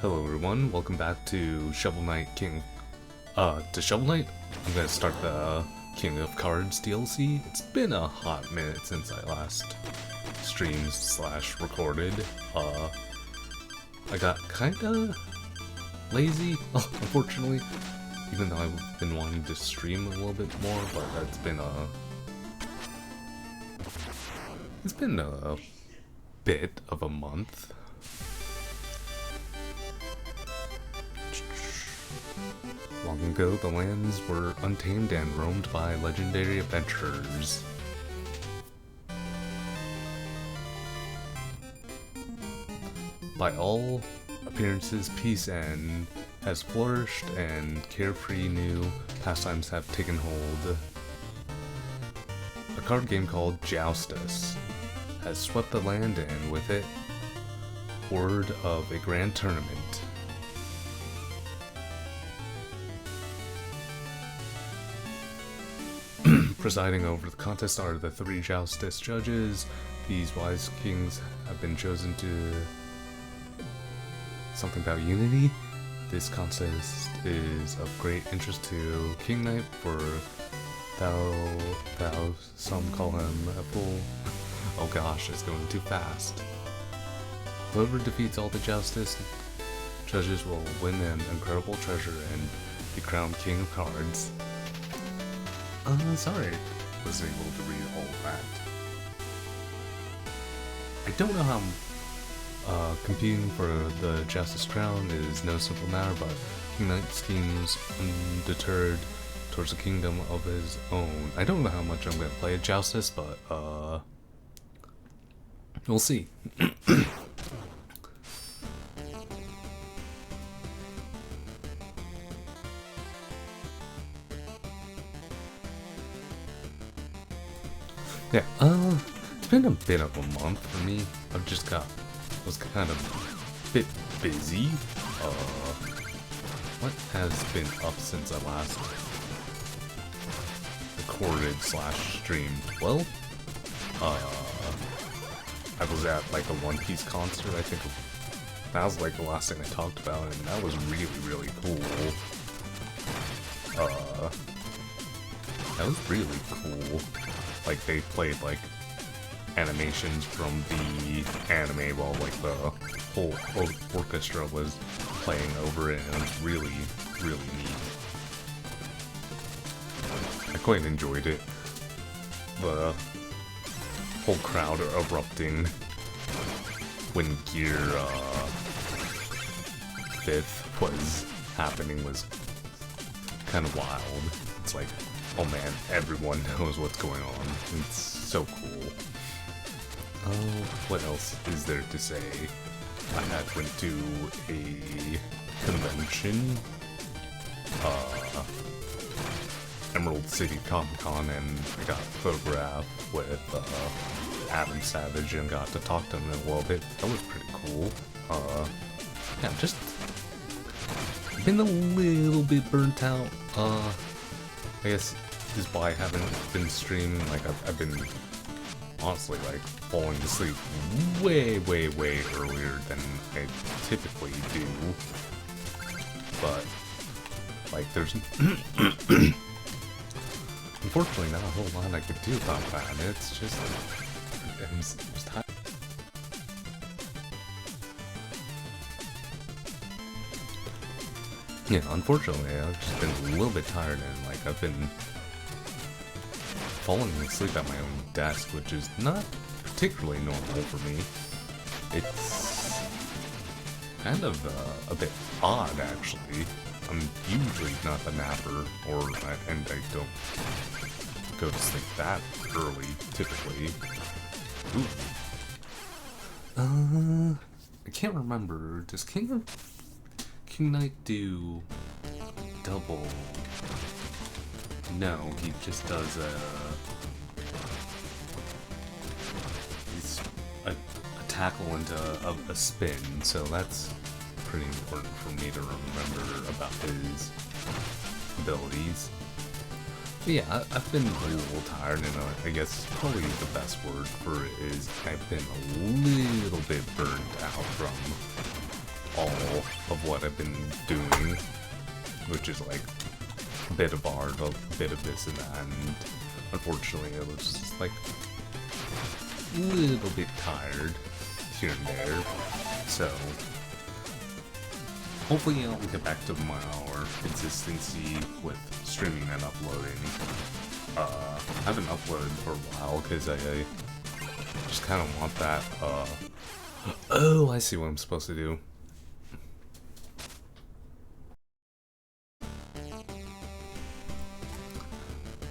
Hello everyone, welcome back to Shovel Knight King. To Shovel Knight, I'm gonna start the King of Cards DLC. It's been a hot minute since I last streamed / recorded. I got kinda lazy, unfortunately, even though I've been wanting to stream a little bit more, but it's been a bit of a month. Long ago, the lands were untamed and roamed by legendary adventurers. By all appearances, peace and has flourished, and carefree new pastimes have taken hold. A card game called Joustus has swept the land, and with it, word of a grand tournament. Presiding over the contest are the 3 Joustus judges. These wise kings have been chosen to something about unity. This contest is of great interest to King Knight, for thou, some call him a fool. Oh gosh, it's going too fast. Whoever defeats all the Joustus judges will win an incredible treasure and be crowned King of Cards. Sorry, I was able to read all of that. I don't know how competing for the Joustus crown is no simple matter, but King Knight schemes undeterred towards a kingdom of his own. I don't know how much I'm going to play at Joustus, but we'll see. Yeah, it's been a bit of a month for me. Was kind of a bit busy. What has been up since I last recorded / streamed? Well, I was at like a One Piece concert, I think. That was like the last thing I talked about, and that was really, really cool. That was really cool. Like, they played, like, animations from the anime while, like, the whole orchestra was playing over it, and it was really, really neat. I quite enjoyed it. The whole crowd erupting when Gear 5th was happening was kind of wild. It's like, oh man, everyone knows what's going on. It's so cool. What else is there to say? I went to a convention, Emerald City Comic Con, and I got photographed with Adam Savage and got to talk to him a little bit. That was pretty cool. Yeah, just been a little bit burnt out. I guess this is why I haven't been streaming. Like, I've been honestly like falling asleep way earlier than I typically do. But like, there's unfortunately not a whole lot I could do about that. It's just I'm just tired. Yeah, unfortunately, I've just been a little bit tired, and like I've been falling asleep at my own desk, which is not particularly normal for me. It's kind of a bit odd, actually. I'm usually not a napper, and I don't go to sleep that early, typically. Ooh. I can't remember. Does King Knight do double? No, he just does a tackle into a spin, so that's pretty important for me to remember about his abilities. But yeah, I've been a little tired, and I guess probably the best word for it is I've been a little bit burned out from all of what I've been doing, which is like a bit of art, a bit of this and that, and unfortunately it was just like a little bit tired here and there, so hopefully I'll get back to more consistency with streaming and uploading. I haven't uploaded for a while because I just kind of want that, oh, I see what I'm supposed to do.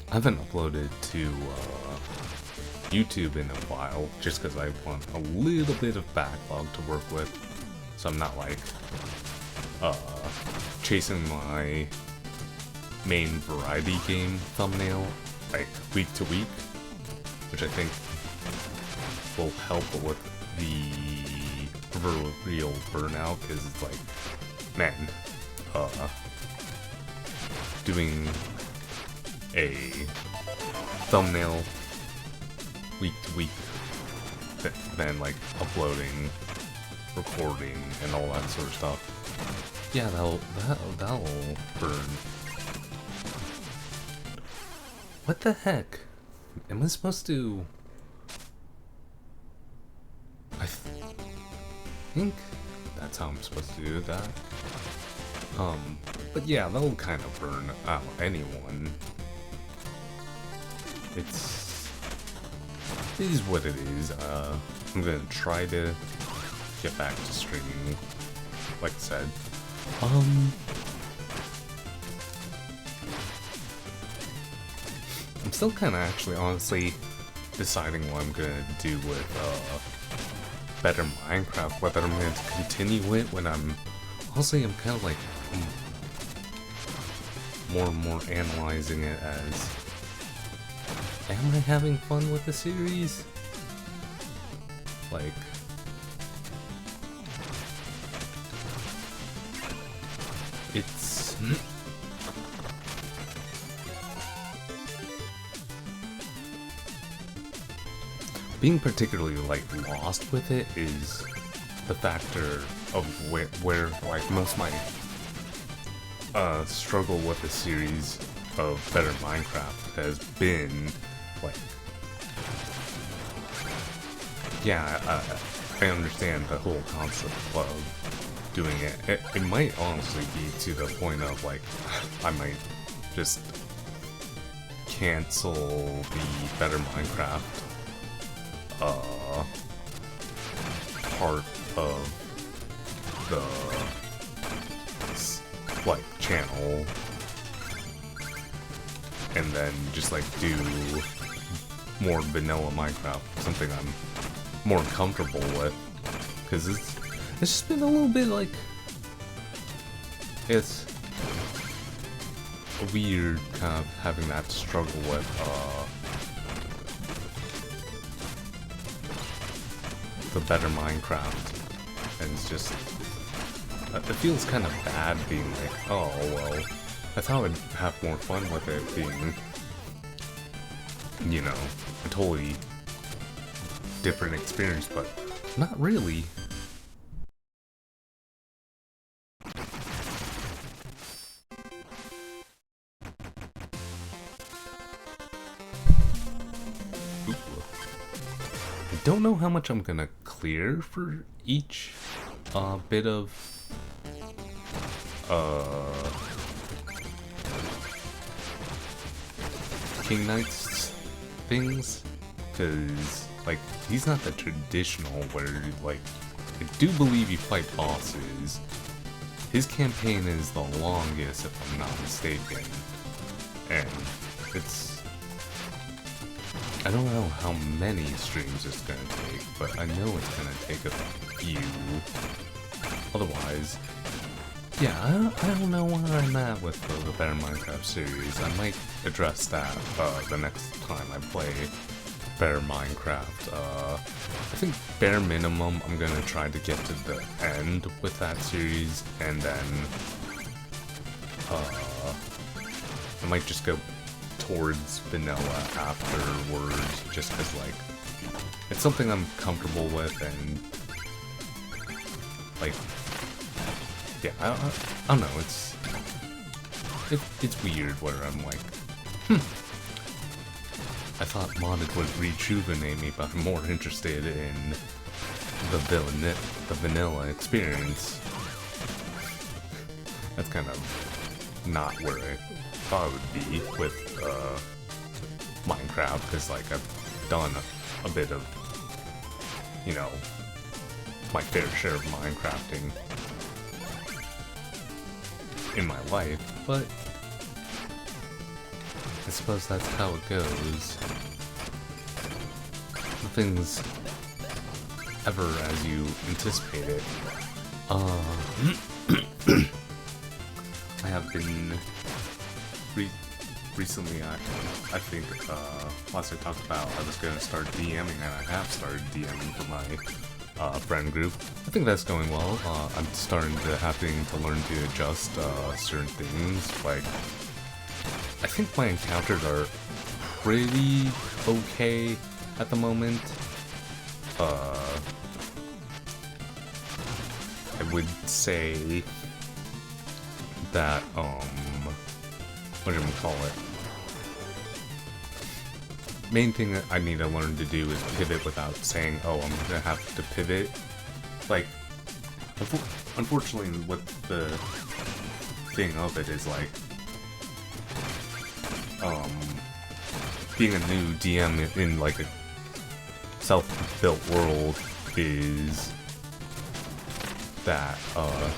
I haven't uploaded to YouTube in a while, just because I want a little bit of backlog to work with, so I'm not like chasing my main variety game thumbnail like week to week, which I think will help with the real burnout, because it's like, man, doing a thumbnail week to week, then like uploading, recording, and all that sort of stuff. Yeah, that'll burn. What the heck? Am I supposed to? I think that's how I'm supposed to do that. But yeah, that'll kind of burn out anyone. It is what it is. I'm gonna try to get back to streaming, like I said. I'm still kind of actually honestly deciding what I'm gonna do with Better Minecraft, whether I'm going to continue it when I'm kind of like more and more analyzing it as, am I having fun with the series? Like, it's being particularly like lost with it is the factor of where like most of my struggle with the series of Better Minecraft has been. Like, yeah, I understand the whole concept of doing it. It might honestly be to the point of like, I might just cancel the Better Minecraft part of the like channel, and then just like do more vanilla Minecraft, something I'm more comfortable with, because it's just been a little bit like, it's weird kind of having that struggle with the Better Minecraft, and it's just, it feels kind of bad being like, oh well, I thought I'd have more fun with it being, you know, a totally different experience, but not really. I don't know how much I'm gonna clear for each bit of King Knight's things, because like he's not the traditional where like, I do believe you fight bosses. His campaign is the longest if I'm not mistaken, and it's, I don't know how many streams it's gonna take, but I know it's gonna take a few. Otherwise, yeah, I don't know where I'm at with the Better Minecraft series. I might address that the next time I play Better Minecraft. I think bare minimum I'm gonna try to get to the end with that series, and then I might just go towards vanilla afterwards, just because like it's something I'm comfortable with, and like yeah, I don't know, it's weird where I'm like, I thought modded would rejuvenate me, but I'm more interested in the vanilla experience. That's kind of not where I thought it would be with Minecraft, because like I've done a bit of, you know, my fair share of Minecrafting in my life, but I suppose that's how it goes. Nothing's ever as you anticipate it. I have been recently, I think last I talked about I was going to start DMing, and I have started DMing for my friend group. I think that's going well. I'm starting to having to learn to adjust certain things. Like, I think my encounters are pretty okay at the moment. I would say that, what do we call it? Main thing that I need to learn to do is pivot without saying, oh, I'm gonna have to pivot. Like, unfortunately, what the thing of it is, like, being a new DM in, like, a self-built world is that,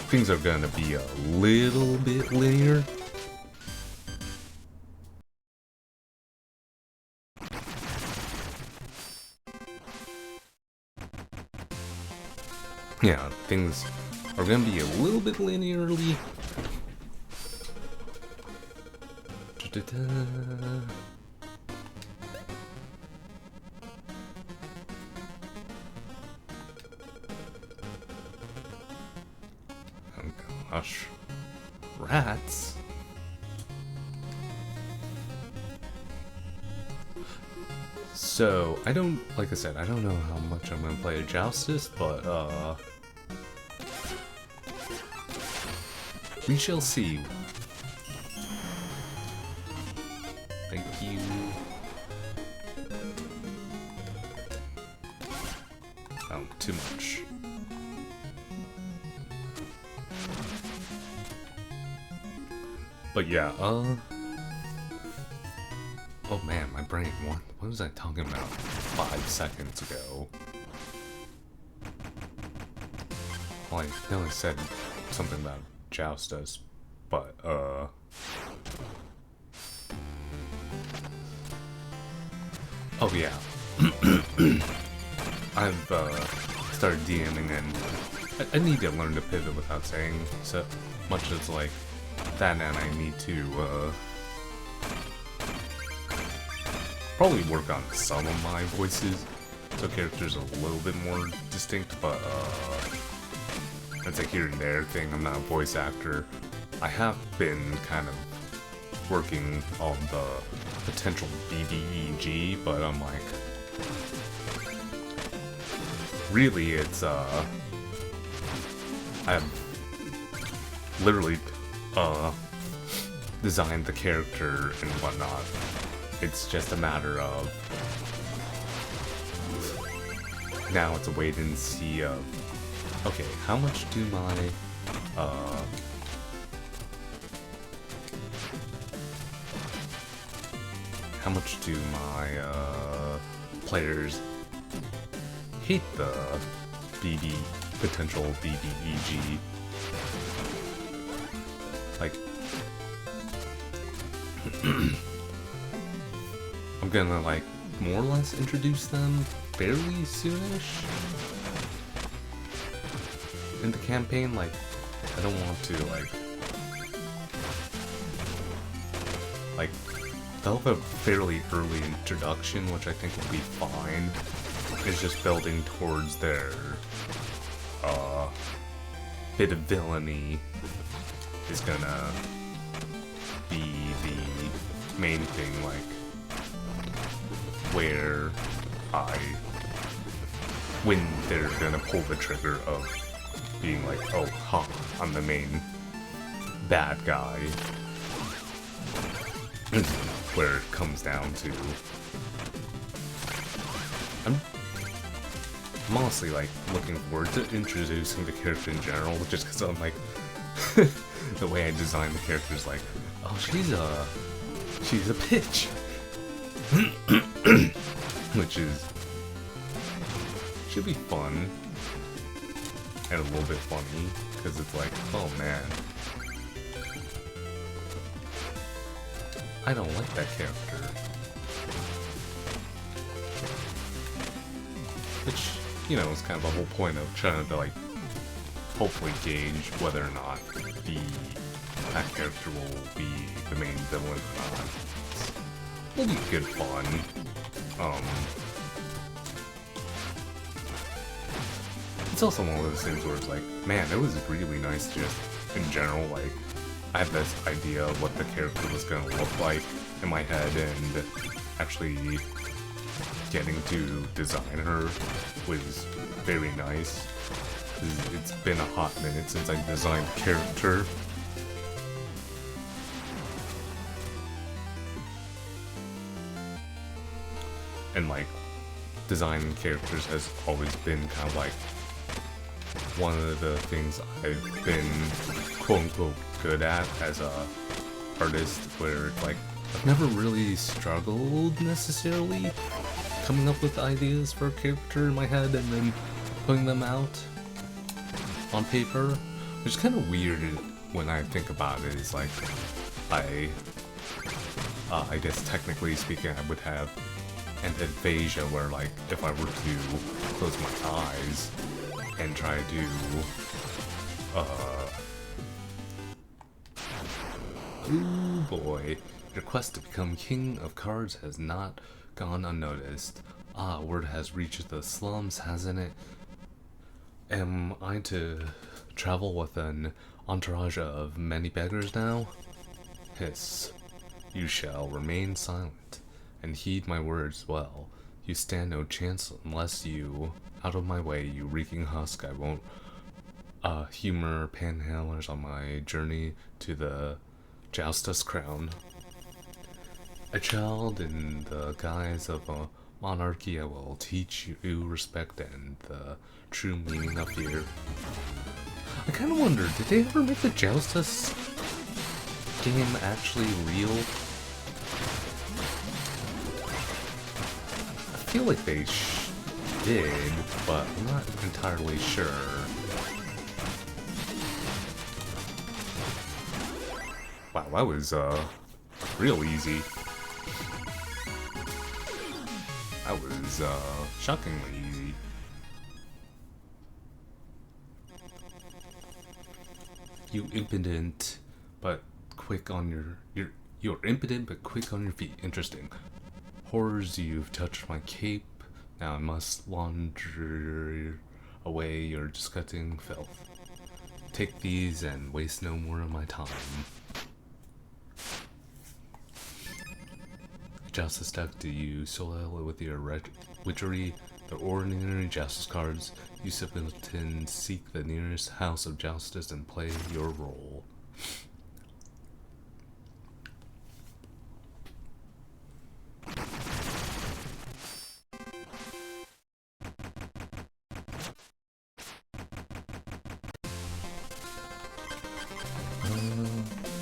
things are gonna be a little bit linear. Yeah, things are gonna be a little bit linearly. Oh gosh. Rats? So, like I said, I don't know how much I'm gonna play Joustus, but, we shall see. Thank you. Oh, too much. But yeah, oh man, my brain, what was I talking about 5 seconds ago? Well, I know I said something about Joustus, but, oh yeah. I've, started DMing, and I need to learn to pivot without saying so much as, like, that, and I need to, probably work on some of my voices, so characters are a little bit more distinct, but, it's a here and there thing. I'm not a voice actor. I have been kind of working on the potential BDEG, but I'm like, really, it's, I've literally, designed the character and whatnot. It's just a matter of, now it's a wait and see of, okay, how much do my, players hate the potential BDEG? Like, I'm gonna, like, more or less introduce them fairly soonish in the campaign. Like, I don't want to, like, they'll have a fairly early introduction, which I think will be fine. It's just building towards their, bit of villainy is gonna be the main thing, like, when they're gonna pull the trigger of being like, oh, ha, I'm the main bad guy. Where it comes down to... I'm honestly, like, looking forward to introducing the character in general, just because I'm like... the way I design the character is like, oh, she's a bitch. Which is... should be fun. And a little bit funny, because it's like, oh man. I don't like that character. Which, you know, is kind of the whole point of trying to, like, hopefully gauge whether or not that character will be the main villain or not. It'll be good fun. It's also one of those things where it's like, man, it was really nice just, in general, like, I had this idea of what the character was gonna look like in my head, and actually getting to design her was very nice. It's been a hot minute since I designed a character. And like, designing characters has always been kind of like one of the things I've been quote-unquote good at as a artist, where like I've never really struggled necessarily coming up with ideas for a character in my head and then putting them out on paper, which is kind of weird when I think about it. Is like I guess technically speaking I would have an aphasia where like if I were to close my eyes and try to ooh boy, your quest to become king of cards has not gone unnoticed. Ah, word has reached the slums, hasn't it? Am I to travel with an entourage of many beggars now? Hiss. You shall remain silent, and heed my words well. You stand no chance unless you... out of my way, you reeking husk. I won't humor panhandlers on my journey to the Joustus crown. A child in the guise of a monarchy, I will teach you respect and the true meaning of fear. I kind of wonder, did they ever make the Joustus game actually real? I feel like they did, but I'm not entirely sure. Wow, that was real easy. That was shockingly easy. You impotent, but quick on you're impotent but quick on your feet. Interesting. Horrors, you've touched my cape. Now I must launder away your disgusting filth. Take these and waste no more of my time. Justice deck, do you soil with your witchery? The ordinary justice cards. You simpleton, seek the nearest house of justice and play your role.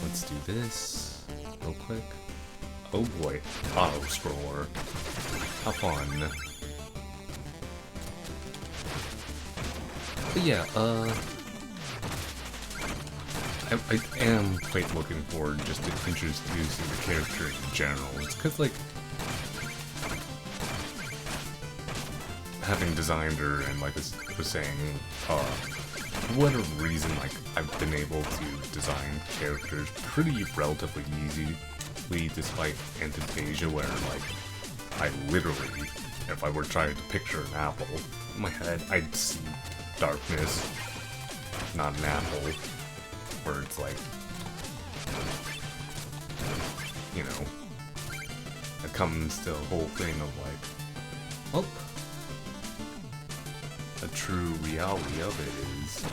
Let's do this real quick. Oh boy, auto scroller. How fun. But yeah, I am quite looking forward just to introducing the character in general. It's because, like, having designed her and, like I was saying, for whatever reason, like, I've been able to design characters pretty relatively easily, despite Antipasia, where, like, I literally, if I were trying to picture an apple in my head, I'd see darkness, not an apple, where it's like, you know, it comes to the whole thing of like, oh, true reality of it is,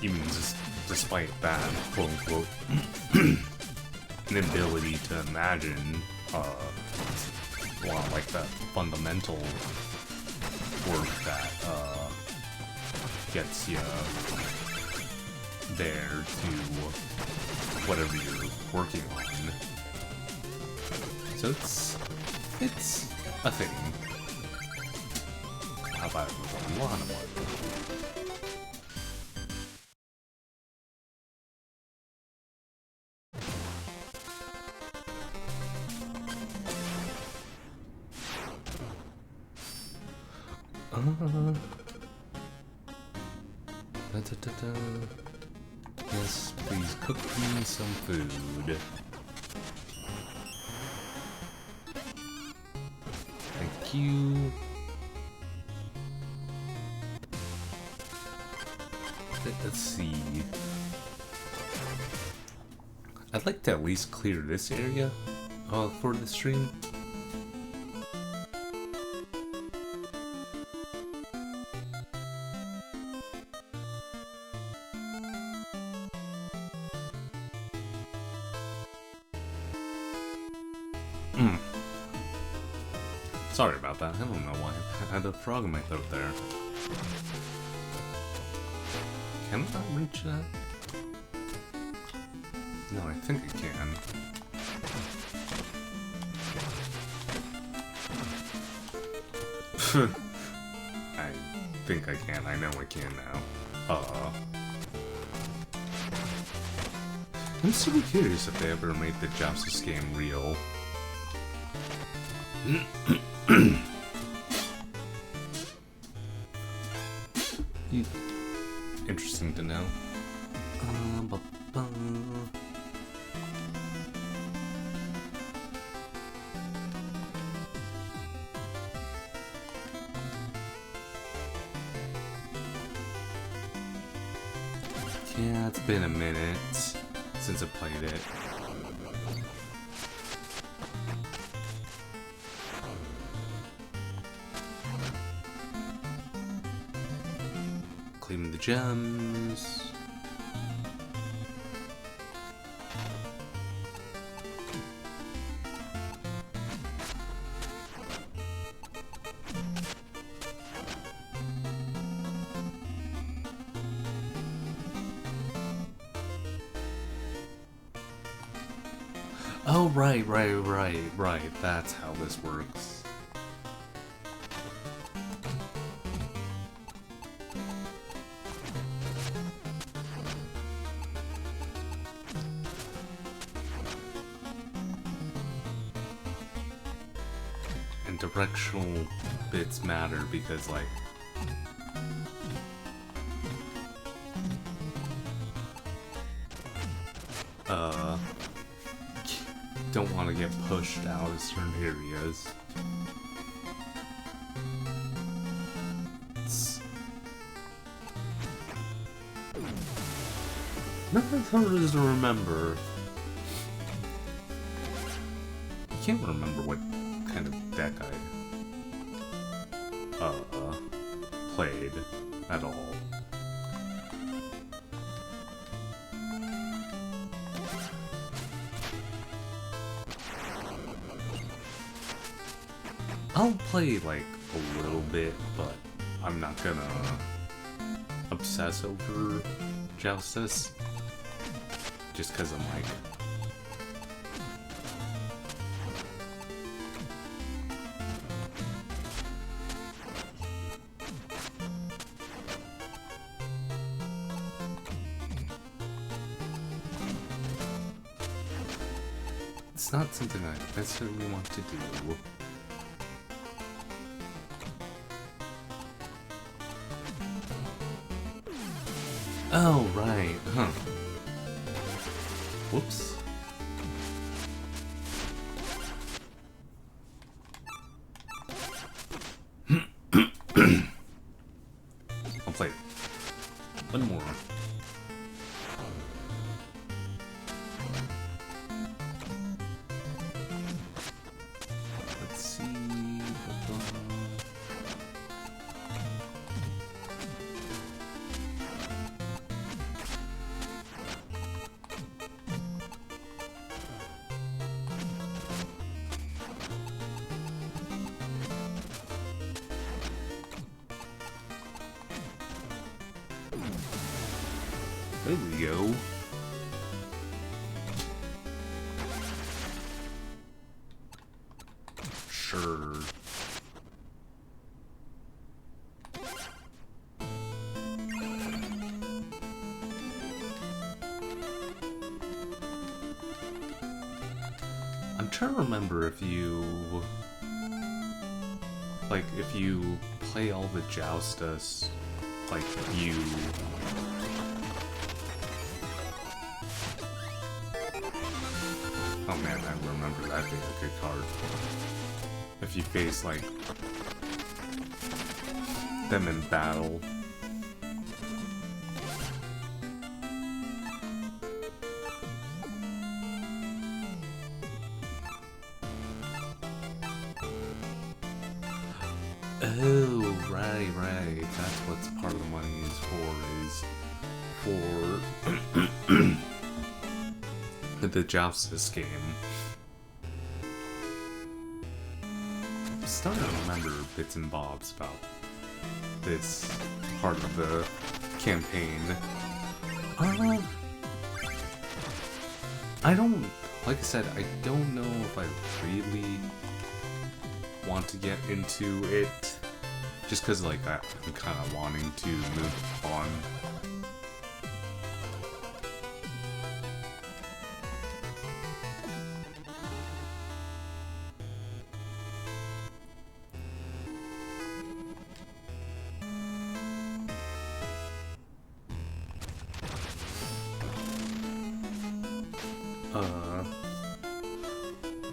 even just despite that, quote unquote, inability to imagine, a lot like that fundamental work that, gets you there to whatever you're working on. So it's a thing. How about it with a lot of money? Yes, please cook me some food. Thank you. Let's see. I'd like to at least clear this area for the stream. Sorry about that. I don't know why I had a frog in my throat there. Can I not reach that? No, I think I can. I think I can. I know I can now. I'm super curious if they ever made the Joustus game real. Interesting to know. Yeah, it's been a minute since I played it. Claim the gems. Oh, right. That's how this works. And directional bits matter because, like, don't want to get pushed out of certain areas. Nothing hard to remember. I can't remember what kind of deck I played at all. I'll play, like, a little bit, but I'm not gonna obsess over Joustus. Just because I'm like... It's not something I necessarily want to do. Oh, right, huh. Whoops. I'll play one more. Let's see what There we go. Sure. I'm trying to remember if you... like, if you play all the Joustus, like, you... oh man, I remember that being a good card. If you face, like, them in battle. Oh, right. That's what part of the money is for the Joustus game. I'm starting to remember bits and bobs about this part of the campaign. I don't, like I said, I don't know if I really want to get into it, just because, like, I'm kind of wanting to move on.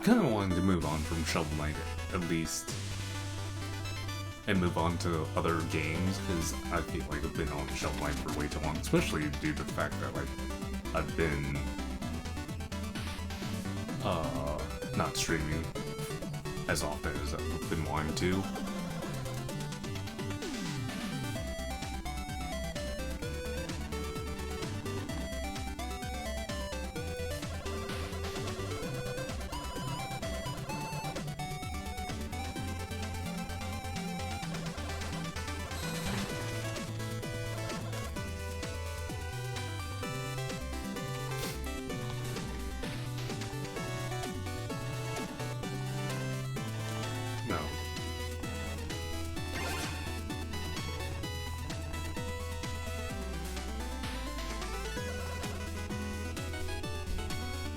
Kind of wanting to move on from Shovel Knight, at least, and move on to other games, because I feel like I've been on Shovel Knight for way too long, especially due to the fact that, like, I've been, not streaming as often as I've been wanting to. No.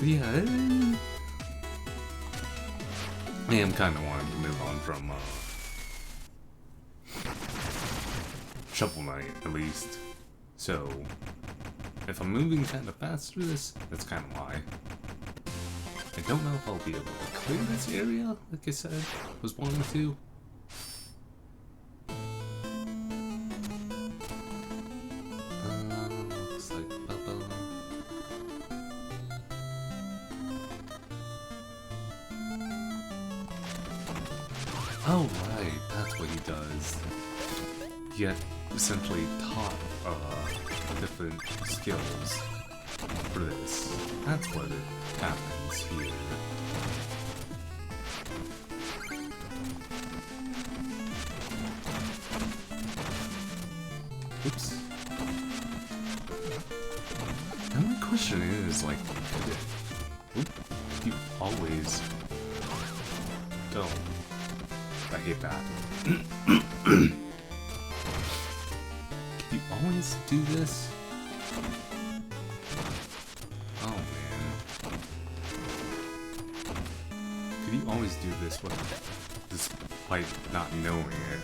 Yeah, I am kind of wanting to move on from Shovel Knight, at least. So, if I'm moving kind of fast through this, that's kind of why. I don't know if I'll be able to clear this area, like I said, was wanting to. Looks like Bubba. Oh, right, that's what he does. You get essentially taught different skills for this. That's what it happens here. Oops. And my question is, like, you always don't. I hate that. You always do this? Oh man. Could you always do this despite not knowing it?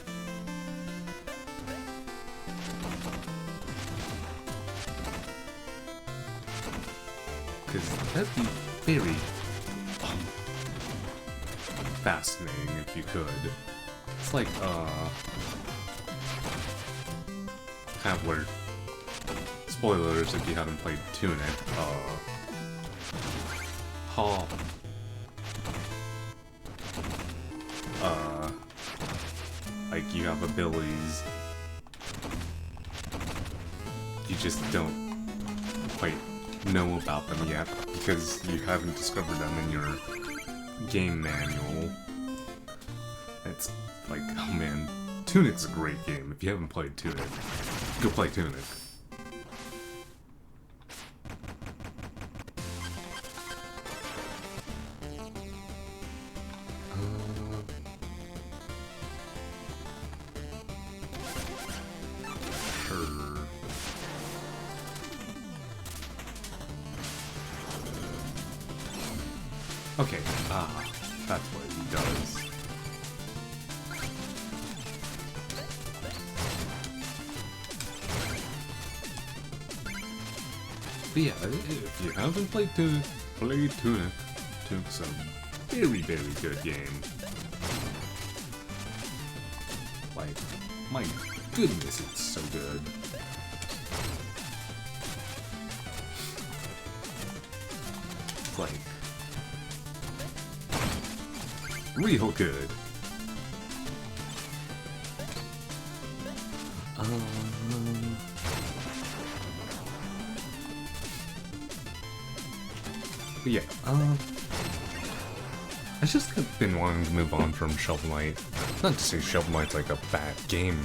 Because that'd be very fascinating if you could. It's like, kind of weird. Spoilers if you haven't played Tunic. Like, you have abilities. You just don't quite know about them yet, because you haven't discovered them in your game manual. It's like, oh man, Tunic's a great game. If you haven't played Tunic, go play Tunic. Okay, that's what he does. But yeah, if you haven't played Tunic, Tunic's a very, very good game. Like, my goodness, it's so good. Like, real good. But yeah, I just have been wanting to move on from Shovel Knight. Not to say Shovel Knight's like a bad game,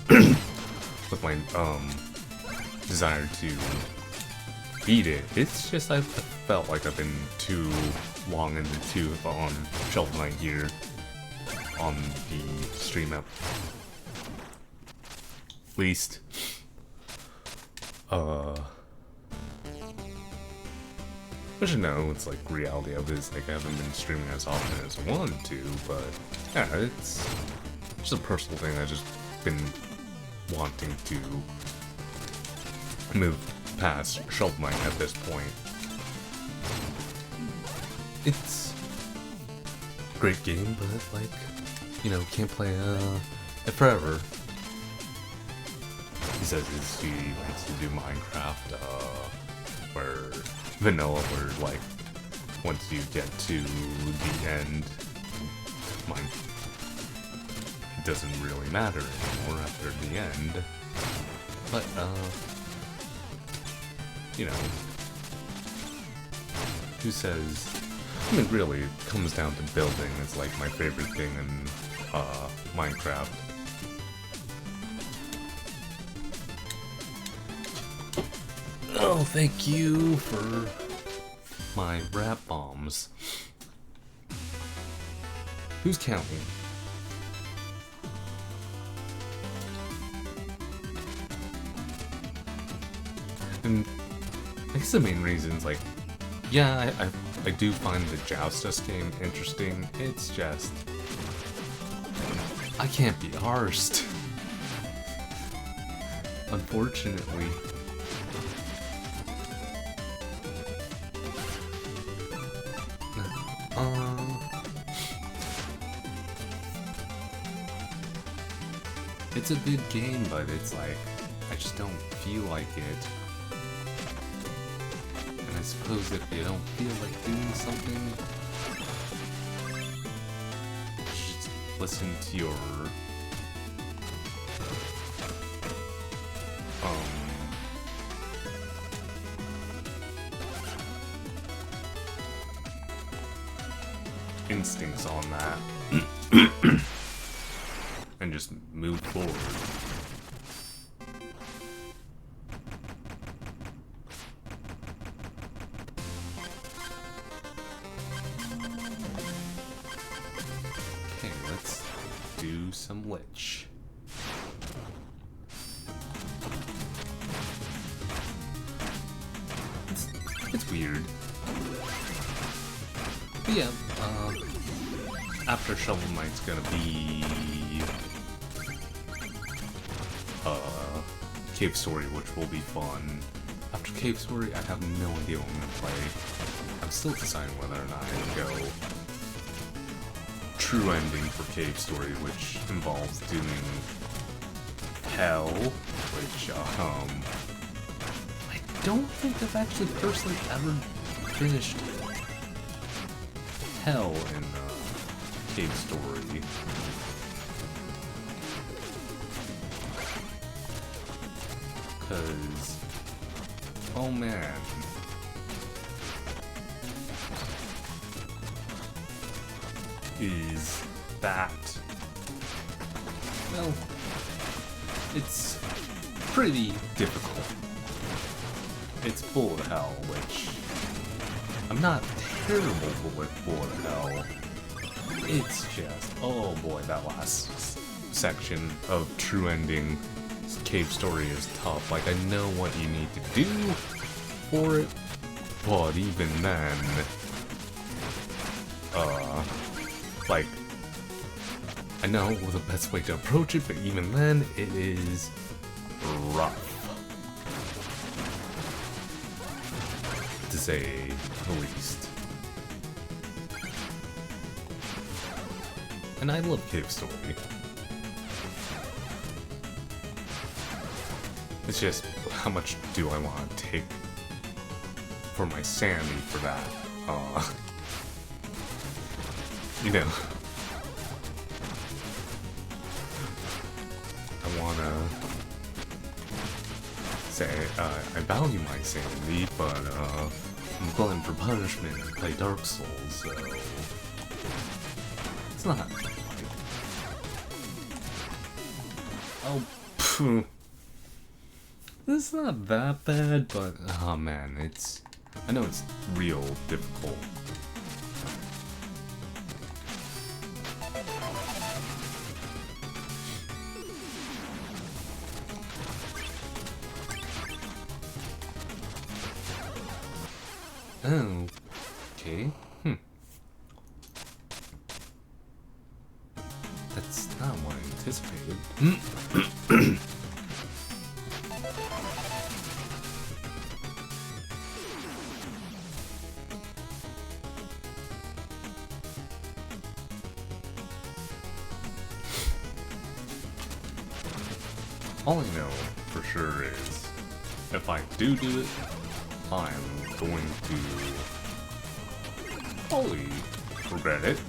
with my desire to beat it. It's just I felt like I've been too long in the tooth on Shovel Knight here on the stream at least. Which I know it's like reality of it is like I haven't been streaming as often as I wanted to, but yeah, it's just a personal thing. I've just been wanting to move past Shovel Knight at this point. It's a great game, but like, you know, can't play it forever. He says he likes to do Minecraft, where vanilla, where like once you get to the end, it doesn't really matter anymore after the end. But you know, who says? I mean, really, it comes down to building. It's like my favorite thing in Minecraft. Oh, thank you for my rap bombs. Who's counting? And I guess the main reason's like, yeah, I do find the Joustus game interesting. It's just, I can't be arsed. Unfortunately. It's a good game, but it's like, I just don't feel like it. And I suppose if you don't feel like doing something, you should listen to your instincts on that. And just move forward. Okay, let's do some lich. It's weird. But yeah, after Shovel Knight's gonna be Cave Story, which will be fun. After Cave Story, I have no idea what I'm gonna play. I'm still deciding whether or not I go true ending for Cave Story, which involves doing Hell, which I don't think I've actually personally ever finished Hell in Cave Story. Because, oh man, is that, well, it's pretty difficult. It's bullet hell, which I'm not terrible with bullet hell. It's just, oh boy, that last section of true ending Cave Story is tough. Like, I know what you need to do for it, but even then, like, I know the best way to approach it, but even then, it is rough, to say the least. And I love Cave Story. It's just, how much do I want to take for my sanity for that? You know, I wanna say, I value my sanity, but, I'm going for punishment to play Dark Souls, so it's not like, oh, phew. It's not that bad, but, oh man, I know it's real difficult. Oh, okay. That's not what I anticipated. All I know for sure is, if I do it, I'm going to probably regret it.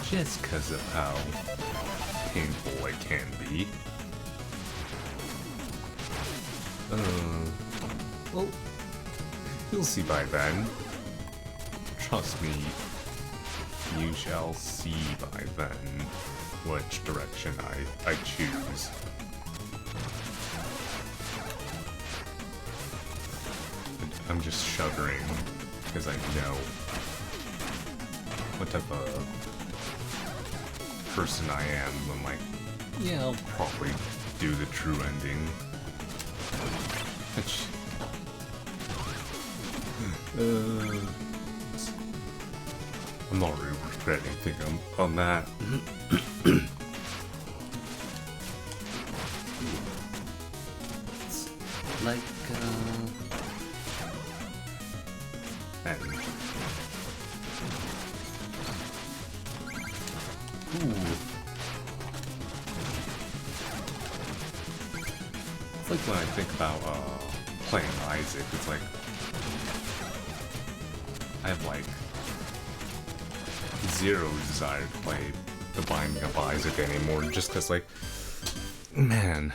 Just because of how painful it can be. Well, you'll see by then. Trust me, you shall see by then which direction I choose. I'm just shuddering because I know what type of person I am. I'm like, yeah, I'll probably do the true ending. Which, I'm not really regretting anything on that. It's like, and, ooh. It's like when I think about, playing Isaac, it's like, I have like zero desire to play The Binding of Isaac anymore, just cause like, man,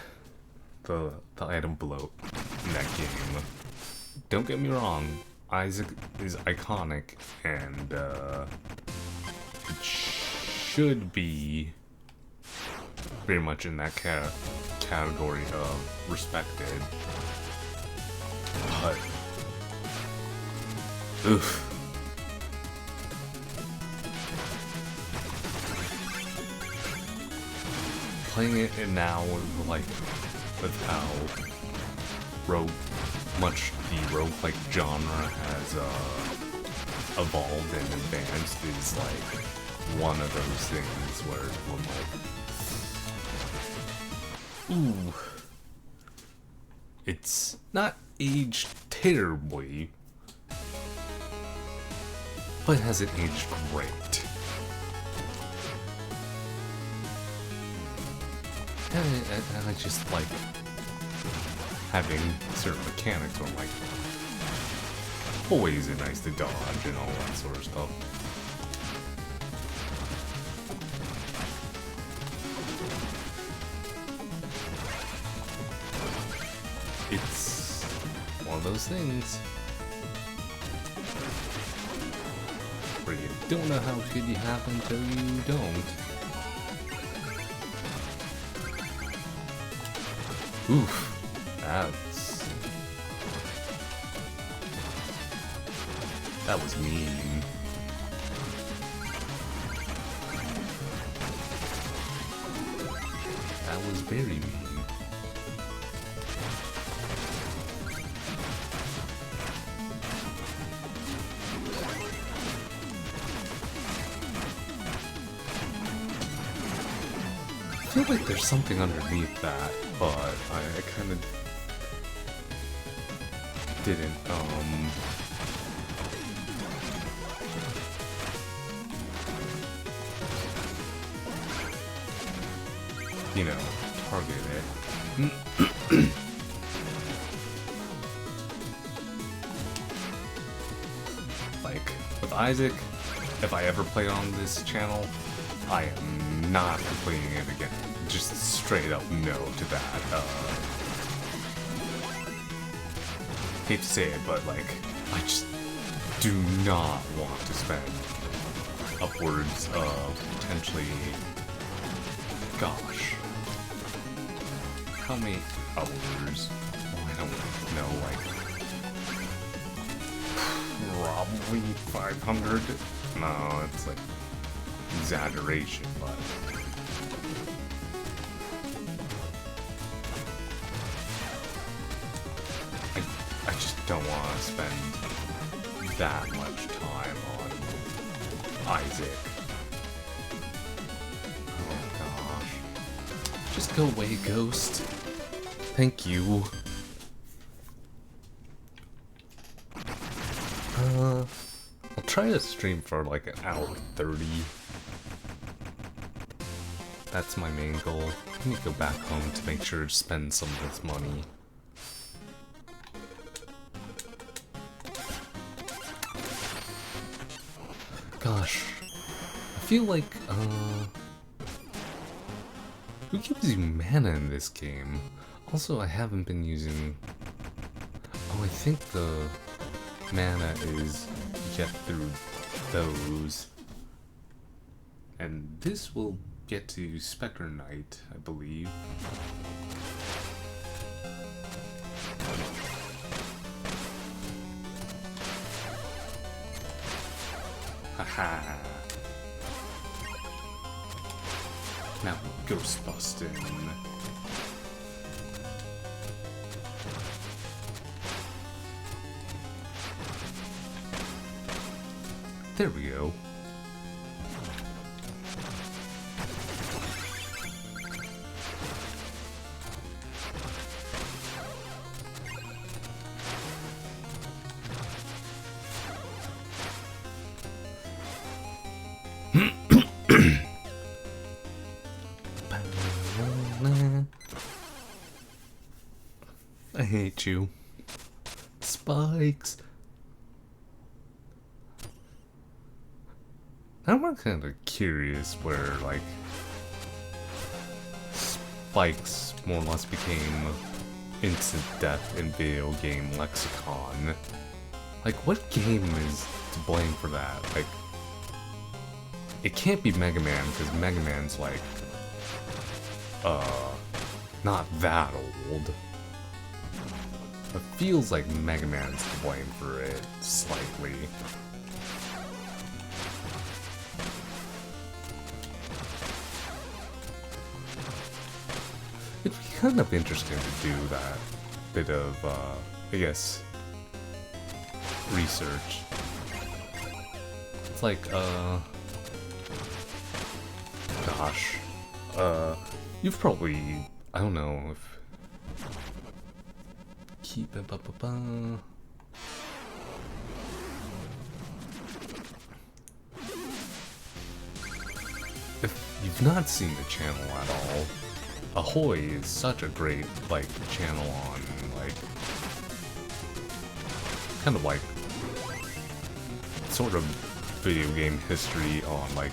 the item bloat in that game. Don't get me wrong, Isaac is iconic, and it should be very much in that category of respected. But, oof. Playing it now, like, with how much the roguelike genre has evolved and advanced is like one of those things where I'm like, ooh, it's not aged terribly, but it hasn't aged great. And I just like having certain mechanics where I'm like, always nice to dodge and all that sort of stuff. It's one of those things where you don't know how good you have until you don't. Oof, that was mean. That was very mean. feel like there's something underneath that, but I kind of didn't, you know, target it. Like, with Isaac, if I ever play on this channel, I am not completing it again. Just straight up no to that. Hate to say it, but like, I just do not want to spend upwards of potentially, gosh, how many hours? Oh, I don't know, like, probably 500? No, it's like exaggeration, but I just don't want to spend that much time on Isaac. Oh gosh. Just go away, Ghost. Thank you. I'll try to stream for like an hour 30. That's my main goal. I need to go back home to make sure to spend some of this money. Gosh, I feel like, who gives you mana in this game? Also, I haven't been using, oh, I think the mana is get through those. And this will get to Spectre Knight, I believe. Haha. Now ghost busting. There we go. I hate you. Spikes. I'm kind of curious where, like, spikes more or less became instant death in video game lexicon. Like, what game is to blame for that? Like, it can't be Mega Man, because Mega Man's, like, not that old. It feels like Mega Man's to blame for it, slightly. It'd be kind of interesting to do that bit of, I guess, research. It's like, gosh, you've probably, I don't know if, keep it, if you've not seen the channel at all, Ahoy is such a great, like, channel on, like, kind of like, sort of video game history on, like,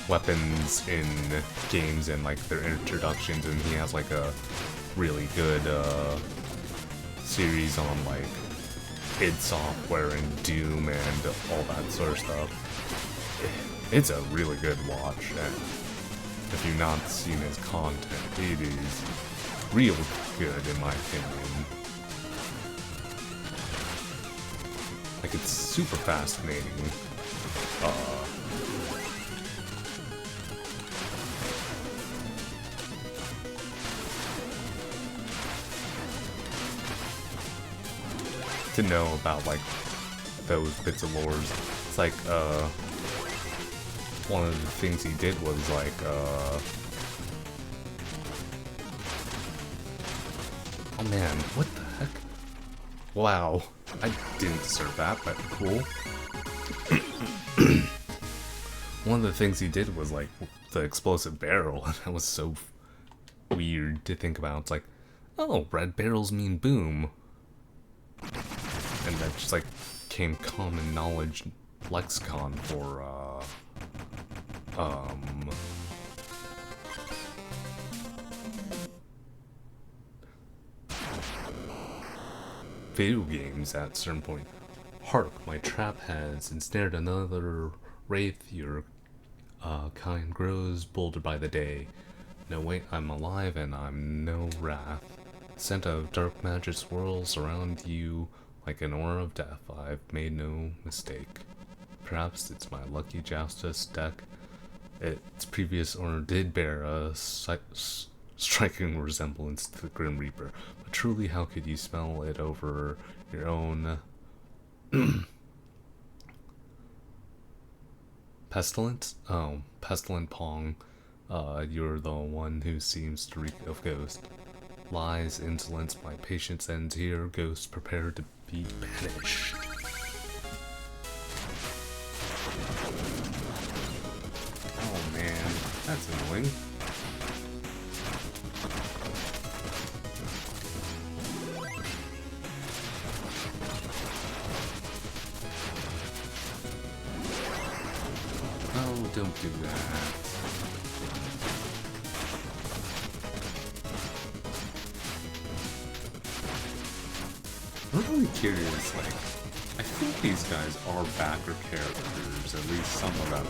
weapons in games and, like, their introductions, and he has, like, a really good, series on, like, id Software and Doom and all that sort of stuff. It's a really good watch, and if you've not seen his content, it is real good in my opinion. Like, it's super fascinating. To know about, like, those bits of lores. It's like, one of the things he did was like, oh man, what the heck? Wow, I didn't deserve that, but cool. One of the things he did was like the explosive barrel, and that was so weird to think about. It's like, oh, red barrels mean boom. And that just like became common knowledge lexicon for video games at a certain point. Hark, my trap has ensnared another wraith. Your kind grows bolder by the day. No wait, I'm alive and I'm no wrath. Scent of dark magic swirls around you like an aura of death. I've made no mistake. Perhaps it's my lucky justice deck. Its previous owner did bear a striking resemblance to the Grim Reaper, but truly how could you smell it over your own pestilence? Oh, pestilent Pong. You're the one who seems to reek of ghost. Lies, insolence, my patience ends here. Ghost, prepare to be banished. Oh man, that's annoying. Oh, don't do that. I'm really curious, like, I think these guys are backer characters, at least some of them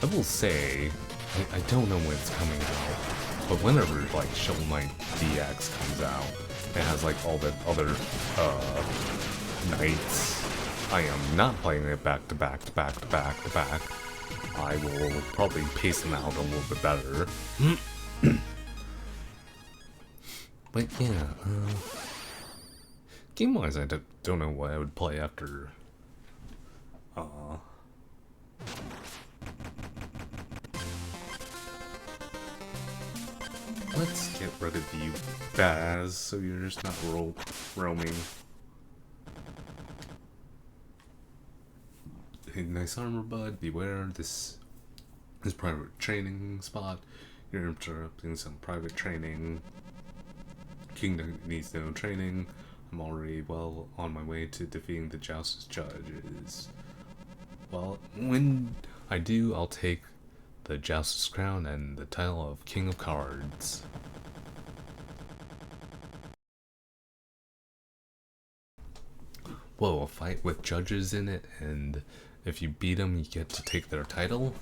are. I will say, I don't know when it's coming out, but whenever, like, Shovel Knight DX comes out, it has, like, all the other, knights. I am not playing it back to back to back to back to back. I will probably pace them out a little bit better. But yeah, game-wise, I don't know what I would play after, let's get rid of you, Baz, so you're just not roaming. Hey, nice armor, bud. Beware, this is private training spot. You're interrupting some private training. Kingdom needs no training. I'm already well on my way to defeating the Joust's judges. Well, when I do, I'll take the Joust's crown and the title of King of Cards. Whoa, a fight with judges in it, and if you beat them, you get to take their title?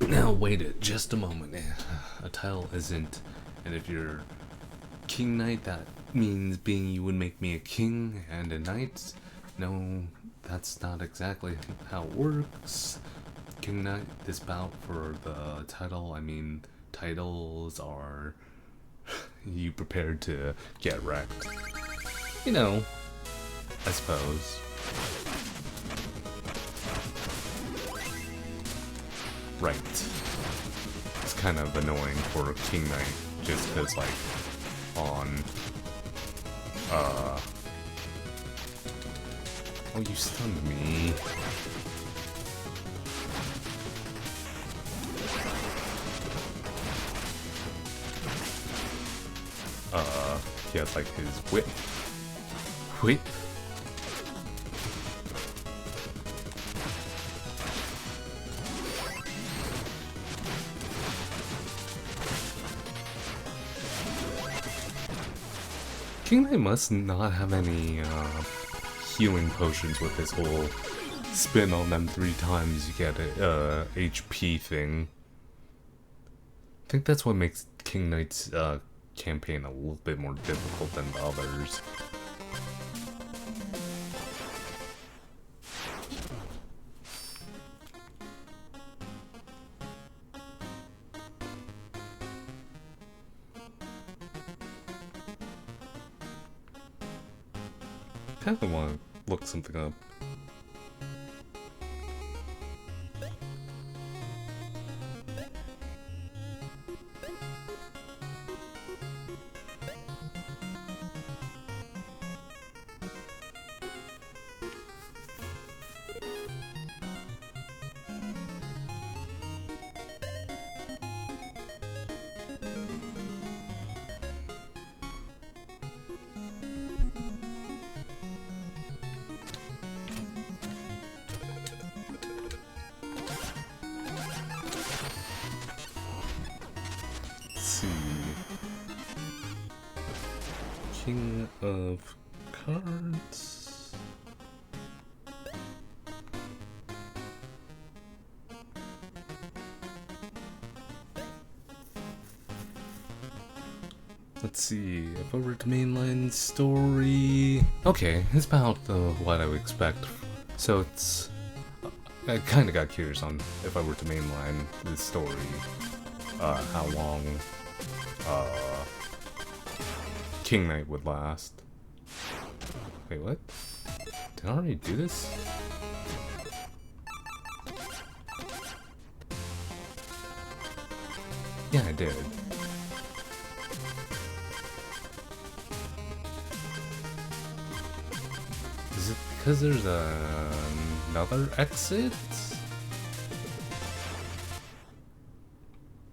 Now wait just a moment. A title isn't, and if you're King Knight, that means being you would make me a king and a knight. No, that's not exactly how it works. King Knight, this bout for the title, I mean, titles are you prepared to get wrecked. You know, I suppose. Right. It's kind of annoying for King Knight, just because, like, on, oh, you stunned me. He has, like, his whip. Whip. King Knight must not have any healing potions with his whole spin on them 3 times you get a HP thing. I think that's what makes King Knight's campaign a little bit more difficult than the others. Kinda wanna look something up. King of Cards. Let's see, if I were to mainline story... Okay, it's about what I would expect. So it's... I kinda got curious on if I were to mainline this story, how long, King Knight would last. Wait, what? Did I already do this? Yeah, I did. Is it because there's another exit?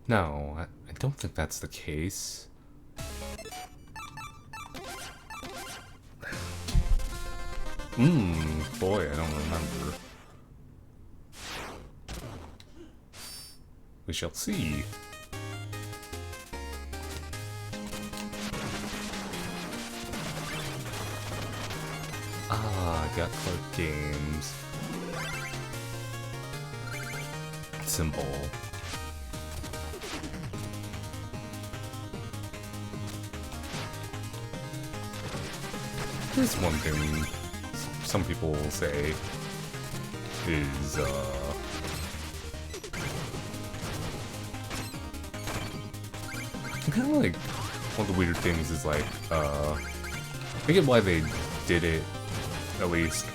No, I don't think that's the case. Boy, I don't remember. We shall see. Ah, I got Clark Games. Symbol. There's one thing some people will say is, kind of like, one of the weird things is like, I get why they did it, at least.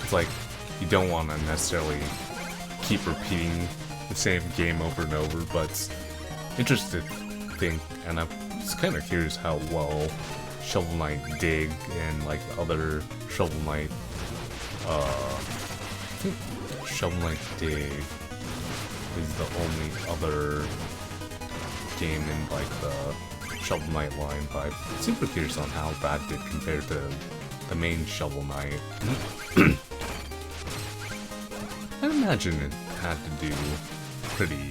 It's like, you don't want to necessarily keep repeating the same game over and over, but it's interesting to think, and I'm just kind of curious how well Shovel Knight Dig and like the other Shovel Knight, I think Shovel Knight Dig is the only other game in like the Shovel Knight line, but I'm super curious on how that did compared to the main Shovel Knight. I imagine it had to do pretty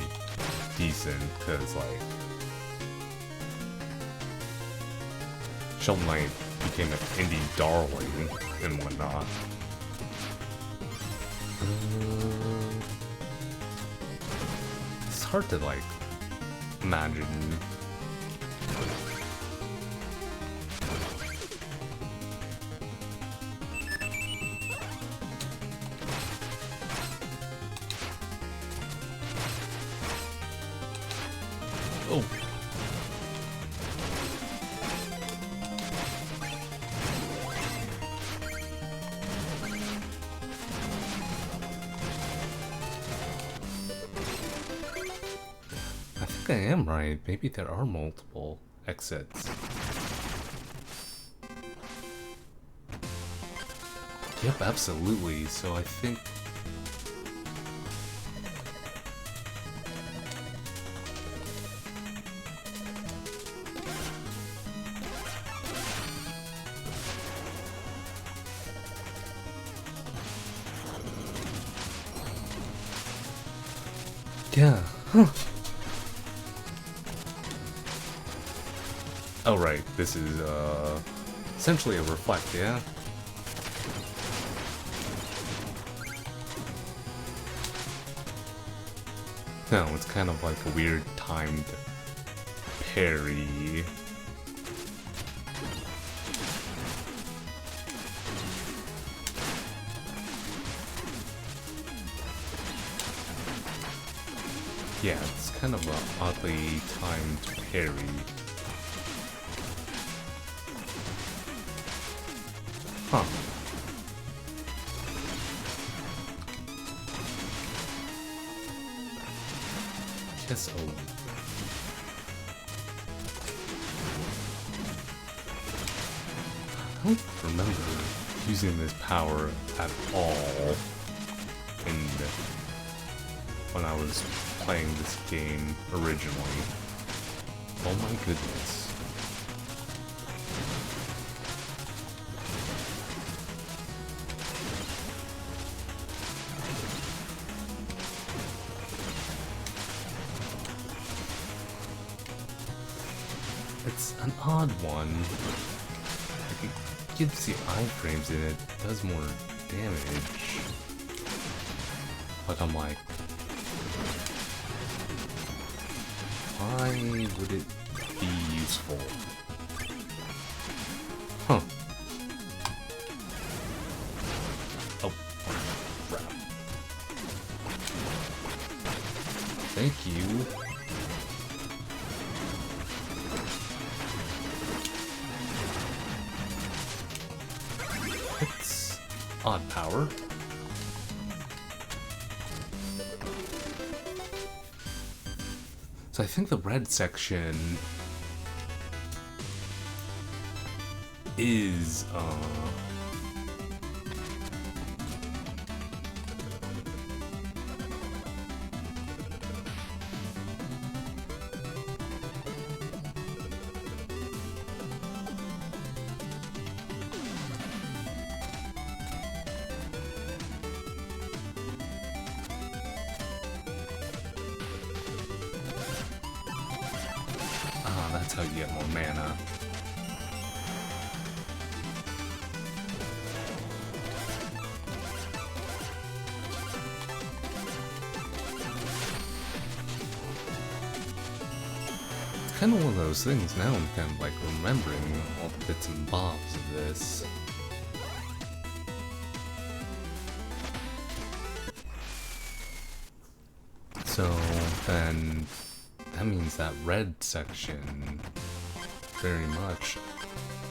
decent, because like Shovel Knight became an indie darling and whatnot. It's hard to like imagine. Oh. I think I am right. Maybe there are multiple exits. Yep, absolutely. So I think... Yeah. Huh. Oh right, this is essentially a reflect, yeah? No, it's kind of like a weird timed parry. Yeah, it's kind of an oddly timed parry. Huh. guess, oh. I don't remember using this power at all when I was playing this game originally. Oh my goodness. It's an odd one. Like, it gives the iframes and it does more damage. But I'm like, why would it be useful? Huh. Oh, crap. Thank you. It's odd power. So I think the red section is, that's how you get more mana. It's kind of one of those things now. I'm kind of like remembering all the bits and bobs of this. So then that means that red section very much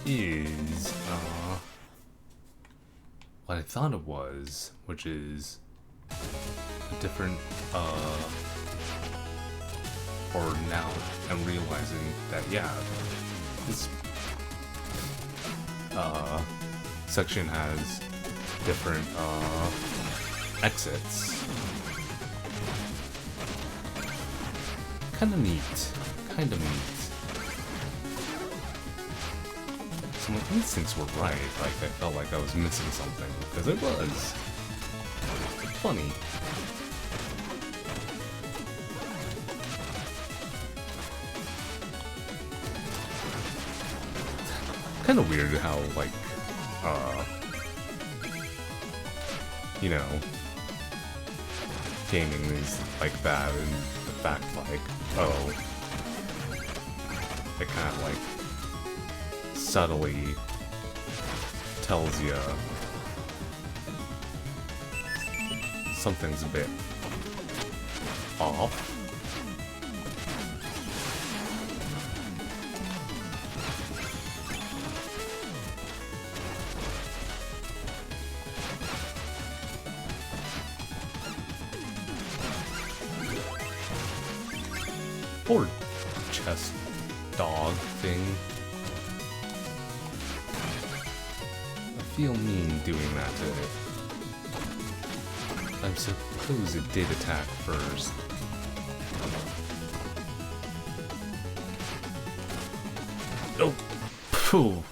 is what I thought it was, which is a different or now I'm realizing that, yeah, this section has different exits. Kinda neat. Kinda neat. So my instincts were right, like I felt like I was missing something, because it was. Funny. Kinda weird how, like, you know, gaming is like that, and the fact, like, oh, it kind of like subtly tells you something's a bit off. Poor chest dog thing. I feel mean doing that to it. I suppose it did attack first. Oh! Phew!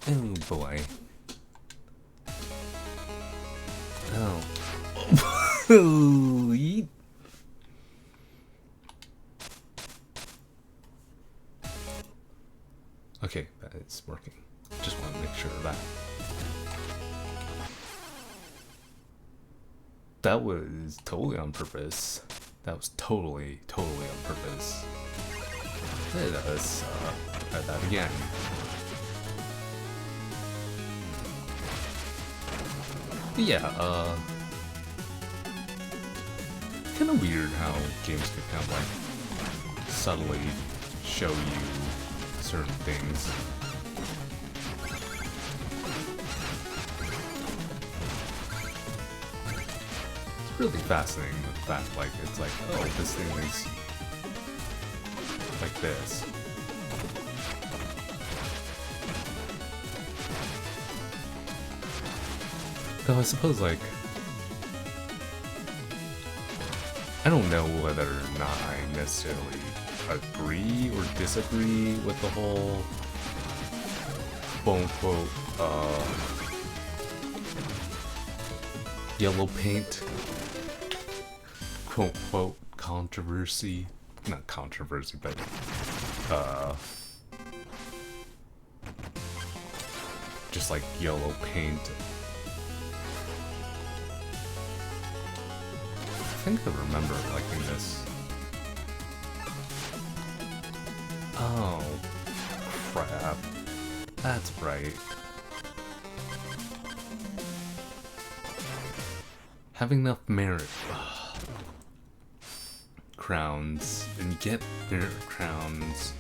Oh boy. Oh. Yeet. Okay, that is working. Just want to make sure of that. That was totally on purpose. That was totally on purpose. Let us try that again. But yeah, it's kind of weird how games can kind of like subtly show you certain things. It's really fascinating. fact, like, it's like, oh, this thing is like this. Though I suppose, like, I don't know whether or not I necessarily agree or disagree with the whole quote-unquote yellow paint quote-unquote controversy. Not controversy, but just like yellow paint. I think I remember liking this. Oh, crap. That's right. Having enough merit crowns, and get merit crowns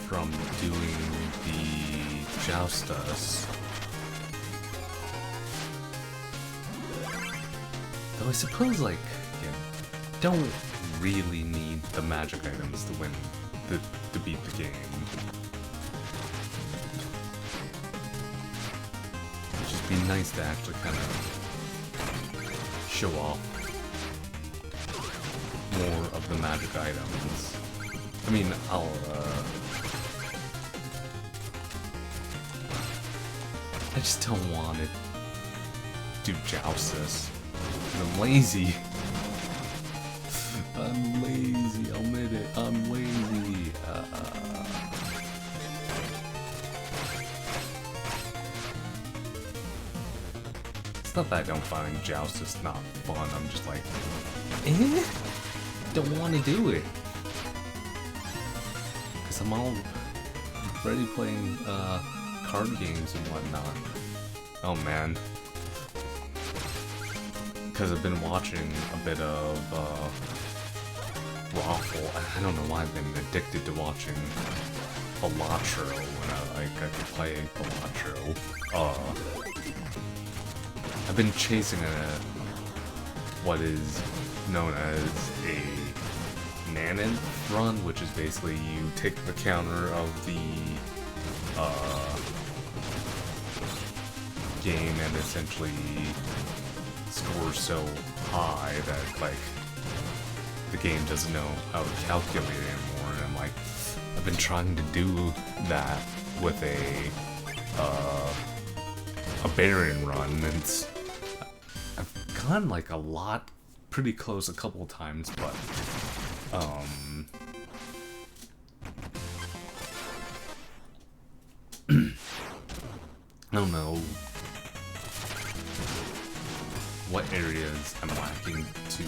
from doing the joustus. Though I suppose, like, you don't really need the magic items to win, to beat the game. It'd just be nice to actually kind of show off more of the magic items. I mean, I just don't want to do joustus. I'm lazy. I'm lazy, I'll admit it. I'm lazy. It's not that I don't find joustus not fun. I'm just like, don't want to do it. Because I'm already playing card games and whatnot. Oh man. Because I've been watching a bit of Raffle. I don't know why I've been addicted to watching Balatro when I could play Balatro. I've been chasing what is known as a Nanan run, which is basically you take the counter of the game and essentially score so high that, like, the game doesn't know how to calculate anymore, and I'm like, I've been trying to do that with a Baron run, and I've gone, like, a lot, pretty close a couple of times, but, I don't know what areas I'm lacking to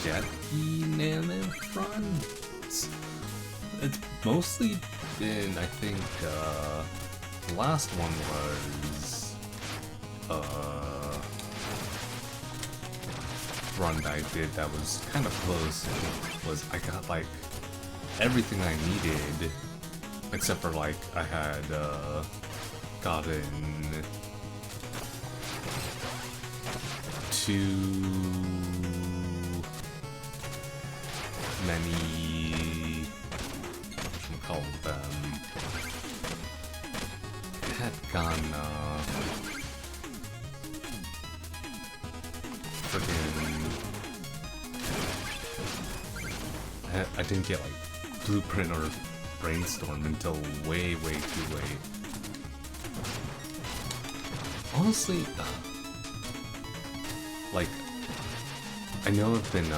get the Nana run. It's mostly been, I think, the last one was run that I did that was kind of close. Was I got like everything I needed except for like I had gotten too many, call them, I had gone I didn't get like Blueprint or Brainstorm until way too late. Honestly, like, I know I've been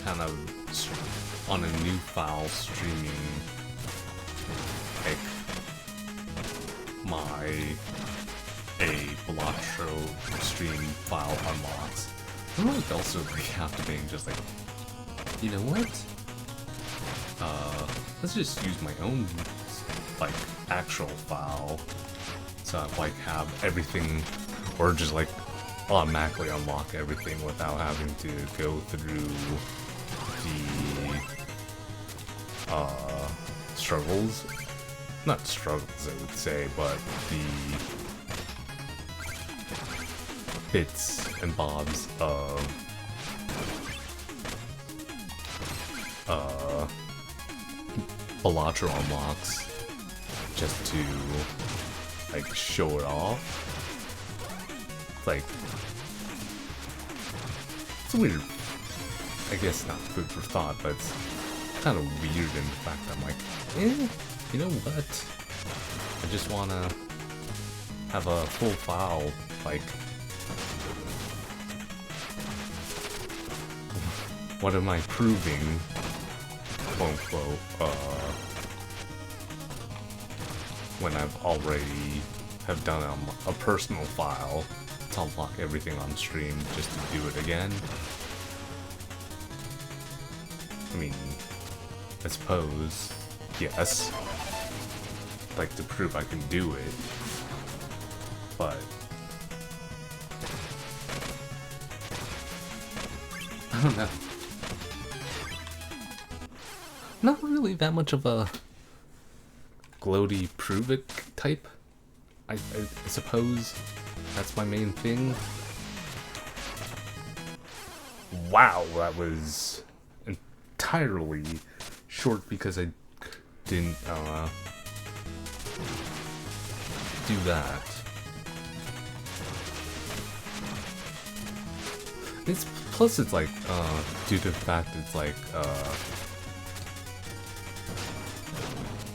kind of on a new file streaming like Balatro stream file unlocks. I'm like also like captivating, just like, you know what? Let's just use my own like actual file, so I like have everything, or just like automatically unlock everything without having to go through the struggles. Not struggles, I would say, but bits and bobs of Balatro unlocks just to like show it off. Like, it's weird. I guess not food for thought, but it's kind of weird in the fact that I'm like, you know what? I just wanna have a full file, like, what am I proving, quote unquote, when I've already have done a personal file to unlock everything on stream just to do it again. I mean, I suppose, yes, like to prove I can do it, but I don't know. Not really that much of a gloaty prove it type. I suppose that's my main thing. Wow, that was entirely short because I didn't do that. It's plus it's like due to the fact it's like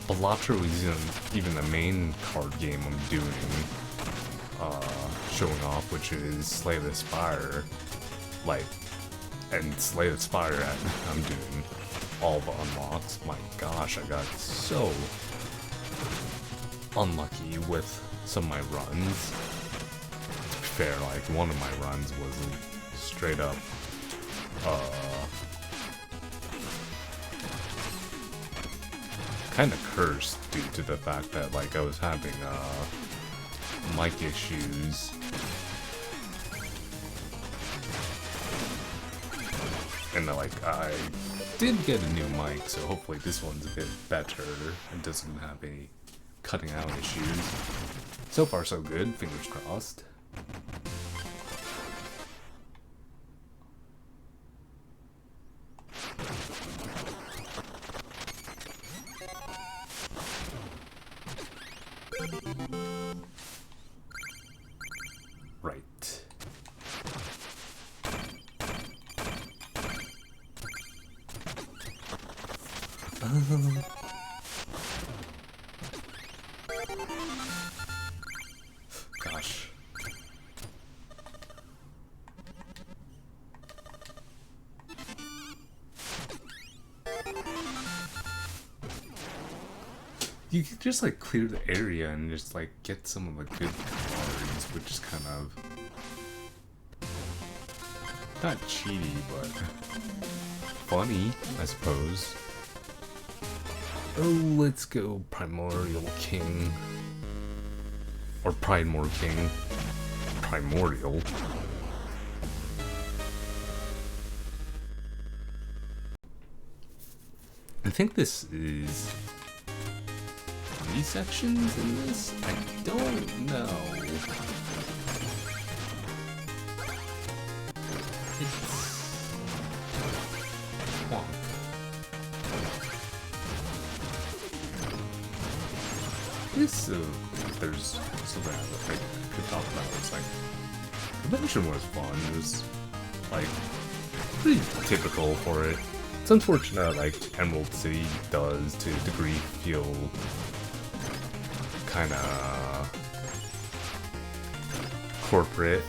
Balatro isn't even the main card game I'm doing, showing off, which is Slay the Spire, like, and Slay the Spire I'm doing all the unlocks. My gosh, I got so unlucky with some of my runs. To be fair, like, one of my runs was straight up, kind of cursed due to the fact that, like, I was having, mic issues. And, like, I did get a new mic, so hopefully this one's a bit better and doesn't have any cutting out issues. So far, so good. Fingers crossed. Right. Gosh. You could just like clear the area and just like get some of the good cards, which is kind of not cheaty, but funny, I suppose. Oh, let's go Primordial King. Or Primor King. Primordial. I think this is 3 sections in this? I don't know. It's wonk. This, there's something I could talk about. It's like, convention was fun. It was, like, pretty typical for it. It's unfortunate, like, Emerald City does, to a degree, feel kinda corporate.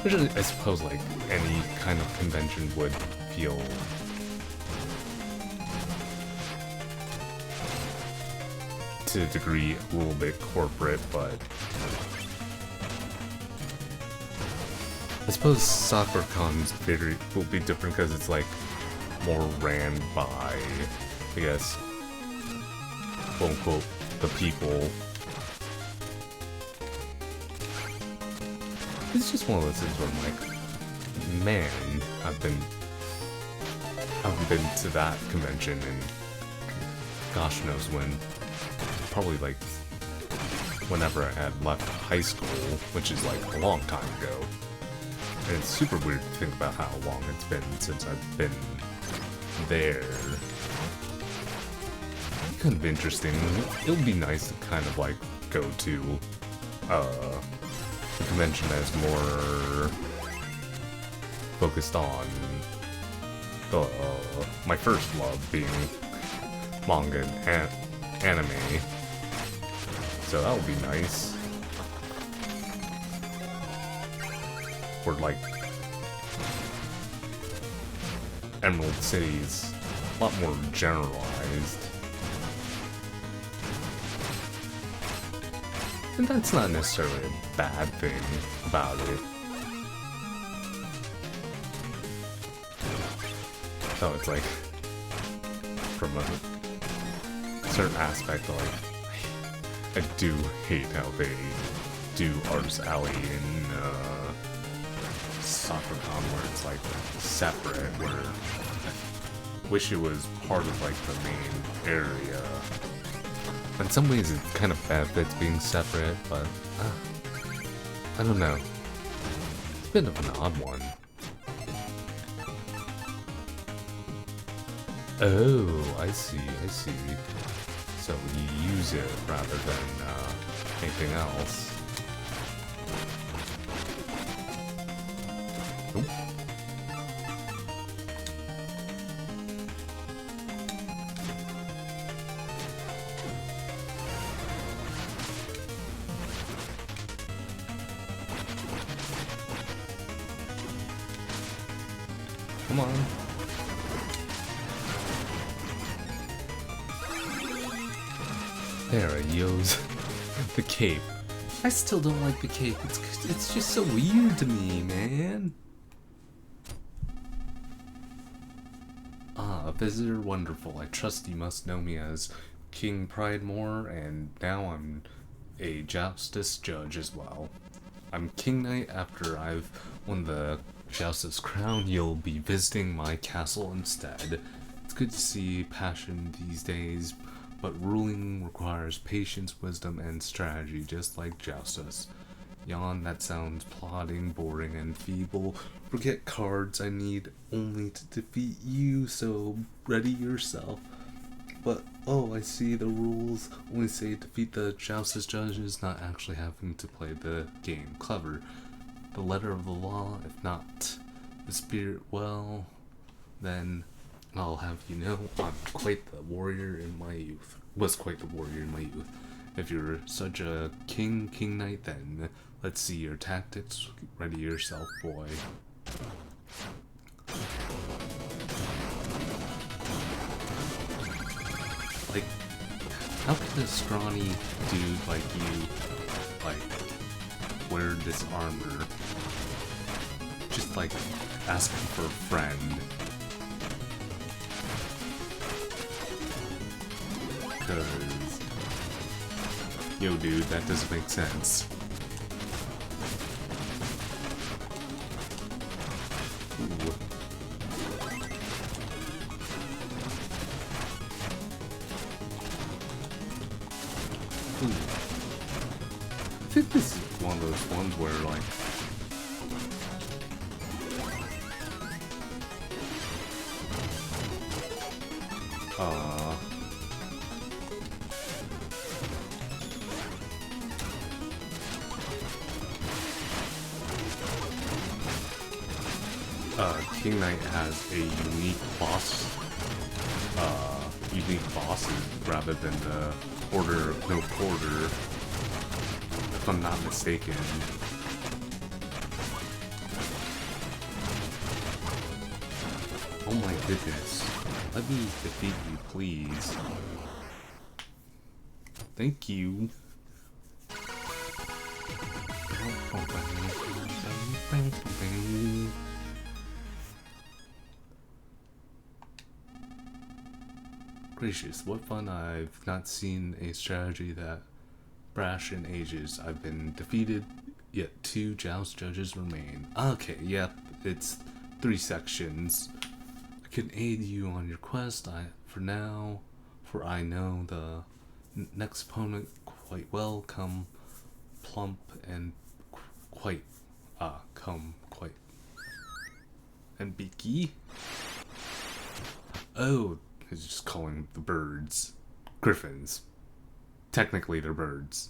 Which I suppose, like, any kind of convention would feel to a degree a little bit corporate, but I suppose SoccerCon's will be different because it's like more ran by, I guess, quote unquote, the people. It's just one of those things where I'm like, man, I haven't been to that convention in gosh knows when. Probably like whenever I had left high school, which is like a long time ago. And it's super weird to think about how long it's been since I've been there. Kind of interesting. It would be nice to kind of like go to the convention that's more focused on my first love being manga and anime. So that would be nice. Or like Emerald City's a lot more generalized. And that's not necessarily a bad thing about it. So it's like, from a certain aspect, like, I do hate how they do Artist Alley in SoccerCon, where it's like separate, where I wish it was part of like the main area. In some ways it kind of benefits being separate, but I don't know. It's a bit of an odd one. Oh, I see. So you use it rather than anything else. Oop. Come on. There, I use the cape. I still don't like the cape. It's just so weird to me, man. Ah, a visitor wonderful. I trust you must know me as King Pridemore, and now I'm a Joustus judge as well. I'm King Knight. After I've won the Joustus crown, you'll be visiting my castle instead. It's good to see passion these days, but ruling requires patience, wisdom, and strategy, just like Joustus. Yawn, that sounds plodding, boring, and feeble. Forget cards, I need only to defeat you, so ready yourself. But, oh, I see the rules only say defeat the Joustus judges, not actually having to play the game. Clever. The letter of the law, if not the spirit, well, then I'll have you know, I'm quite the warrior in my youth. Was quite the warrior in my youth. If you're such a King Knight, then let's see your tactics. Ready yourself, boy. Like, how can a scrawny dude like you, like, wear this armor? Just like asking for a friend. Because, yo dude, that doesn't make sense. Ooh. Ooh. I think this is one of those ones where like King Knight has a unique bosses rather than the Order of No Quarter, if I'm not mistaken. Oh my goodness. Let me defeat you, please. Thank you. Gracious, what fun. I've not seen a strategy that brash in ages. I've been defeated, yet 2 joust judges remain. Okay, yep, it's 3 sections. I can aid you on your quest, for I know the next opponent quite well. Come plump and quite, quite, and beaky. Oh, he's just calling the birds griffins. Technically, they're birds.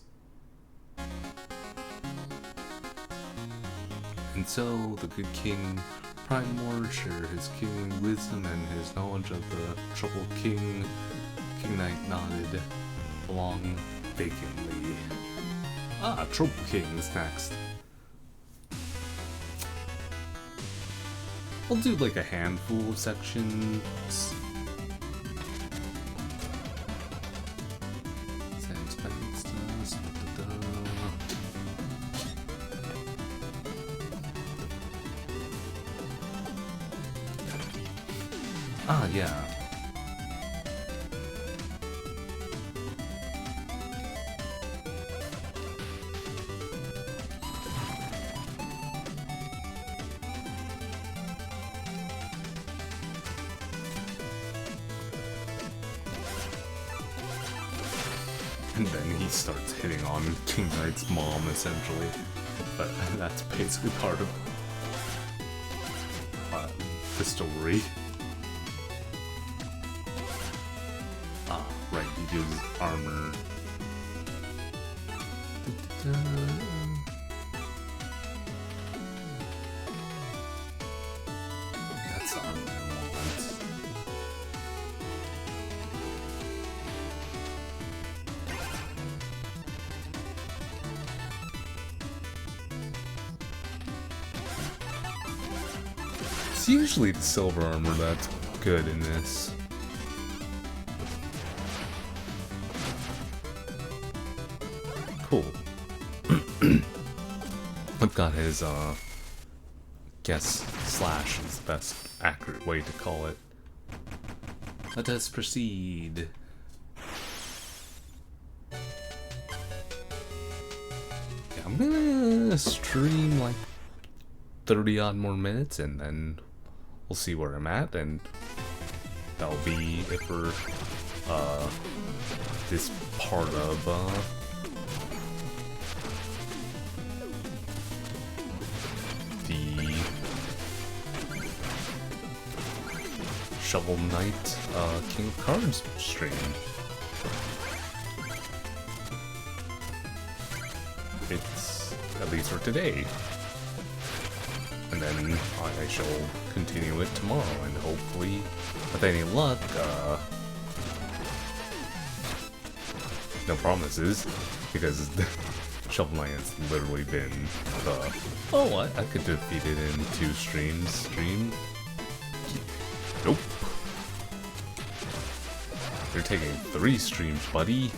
And so, the good king Primor share his kingly wisdom and his knowledge of the troubled king. King Knight nodded along vacantly. Ah, Trouble King is next. I'll do like a handful of sections. Ah, yeah. And then he starts hitting on King Knight's mom, essentially. But that's basically part of the story. Ah, right, he gives armor. That's the armor I want. It's usually the silver armor that's good in this. Cool. I've got his, guess slash is the best accurate way to call it. Let us proceed. Yeah, I'm gonna stream like 30 odd more minutes and then we'll see where I'm at, and that'll be it for, this part of, the Shovel Knight King of Cards stream. It's at least for today. And then I shall continue it tomorrow, and hopefully, with any luck, no promises, because Shovel Knight has literally been the, oh, I could defeat it in 2 streams. Nope. You're taking 3 streams, buddy.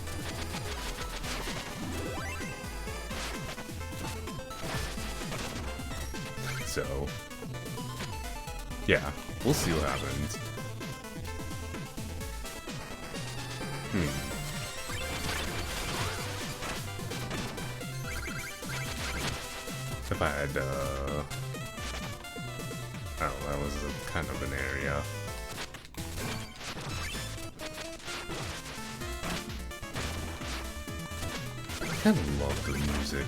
So, yeah, we'll see what happens. If I had, oh, that was kind of an area. I kind of love the music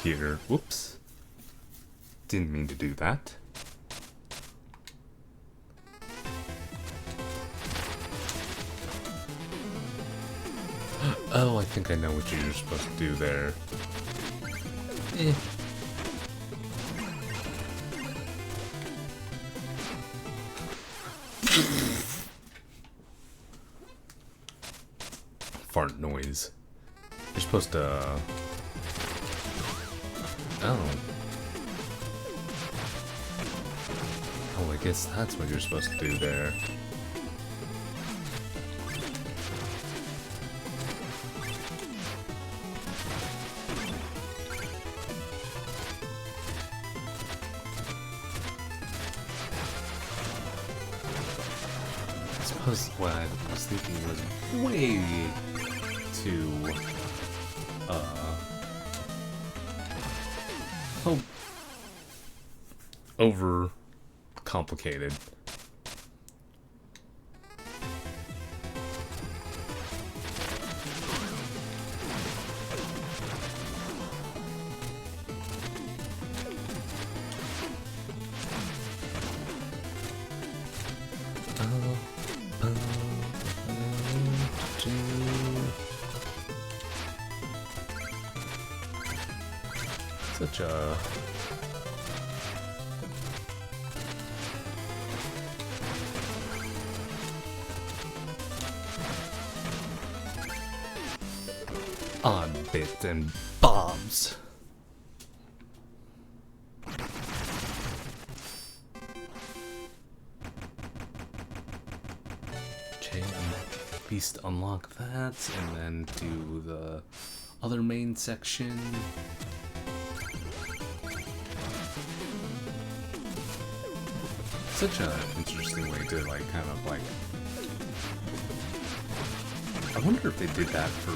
here. Whoops. Didn't mean to do that. Oh, I think I know what you're supposed to do there. Fart noise. You're supposed to... Oh. Oh, I guess that's what you're supposed to do there. I suppose what I was thinking was way too, over complicated. Such a... odd bits and bobs. Okay, at least unlock that, and then do the other main section. Such an interesting way to, like, kind of, like... I wonder if they did that for...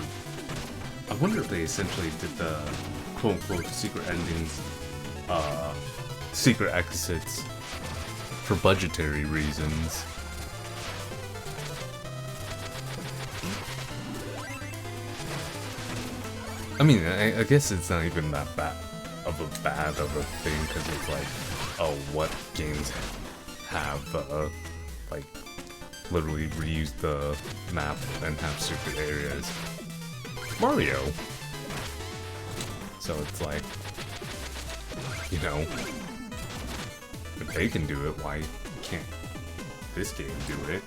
I wonder if they essentially did the quote-unquote secret endings, secret exits for budgetary reasons. I mean, I guess it's not even that bad of a thing, because it's like, oh, what games have, like, literally reused the map and have secret areas? Mario! So it's like, you know, if they can do it, why can't this game do it?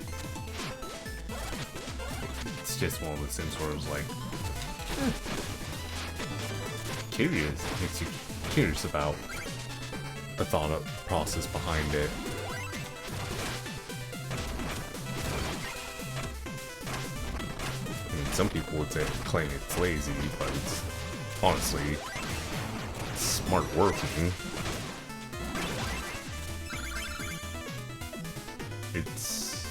It's just one of those things where it's like, curious. It makes you curious about the thought process behind it. I mean, some people would say claim it's lazy, but it's honestly smart working. It's,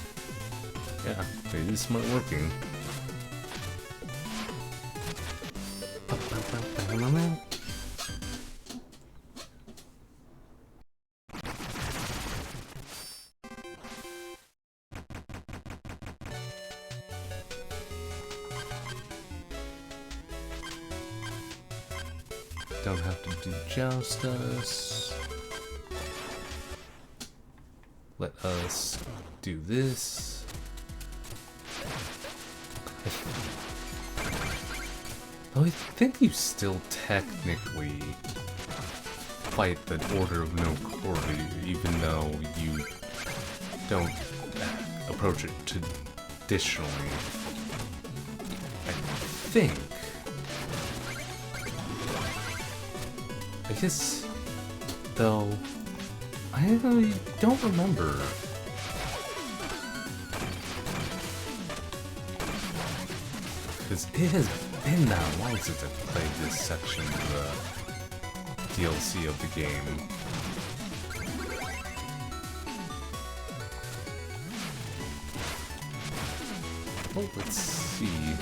yeah, it is smart working. Don't have to do justice. Let us do this. Oh, I think you still technically fight the Order of No Quarter, even though you don't approach it traditionally. I think. I guess, though, I really don't remember. Because it has been that long since I've played this section of the DLC of the game. Oh, let's see.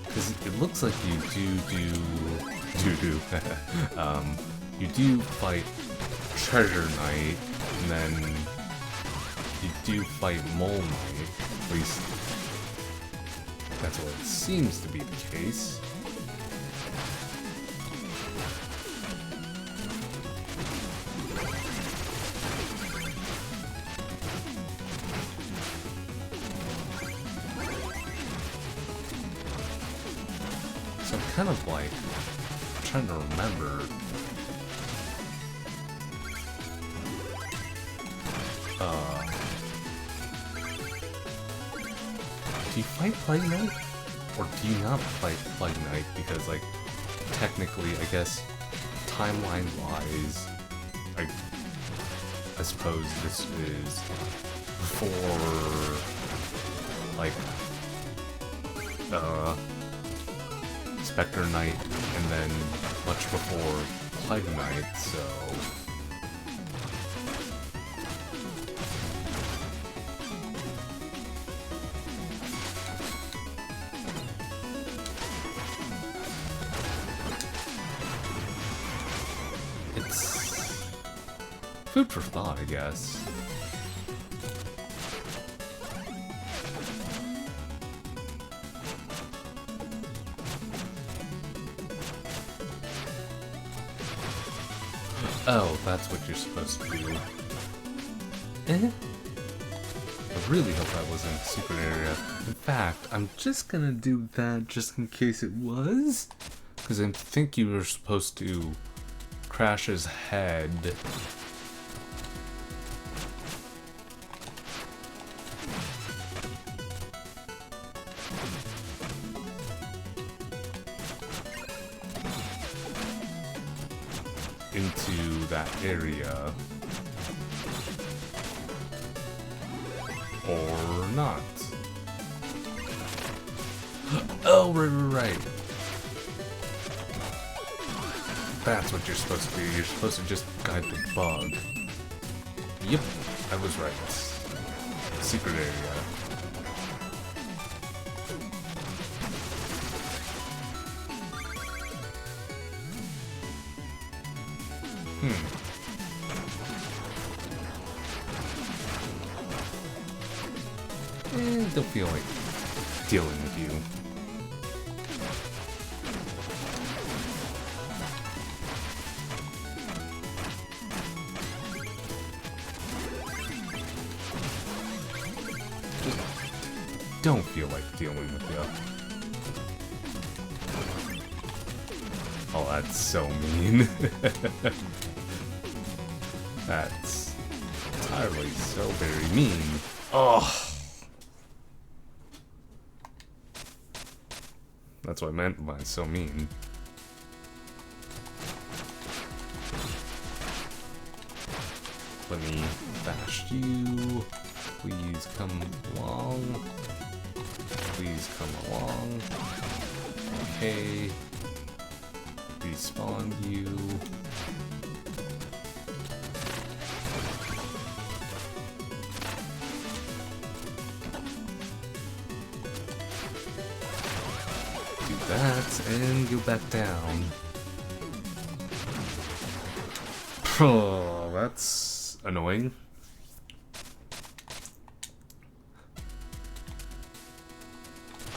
Because it looks like you you do fight Treasure Knight, and then you do fight Mole Knight. At least that's what it seems to be the case. So I'm kind of like trying to remember. Do you fight Plague Knight? Or do you not fight Plague Knight? Because, like, technically, I guess, timeline-wise, I suppose this is before, like, Spectre Knight, and then much before Plague Knight, so... It's food for thought, I guess. Oh, that's what you're supposed to do. I really hope that wasn't a secret area. In fact, I'm just gonna do that just in case it was. Because I think you were supposed to crash his head. Into that area. Or not. Oh, right. That's what you're supposed to do. You're supposed to just guide the bug. Yep, I was right. Secret area. Don't feel like dealing with you. Just don't feel like dealing with you. Oh, that's so mean. That's entirely so very mean. Oh. That's what I meant by so mean. Let me bash you. Please come along. Please come along. Okay. Respawn you. That and go back down. Oh, that's annoying.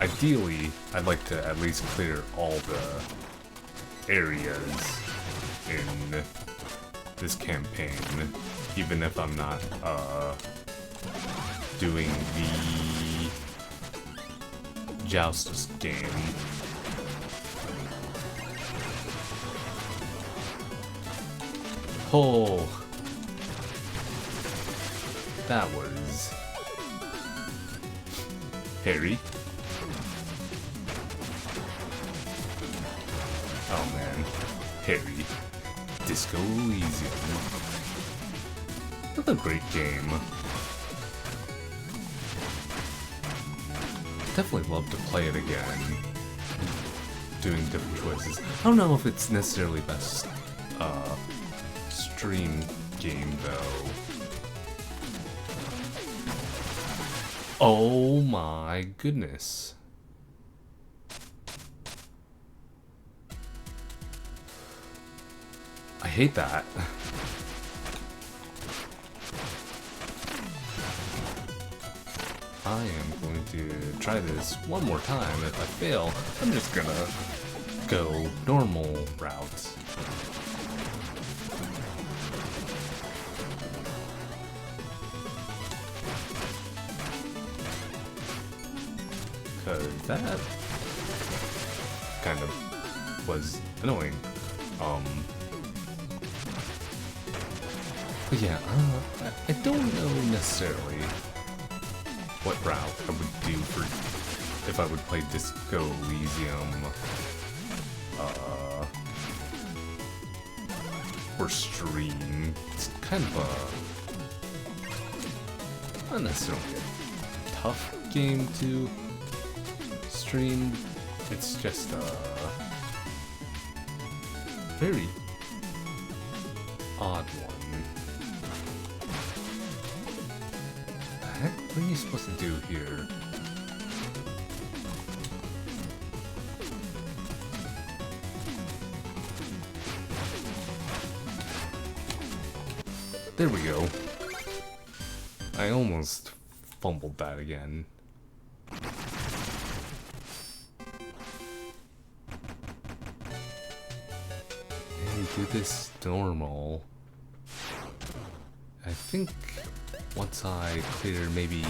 Ideally, I'd like to at least clear all the areas in this campaign, even if I'm not doing the Joustus game. Oh, that was hairy. Oh man, Harry. Disco Elysium. That's a great game. Definitely love to play it again. Doing different choices. I don't know if it's necessarily best stream game though. Oh my goodness. I hate that. I am going to try this one more time. If I fail, I'm just gonna go normal route. Cause that kind of was annoying. But yeah, I don't know necessarily what route I would do for if I would play Disco Elysium or stream. It's kind of a not necessarily a tough game to stream. It's just very odd one. What are you supposed to do here? There we go. I almost fumbled that again. And do this normal. I think once I clear maybe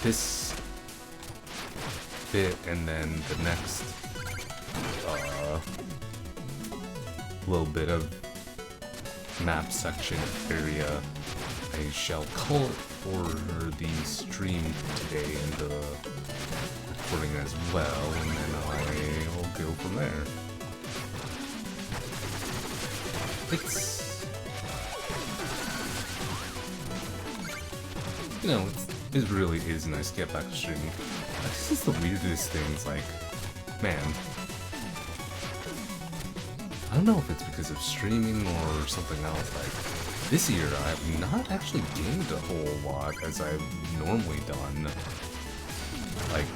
this bit and then the next little bit of map section area, I shall call it for the stream today and the recording as well, and then I will go from there. You know, it really is nice to get back to streaming. This is the weirdest thing, it's like, man, I don't know if it's because of streaming or something else, like, this year I've not actually gamed a whole lot as I've normally done. Like,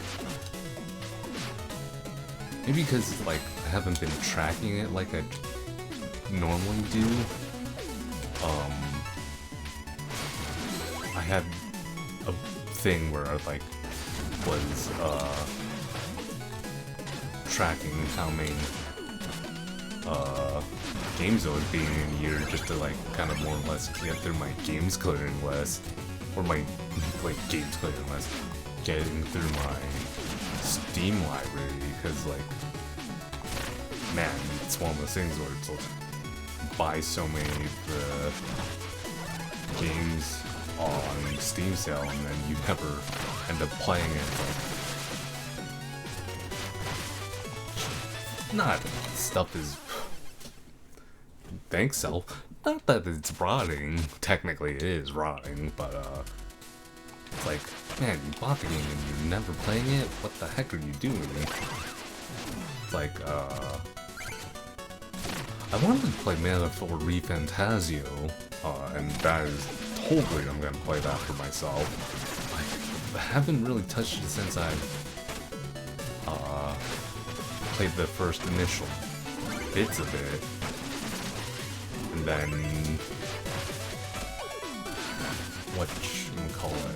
maybe because, like, I haven't been tracking it like I normally do. I had a thing where I, like, was, tracking how many, games I was being in a year just to, like, kind of more or less get through my games clearing list. Or my, like, games clearing list. Getting through my Steam library, because, like, man, it's one of those things where it's like, buy so many of the games on Steam sale and then you never end up playing it. Like, not stuff is, thanks self, not that it's rotting, technically it is rotting, but it's like, man, you bought the game and you're never playing it? What the heck are you doing? It's like, I wanted to play Mana for ReFantasio, and that is totally I'm gonna play that for myself. Like, I haven't really touched it since I played the first initial bits of it, and then whatchamacallit,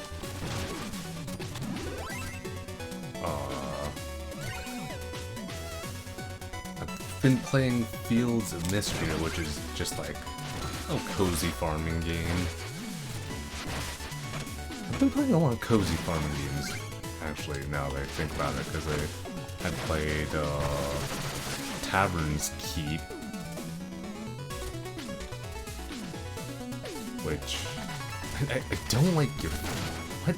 I've been playing Fields of Mystery, which is just like a cozy farming game. I've been playing a lot of cozy farming games, actually, now that I think about it, because I had played Tavern's Keep, which I don't like your... What?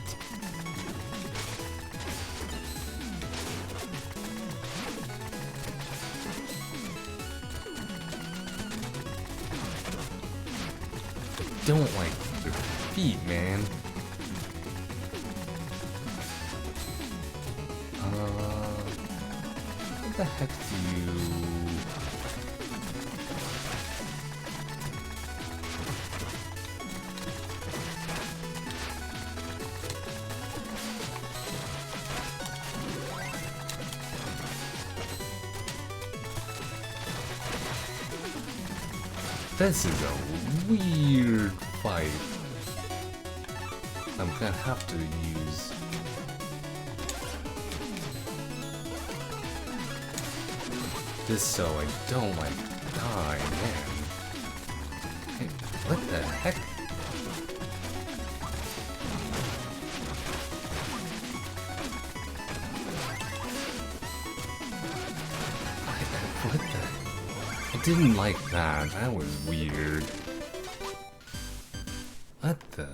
I don't like your feet, man. What the heck do you... This is a weird fight. I'm gonna have to use... this so I don't, like, die, man. Hey, what the heck? What the... I didn't like that. That was weird. What the...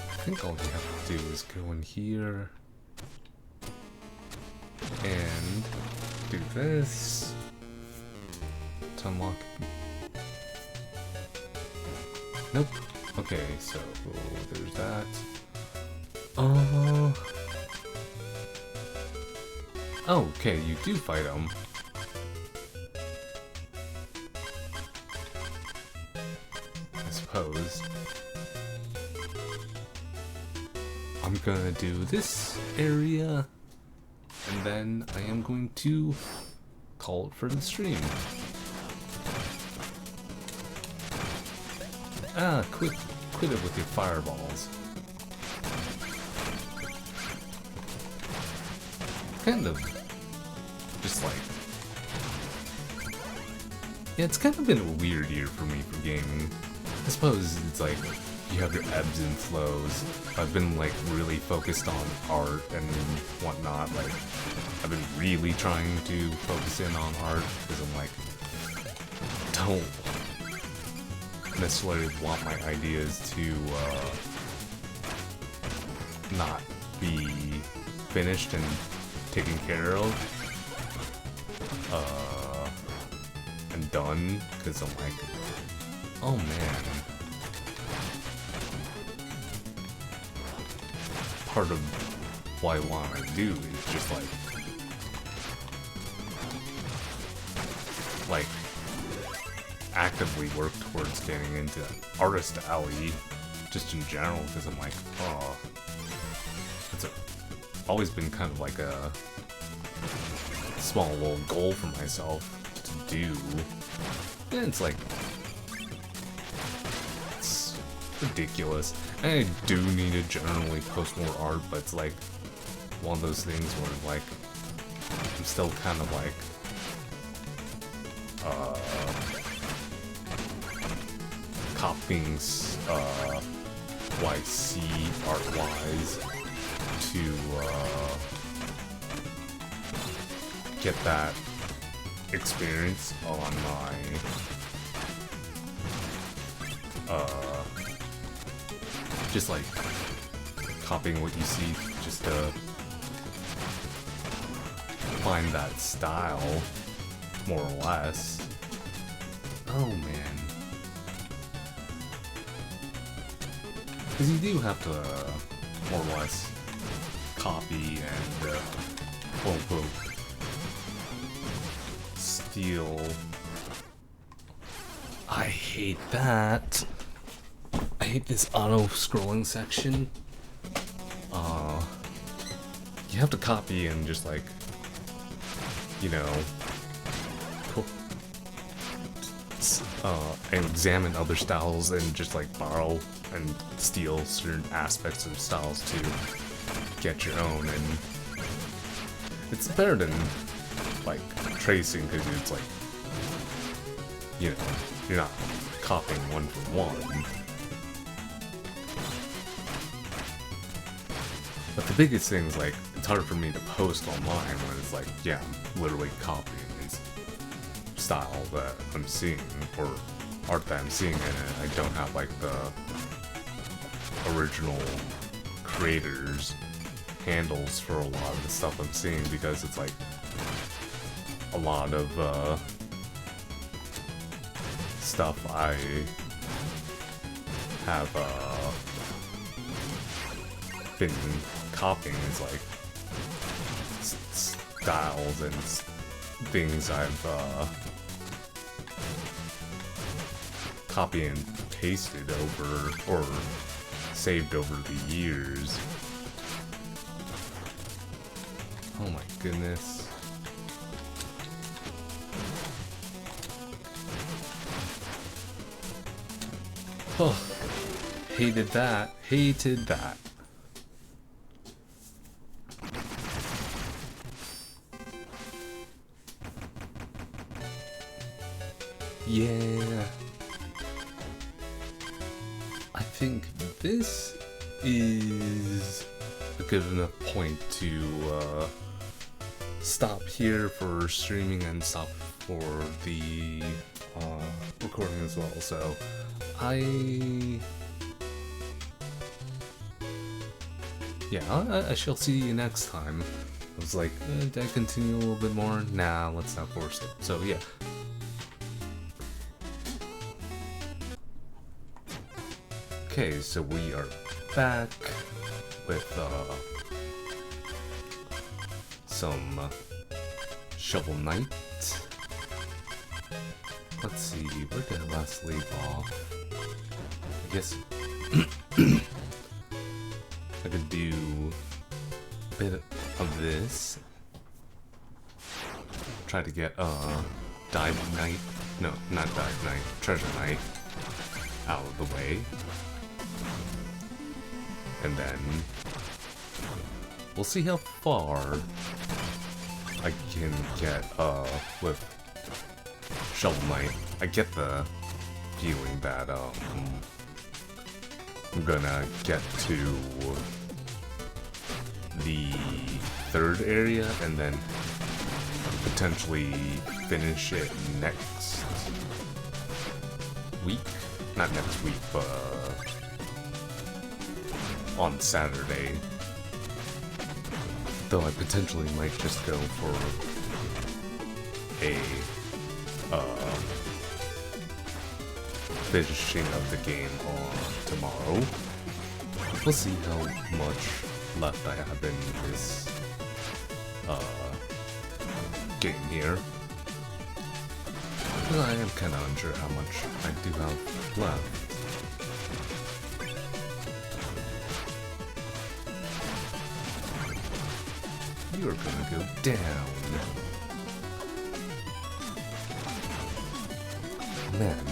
I think all we have to do is go in here and do this to unlock. Nope. Okay, so there's that. Oh, okay, you do fight them. I suppose. I'm gonna do this area, and then I am going to call it for the stream. Ah, quit it with your fireballs. Kind of, just like, yeah, it's kind of been a weird year for me for gaming. I suppose it's like, you have your ebbs and flows. I've been like really focused on art and whatnot. Like I've been really trying to focus in on art because I'm like, don't necessarily want my ideas to not be finished and taken care of and done, because I'm like, oh man, part of what I want to do is just like actively work towards getting into Artist Alley just in general, because I'm like, oh, it's always been kind of like a small little goal for myself to do. And it's like, it's ridiculous. And I do need to generally post more art, but it's like one of those things where like I'm still kind of like copying what I see art-wise to get that experience on my just like copying what you see, just to find that style more or less. Oh man, because you do have to more or less copy and quote unquote steal. I hate that. I hate this auto-scrolling section. You have to copy and just like, you know, and examine other styles and just like borrow and steal certain aspects of styles to get your own, and it's better than like tracing, because it's like, you know, you're not copying one for one. But the biggest thing is like, it's hard for me to post online when it's like, yeah, I'm literally copying these style that I'm seeing, or art that I'm seeing, and I don't have like the original creators handles for a lot of the stuff I'm seeing, because it's like a lot of stuff I have been copying is like styles and things I've copied and pasted over or saved over the years. Oh my goodness. Oh, hated that. Hated that. Yeah. I think this is a good enough point to stop here for streaming and stop for the recording as well. So I shall see you next time. I was like, did I continue a little bit more? Nah, let's not force it. So yeah. Okay, so we are back with some Shovel Knight. Let's see, where did I last leave off? I guess I could do a bit of this. Try to get Dive Knight, no, not Dive Knight, Treasure Knight out of the way. And then we'll see how far I can get with Shovel Knight. I get the feeling that I'm gonna get to the third area and then potentially finish it next week. Not next week, but on Saturday. Though I potentially might just go for a finishing of the game on tomorrow. We'll see how much left I have in this game here. But I am kind of unsure how much I do have left. You are gonna go down. Man.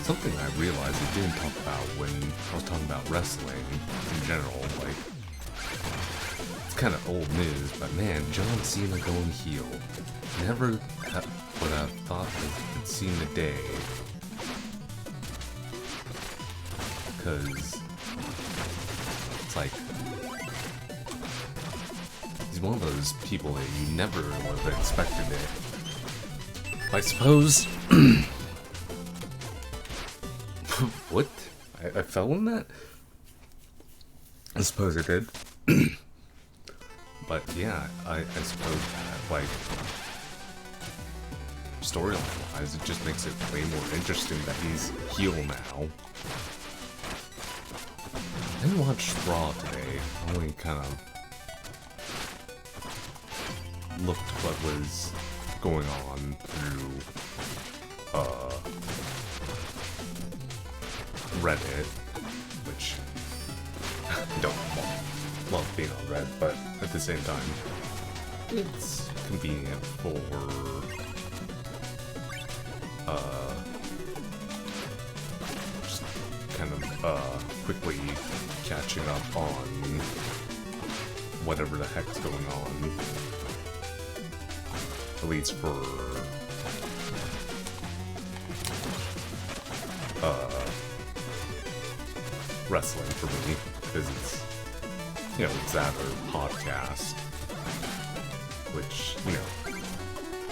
Something I realized I didn't talk about when I was talking about wrestling in general, like, it's kind of old news, but man, John Cena going heel. Never would have thought I'd seen the day. Because it's like, he's one of those people that you never would have expected it. I suppose. What? I fell in that? I suppose I did. But yeah, I suppose that, like, storyline-wise, it just makes it way more interesting that he's heel now. I didn't watch Raw today. I only kind of looked what was going on through Reddit, which I don't love being on Reddit, but at the same time, it's convenient for just kind of quickly catching up on whatever the heck's going on, at least for wrestling for me, because it's, you know, it's that or podcast, which, you know,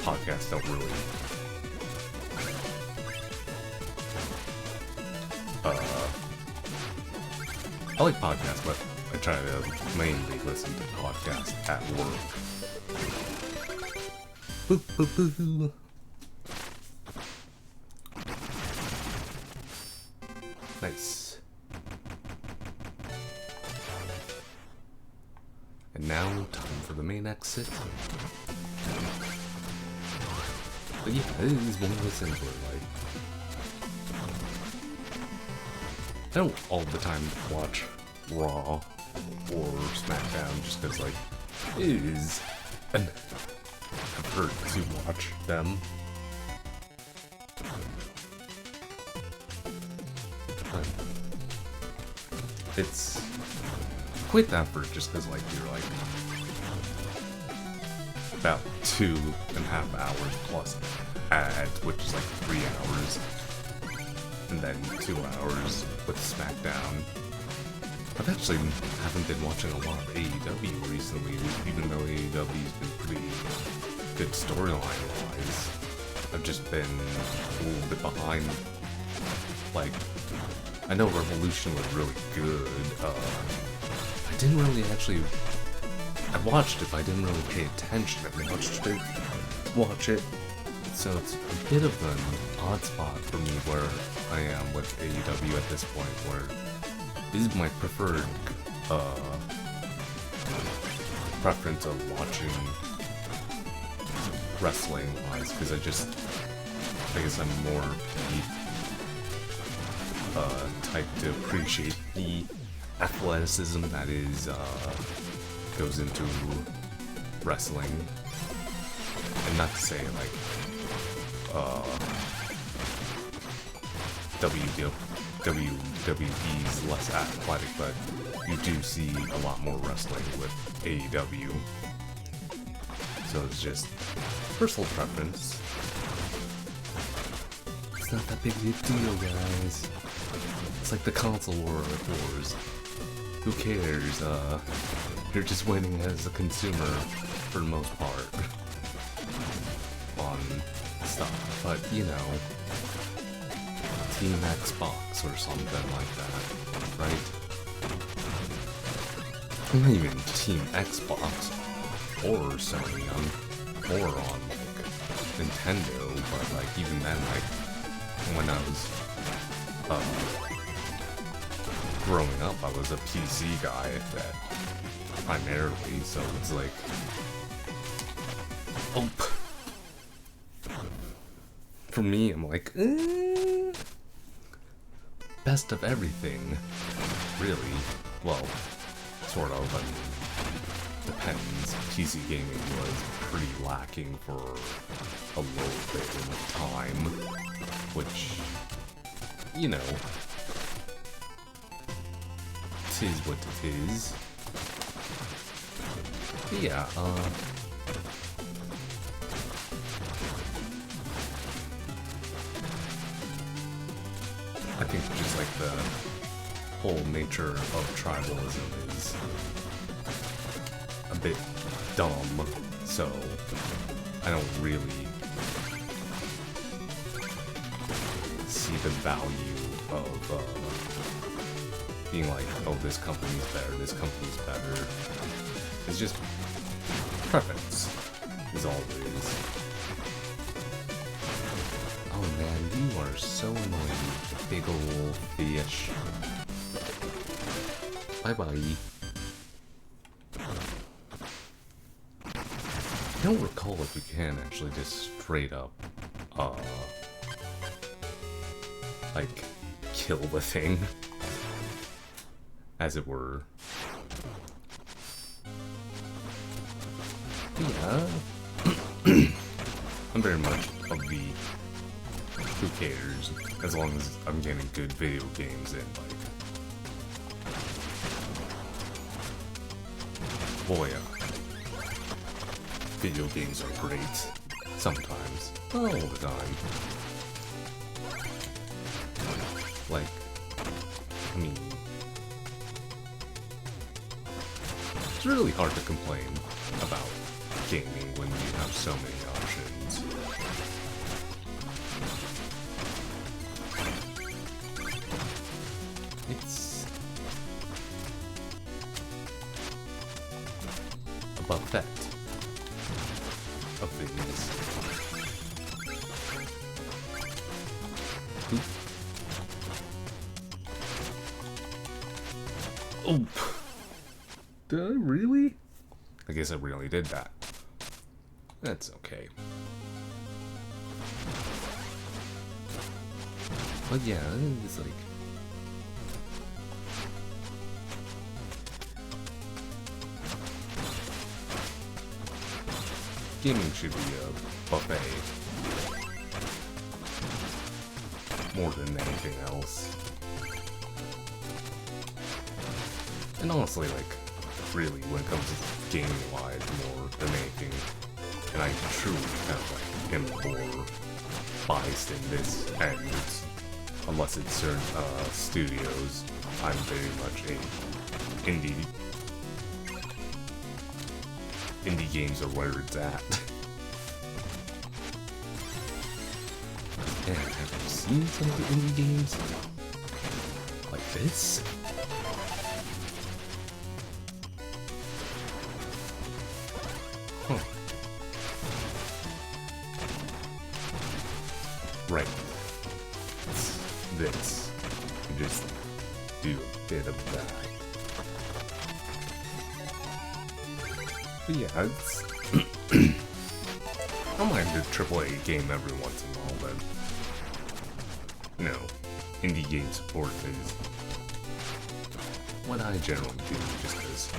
podcasts don't really I like podcasts, but I try to mainly listen to podcasts at work. Boop, boop, boop. Nice. And now, time for the main exit. But yeah, it is one of those things where, like, I don't all the time watch Raw or SmackDown just because, like, it is an effort to watch them. But it's quite the effort just because, like, you're like about 2.5 hours plus ads, which is like 3 hours, and then 2 hours with SmackDown. I've actually haven't been watching a lot of AEW recently, even though AEW's been pretty good storyline-wise. I've just been a little bit behind. Like, I know Revolution was really good. I didn't really actually... I watched it, but I didn't really pay attention. I watch it. So it's a bit of an odd spot for me where I am with AEW at this point, where this is my preferred preference of watching wrestling-wise, because I guess I'm more the type to appreciate the athleticism that is goes into wrestling, and not to say like WWE's less athletic, but you do see a lot more wrestling with AEW. So it's just personal preference. It's not that big of a deal, guys. It's like the console wars. Who cares? You're just winning as a consumer for the most part on stuff. But you know, Team Xbox or something like that, right? Not even Team Xbox or Sony, or on like Nintendo, but like even then, like when I was growing up, I was a PC guy primarily, so it's like, oh, for me, I'm like, best of everything, really. Well, sort of. I mean, depends. PC gaming was pretty lacking for a little bit of time, which, you know, tis what it is. But yeah, I think just like the whole nature of tribalism is a bit dumb, so I don't really see the value of being like, oh, this company's better, this company's better. It's just preference, as always. Oh man, you are so annoying, big ol' fish. Bye-bye. I don't recall if you can actually just straight up, like, kill the thing, as it were. Yeah. I'm very much of the who cares, as long as I'm getting good video games in, like, boy, video games are great. Sometimes. Not all the time. Like, I mean, it's really hard to complain about gaming when you have so many options. It's a buffet of things. Oop. Oh! Did I really? I guess I really did that. That's okay. But yeah, it's like... gaming should be a buffet. More than anything else. And honestly, like, really, when it comes to gaming-wise, more than anything, and I truly kind of, like, am more biased in this end, unless it's certain, studios, I'm very much a indie games are where it's at. Man, have you seen some of the indie games? Like this? Huh. Right. It's this. You just do a bit of that. But yeah, it's... I don't mind a AAA game every once in a while, but... no, indie game support is what I generally do, just because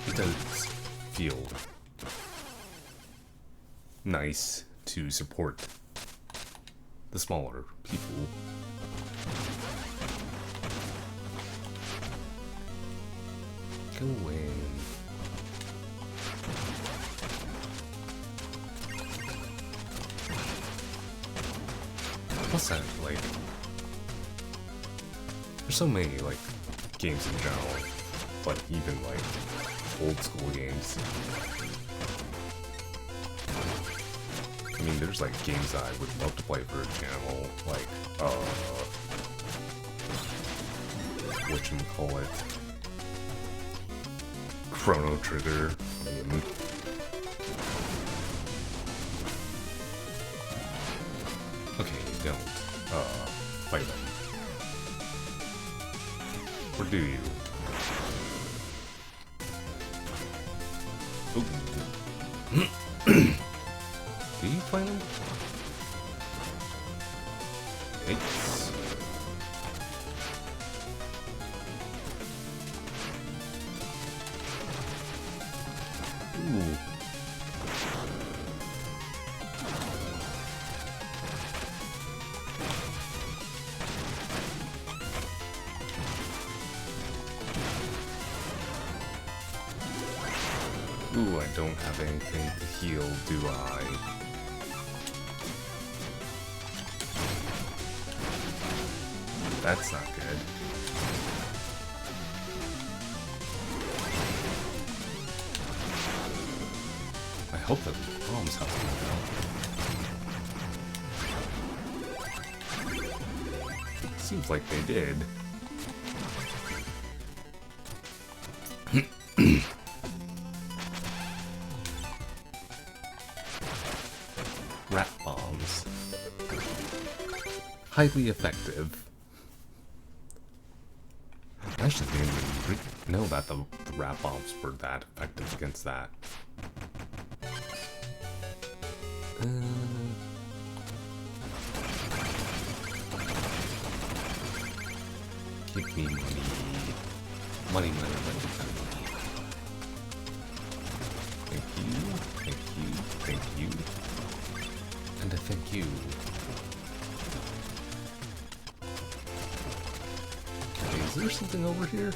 it does feel nice to support the smaller people. Go away. What's that, like... There's so many, like, games in general, but even, like, old school games. I mean, there's, like, games that I would love to play for a channel, like, whatchamacallit, Chrono Trigger. Okay, don't, fight them. Or do you? Ooh. Do you fight them? Yikes. Ooh. Ooh, I don't have anything to heal, do I? That's not good. I hope the bombs help me out. Seems like they did. Rat bombs. Highly effective. I actually didn't even know that the rat bombs were that effective against that. Give me money. Money, money, money, money. Thank you, thank you, thank you. And a thank you. Okay, is there something over here?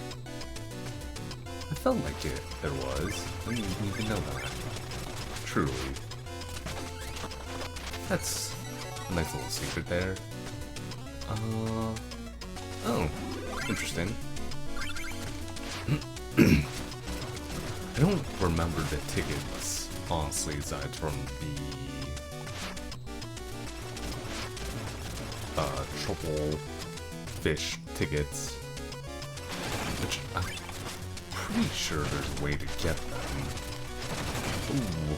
I felt like there was. I didn't even know that. Truly. That's a nice little secret there. Oh, interesting. I don't remember the tickets, honestly, aside from the triple fish tickets, which I'm pretty sure there's a way to get them. Ooh.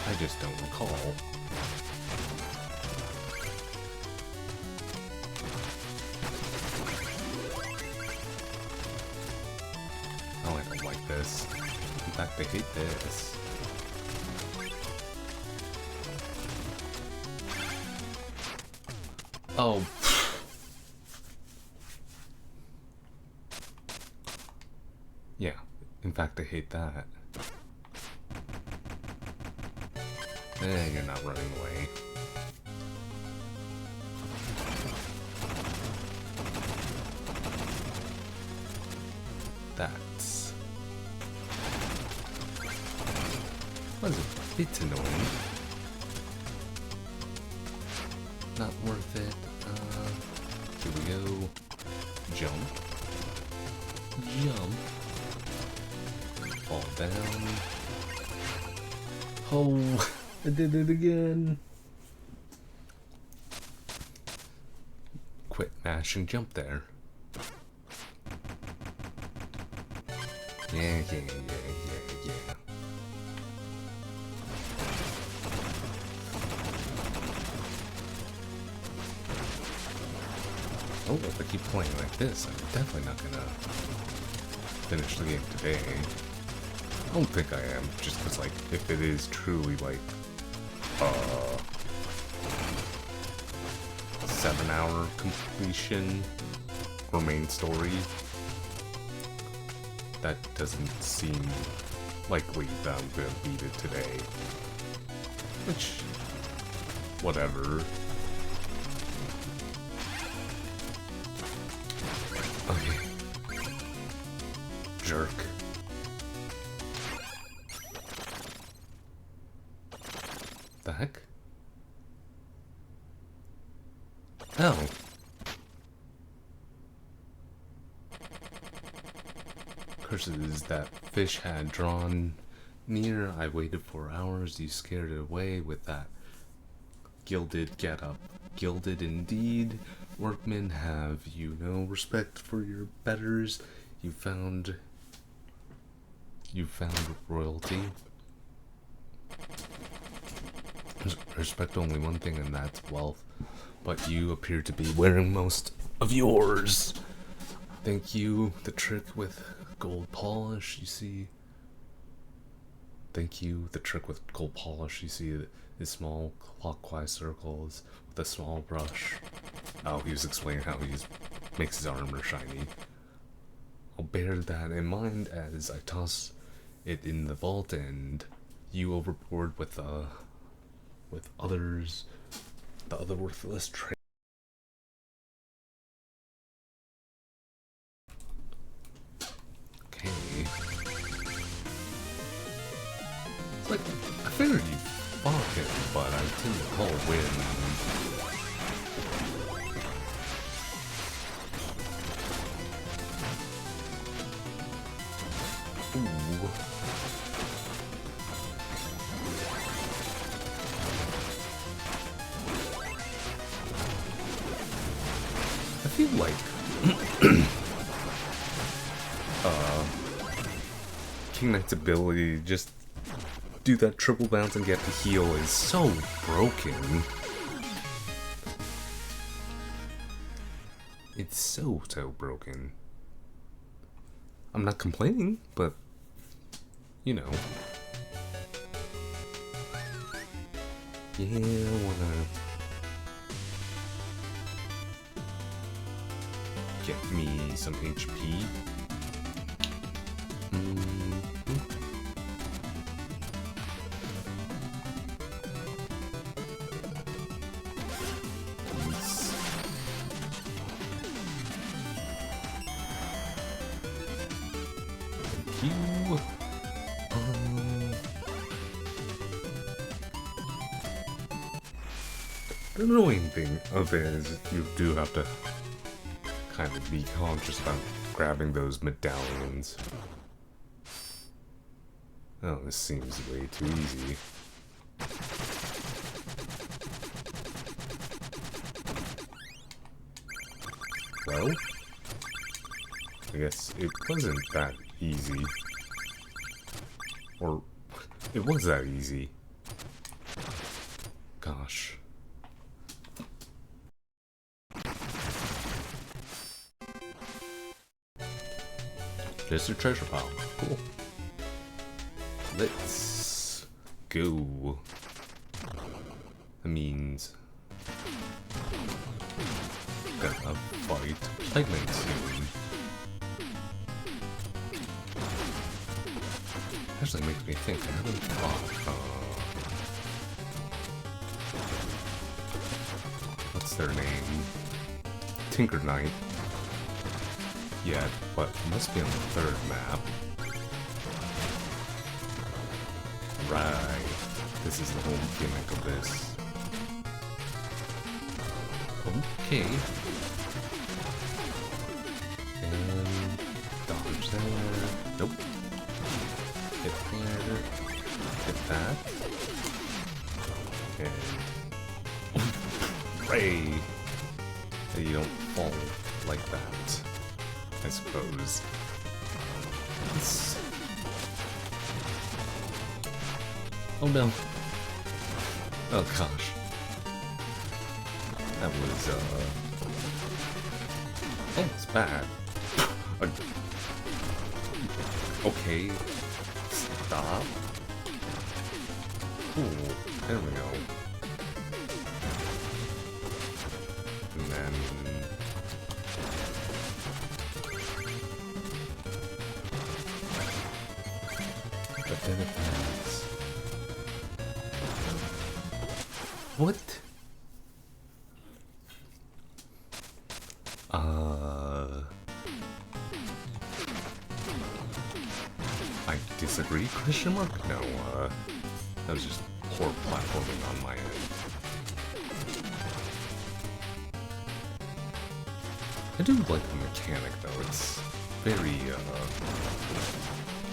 I just don't recall. Oh, I don't like this. In fact, I hate this. Oh. Yeah, in fact, I hate that. You're not running away. That's... was a bit annoying. Not worth it. Here we go. Jump. Jump. Fall down. Oh, I did it again. Quit, mash, and jump there. Yeah. Oh, if I keep playing like this, I'm definitely not gonna finish the game today. I don't think I am, just because, like, if it is truly, like, 7-hour completion or main story, that doesn't seem likely that I'm gonna beat it today. Which, whatever. Okay. Jerk. The heck? Oh. curses that fish had drawn near. I waited for hours, you scared it away with that gilded getup. Gilded indeed. Workmen, have you no respect for your betters? You found royalty. Respect only one thing, and that's wealth. But you appear to be wearing most of yours. Thank you. The trick with gold polish, you see. Thank you. The trick with gold polish, you see, is small clockwise circles with a small brush. Oh, he was explaining how he makes his armor shiny. I'll bear that in mind as I toss it in the vault and you overboard with others, the other worthless trade. Okay. It's like, I figured you fought him, but I didn't call win. Ooh. I feel like King Knight's ability to just do that triple bounce and get to heal is so broken. It's so broken. I'm not complaining, but you know. Yeah, I wanna get me some HP. The annoying thing of it is you do have to kind of be conscious about grabbing those medallions. Oh, this seems way too easy. Well, I guess it wasn't that easy. Or, it was that easy. Gosh. Just a treasure pile. Cool. Let's go. That means gonna fight Pigment soon. Actually makes me think I haven't fought what's their name? Tinker Knight. Yet, but it must be on the third map. Right. This is the whole gimmick of this. Okay. And dodge there. Nope. Hit there. Hit that. And Ray. You don't fall like that, I suppose. Oh no. Oh gosh. That was, oh, it's bad. Okay. Stop. Ooh, there we go. And then... but then it ends. What? I disagree, question mark? No, that was just poor platforming on my end. I do like the mechanic though, it's very,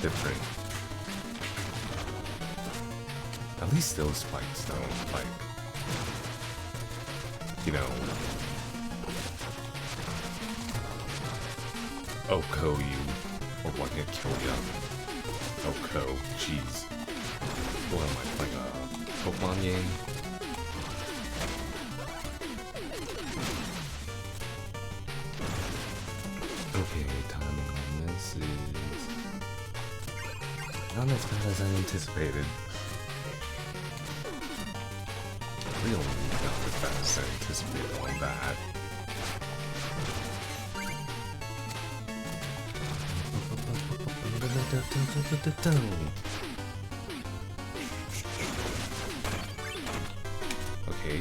different. At least those spikes don't, like, you know, Oko you, or one hit kill ya. Oko, jeez. What am I playing, a Pokemon game? Okay, timing on this is not as bad as I anticipated. Really not as bad as I anticipated on that. Okay.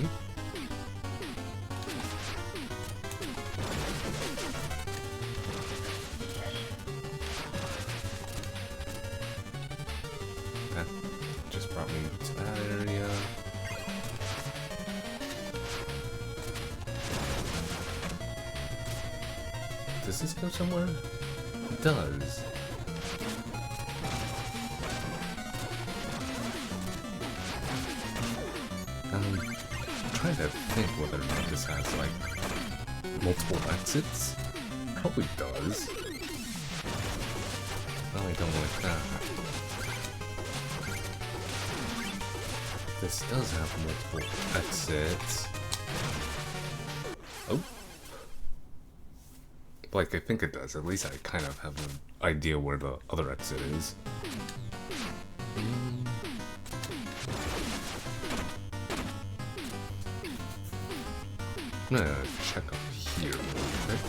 That just brought me to that area. Does this go somewhere? It does. I'm trying to think whether or not this has, like, multiple exits. Probably does. No, I don't like that. This does have multiple exits. Oh. Like, I think it does. At least I kind of have an idea where the other exit is. I'm gonna check up here real quick.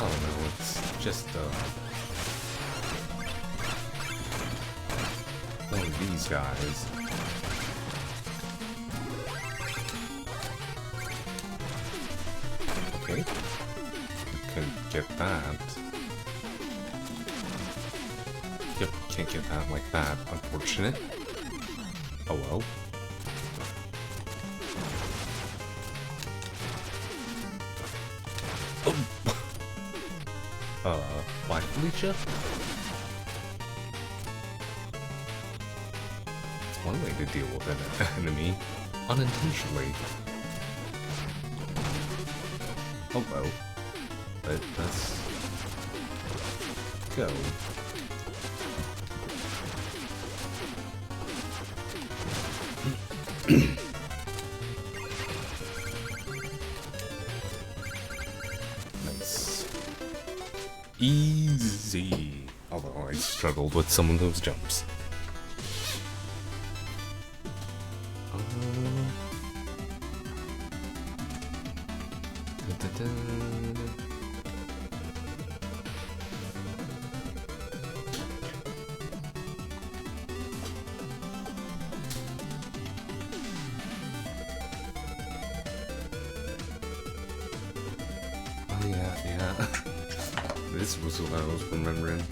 Oh no, it's just one of these guys. Okay, you can get that. Yep, can't get that like that. Unfortunate. Oh well. Oh. Why, Felicia? It's one way to deal with an enemy unintentionally. Oh well. But let's go. Nice. Easy. Although I struggled with some of those jumps. Oh yeah. This was what I was remembering.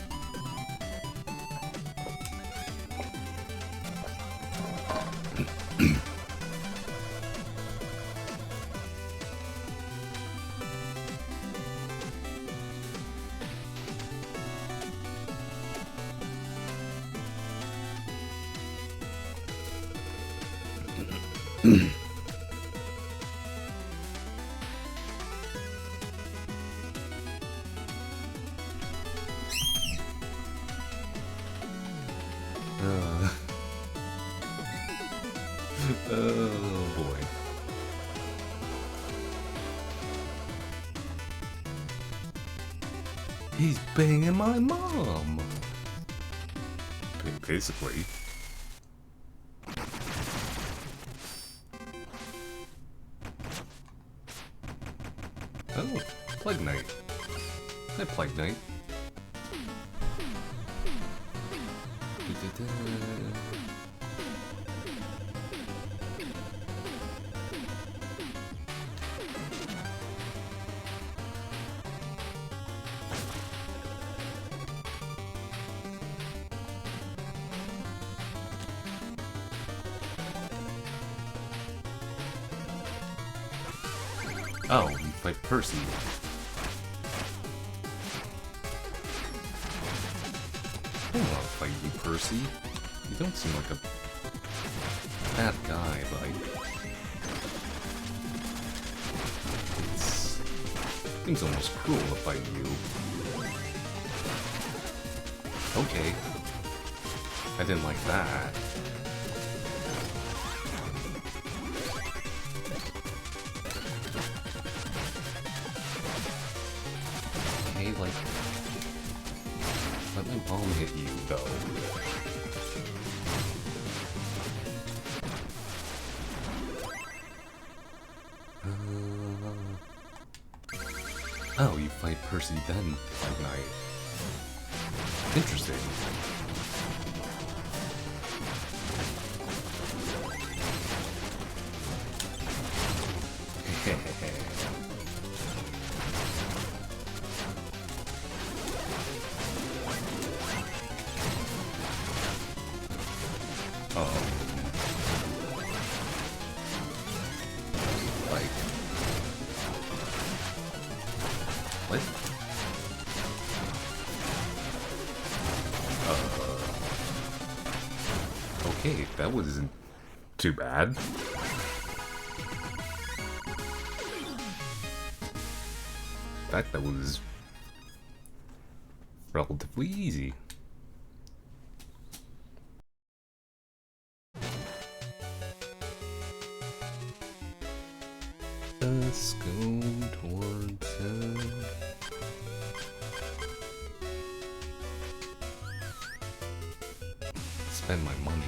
Oh boy. He's banging my mom. Basically. Oh, Plague Knight. Hi, Plague Knight. Oh, you fight Percy. I don't want to fight you, Percy. You don't seem like a bad guy, like... Seems almost cruel to fight you. Okay. I didn't like that. Okay, like... Let my bomb hit you, though. Oh, you fight Percy then, Fight Knight. Interesting. What? Okay, that wasn't too bad. In fact, that was relatively easy. Let's go towards spend my money.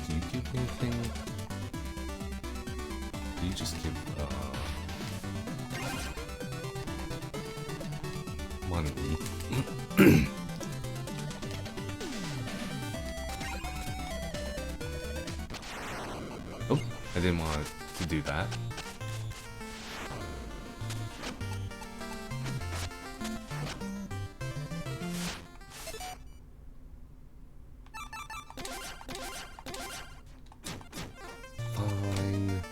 Do you give anything? Do you just give money? Oh, I didn't want to do that. Fine.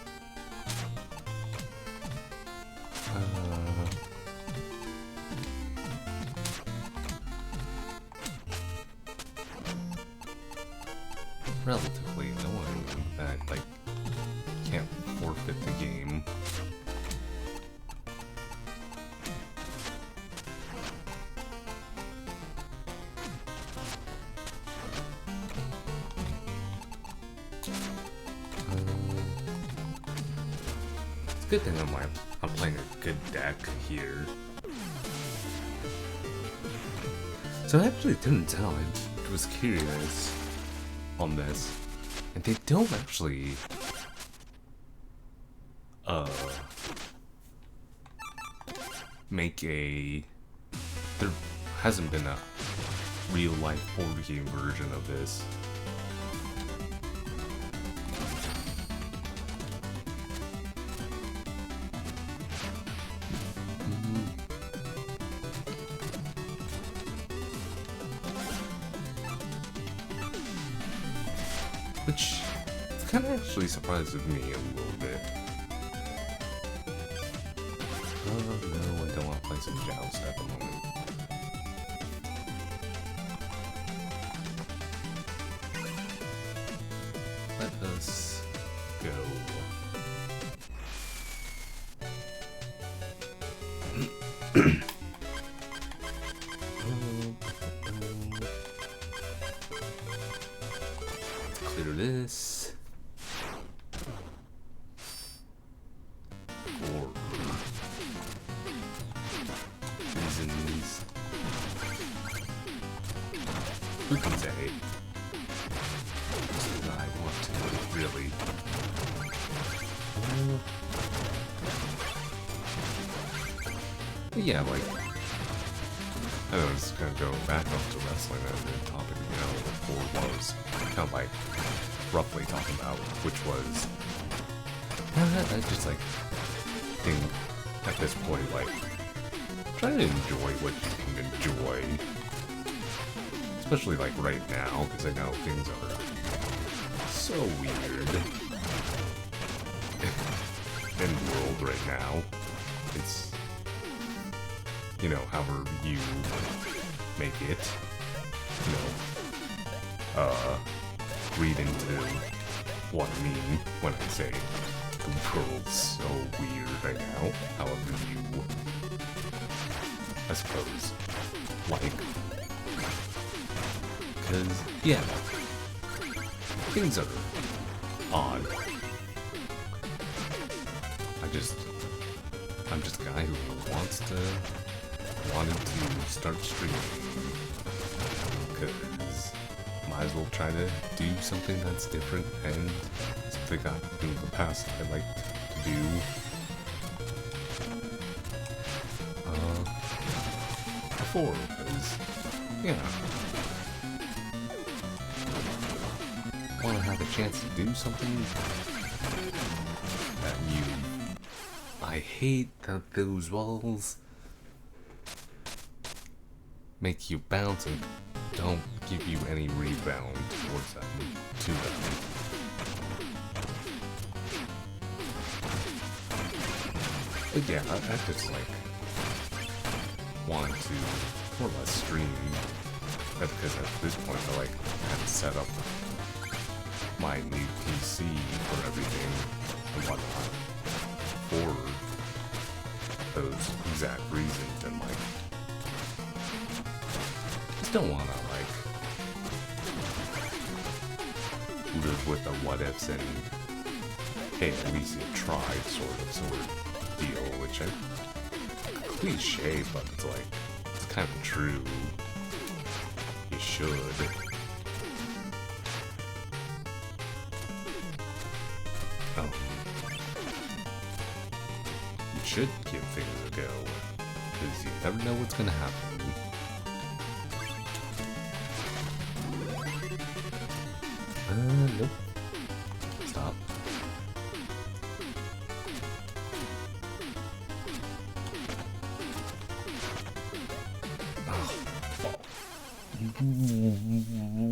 Relatively annoying that, like, can't forfeit the game. It's a good thing I'm playing a good deck here. So actually, it turns out I was curious on this, and they don't actually make a... There hasn't been a real-life board game version of this. Which kind of actually surprises me a little bit. Oh no, I don't want to play some Joust at the moment. Let us go. Clear this. Or reasons. Who can say? I want to really. But yeah, like, I was gonna go back up to wrestling as a topic, you know, before was kind of like roughly talking about, which was I just like think at this point, like, try to enjoy what you can enjoy, especially like right now, because I know things are so weird. In the world right now, it's, you know, however you make it, you know, read into what I mean when I say the world's so weird right now, however you, I suppose, like. Because, yeah, things are odd. I'm just a guy who wanted to start streaming. Because might as well try to do something that's different and something I, in the past I liked to do. Before, because, yeah. Want to have a chance to do something that you... I hate that those walls make you bounce and don't give you any rebound towards them, to them. But yeah, I just like want to more or less stream, because at this point I like had to set up my new PC for everything and whatnot for those exact reasons, and like just don't wanna like live with the what ifs and hey, at least you tried sort of deal, which I cliche, but it's like it's kind of true. You should. You should give things a go, because you never know what's gonna happen. Nope. Stop.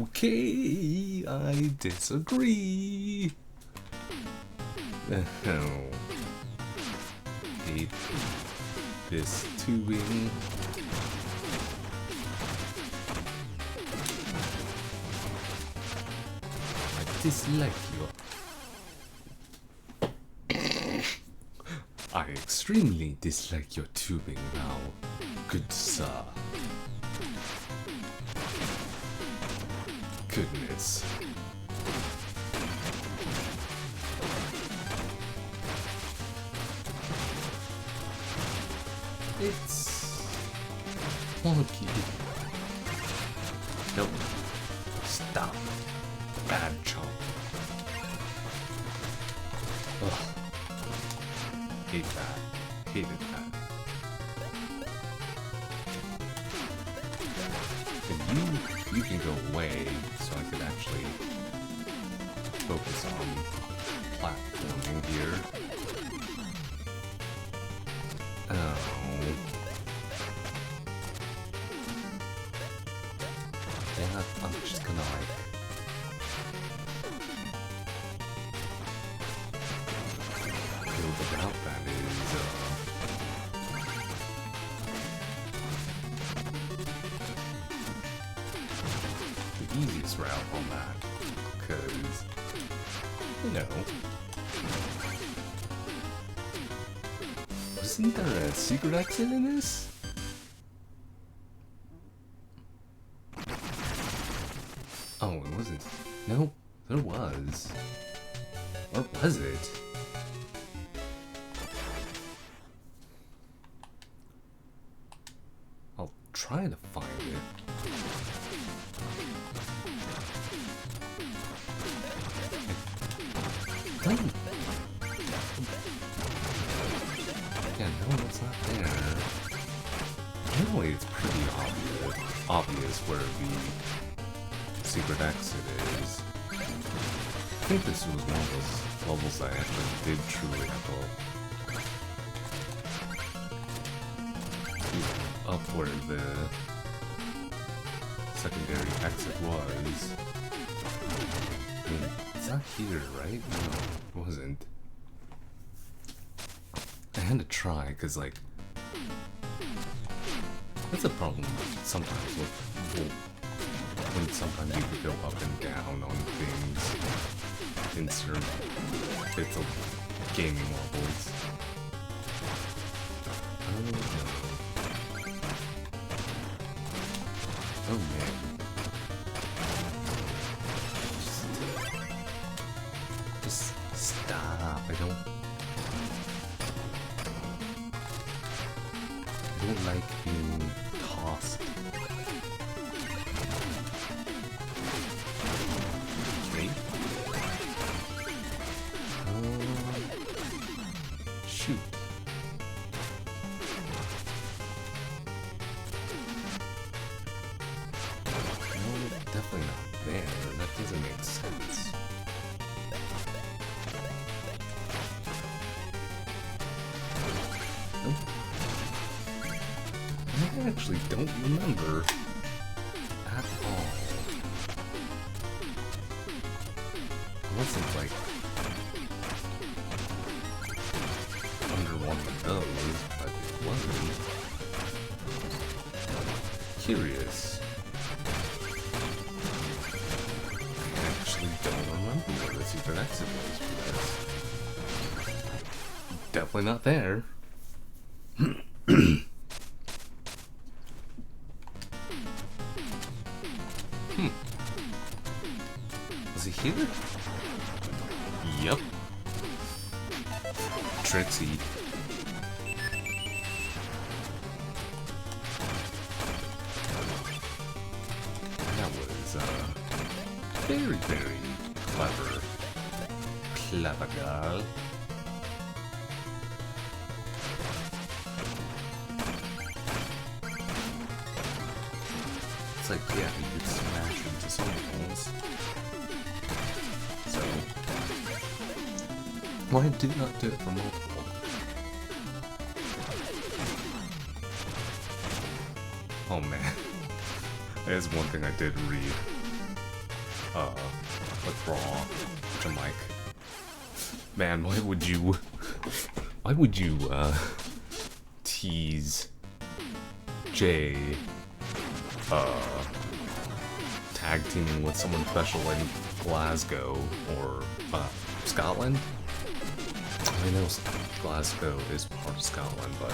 Okay, I disagree. Oh. Hate this tubing. I dislike your... I extremely dislike your tubing now, good sir. Goodness. It's wonky. Nope. Stop. Bad chomp. Ugh. Hate that. Hated that. And you can go away so I could actually focus on platforming here. Oh. Yeah, I'm just gonna like... build a route that is, the easiest route on that, because, you know, wasn't there a secret exit in this? Oh, it wasn't. No, there was. Or was it? I'll try to find it. Don't. Yeah, no, it's not there. Generally, it's pretty obvious where the secret exit is. I think this was one of those levels I actually did truly have to up where the secondary exit was. I mean, It's not here, right? No, it wasn't. I had to try, because, like, that's a problem sometimes with, when sometimes you could go up and down on things in certain bits of gaming levels. Oh man. Just stop. I don't like being tossed. Okay. Shoot. No, definitely not there. That doesn't make sense. Nope. I actually don't remember at all. Unless it's like under one of those, but it wasn't. Curious. I actually don't remember where the secret exit was for this. Definitely not there. Was it here? Yep. Trixie. That was, very, very clever. Clever girl. It's like, yeah, you could smash into some holes. So, why do not do it for multiple? Oh man, there's one thing I did read. With Raw, which I'm like, man, why would you, tease Jay, tag teaming with someone special in Glasgow or Scotland? I know Glasgow is part of Scotland, but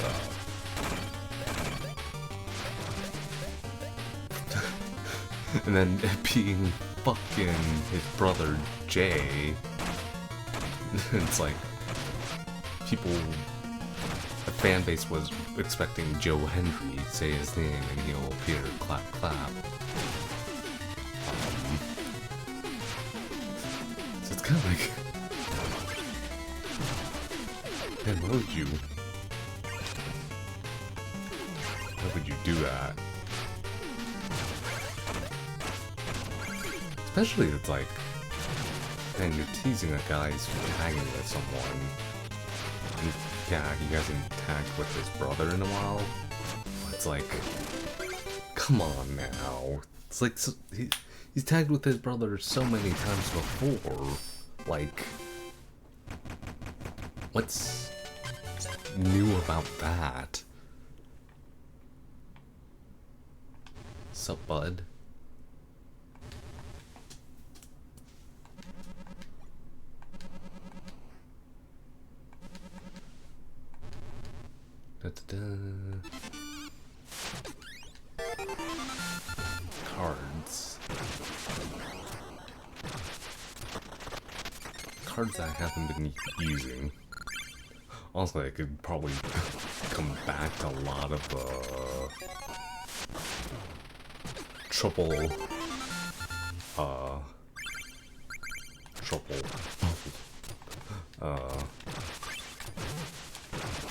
and then it being fucking his brother Jay. It's like people, the fan base was expecting Joe Hendry to say his name and he'll appear clap clap. So it's kind of like, man, why would you do that? Especially it's like, man, you're teasing a guy who's tagging with someone. And yeah, he hasn't tagged with his brother in a while. It's like, come on now. It's like, so, he's tagged with his brother so many times before. Like, what's new about that? Sup, bud? Cards. Cards that I haven't been using. Honestly, I could probably come back to a lot of trouble.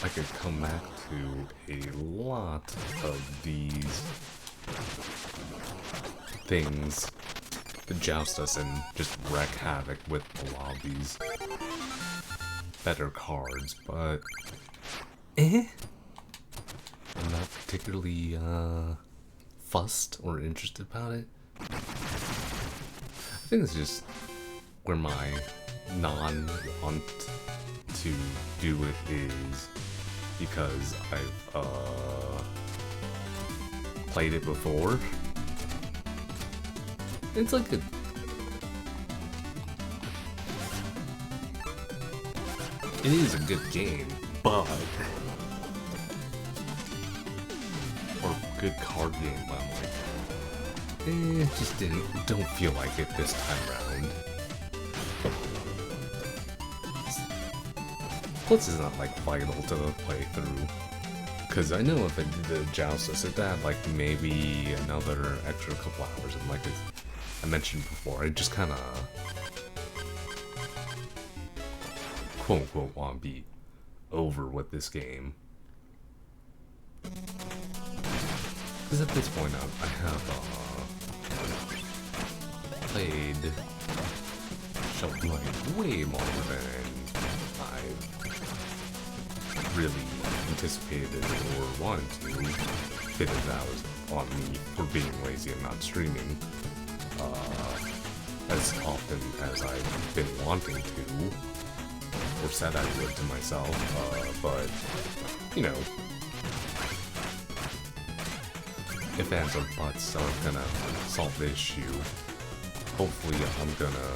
I could come back to a lot of these things to joust us and just wreak havoc with a lot of these better cards, but I'm not particularly fussed or interested about it. I think it's just where my non-want to do it is because I've played it before. It's like it is a good game, but or good card game, but I'm like, just don't feel like it this time around. Plus, it's not like vital to play through. Cause I know if I did the Joustus, it'd add like maybe another extra couple hours, and like I mentioned before, I just kind of quote unquote want to be over with this game. Because at this point, I have played Shovel Knight way more than I've really anticipated or wanted to. Bit of that was on me for being lazy and not streaming as often as I've been wanting to, or said I would to myself, but, you know, if ands or buts are gonna solve the issue. Hopefully I'm gonna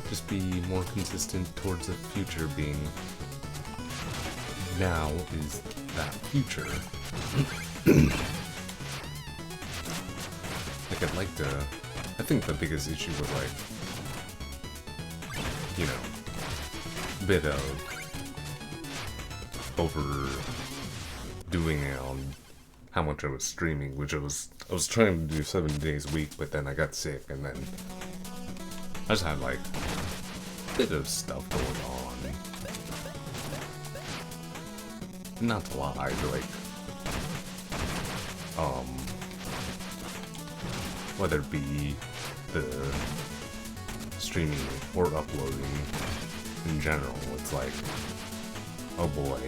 just be more consistent towards the future being now is that future. Like I'd like to, I think the biggest issue was like, you know, a bit of overdoing it on how much I was streaming, which I was trying to do 7 days a week, but then I got sick, and then I just had like a bit of stuff going on. Not to lie, but like, whether it be the streaming or uploading in general, it's like, oh boy.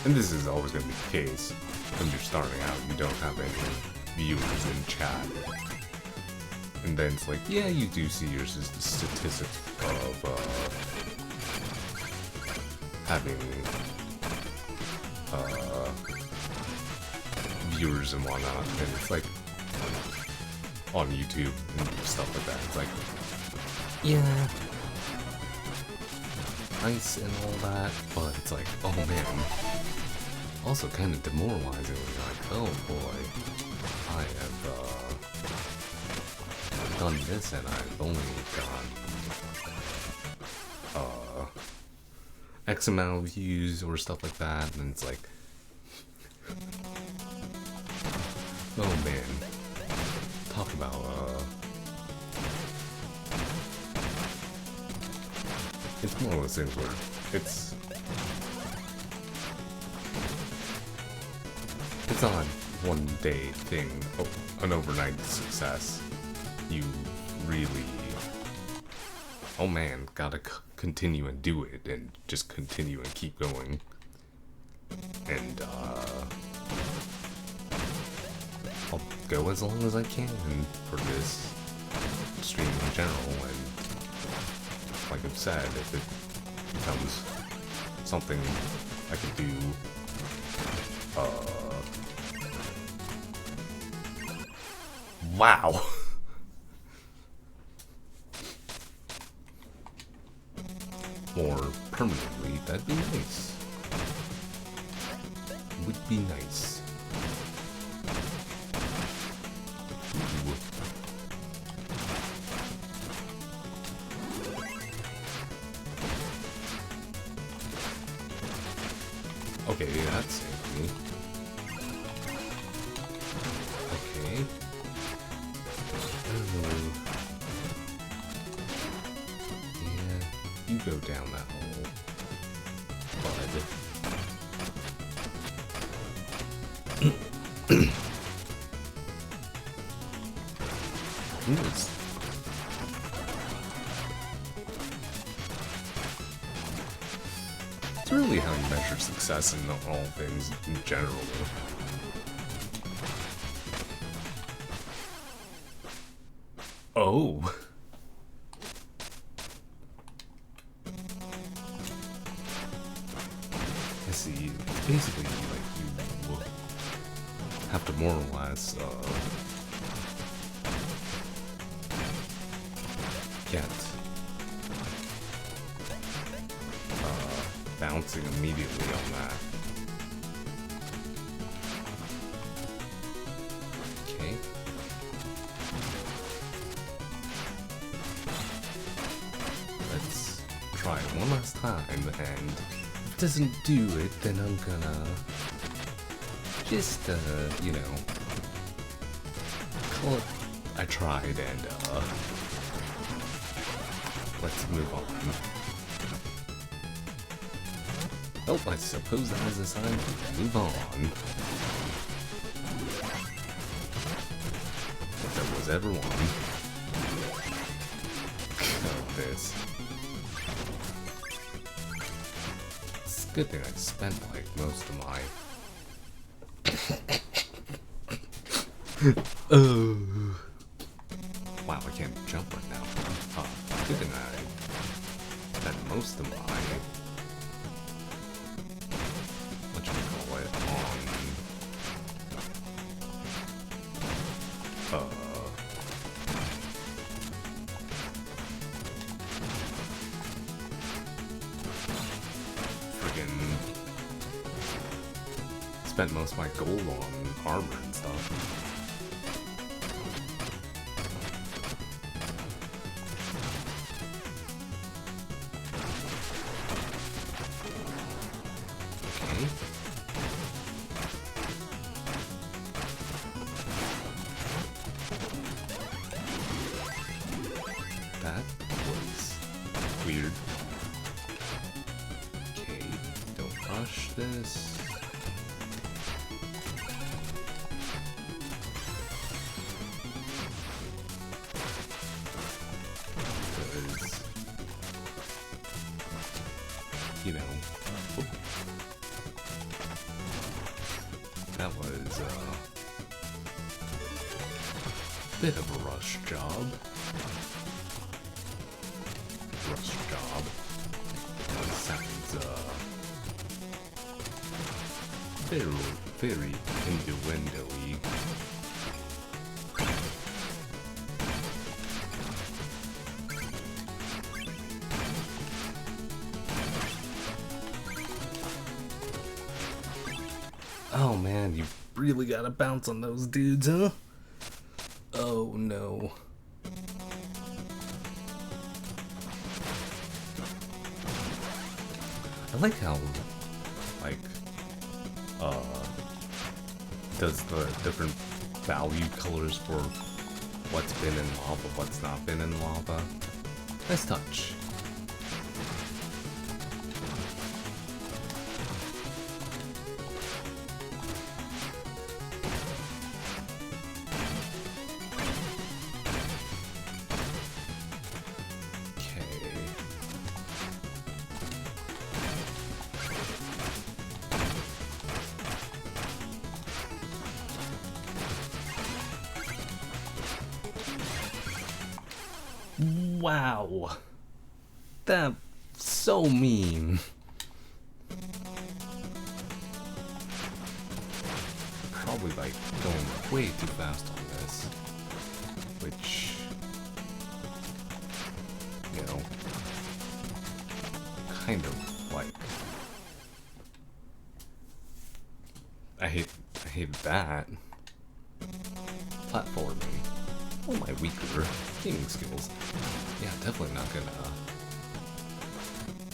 And this is always going to be the case when you're starting out, you don't have any viewers in chat. And then it's like, yeah, you do see your statistics of having viewers and whatnot, and it's like on YouTube and stuff like that. It's like, yeah, nice and all that, but it's like, oh man, also kind of demoralizing when you're like, oh boy, I have done this and I've only got X amount of views or stuff like that, and it's like, oh man, talk about it's one of those things where it's not one day thing, an overnight success. You really, oh man, gotta continue and do it, and just continue and keep going. And I'll go as long as I can for this stream in general, and like I've said, if it becomes something I could do, wow. More permanently, that'd be nice. Would be nice. Ooh. Okay, that's saved me. Okay. Yeah, you go down that hole, bud. It's really how you measure success in all things in general. Oh. I see. Basically, like, you have to more or less, get, bouncing immediately on that. Okay. Let's try it one last time, and if it doesn't do it, then I'm gonna just, you know, call it I tried, and, let's move on. Oh, I suppose that is a sign to move on. If there was ever one. Oh, this. It's a good thing I spent, like, most of my... Oh. Wow, I can't jump right now. Good thing I spent most of my... Spent most of my gold on armor and stuff. Okay. That was weird. Okay, don't rush this. You know, that was a bit of a rush job. That sounds very innuendo-y. Oh man, you really gotta bounce on those dudes, huh? Oh no. I like how, like, does the different value colors for what's been in lava, what's not been in lava. Nice touch. Wow, that's so mean. Probably like going way too fast on this, which, you know, kind of like, I hated that. Platforming. All my weaker gaming skills. Yeah, definitely not gonna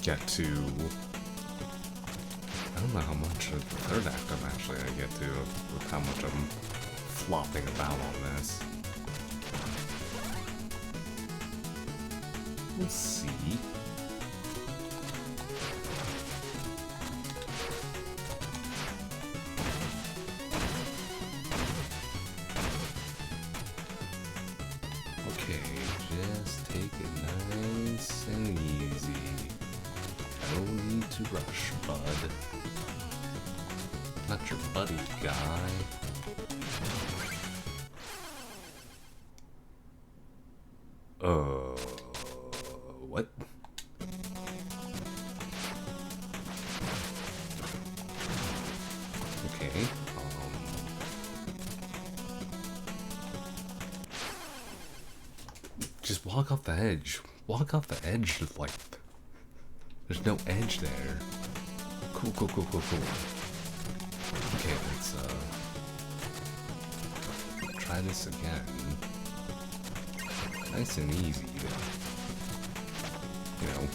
get to... I don't know how much of the third act I'm actually gonna get to with how much I'm flopping about on this. Let's see. Just take it nice and easy. No need to rush, bud. Not your buddy, guy. What? Okay, just walk off the edge. Walk off the edge, like, there's no edge there. Cool. Okay, let's, try this again. Nice and easy, you know.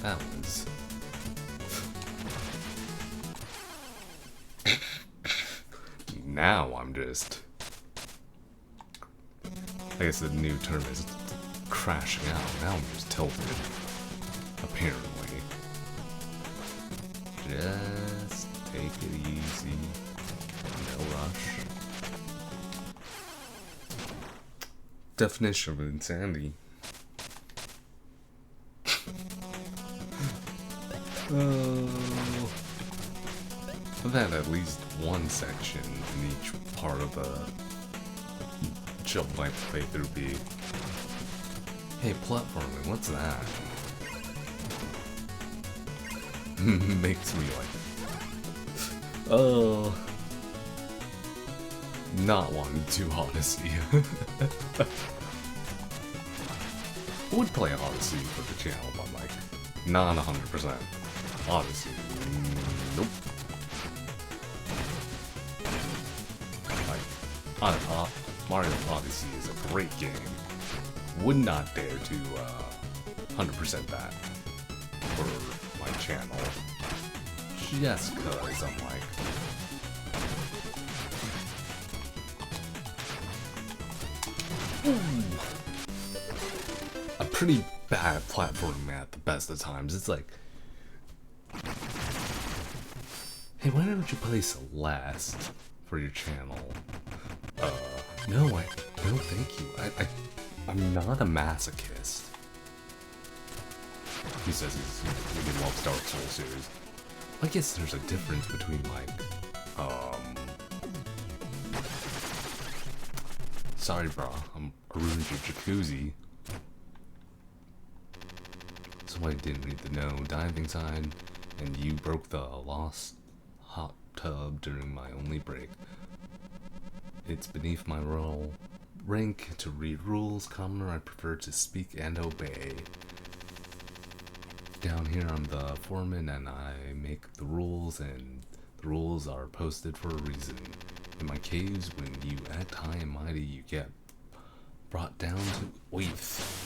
That was... Now I'm just... I guess the new term is crashing out. Now I'm just tilted. Apparently. Just take it easy. No rush. Definition of insanity. I've had at least one section in each part of the Shovel Knight playthrough be, hey, platforming, what's that? Makes me like, oh, not wanting to Odyssey. I would play Odyssey for the channel, but like, not 100%. Odyssey, nope. Like, Mario Odyssey is a great game. Would not dare to 100% that for my channel. Just cause I'm like, a pretty bad platforming at the best of times. It's like, hey, why don't you play Celeste for your channel? No, thank you. I'm not a masochist. He says he loves Dark Souls series. I guess there's a difference between like, sorry, bro, I ruined your jacuzzi. So I didn't read the no diving sign, and you broke the lost hot tub during my only break. It's beneath my rank to read rules. Commoner, I prefer to speak and obey. Down here I'm the foreman and I make the rules, and the rules are posted for a reason. In my caves, when you act high and mighty, you get brought down to earth.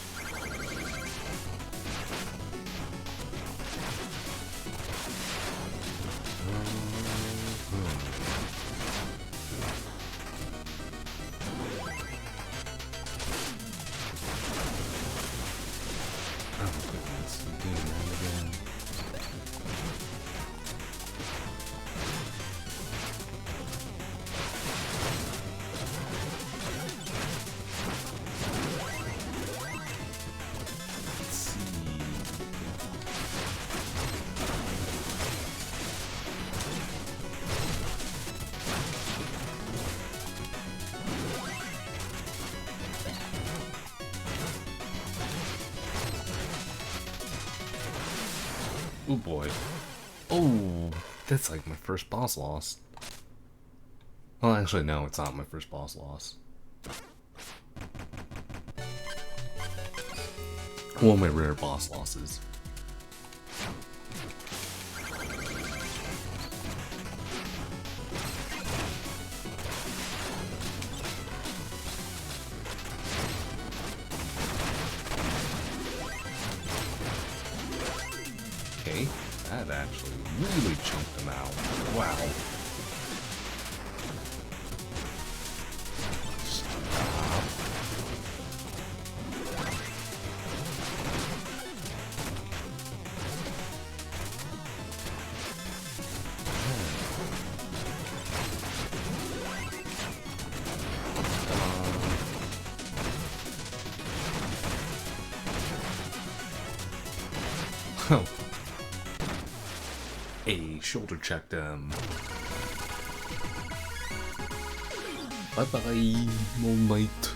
Oh boy. Oh, that's like my first boss loss. Well, actually, no, it's not my first boss loss. One of my rare boss losses. Okay, that actually really chunked him out. Wow. Oh. Hey, shoulder checked him. Bye bye, Moon Knight.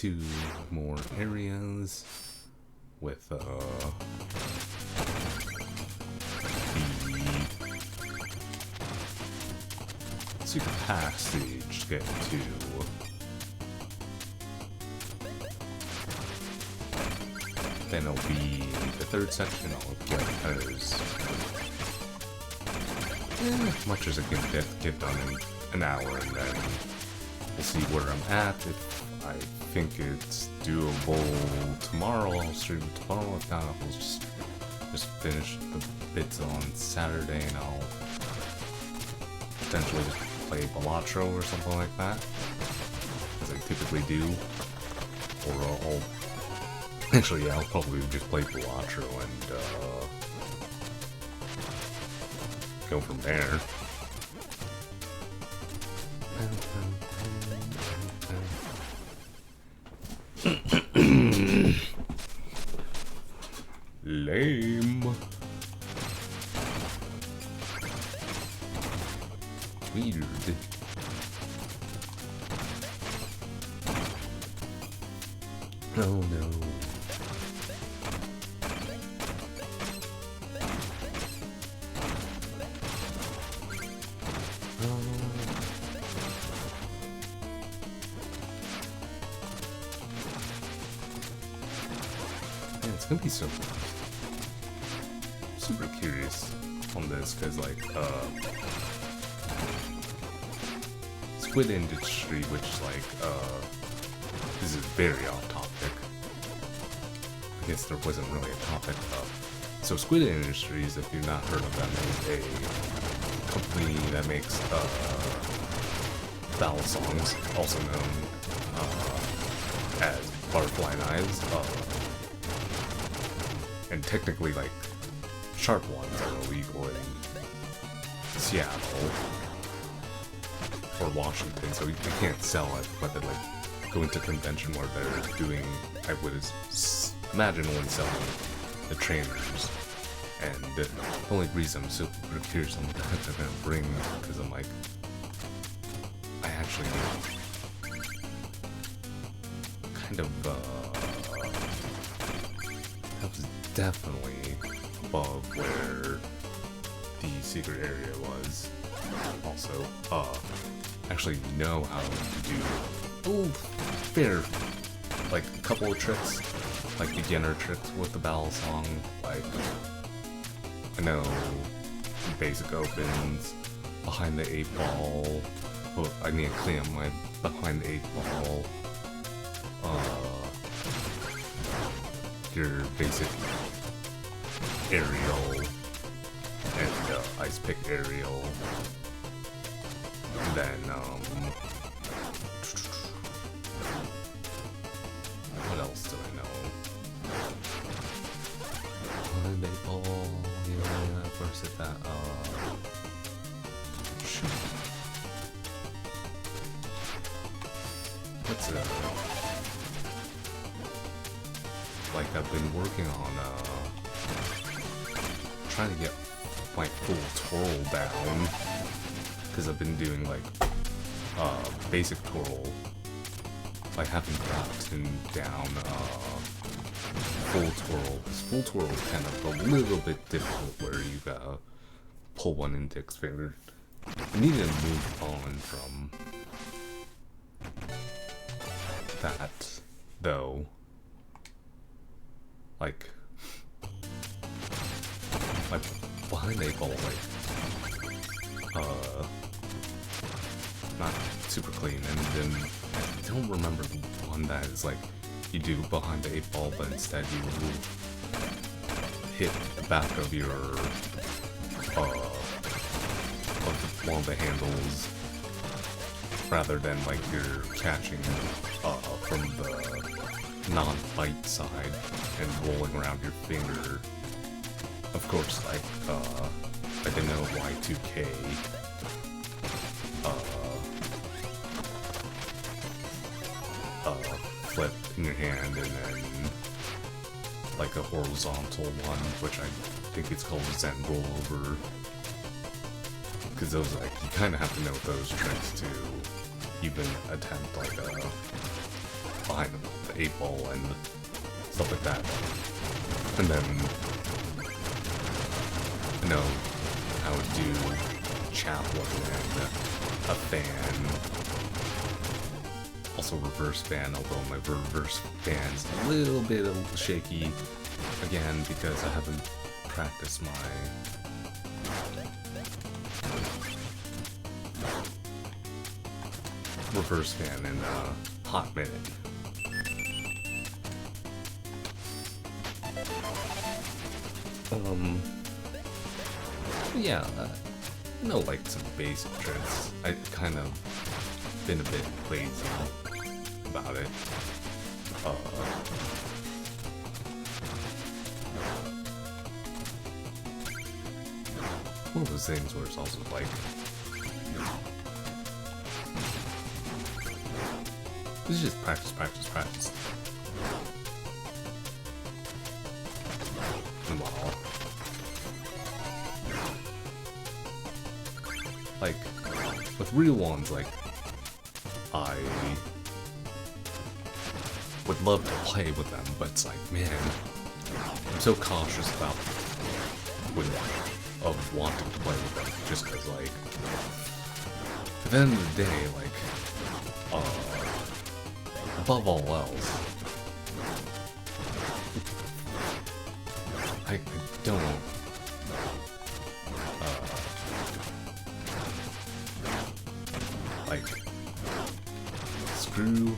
2 more areas with the secret passage to get to. Then it'll be the 3rd section altogether, as much as I can get done in an hour, and then we'll see where I'm at. If I think it's doable tomorrow, I'll stream tomorrow. If not, I'll just finish the bits on Saturday, and I'll potentially just play Balatro or something like that, as I typically do. Or I'll actually, yeah, I'll probably just play Balatro and go from there. Lame. Weird. Oh no. It's gonna be so super curious on this, because like squid industry, which like this is very off topic. I guess there wasn't really a topic. So Squid Industries, if you've not heard of them, is a company that makes vowel songs, also known as butterfly knives. And technically, like, sharp ones are illegal in Seattle or Washington, so you can't sell it. But then, like, going to convention where they're doing, I would imagine, only selling the trainers. And the only reason I'm super curious on what they're gonna bring, because I'm like, I actually kind of that was definitely above where the secret area was. Also, actually know how to do like a couple of tricks, like beginner tricks with the bell song. Like, I know basic opens, behind the 8 ball. Well, I need to clean up my behind the 8 ball. Your basic aerial and ice pick aerial. And then what else do I know? Behind 8 ball, yeah, first hit that. Shoot. What's like I've been working on trying to get my full twirl down, because I've been doing like basic twirl. I haven't gotten down full twirl. Full twirl is kind of a little bit difficult, where you gotta pull one index finger. I need to move on from that, though. Like behind 8 ball, like not super clean, and then I don't remember the one that is like you do behind the 8 ball, but instead you hit the back of your one of the handles, rather than like you're catching from the non-bite side and rolling around your finger. Of course, like I didn't know Y2K flip in your hand, and then like a horizontal one, which I think it's called Zen rollover. Because those, like, you kind of have to know those tricks to even attempt like a behind the the 8-ball and stuff like that. And then, you know, I would do chaplain and a fan. Also reverse fan, although my reverse fan's a little bit shaky again because I haven't practiced my reverse fan in a hot minute. Yeah, no, like some basic tricks. I kind of been a bit lazy about it. One of those things where it's also like, it's just practice, practice, practice. Wow. Like, with real ones, like, I would love to play with them, but it's like, man, I'm so cautious about of wanting to play with them, just because, like, at the end of the day, like, above all else, I don't, like, screw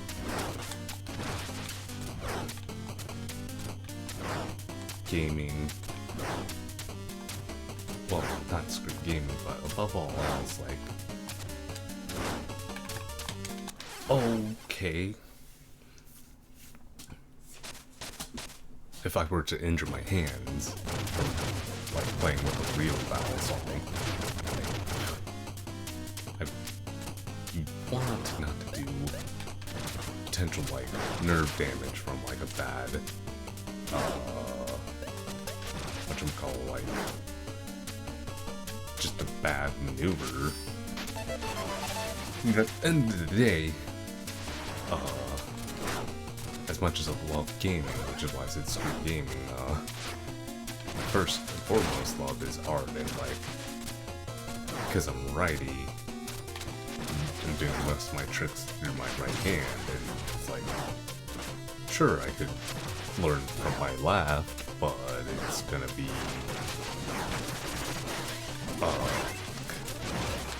gaming, well, not screw gaming, but above all else, like, okay, if I were to injure my hands from, like, playing with a real battle song, you want not to do potential, like, nerve damage from, like, a bad, whatchamacallit, like, just a bad maneuver. At the end of the day, as much as I love gaming, which is why I said screw gaming, first and foremost love is art, and, like, because I'm righty, I'm doing most of my tricks through my right hand, and it's like, sure, I could learn from my left, but it's gonna be,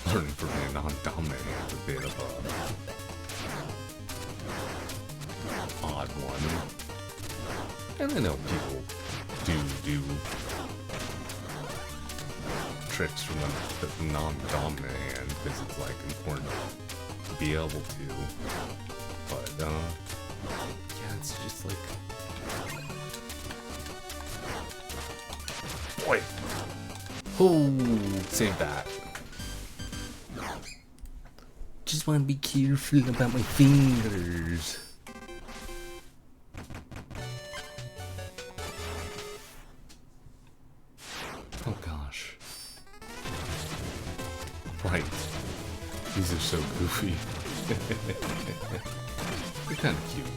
learning from a non-dominant hand, a bit of a odd one. And I know people do tricks from a non-dominant hand because it's, like, important to be able to. But yeah, it's just like, boy, oh, save that. Just want to be careful about my fingers. Oh gosh. Right. These are so goofy. They're kind of cute.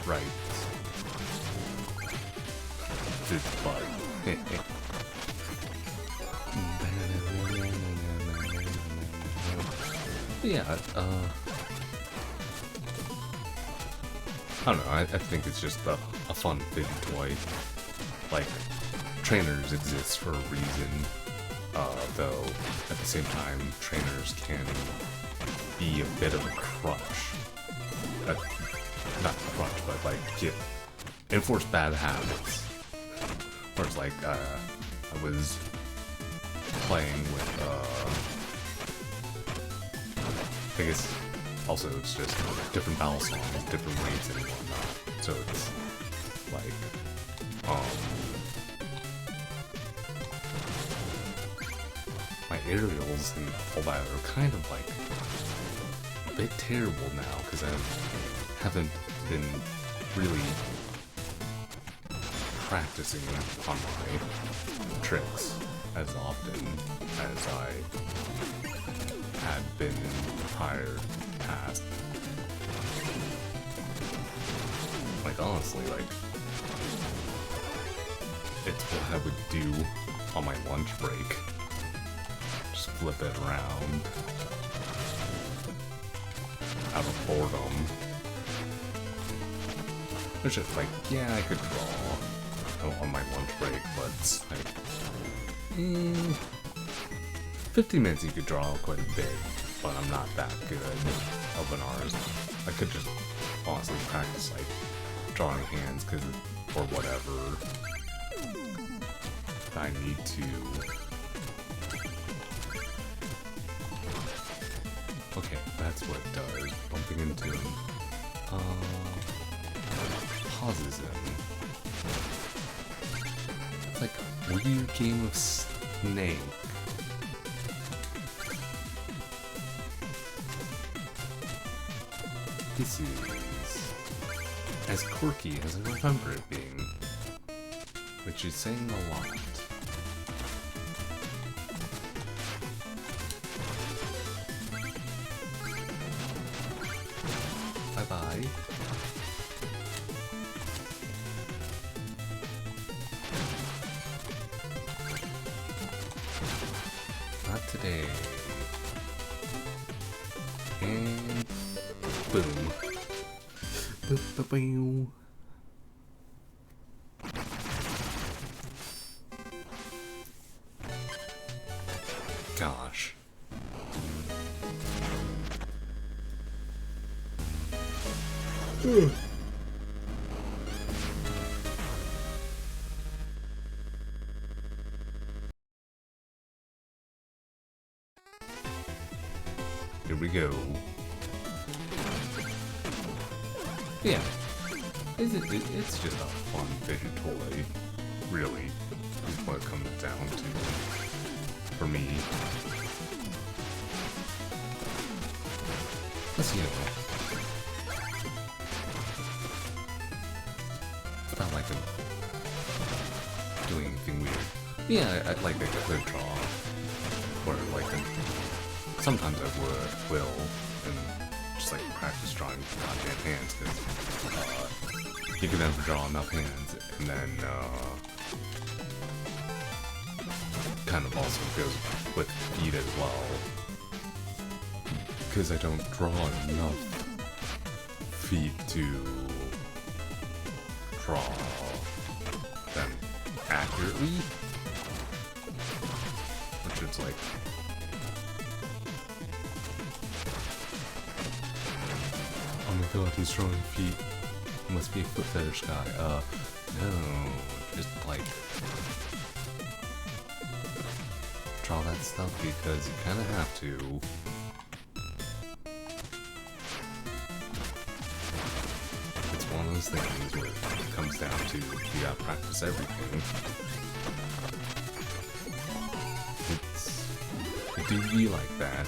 Right. This bug. Yeah, I don't know, I think it's just a fun big toy. Like, trainers exist for a reason, though at the same time, trainers can be a bit of a crutch. Not crutch, but, like, enforce bad habits. Whereas, like, I was playing with, I guess also it's just different battle songs, different rates and whatnot. So it's like, my aerials and all that are kind of like a bit terrible now because I haven't been really practicing on my tricks as often as I had been in the prior past. Like, honestly, like, it's what I would do on my lunch break. Just flip it around out of boredom. It's just like, yeah, I could draw on my lunch break, but it's like, 50 minutes you could draw quite a bit, but I'm not that good of an artist. I could just honestly practice like drawing hands or whatever I need to. Okay, that's what it does. Bumping into him. Pauses him. It's like a weird game of Snake. This is as quirky as I remember it being, which is saying a lot. Bye-bye. Not today. And boom. Boop-ba-boom. Gosh. Ugh. Here we go. Yeah, it's just a fun fidget toy, really, is what it comes down to, for me. Let's see, it's not like I'm doing anything weird. Yeah, I'd like a good draw, or like sometimes I will, and just like practice drawing goddamn hands, because you can never draw enough hands, and then kind of also goes with feet as well, because I don't draw enough feet to draw them accurately, which is like, oh my god, he's drawing feet. Must be a foot fetish guy. No, just like draw that stuff because you kind of have to. It's one of those things where it comes down to you gotta practice everything. It do be like that,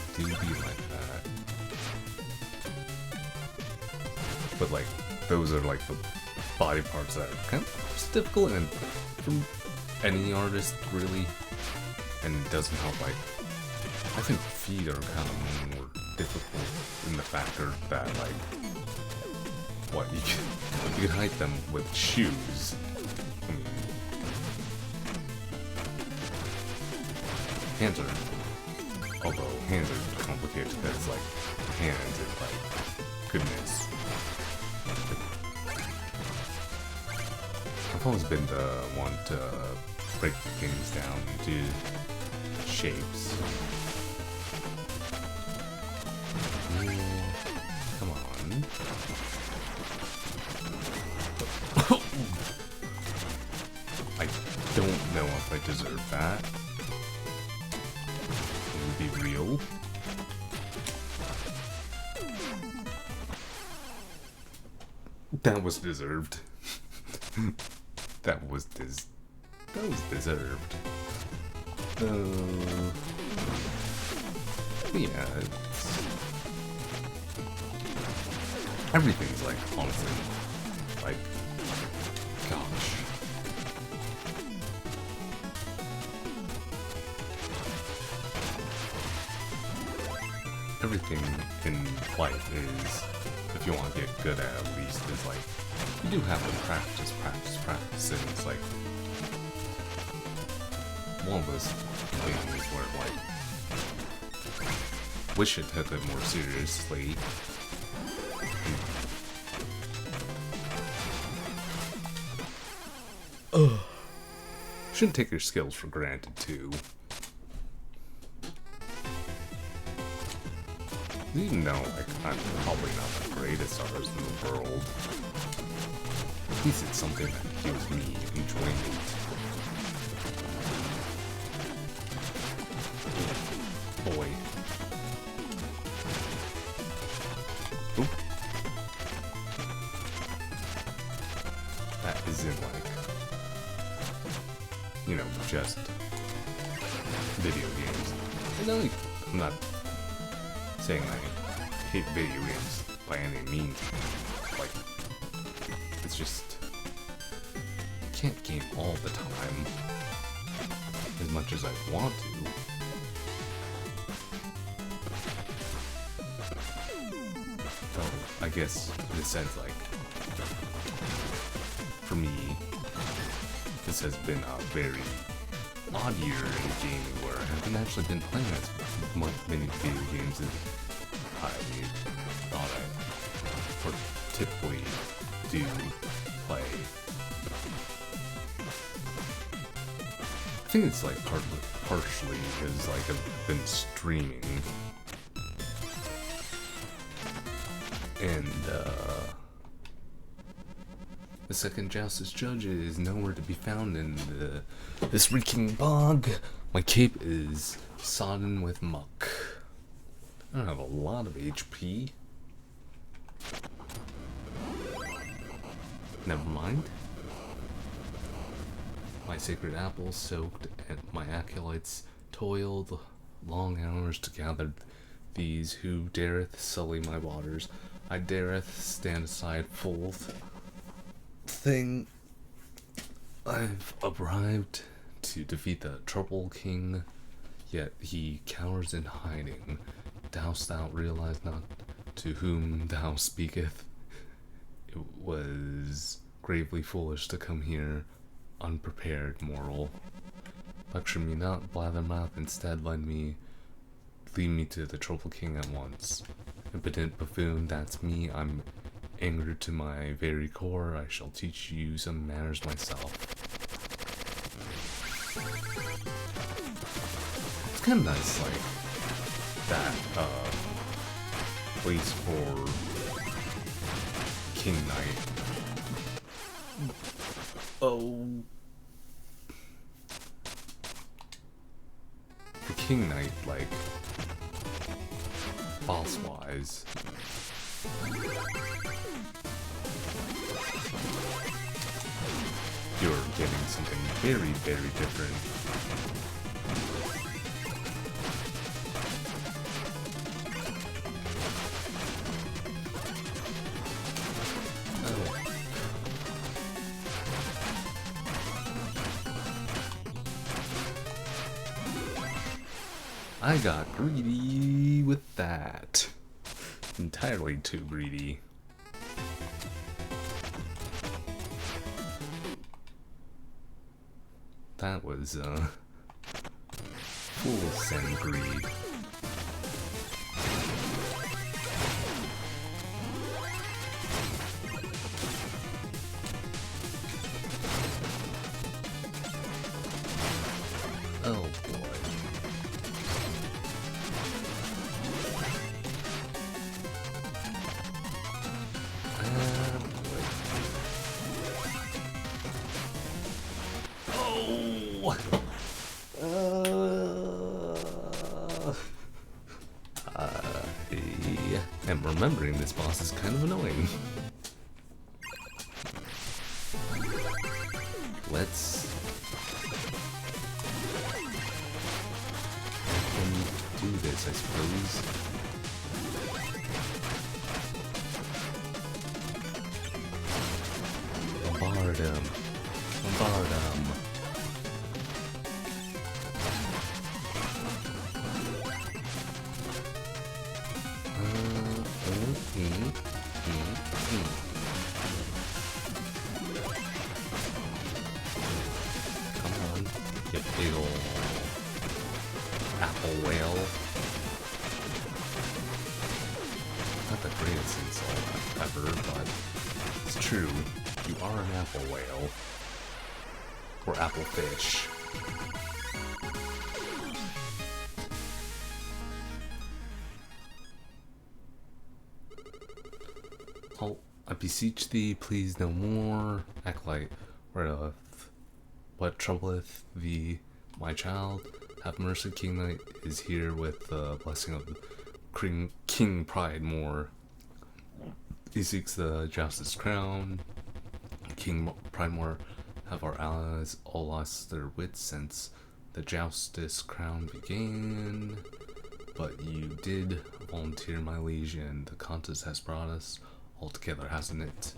But like, those are like the body parts that are kind of just difficult, and from any artist really, and it doesn't help. Like, I think feet are kind of more difficult in the factor that like, what you can hide them with shoes. I mean, hands are, although hands are complicated because like hands is like, goodness. I've always been the one to break things down into shapes. Yeah, come on. I don't know if I deserve that. It would be real. That was deserved. that was deserved. Yeah, everything's like, honestly, like, gosh. Everything in life is, if you want to get good at least, is like, you do have to practice, and it's like, one of those things where, like, wish it took it more seriously. Shouldn't take your skills for granted, too. Even though, like, I'm probably not the greatest artist in the world, at least it's something that gives me enjoyment. Boy. Oop. That isn't like, you know, just video games. And then, I'm not saying I hate video games by any means. Like, it's just, you can't game all the time as much as I want to. So, I guess, in a sense, like, for me, this has been a very odd year in gaming where I haven't actually been playing as many video games as I thought I would typically do play. I think it's like partially because like I've been streaming and the second Justice Judge is nowhere to be found in this reeking bog. My cape is sodden with muck. I don't have a lot of HP. Never mind. My sacred apple soaked, and my acolytes toiled long hours to gather these. Who dareth sully my waters? I dareth stand aside full thing. I've arrived to defeat the Trouble King, yet he cowers in hiding. Dost thou realize not to whom thou speaketh? It was gravely foolish to come here unprepared, mortal. Lecture me not, blathermouth, instead lead me to the Trouble King at once. Impotent buffoon, that's me. I'm angered to my very core. I shall teach you some manners myself. It's kind of nice, like, that, place for King Knight. Oh. For King Knight, like, boss-wise, you're getting something very, very different. I got greedy with that. Entirely too greedy. That was, full send greed. Oh boy. And remembering this boss is kind of annoying. let's do this, I suppose. Bombard him. Bombard him. Come on, you big ol' apple whale. Not the greatest insult ever, but it's true. You are an apple whale. Or apple fish. Oh, I beseech thee, please no more. Acolyte, what troubleth thee, my child? Have mercy, King Knight is here with the blessing of King Pride More. He seeks the Joust's crown. King Pridemore, have our allies all lost their wits since the Joust's crown began? But you did volunteer, my liege, and the contest has brought us all together, hasn't it?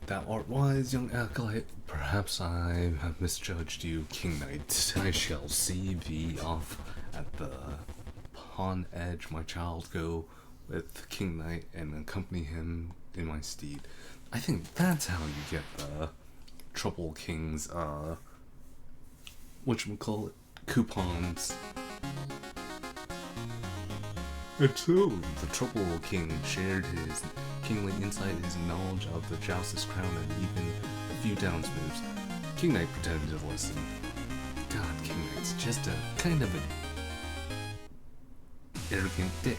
Thou art wise, young acolyte. Perhaps I have misjudged you, King Knight. I shall see thee off at the pond edge, my child. Go with King Knight and accompany him in my steed. I think that's how you get the Trouble King's, whatchamacallit, coupons. And so, the Trouble King shared his kingly insight, his knowledge of the Joust's crown, and even a few downs moves. King Knight pretended to listen. God, King Knight's just a kind of an arrogant dick.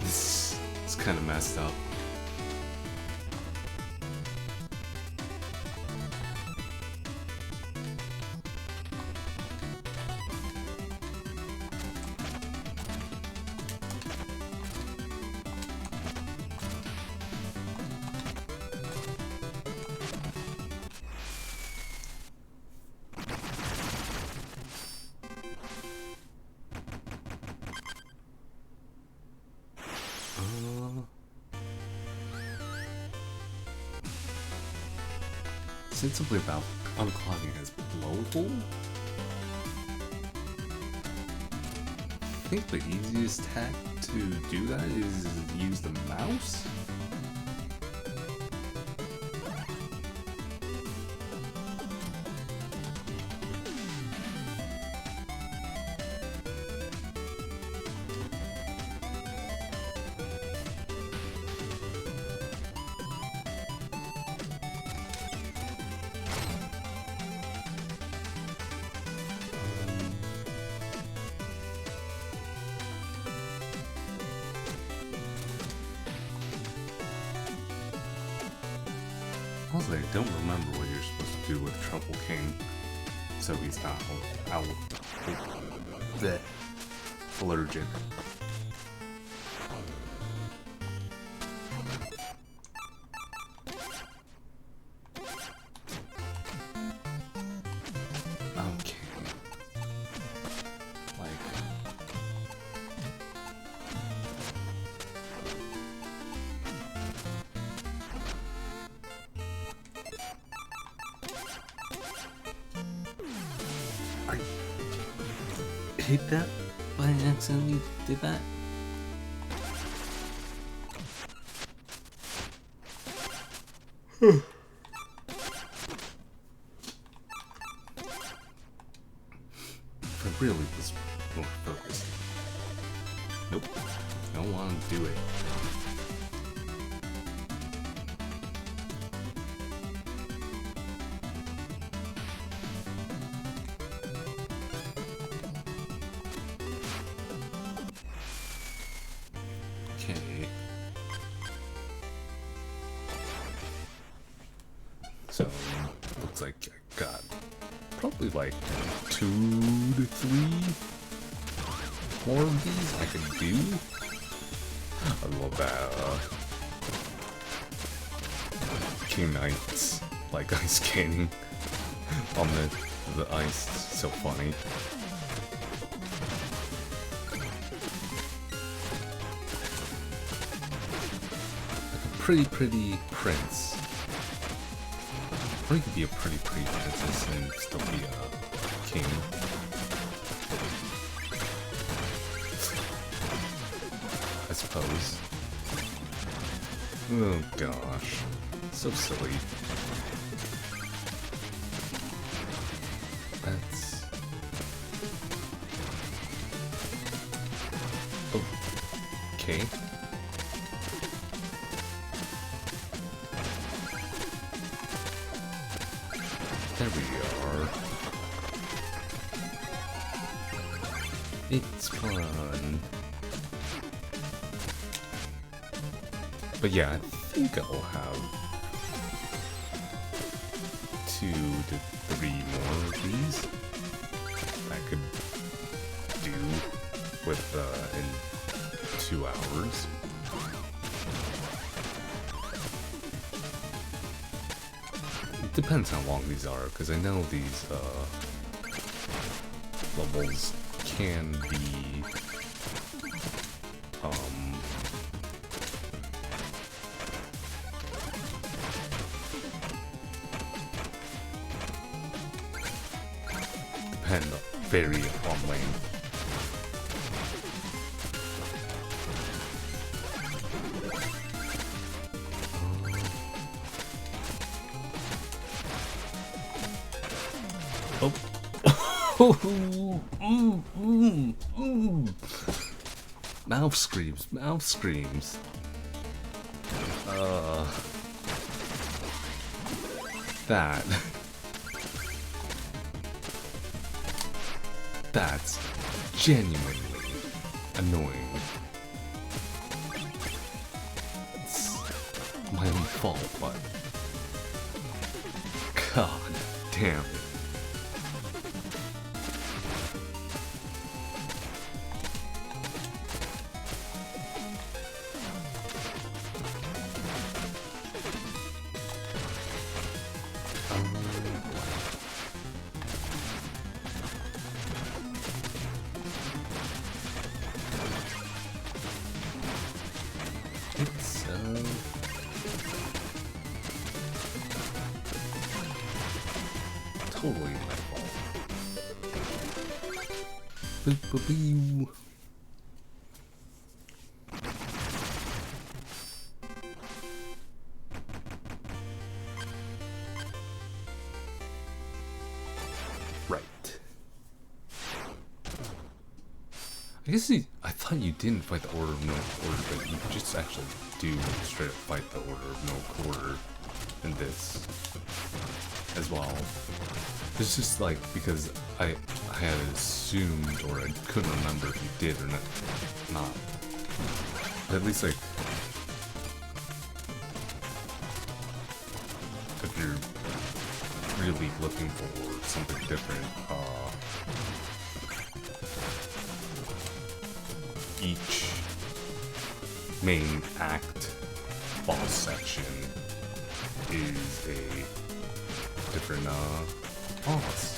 This is kind of messed up. Said something about unclogging his blowhole? I think the easiest hack to do that is use the mouse? Also, I don't remember what you're supposed to do with Trouble King, so he's not allergic. Okay. hit that by accidentally did that? If I really was more focused. Nope. Don't want to do it. Okay. So, looks like I got probably like 2 to 3 more of these I can do. I love that, King Knights, like ice skating on the ice, so funny. Like a pretty prince. Or you could be a pretty princess and still be a king. I suppose. Oh gosh. So silly. That's... Oh. Okay. There we are. It's fun. But yeah, I think I'll have 2 to 3 more of these I could do with in 2 hours. It depends how long these are, because I know these levels can be vary on length. Oh. Mouth screams, mouth screams. That. That's genuinely annoying. It's my own fault, but god damn it. It's totally my fault. Boo-boo-boo. Right. I guess I thought you didn't fight the Order of No Quarter, but you just actually do straight up fight the Order of No Quarter in this as well. It's just like, because I had assumed, or I couldn't remember if you did or not. But at least, like, if you're really looking for something different, each main act boss section is a different boss,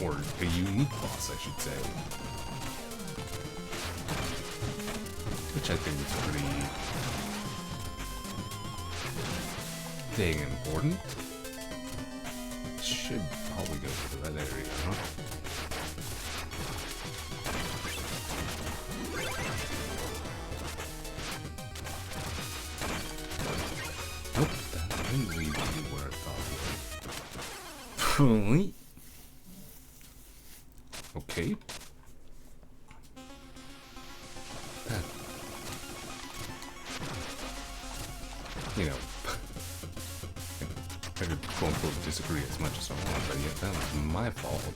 or a unique boss, I should say, which I think is pretty dang important. Should probably go to that area, huh? Nope, that didn't lead me where I thought it would. Okay. That, you know, I could quote-unquote disagree as much as I want, but yeah, that was my fault.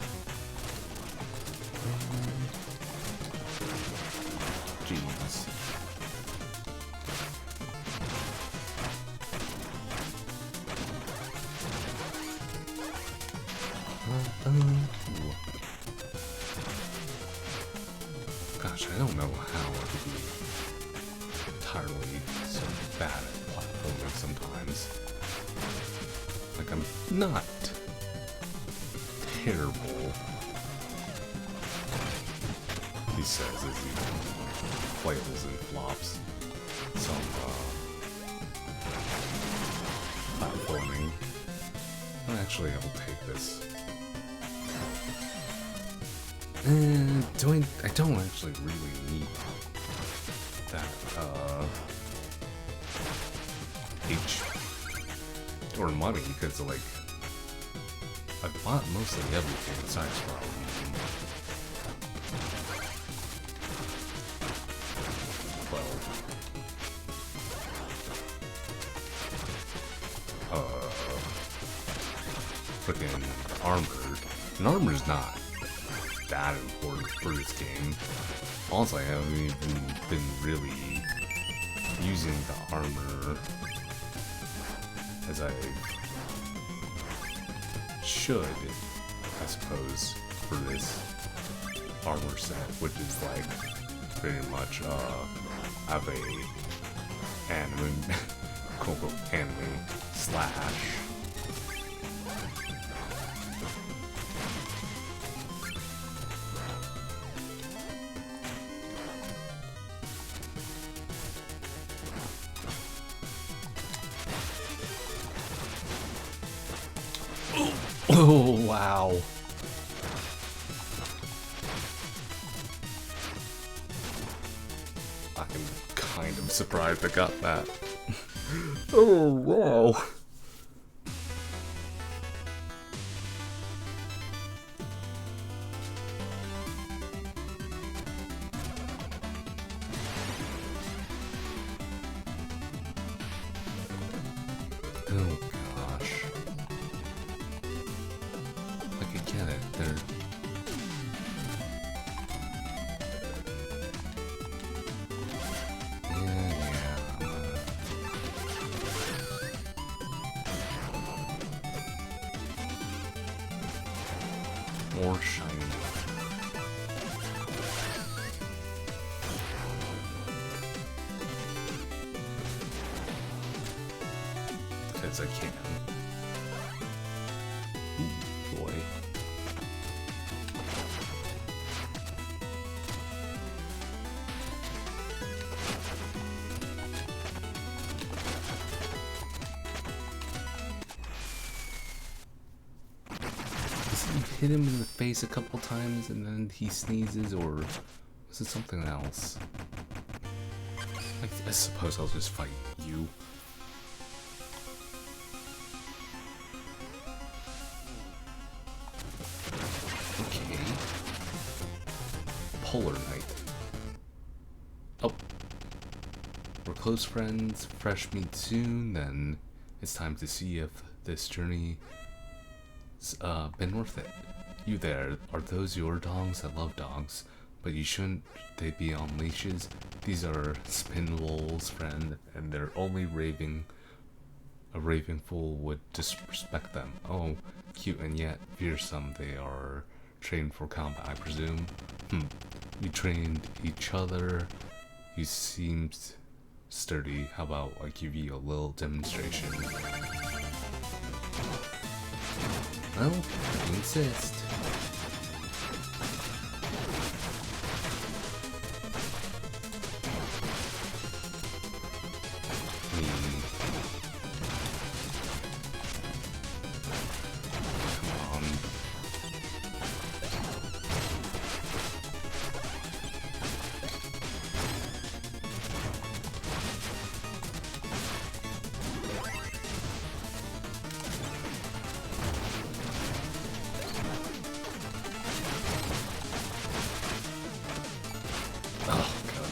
Jeez. Gosh, I don't know how I could be entirely so bad at platforming sometimes. Like, I'm not terrible, he says as he flails and flops some platforming. Actually, I'll take this. I don't actually really need that, H or money, because, like, I've bought mostly everything aside from freaking armor. And armor's not that important for this game. Also, I haven't even been really using the armor as I should, I suppose, for this armor set, which is like pretty much have a anime, quote-unquote anime slash. Oh, wow. I'm kind of surprised I got that. Oh, wow. Oh, gosh. I could get it. They're... more shiny. Because I can. Ooh, boy. Hit him in the face a couple times and then he sneezes, or was it something else? I suppose I'll just fight you. Okay. Polar Knight. Oh. We're close friends, fresh meat soon, then it's time to see if this journey been worth it. You there, are those your dogs? I love dogs, but you shouldn't they be on leashes? These are Spinwolves, friend, and they're only raving. A raving fool would disrespect them. Oh, cute and yet fearsome. They are trained for combat, I presume. You trained each other. You seemed sturdy. How about I give you a little demonstration? Well, I insist. Come on.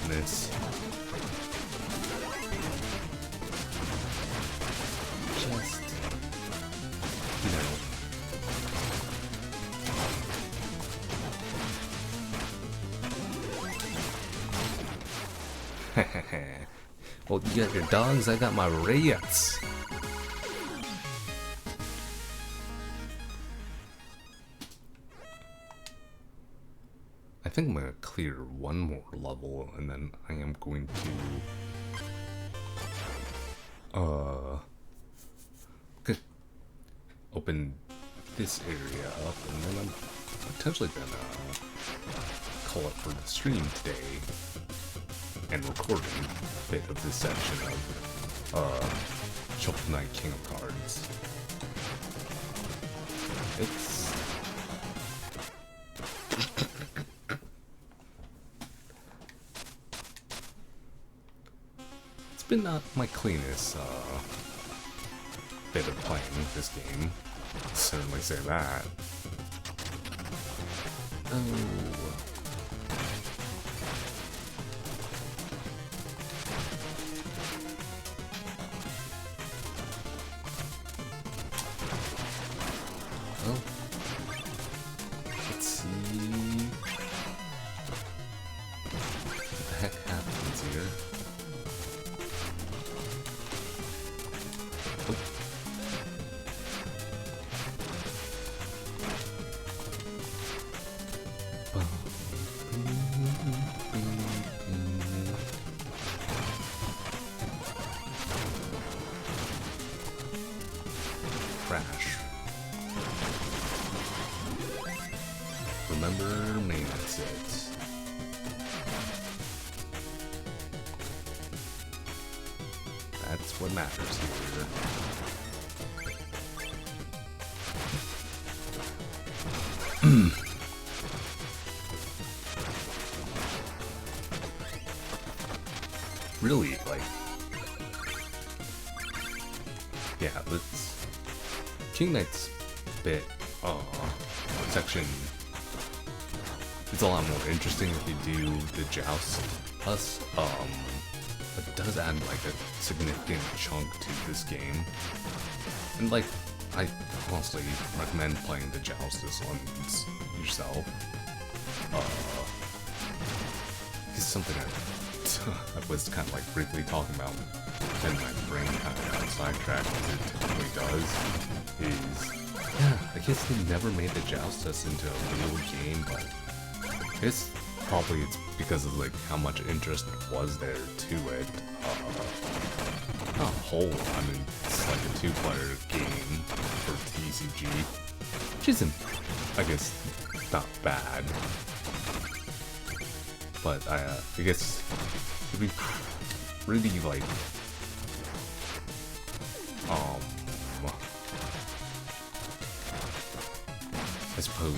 goodness. Just, you know. Well, you got your dogs, I got my rats. I think I'm gonna clear one more level, and then I am going to open this area up, and then I'm potentially gonna call it for the stream today and recording a bit of this section of Shovel Knight King of Cards. It's been not my cleanest bit of playing this game. I'll certainly say that. Oh. Well, let's see what the heck happens here. Crash. Remember maintenance it. That's what matters here. Really, like, yeah, let's King Knight's bit section. It's a lot more interesting if you do the joust. Plus, it does add like a significant chunk to this game, and like I honestly recommend playing the joust ones yourself. It's something I was kind of like briefly talking about, and my brain kind of got sidetracked as it typically does. Yeah, I guess they never made the Joustus into a real game, but I guess probably it's because of like how much interest was there to it. Not a whole lot. I mean, it's like a 2-player game for TCG, which isn't, I guess, not bad. But I guess it'd be really like I suppose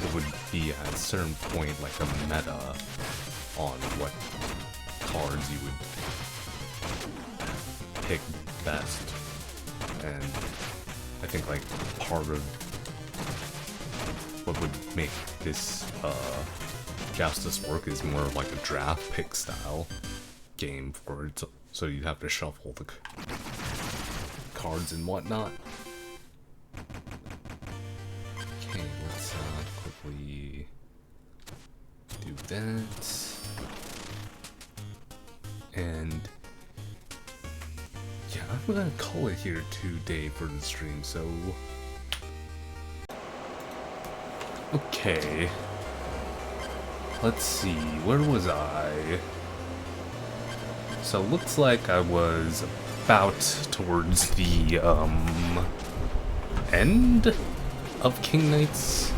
it would be at a certain point like a meta on what cards you would pick best, and I think like part of what would make this Joustus work is more like a draft pick style game for it, so you'd have to shuffle the cards and whatnot. Okay, let's quickly do that. And yeah, I'm gonna call it here today for the stream, so okay. Let's see, where was I? So looks like I was about towards the end of King Knight's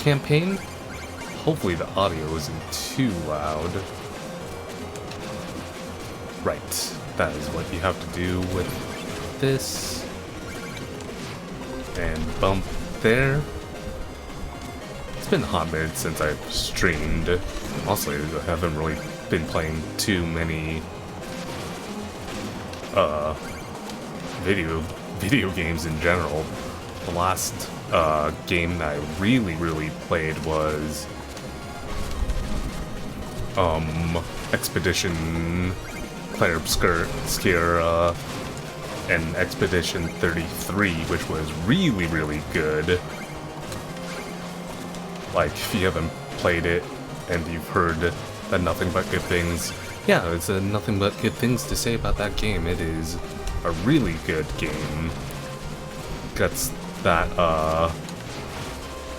campaign. Hopefully the audio isn't too loud. Right, that is what you have to do with this. And bump there. It's been a hot minute since I've streamed. Honestly, I haven't really been playing too many video games in general. The last game that I really played was Expedition Clair Obscura and Expedition 33, which was really good. Like, if you haven't played it and you've heard that nothing but good things, yeah, it's nothing but good things to say about that game. It is a really good game. Got that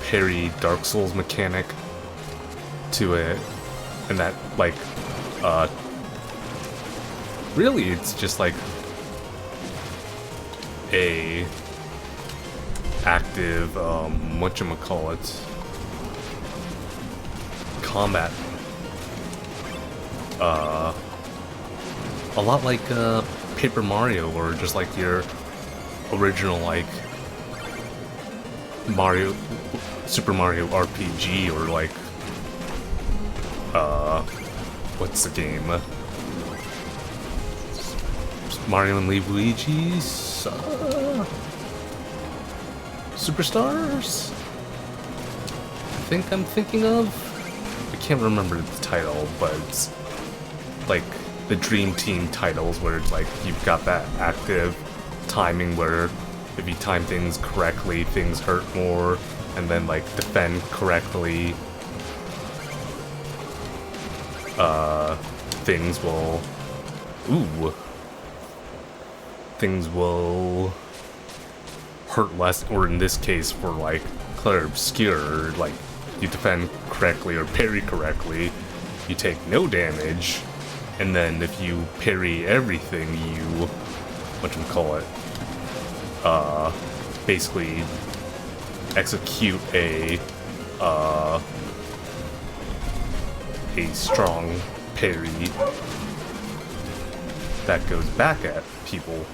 parry Dark Souls mechanic to it, and that, like, really it's just like a active, whatchamacallit, combat, a lot like Paper Mario, or just like your original, like, Super Mario RPG, or like what's the game? Mario and Luigi's Superstars? I think I'm thinking of? I can't remember the title, but it's like the Dream Team titles where it's like you've got that active timing where if you time things correctly, things hurt more, and then like defend correctly, things will hurt less, or in this case for like Clair Obscure, like you defend correctly or parry correctly, you take no damage, and then if you parry everything, you basically execute a strong parry that goes back at people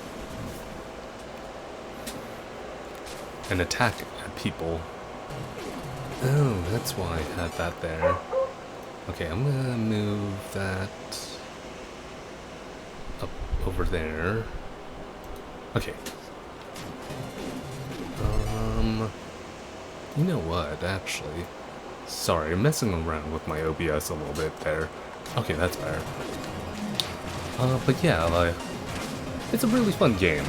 and attack at people. Oh, that's why I had that there. Okay, I'm gonna move that up over there. Okay. You know what, actually? Sorry, I'm messing around with my OBS a little bit there. Okay, that's better. But yeah, like, it's a really fun game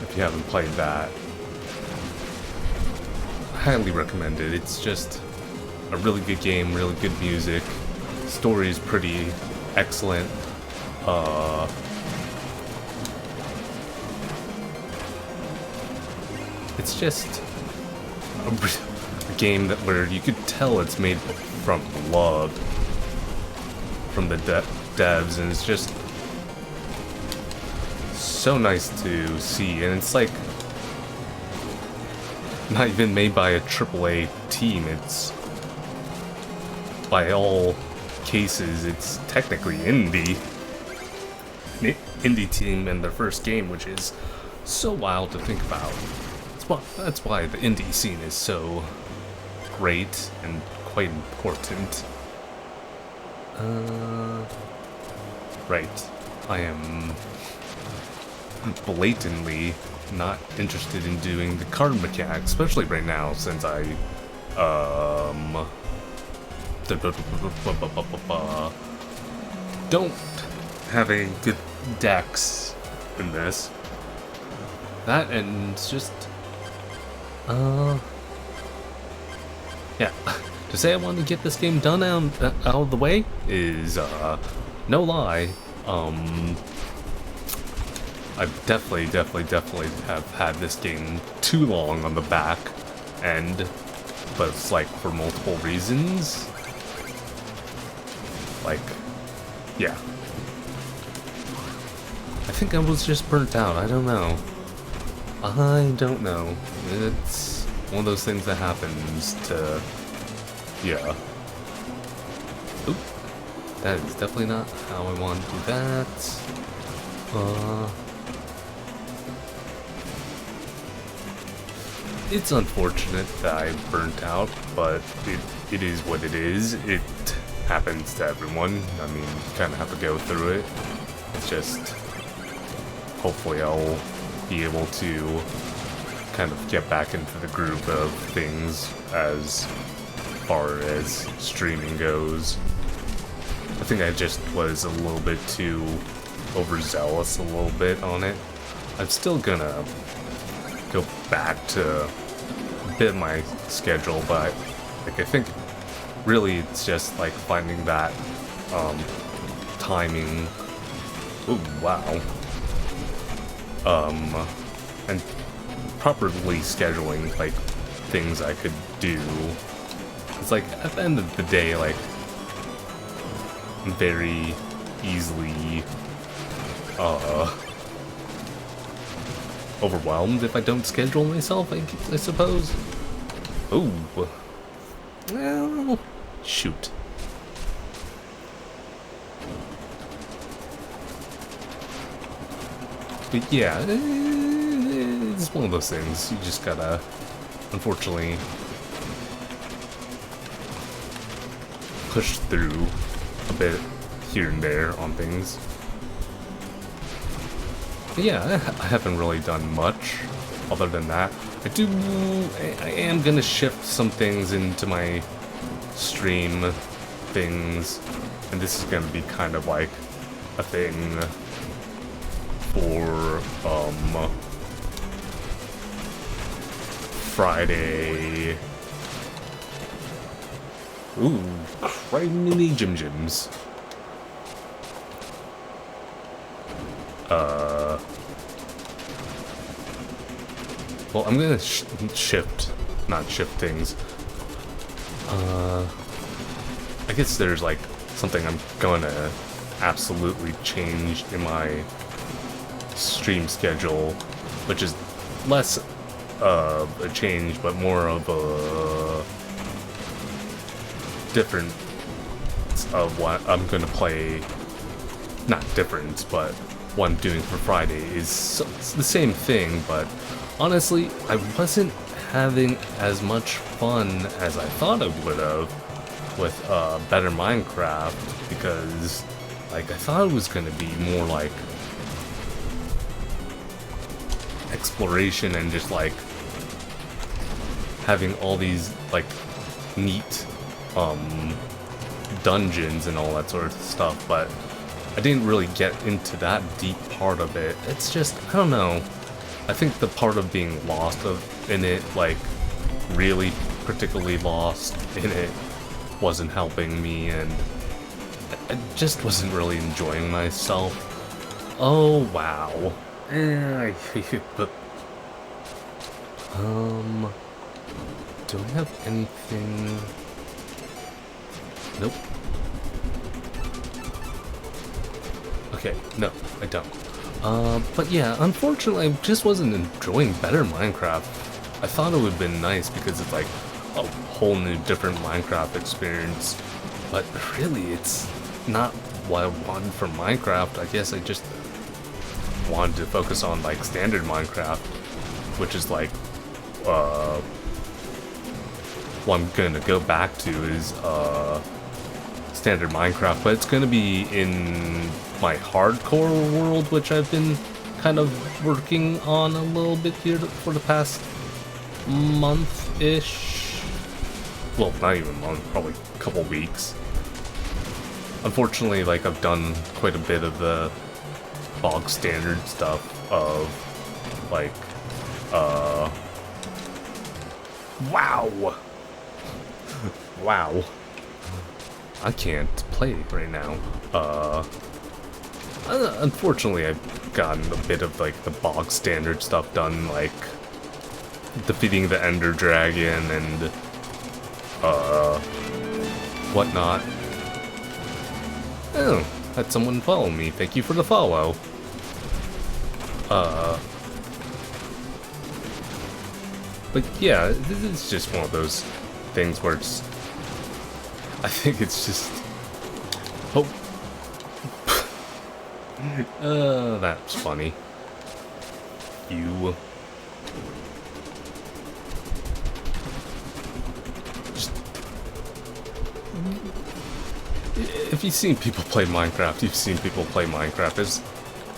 if you haven't played that. Highly recommend it. It's just a really good game, really good music. Story is pretty excellent. It's just a game that where you could tell it's made from love from the devs, and it's just so nice to see. And it's like not even made by a AAA team. It's by all cases, it's technically indie team and their first game, which is so wild to think about. That's why the indie scene is so great and quite important. Right. I am blatantly not interested in doing the card mechanic, especially right now, since I, don't have a good dex in this. That, and it's just, yeah, to say I want to get this game done out of the way is, no lie. I've definitely have had this game too long on the back end, but it's like for multiple reasons. Like, yeah. I think I was just burnt out, I don't know. It's one of those things that happens to, yeah. Oop. That is definitely not how I want to do that. It's unfortunate that I burnt out, but it is what it is. It happens to everyone. I mean, you kind of have to go through it. It's just, hopefully I'll be able to kind of get back into the groove of things as far as streaming goes. I think I just was a little bit too overzealous a little bit on it. I'm still gonna go back to a bit of my schedule, but like I think really it's just like finding that timing. Ooh, wow. And properly scheduling like things I could do. It's like at the end of the day, like I'm very easily overwhelmed if I don't schedule myself, I suppose. Ooh. Well, shoot. But yeah, it's one of those things. You just gotta, unfortunately, push through a bit here and there on things. But yeah, I haven't really done much other than that. I am gonna shift some things into my stream things, and this is gonna be kind of like a thing for Friday. Ooh, criminy Jim Jims. Well, I'm gonna not shift things. I guess there's like something I'm gonna absolutely change in my stream schedule, which is less of a change, but more of a difference of what I'm gonna play. Not difference, but what I'm doing for Friday is it's the same thing, but honestly, I wasn't having as much fun as I thought I would have with Better Minecraft, because like I thought it was gonna be more like exploration and just like having all these like neat dungeons and all that sort of stuff, but I didn't really get into that deep part of it. It's just, I don't know, I think the part of being lost in it, like really particularly lost in it, wasn't helping me, and I just wasn't really enjoying myself. Oh wow. But do I have anything? Nope. Okay, no, I don't. But yeah, unfortunately, I just wasn't enjoying Better Minecraft. I thought it would have been nice because it's like a whole new different Minecraft experience, but really it's not what I wanted from Minecraft. I guess I just wanted to focus on like standard Minecraft, which is like what I'm gonna go back to is standard Minecraft, but it's gonna be in my hardcore world, which I've been kind of working on a little bit here for the past month-ish. Well, not even a month, probably a couple weeks. Unfortunately, like, I've done quite a bit of the bog standard stuff of, like, wow! Wow. I can't play right now. Unfortunately, I've gotten a bit of, like, the bog standard stuff done, like defeating the Ender Dragon and, whatnot. Oh, had someone follow me. Thank you for the follow. But yeah, this is just one of those things where it's, I think it's just, oh, that's funny. You. Just, if you've seen people play Minecraft, you've seen people play Minecraft. There's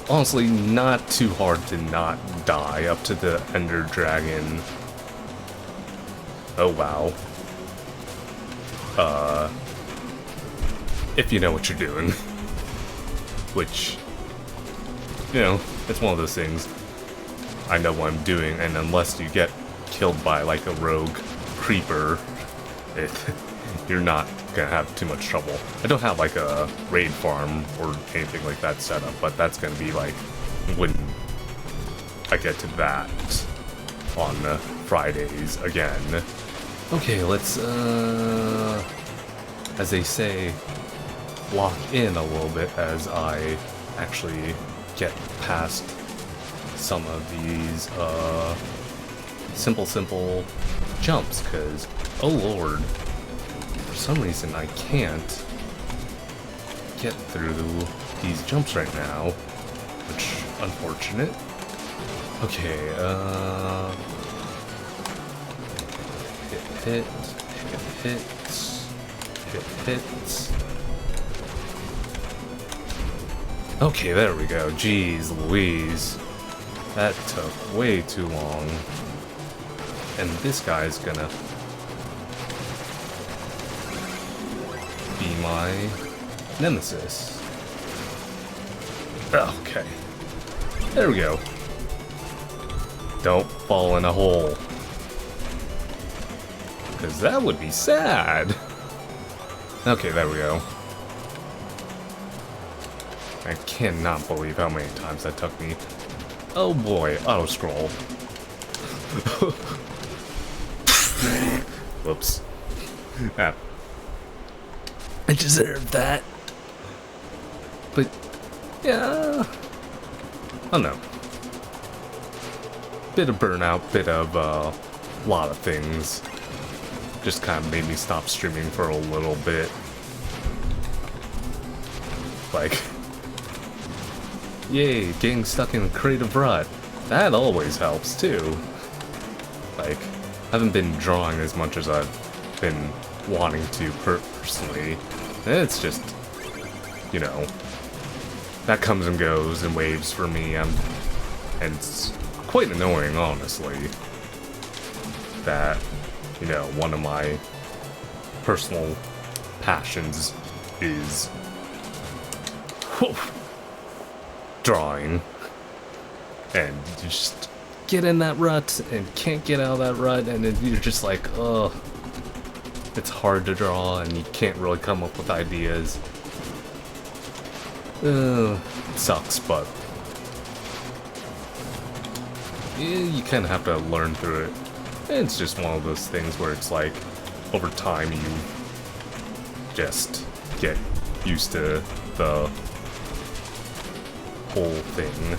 honestly not too hard to not die up to the Ender Dragon. Oh wow. If you know what you're doing. Which, you know, it's one of those things. I know what I'm doing, and unless you get killed by like a rogue creeper, you're not gonna have too much trouble. I don't have like a raid farm or anything like that set up, but that's gonna be like when I get to that on Fridays again. Okay, let's as they say, lock in a little bit as I actually get past some of these simple jumps, because oh lord, for some reason I can't get through these jumps right now, which unfortunate. Okay, hit. Okay, there we go. Jeez Louise. That took way too long. And this guy's gonna be my nemesis. Okay. There we go. Don't fall in a hole. Because that would be sad. Okay, there we go. I cannot believe how many times that took me. Oh boy, auto scroll. Whoops. Ah. I deserved that. But, yeah. I don't know. Bit of burnout, bit of a lot of things. Just kind of made me stop streaming for a little bit. Like, yay, getting stuck in a creative rut. That always helps too. Like, I haven't been drawing as much as I've been wanting to personally. And it's just, you know, that comes and goes in waves for me, and it's quite annoying, honestly, that, you know, one of my personal passions is drawing, and you just get in that rut and can't get out of that rut, and then you're just like, ugh, it's hard to draw and you can't really come up with ideas. It sucks, but yeah, you kind of have to learn through it. And it's just one of those things where it's like, over time you just get used to the whole thing,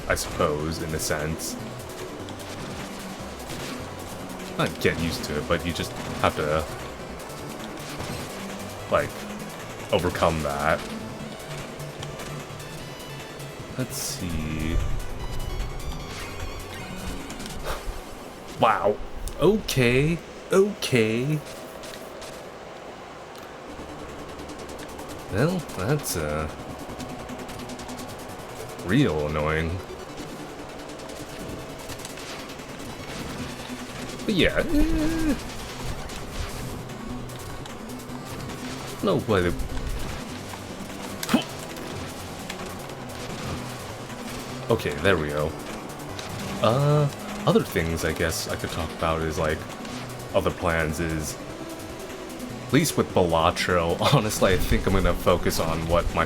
I suppose, in a sense. Not get used to it, but you just have to, like, overcome that. Let's see. Wow. Okay. Well, that's, real annoying. But yeah, no way. Okay, there we go. Other things I guess I could talk about is, like, other plans is, at least with Balatro, honestly I think I'm gonna focus on what my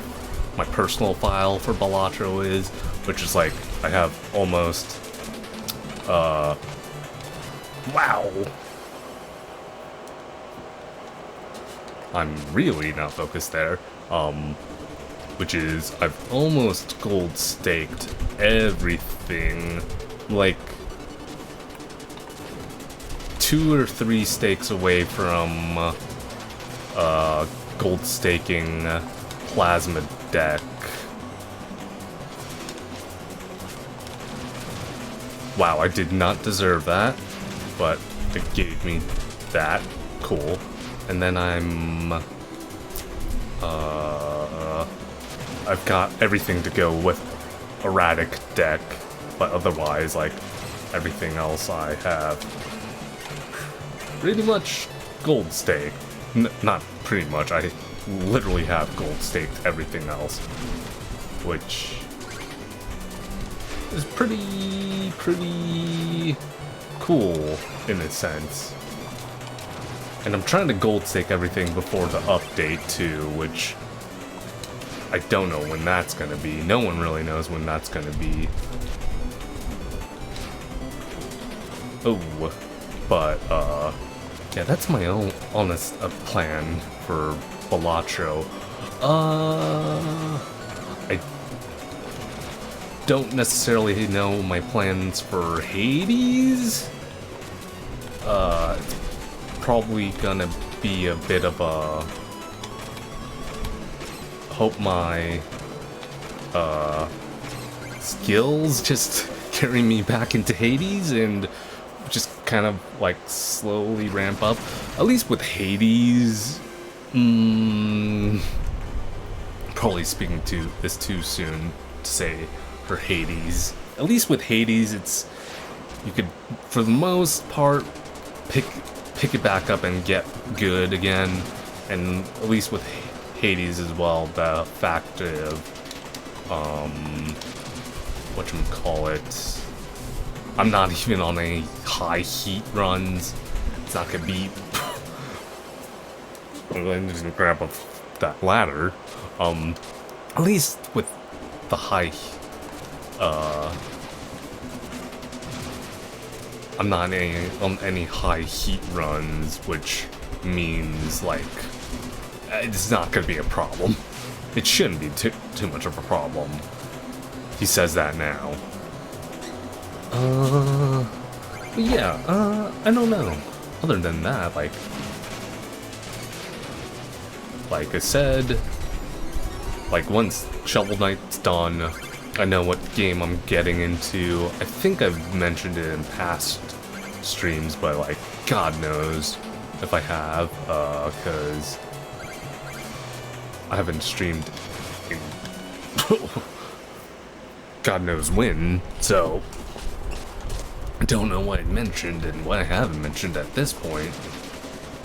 personal file for Balatro is, which is like, I have almost, wow. I'm really not focused there. Which is, I've almost gold staked everything, like 2 or 3 stakes away from gold staking plasma deck. Wow, I did not deserve that, but it gave me that. Cool. And then I've got everything to go with erratic deck, but otherwise, like, everything else I have pretty much gold staked. Not pretty much, I literally have gold staked everything else, which is pretty cool in a sense. And I'm trying to gold stake everything before the update too, which I don't know when that's gonna be. No one really knows when that's gonna be. Oh, but yeah, that's my own honest plan for Balatro. I don't necessarily know my plans for Hades. It's probably gonna be a bit of a hope my skills just carry me back into Hades and just kind of like slowly ramp up. At least with Hades, probably speaking to this too soon to say for Hades. At least with Hades, it's you could for the most part pick it back up and get good again. And at least with Hades as well, the fact of whatchamacallit, I'm not even on any high heat runs. It's not gonna be I'm going to grab up that ladder. At least with the high I'm not on any high heat runs, which means like it's not gonna be a problem. It shouldn't be too much of a problem. He says that now. But yeah, I don't know. Other than that, like I said, like once Shovel Knight's done, I know what game I'm getting into. I think I've mentioned it in past streams, but like God knows if I have, cause I haven't streamed in God knows when, so I don't know what I mentioned and what I haven't mentioned at this point.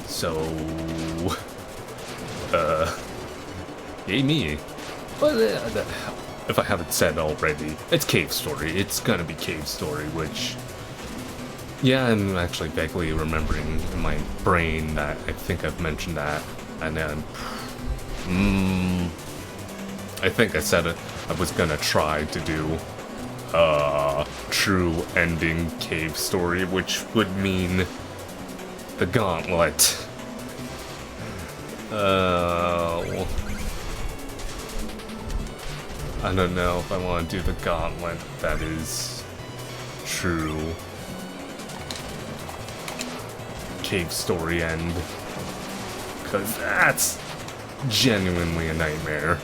So, yay me. But if I haven't said already, it's Cave Story. It's gonna be Cave Story, which, yeah, I'm actually vaguely remembering in my brain that I think I've mentioned that, and then, I think I said it. I was gonna try to do true ending Cave Story, which would mean the Gauntlet. I don't know if I want to do the Gauntlet that is true Cave Story end, because that's genuinely a nightmare.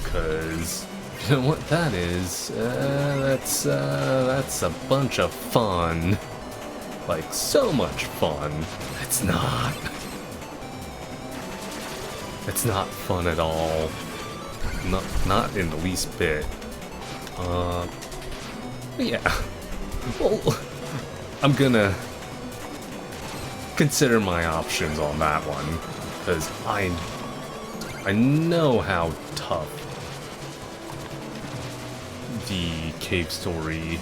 Because you know what that is? That's a bunch of fun. Like, so much fun. It's not. It's not fun at all. Not in the least bit. But yeah. Well, I'm gonna consider my options on that one, because I know how tough the Cave Story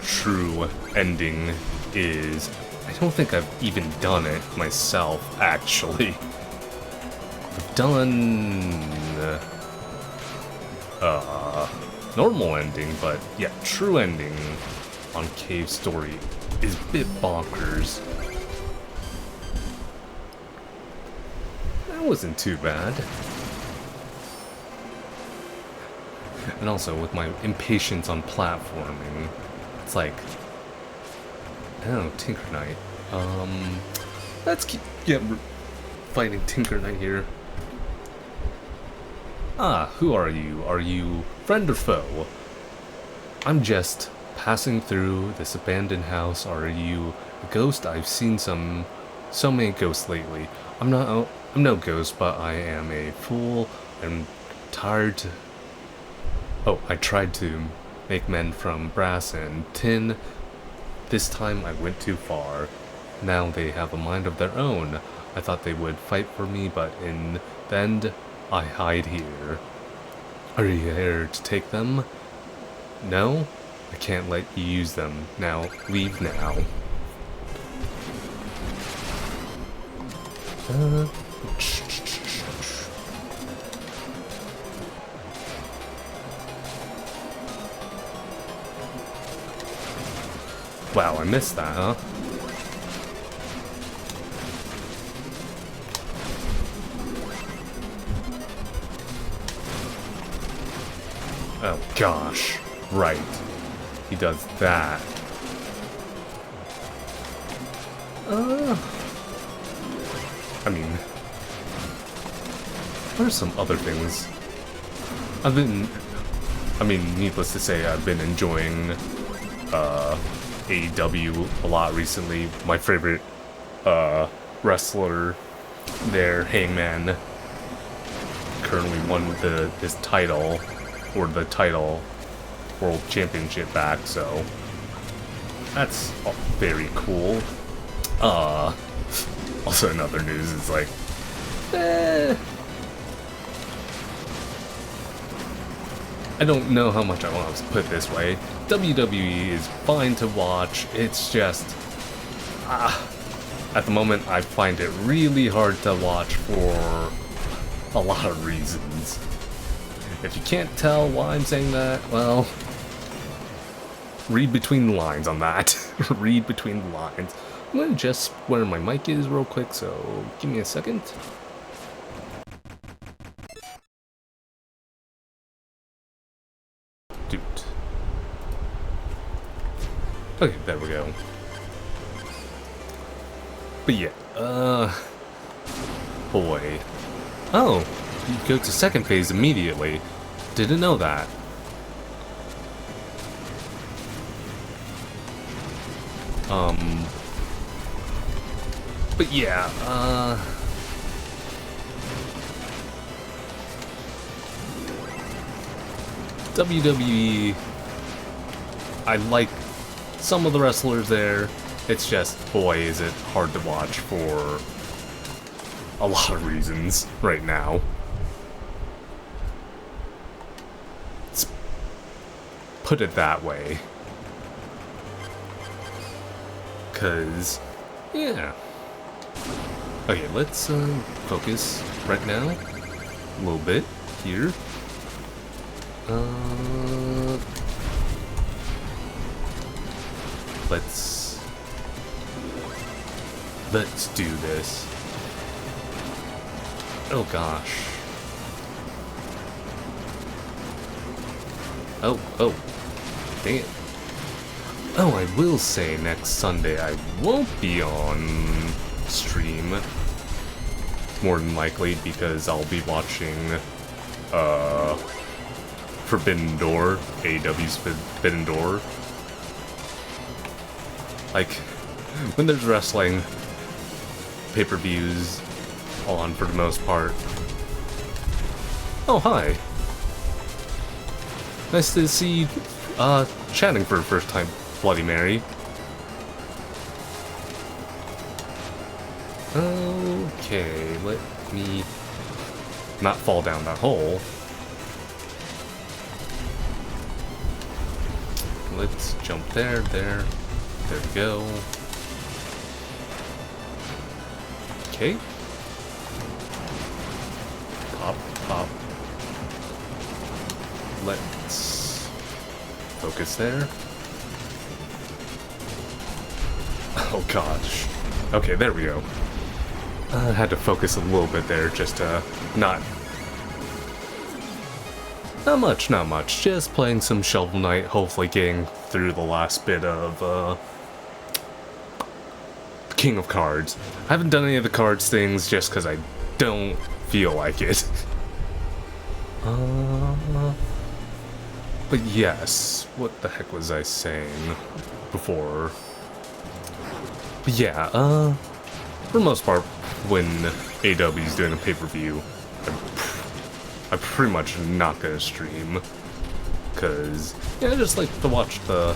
true ending is. I don't think I've even done it myself, actually. I've done normal ending, but yeah, true ending on Cave Story is a bit bonkers. That wasn't too bad. And also, with my impatience on platforming, it's like, I don't know, Tinker Knight. Let's get fighting Tinker Knight here. Ah, who are you? Are you friend or foe? I'm just Passing through this abandoned house, are you a ghost? I've seen so many ghosts lately. I'm no ghost, but I am a fool. I'm tired to... Oh, I tried to make men from brass and tin. This time I went too far. Now they have a mind of their own. I thought they would fight for me, but in the end, I hide here. Are you here to take them? No? I can't let you use them. Now, leave now. Wow, I missed that, huh? Oh gosh, right. He does that. I mean, there's some other things. Needless to say, I've been enjoying AEW a lot recently. My favorite wrestler there, Hangman, currently won his title, or the title World Championship back, so that's very cool. Also in other news, it's like, I don't know how much I want to put it this way. WWE is fine to watch, it's just, at the moment I find it really hard to watch for a lot of reasons. If you can't tell why I'm saying that, well, read between the lines on that. Read between the lines. I'm gonna adjust where my mic is real quick, so give me a second. Dude. Okay, there we go. But yeah, boy. Oh, you go to second phase immediately. Didn't know that. But yeah, WWE, I like some of the wrestlers there. It's just, boy, is it hard to watch for a lot of reasons right now. Let's put it that way. 'Cause, yeah. Okay, let's focus right now. A little bit here. Let's do this. Oh gosh. Oh, dang it. Oh, I will say next Sunday I won't be on stream. More than likely, because I'll be watching Forbidden Door, AEW's Forbidden Door. Like, when there's wrestling pay-per-views on for the most part. Oh, hi. Nice to see you chatting for the first time, Bloody Mary. Okay, let me not fall down that hole. Let's jump there. There we go. Okay. Pop. Let's focus there. Oh gosh. Okay, there we go. I had to focus a little bit there, just to not much, just playing some Shovel Knight, hopefully getting through the last bit of, King of Cards. I haven't done any of the cards things just because I don't feel like it. But yes, what the heck was I saying before? But yeah, for the most part, when AW is doing a pay-per-view, I'm pretty much not gonna stream, cause yeah, I just like to watch them.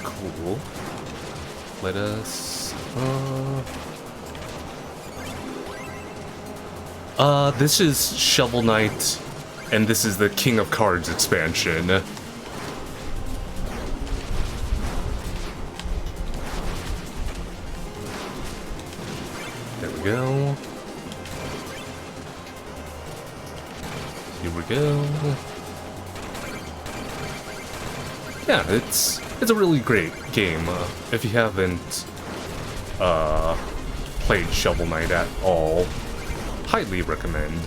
Cool. Let us. This is Shovel Knight, and this is the King of Cards expansion. There we go. Here we go. Yeah, it's a really great game. If you haven't played Shovel Knight at all, highly recommend.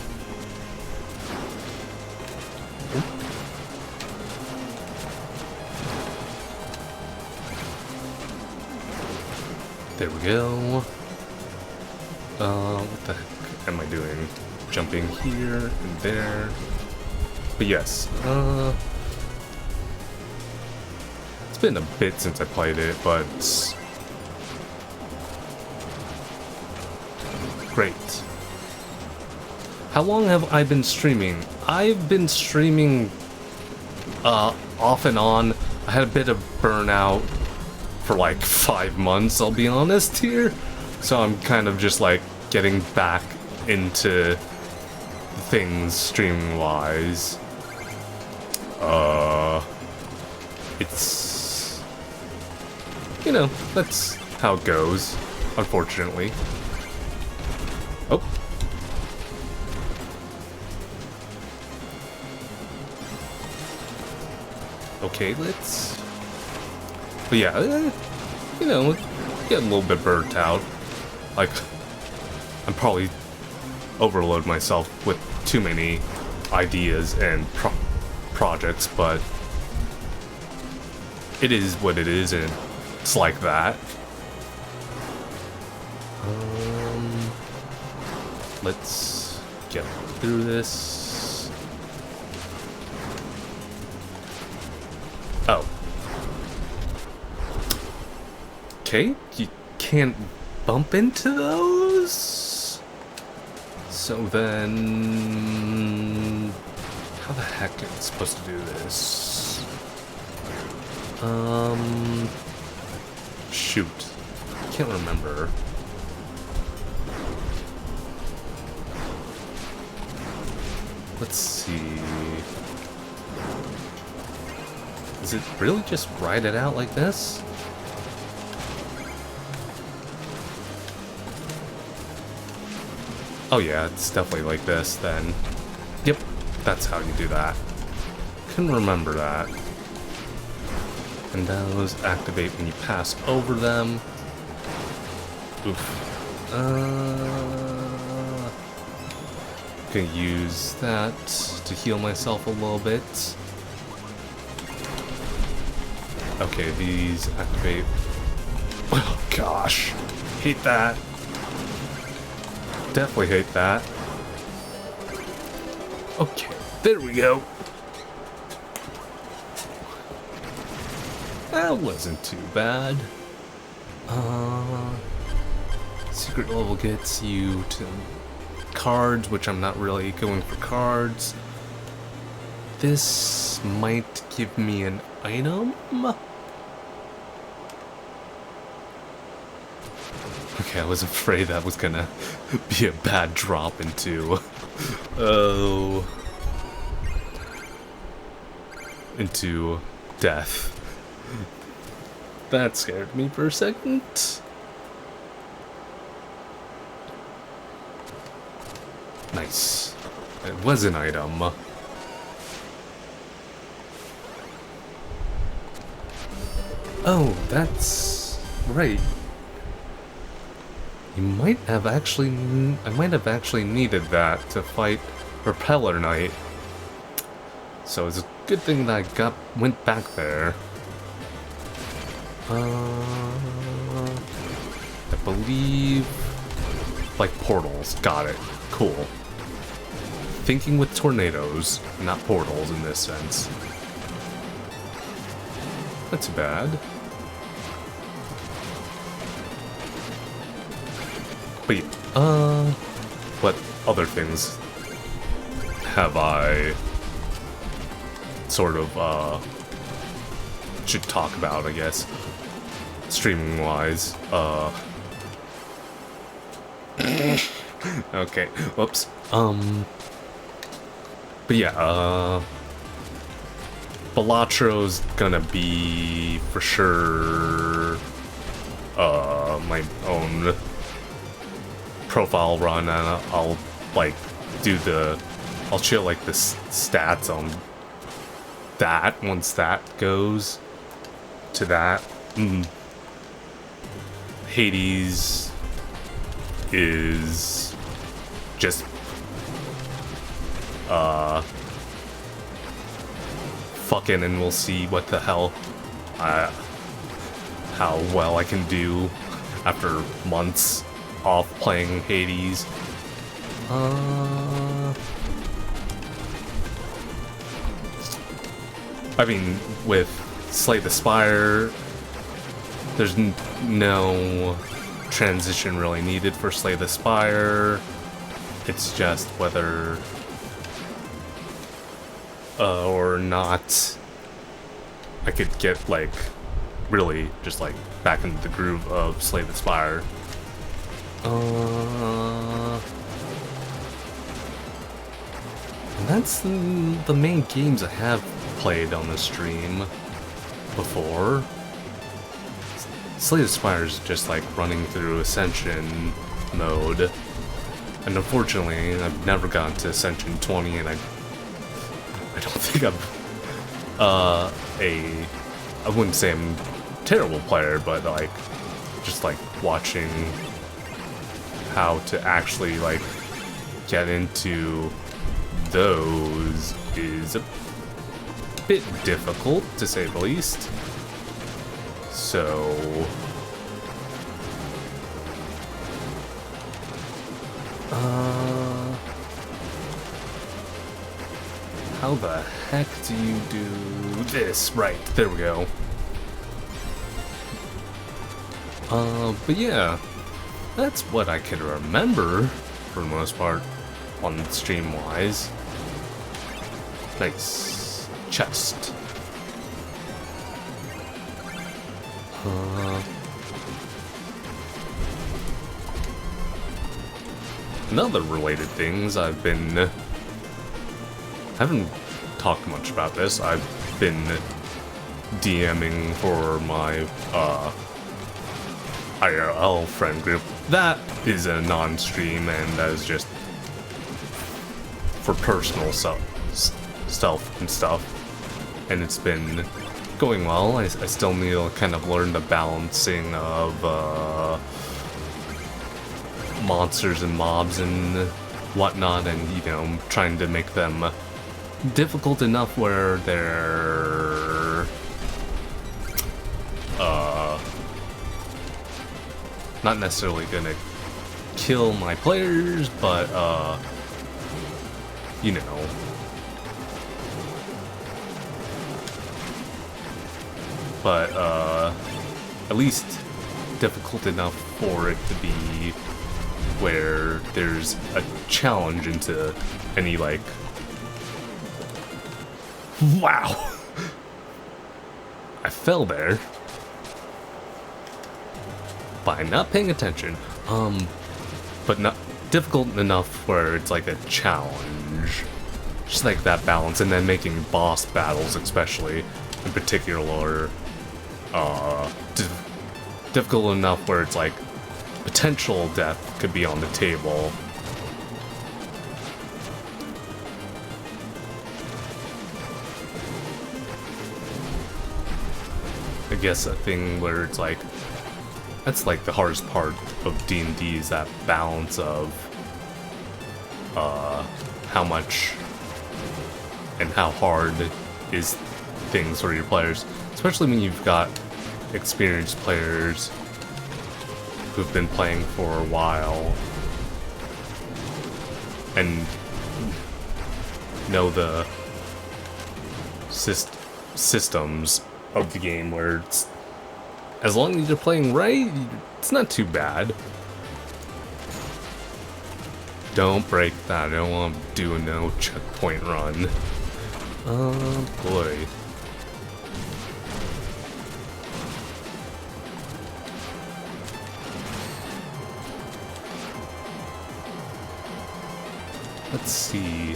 There we go. What the heck am I doing? Jumping here and there. But yes, it's been a bit since I played it, but great. How long have I been streaming? I've been streaming off and on. I had a bit of burnout for like 5 months, I'll be honest here. So I'm kind of just like getting back into things streaming wise. It's, you know, that's how it goes, unfortunately. Oh. Okay, let's... But yeah, you know, get a little bit burnt out. Like, I'm probably overload myself with too many ideas and projects, but it is what it is, and it's like that. Let's get through this. Oh. Okay, you can't bump into those? So then... How the heck am I supposed to do this? Shoot. I can't remember. Let's see... Is it really just ride it out like this? Oh yeah, it's definitely like this then. Yep, that's how you do that. Couldn't remember that. And those activate when you pass over them. Oof. Gonna use that to heal myself a little bit. Okay, these activate. Oh gosh, hate that. Definitely hate that. Okay, there we go. That wasn't too bad. Secret level gets you to cards, which I'm not really going for cards. This might give me an item. Okay, I was afraid that was gonna be a bad drop into... Oh... Into death. That scared me for a second. Nice. It was an item. Oh, that's right. You might have actually... I might have actually needed that to fight Repeller Knight. So it's a good thing that I went back there. I believe... Like portals. Got it. Cool. thinking with tornadoes, not portals in this sense. Not too bad. Wait, what other things have I sort of, should talk about, I guess, streaming-wise? Okay, whoops. But yeah, Balattro's gonna be, for sure, my own profile run, and I'll, like, I'll show, like, the stats on that, once that goes to that. Hades is just fucking, and we'll see what the hell how well I can do after months off playing Hades. I mean, with Slay the Spire, there's no transition really needed for Slay the Spire. It's just whether or not I could get, like, really just, like, back into the groove of Slay the Spire. And that's the main games I have played on the stream before. Slay the Spire is just like running through Ascension mode, and unfortunately I've never gotten to Ascension 20, and I don't think I'm I wouldn't say I'm a terrible player, but like just like watching how to actually like get into those is a bit difficult, to say the least. So how the heck do you do this? Right, there we go. But yeah, that's what I can remember for the most part on stream-wise. Nice chest. Another related things I haven't talked much about this. I've been DMing for my IRL friend group. That is a non-stream, and that is just for personal stuff and stuff. And it's been going well. I still need to kind of learn the balancing of monsters and mobs and whatnot, and you know, trying to make them difficult enough where they're not necessarily gonna kill my players, but you know, but at least difficult enough for it to be where there's a challenge into any, like, wow, I fell there by not paying attention, but not difficult enough where it's like a challenge, just like that balance, and then making boss battles, especially in particular, difficult enough where it's like potential death could be on the table. I guess a thing where it's like, that's like the hardest part of D&D, is that balance of how much and how hard is things for your players, especially when you've got experienced players who've been playing for a while, and know the systems of the game, where it's, as long as you're playing right, it's not too bad. Don't break that. I don't want to do a no checkpoint run. Oh boy. Let's see.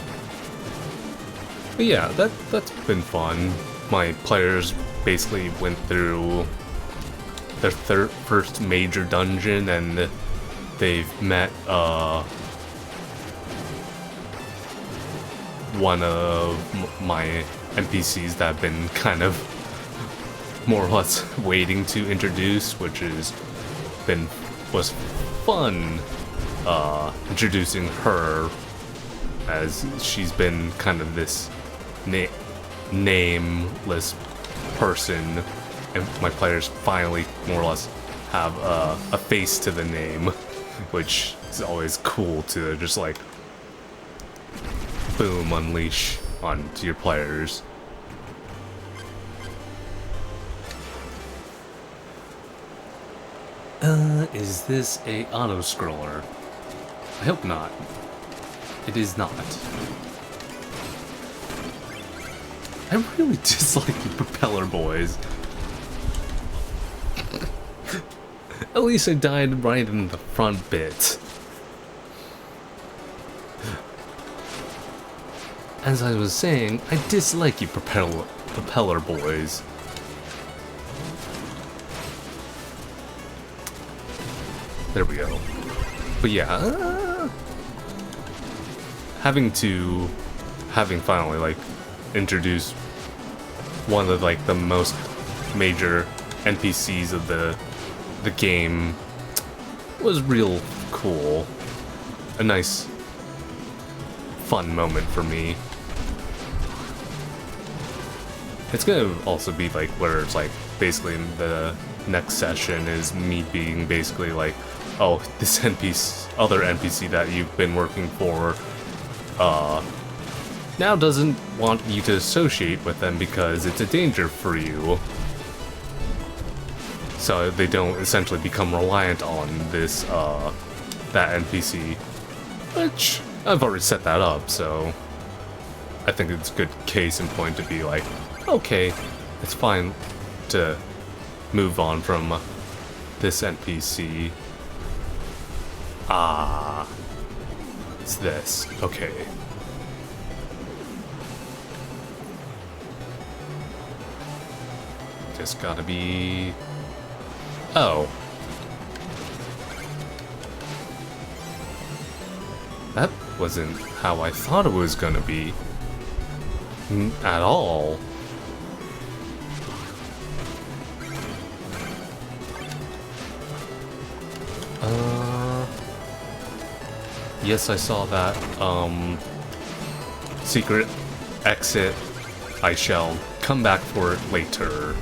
But yeah, that's been fun. My players basically went through their first major dungeon, and they've met one of my NPCs that have been kind of more or less waiting to introduce, which was fun introducing her, as she's been kind of this nameless person, and my players finally more or less have a face to the name, which is always cool to just like boom, unleash onto your players. Is this a auto-scroller? I hope not. It is not. I really dislike the Propeller Boys. At least I died right in the front bit. As I was saying, I dislike you Propeller Boys. There we go. But yeah, having finally like introduced one of like the most major NPCs of the game was real cool. A nice, fun moment for me. It's gonna also be like where it's like basically in the next session is me being basically like, oh, this other NPC that you've been working for, now doesn't want you to associate with them because it's a danger for you. So they don't essentially become reliant on this, that NPC. Which, I've already set that up, so I think it's a good case in point to be like, okay, it's fine to move on from this NPC. Ah, it's this. Okay. Just gotta be... Oh. That wasn't how I thought it was gonna be. At all. Yes, I saw that, secret exit. I shall come back for it later.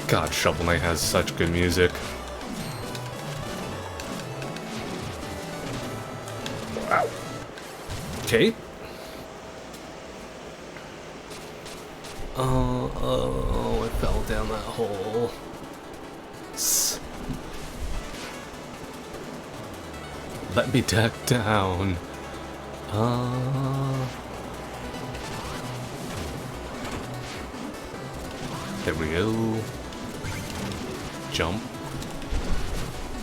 God, Shovel Knight has such good music. Wow. Okay. Oh, I fell down that hole. Let me duck down. There we go. Jump.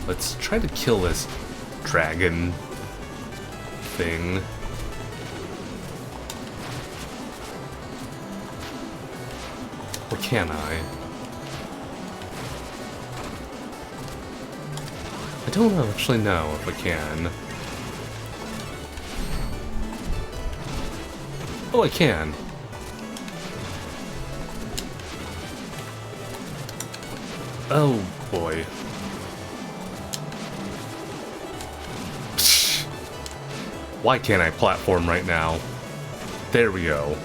Let's try to kill this dragon thing. Or can I? I don't actually know if I can. Oh, I can. Oh, boy. Psh. Why can't I platform right now? There we go.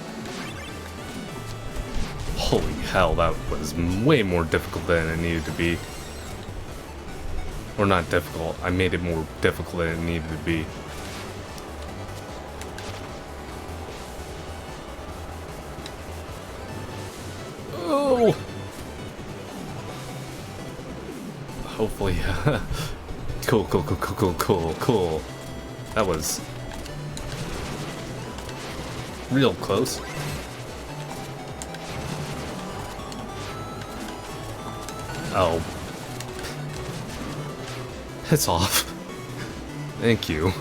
Holy hell, that was way more difficult than it needed to be. Or not difficult, I made it more difficult than it needed to be. Oh! Hopefully, cool. That was real close. Oh. It's off. Thank you.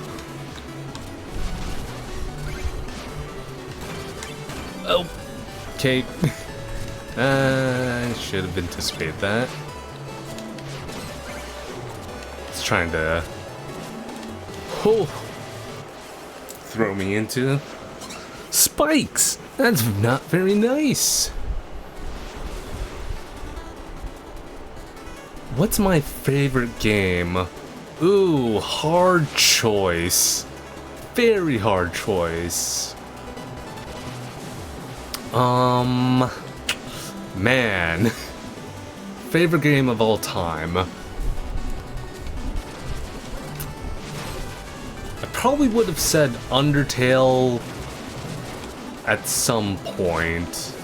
Oh. Okay. I should have anticipated that. It's trying to throw me into spikes. That's not very nice. What's my favorite game? Ooh, hard choice. Very hard choice. Man. Favorite game of all time. I probably would have said Undertale at some point.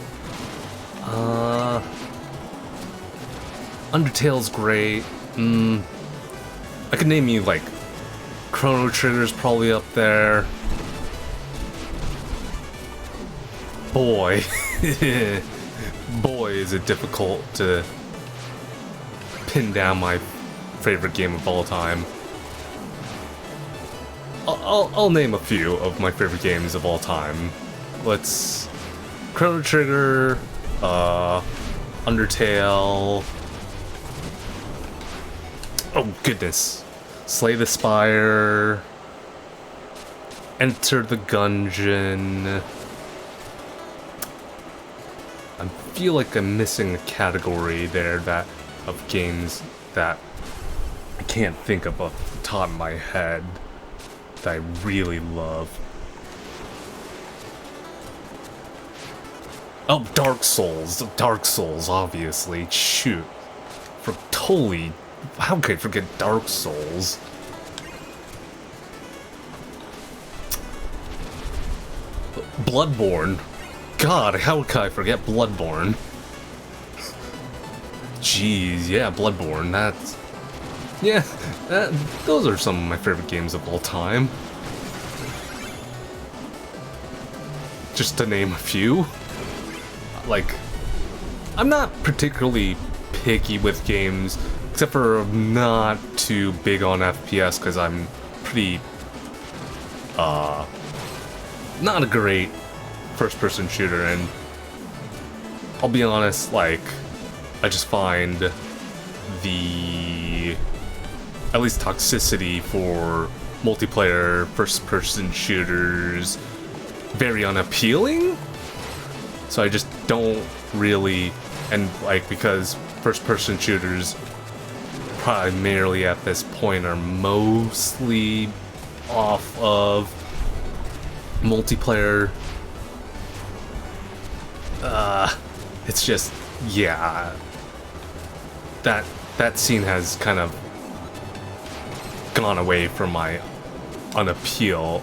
Undertale's great. I could name you, like, Chrono Trigger's probably up there. Boy. Boy, is it difficult to pin down my favorite game of all time. I'll name a few of my favorite games of all time. Let's... Chrono Trigger, Undertale... Oh, goodness. Slay the Spire. Enter the Gungeon. I feel like I'm missing a category there of games that I can't think of off the top of my head that I really love. Oh, Dark Souls. Dark Souls, obviously. Shoot. How could I forget Dark Souls? Bloodborne. God, how could I forget Bloodborne? Jeez, yeah, Bloodborne, that's... Yeah, those are some of my favorite games of all time. Just to name a few. Like, I'm not particularly picky with games, except for I'm not too big on FPS, because I'm pretty, not a great first-person shooter, and I'll be honest, like, I just find the, at least toxicity for multiplayer first-person shooters very unappealing, so I just don't really, and like, because first-person shooters primarily at this point are mostly off of multiplayer. It's just, yeah, that scene has kind of gone away from my unappeal,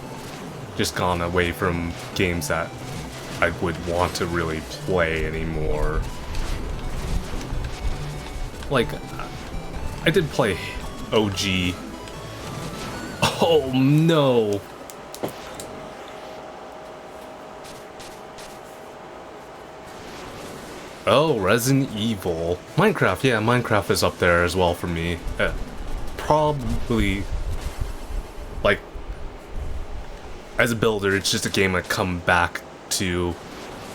just gone away from games that I would want to really play anymore. Like, I did play OG. Oh no! Oh, Resident Evil. Minecraft, yeah, Minecraft is up there as well for me. Probably, like, as a builder, it's just a game I come back to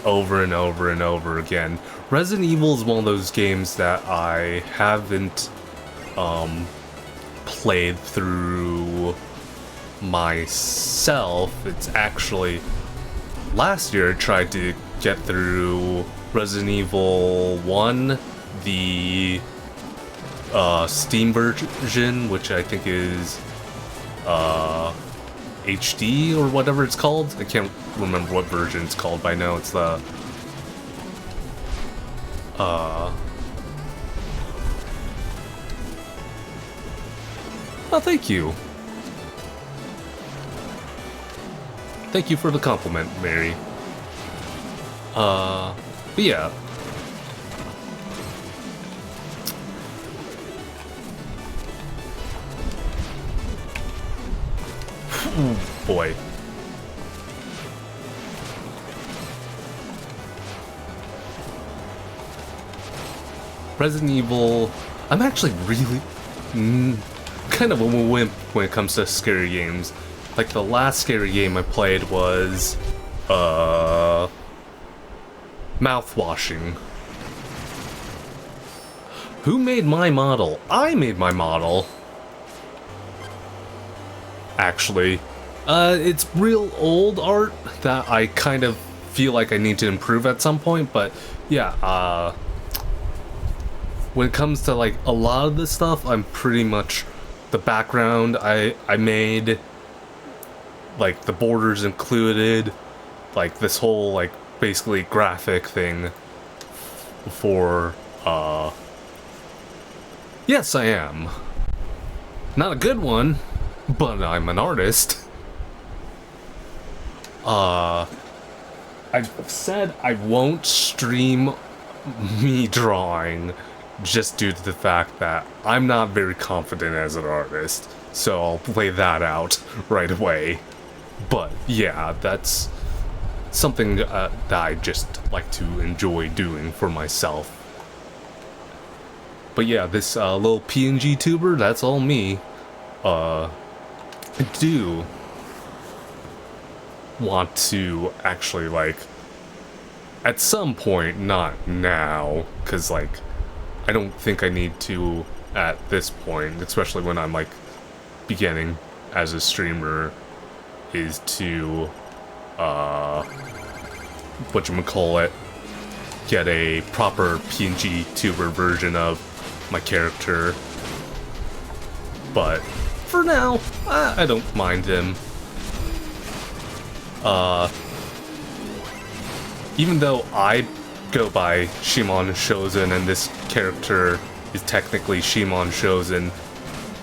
over and over and over again. Resident Evil is one of those games that I haven't played through myself. It's actually, last year I tried to get through Resident Evil 1, the Steam version, which I think is HD or whatever it's called. I can't remember what version it's called, but I know it's the Oh, thank you. Thank you for the compliment, Mary. But yeah. Ooh, boy. Resident Evil... I'm actually really... kind of a wimp when it comes to scary games. Like, the last scary game I played was... mouthwashing. Who made my model? I made my model. Actually. It's real old art that I kind of feel like I need to improve at some point, but yeah, when it comes to like a lot of this stuff, I'm pretty much the background I made, like the borders included, like this whole like basically graphic thing for yes, I am. Not a good one, but I'm an artist. I've said I won't stream me drawing just due to the fact that I'm not very confident as an artist, so I'll play that out right away. But yeah, that's something that I just like to enjoy doing for myself. But yeah, this little PNG tuber, that's all me. I do want to actually, like, at some point, not now, because, like, I don't think I need to at this point, especially when I'm, like, beginning as a streamer, is to, whatchamacallit, get a proper PNG tuber version of my character. But for now, I don't mind him. Even though I go by ShimonShozen and this character is technically ShimonShozen,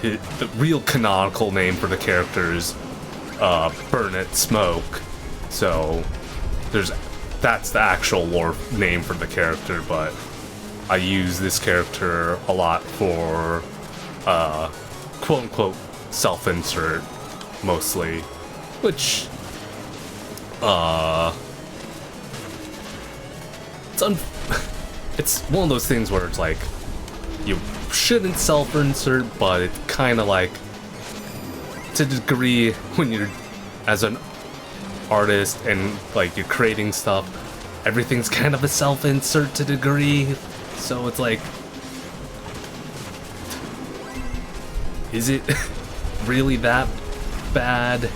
the real canonical name for the character is Burn It Smoke. So that's the actual lore name for the character, but I use this character a lot for quote-unquote self-insert, mostly, which it's one of those things where it's like you shouldn't self-insert, but it's kind of like, to a degree, when you're as an artist and like you're creating stuff, everything's kind of a self-insert to a degree. So it's like, is it really that bad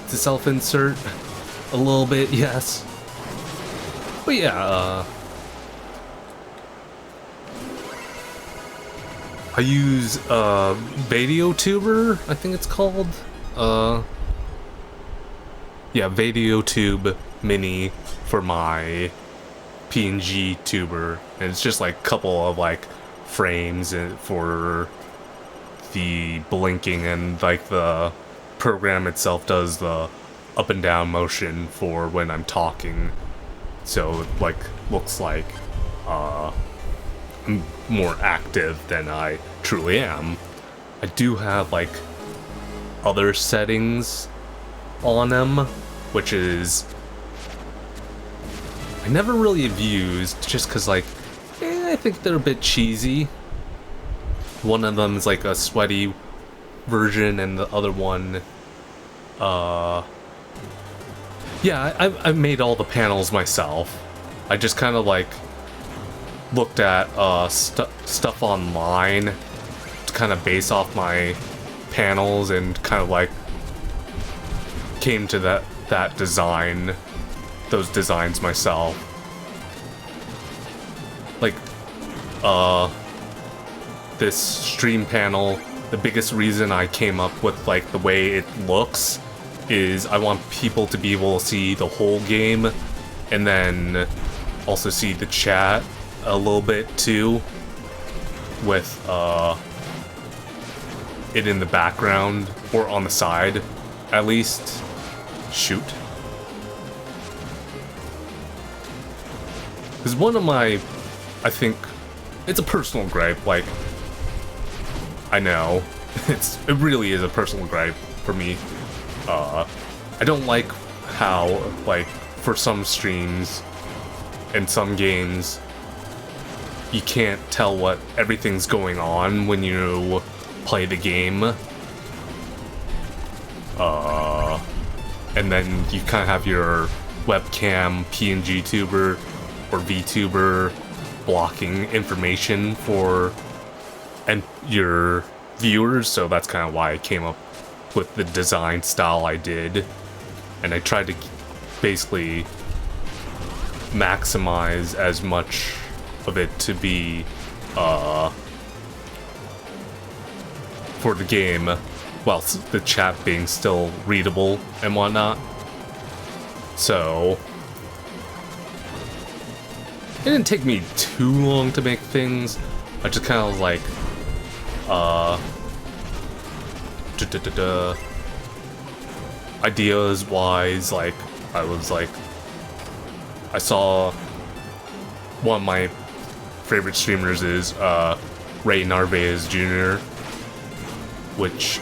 to self-insert? A little bit, yes. But yeah, I use VideoTuber, I think it's called. Yeah, VideoTube Mini for my PNG tuber, and it's just like a couple of like frames for the blinking, and like the program itself does the up and down motion for when I'm talking, so it like looks like I'm more active than I truly am. I do have like other settings on them, which is I never really have used, just because like I think they're a bit cheesy. One of them is like a sweaty version, and the other one yeah, I made all the panels myself. I just kind of like looked at stuff online to kind of base off my panels, and kind of like came to that design, those designs myself. Like this stream panel, the biggest reason I came up with like the way it looks is I want people to be able to see the whole game, and then also see the chat a little bit too. with it in the background or on the side, at least. Shoot. Because one of my, I think, it's a personal gripe, like, I know, it really is a personal gripe for me. I don't like how, like, for some streams and some games, you can't tell what everything's going on when you play the game. And then you kind of have your webcam PNG tuber or VTuber blocking information for your viewers, so that's kind of why I came up with the design style I did. And I tried to basically maximize as much of it to be for the game, while the chat being still readable and whatnot. So it didn't take me too long to make things. I just kind of like ideas wise, like I saw one of my favorite streamers is Ray Narvaez Jr., which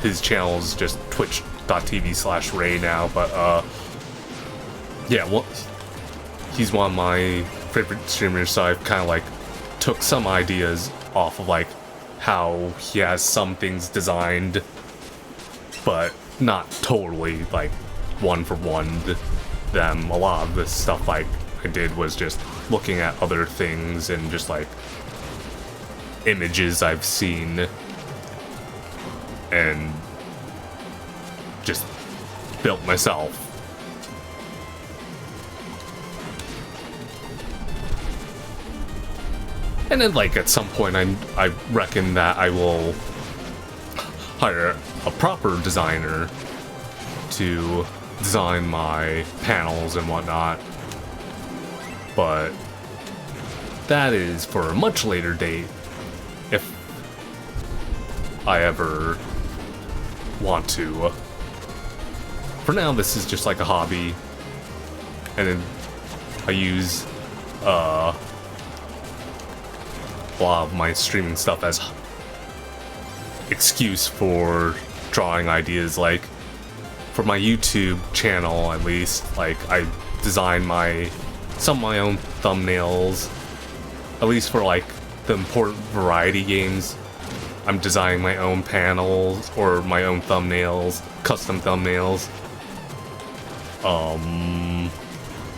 his channel is just twitch.tv/Ray now, but yeah, well, he's one of my favorite streamers, so I've kind of like took some ideas off of like how he has some things designed, but not totally like one for one them. A lot of the stuff like I did was just looking at other things and just like images I've seen and just built myself. And then like at some point I reckon that I will hire a proper designer to design my panels and whatnot, but that is for a much later date if I ever want to. For now, this is just like a hobby, and then I use a lot of my streaming stuff as excuse for drawing ideas. Like for my YouTube channel, at least, like I design some of my own thumbnails, at least for like the important variety games. I'm designing my own panels or my own thumbnails, custom thumbnails.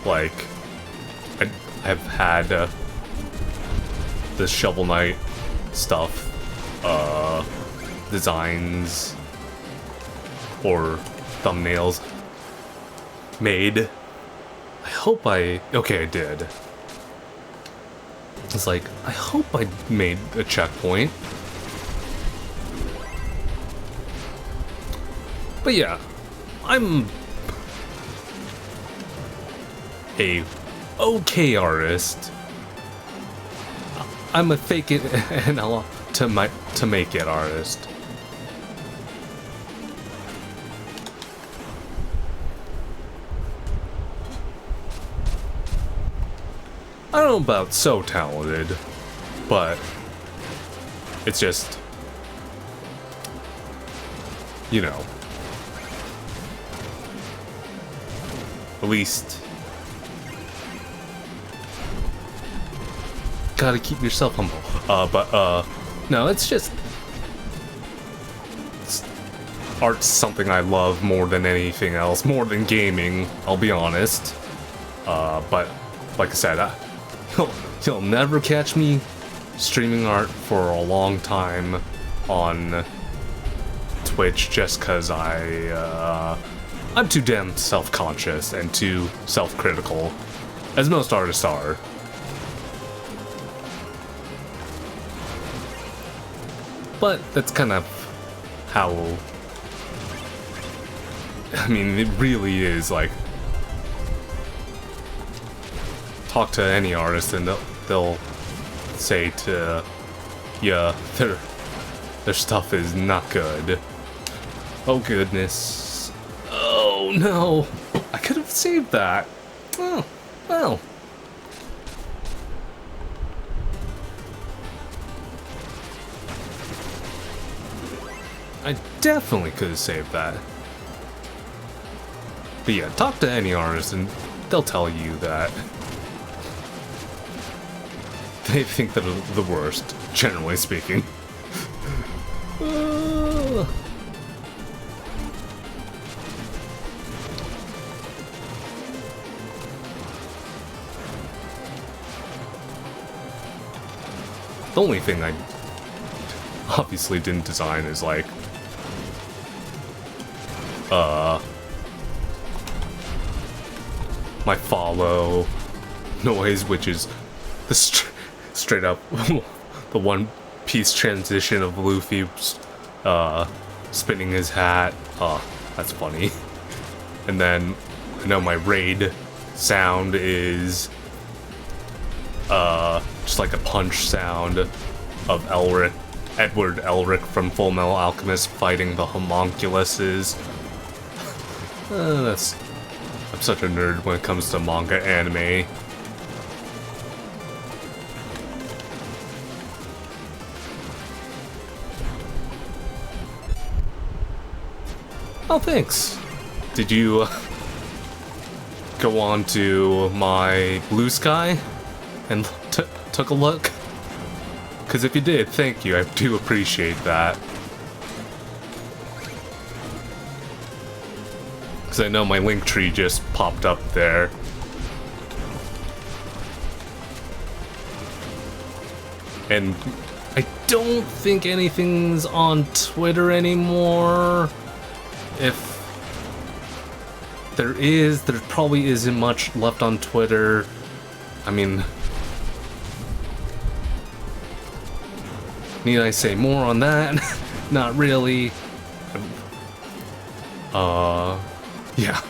Like I have had the Shovel Knight stuff, designs or thumbnails made. I hope okay, I did. It's like, I hope I made a checkpoint. But yeah, I'm a okay artist. I'm a fake it and to make it artist. I don't know about so talented, but it's just, you know, at least gotta keep yourself humble. No, it's just, art's something I love more than anything else, more than gaming, I'll be honest. But like I said, you'll never catch me streaming art for a long time on Twitch, just cause I'm too damn self-conscious and too self-critical, as most artists are. But that's kind of how, I mean, it really is like, talk to any artist and they'll say to, yeah, their stuff is not good. Oh goodness. Oh no! I could have saved that. Oh, well. I definitely could have saved that. But yeah, talk to any artist and they'll tell you that they think that are the worst, generally speaking. The only thing I obviously didn't design is like my follow noise, which is the straight up the one piece transition of Luffy spinning his hat. Oh, that's funny. And then I know my raid sound is just like a punch sound of Edward Elric from Full Metal Alchemist fighting the homunculuses. I'm such a nerd when it comes to manga anime. Oh, thanks. Did you go on to my Blue Sky and took a look? Because if you did, thank you. I do appreciate that. Because I know my link tree just popped up there. And I don't think anything's on Twitter anymore. If there is, there probably isn't much left on Twitter. I mean, need I say more on that? Not really. Yeah.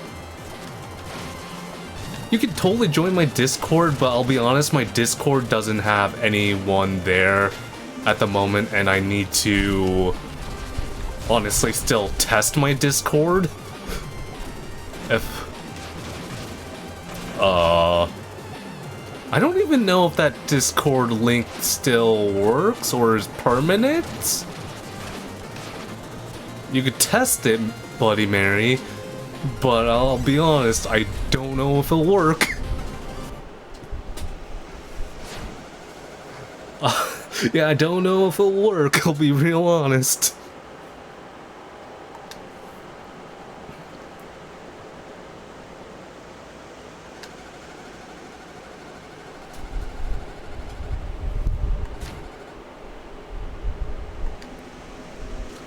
You could totally join my Discord, but I'll be honest, my Discord doesn't have anyone there at the moment, and I need to honestly still test my Discord. I don't even know if that Discord link still works or is permanent. You could test it, Bloody Mary, but I'll be honest, I don't know if it'll work. Yeah, I don't know if it'll work, I'll be real honest.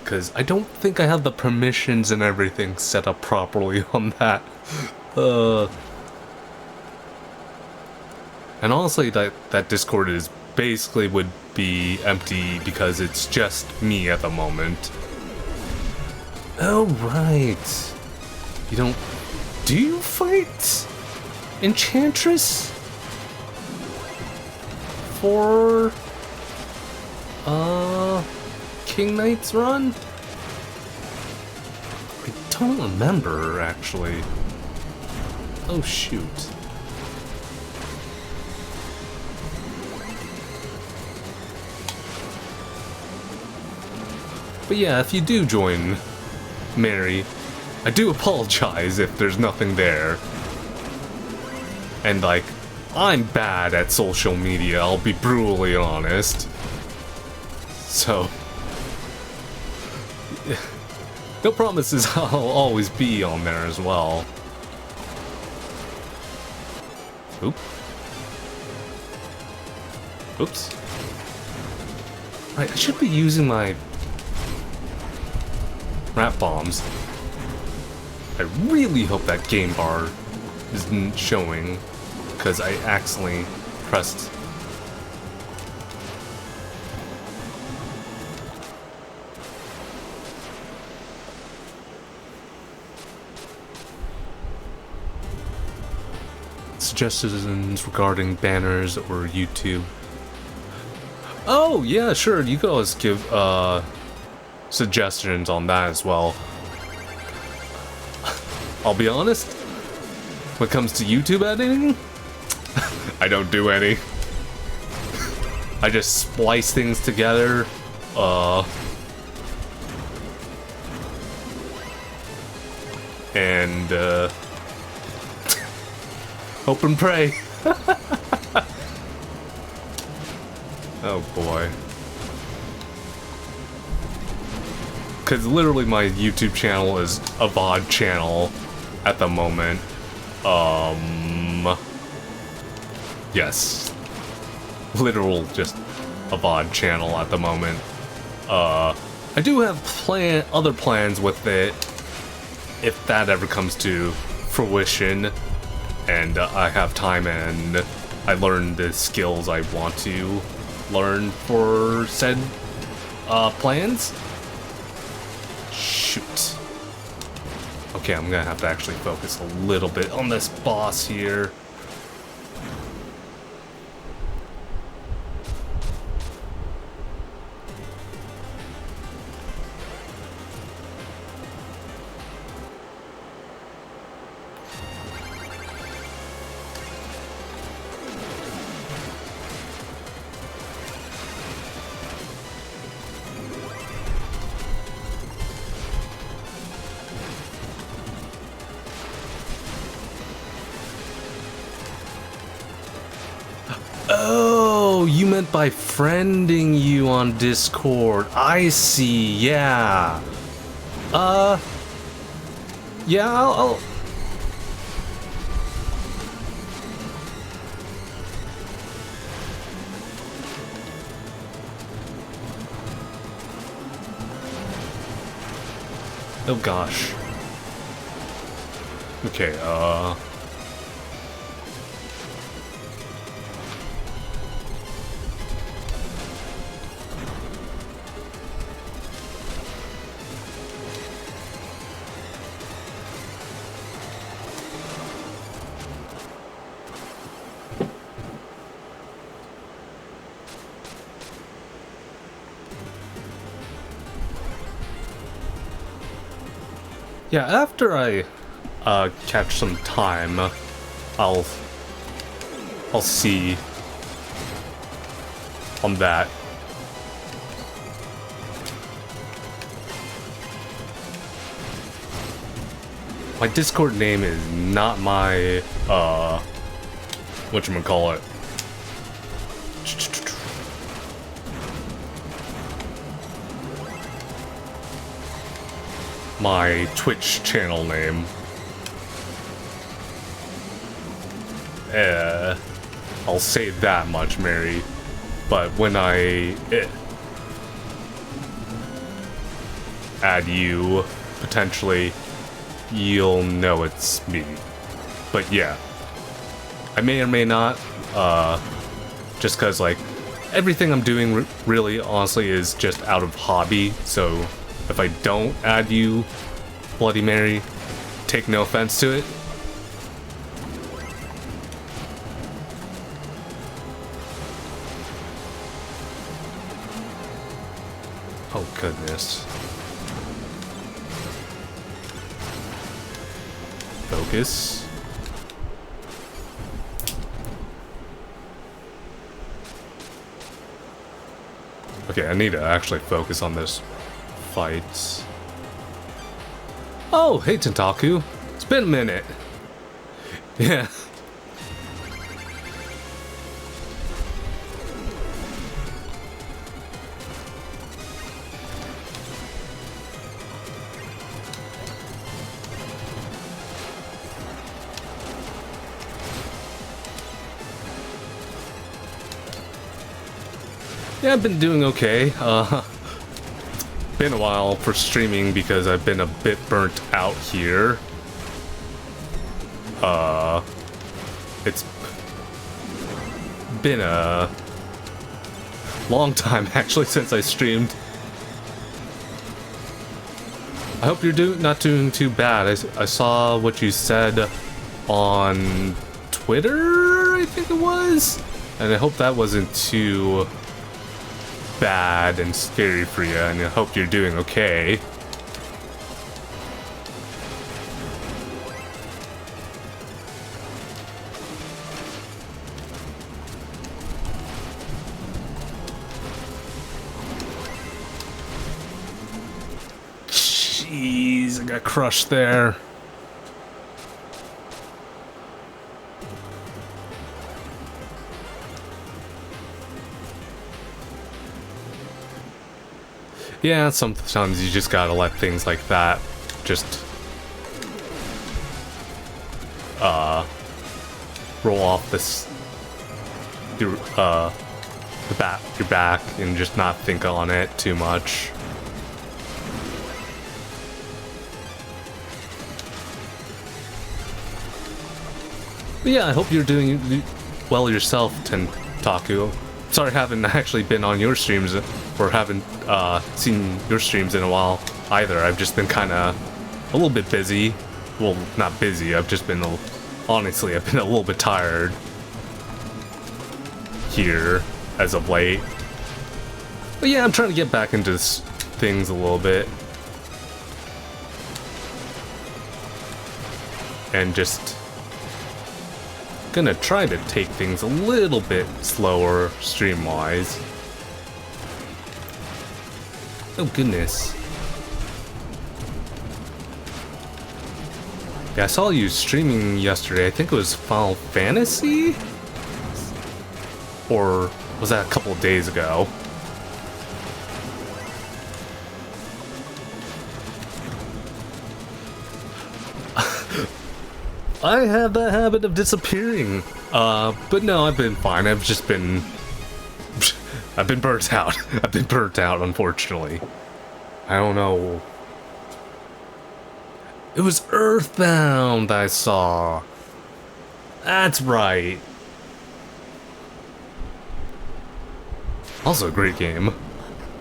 Because I don't think I have the permissions and everything set up properly on that. And honestly, that Discord is basically would be empty because it's just me at the moment. Oh, right. You don't... Do you fight Enchantress? For... King Knight's run? I don't remember, actually. Oh, shoot. But yeah, if you do join Mary, I do apologize if there's nothing there. And, like, I'm bad at social media, I'll be brutally honest. So... no promises I'll always be on there as well. Oop. Oops. Right, I should be using my rat bombs. I really hope that game bar isn't showing, because I accidentally pressed. suggestions regarding banners or YouTube. Oh, yeah, sure, you can always give, suggestions on that as well. I'll be honest, when it comes to YouTube editing, I don't do any. I just splice things together, and, hope and pray. Oh boy. Because literally my YouTube channel is a VOD channel at the moment. Yes. Literal just a VOD channel at the moment. I do have other plans with it if that ever comes to fruition and I have time and I learn the skills I want to learn for said plans. Shoot. Okay, I'm gonna have to actually focus a little bit on this boss here. Oh, you meant by friending you on Discord. I see, yeah. Yeah, I'll... Oh gosh. Okay, yeah, after I catch some time, I'll see on that. My Discord name is not my whatchamacallit. My Twitch channel name. I'll say that much, Mary. But when I add you, potentially, you'll know it's me. But yeah, I may or may not, just cause like, everything I'm doing really, honestly, is just out of hobby, so if I don't add you, Bloody Mary, take no offense to it. Oh goodness. Focus. Okay, I need to actually focus on this fight. Oh, hey Tentaku. It's been a minute. Yeah. Yeah, I've been doing okay. Been a while for streaming because I've been a bit burnt out here. It's been a long time actually since I streamed. I hope you're not doing too bad. I saw what you said on Twitter, I think it was. And I hope that wasn't too bad and scary for you, and I hope you're doing okay. Jeez, I got crushed there. Yeah, sometimes you just gotta let things like that just roll off your back and just not think on it too much. But yeah, I hope you're doing well yourself, Tentaku. Sorry I haven't actually been on your streams, or haven't seen your streams in a while either. I've just been kind of a little bit busy. Well, not busy, I've just been, honestly, I've been a little bit tired here as of late. But yeah, I'm trying to get back into things a little bit. And just gonna try to take things a little bit slower stream-wise. Oh goodness. Yeah, I saw you streaming yesterday. I think it was Final Fantasy? Or was that a couple of days ago? I have that habit of disappearing. But no, I've been fine. I've just been... I've been burnt out. I've been burnt out, unfortunately. I don't know. It was Earthbound I saw. That's right. Also a great game.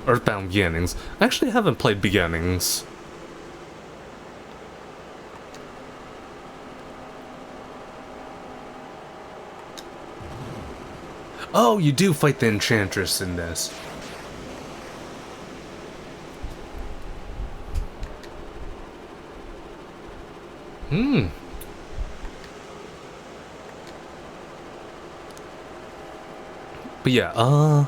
Earthbound Beginnings. I actually haven't played Beginnings. Oh, you do fight the Enchantress in this. But yeah, oh,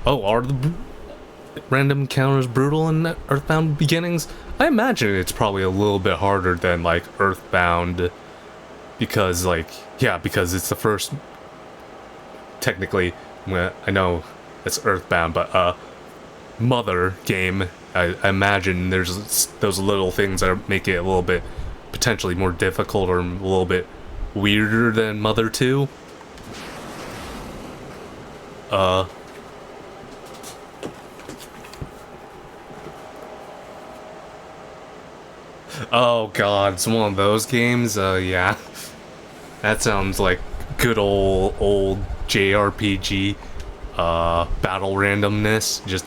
are the random encounters brutal in Earthbound Beginnings? I imagine it's probably a little bit harder than, like, Earthbound, because, like, yeah, because it's the first, technically, I know it's Earthbound, but, Mother game. I imagine there's those little things that make it a little bit potentially more difficult or a little bit weirder than Mother 2. Oh god, it's one of those games? Yeah. That sounds like good old JRPG, battle randomness. Just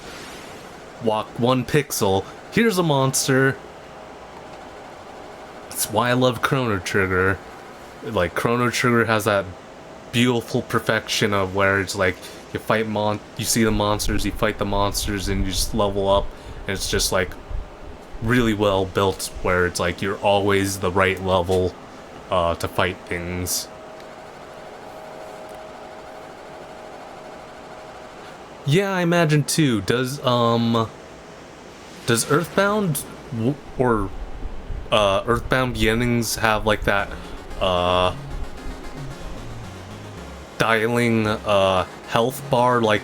walk one pixel, here's a monster. That's why I love Chrono Trigger. Like, Chrono Trigger has that beautiful perfection of where it's like, you fight you see the monsters, you fight the monsters, and you just level up, and it's just like, really well built, where it's like you're always the right level to fight things. Yeah, I imagine too. Does Earthbound or Earthbound Beginnings have like that dialing health bar like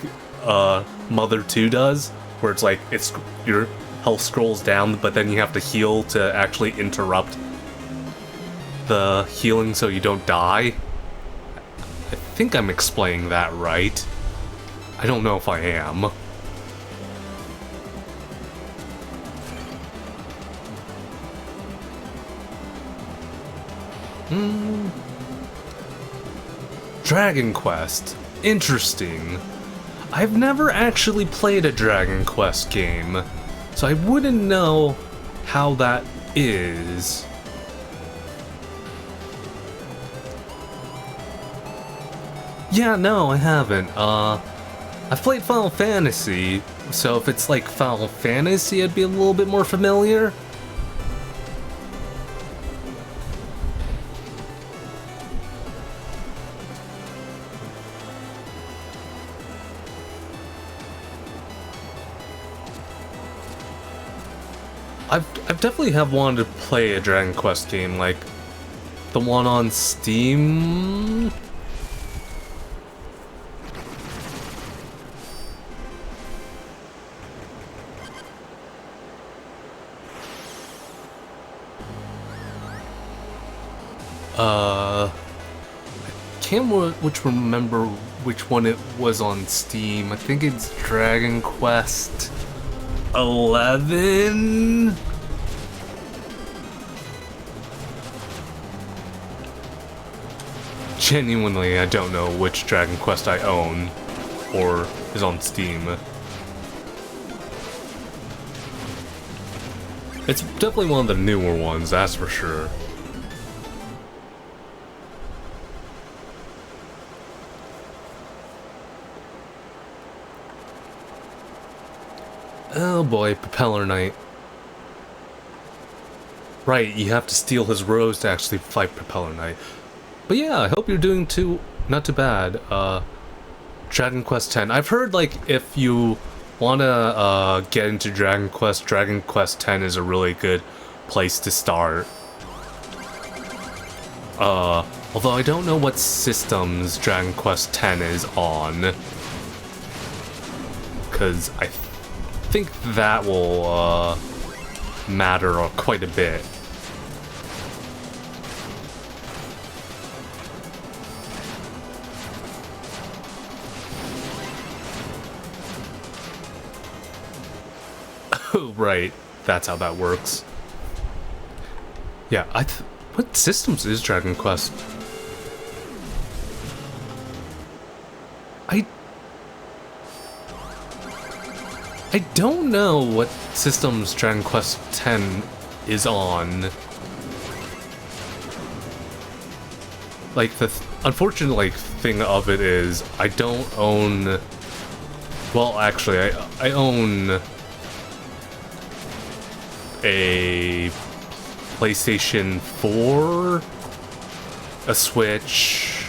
Mother 2 does, where it's like your health scrolls down, but then you have to heal to actually interrupt the healing so you don't die? I think I'm explaining that right. I don't know if I am. Dragon Quest. Interesting. I've never actually played a Dragon Quest game, so I wouldn't know how that is. Yeah, no, I haven't. I've played Final Fantasy, so if it's like Final Fantasy, I'd be a little bit more familiar. I've definitely have wanted to play a Dragon Quest game, like the one on Steam. I can't remember which one it was on Steam. I think it's Dragon Quest 11. Genuinely, I don't know which Dragon Quest I own or is on Steam. It's definitely one of the newer ones, that's for sure. Oh boy, Propeller Knight. Right, you have to steal his rose to actually fight Propeller Knight. But yeah, I hope you're doing not too bad. Dragon Quest X. I've heard, like, if you wanna get into Dragon Quest X is a really good place to start. Although I don't know what systems Dragon Quest X is on. Because I think that will matter quite a bit. Oh, right. That's how that works. Yeah, what systems is Dragon Quest? I don't know what systems Dragon Quest X is on. Like, the unfortunate, like, thing of it is, I don't own... Well, actually, I own a PlayStation 4, a Switch.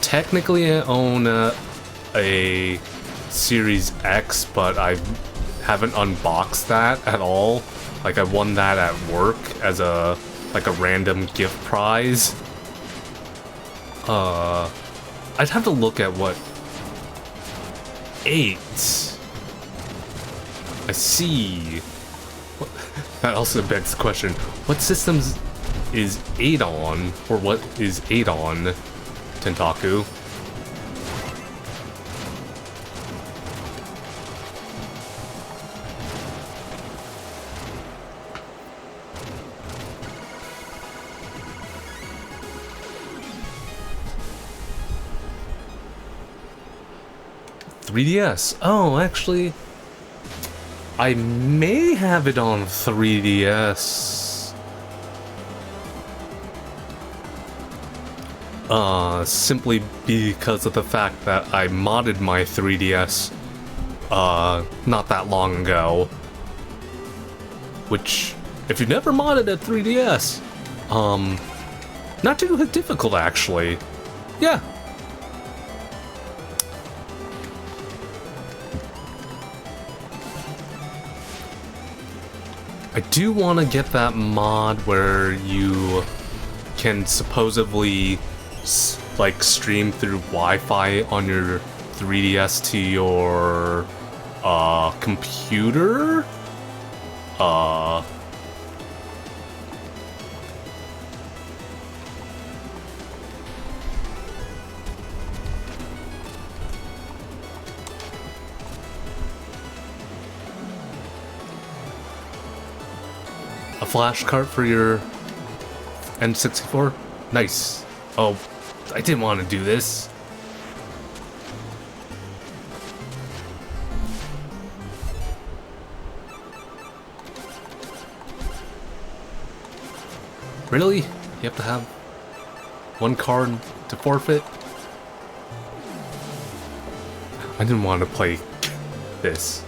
Technically, I own a Series X, but I haven't unboxed that at all. Like, I won that at work as a random gift prize. I'd have to look at what 8. I see. That also begs the question, what systems is 8 on? Or what is 8 on, Tentaku? .3DS. Oh, actually, I may have it on 3DS. Simply because of the fact that I modded my 3DS, not that long ago. Which, if you've never modded a 3DS, not too difficult, actually. Yeah. I do want to get that mod where you can supposedly like stream through Wi-Fi on your 3DS to your computer. A flash cart for your N64? Nice. Oh, I didn't want to do this. Really? You have to have one card to forfeit? I didn't want to play this.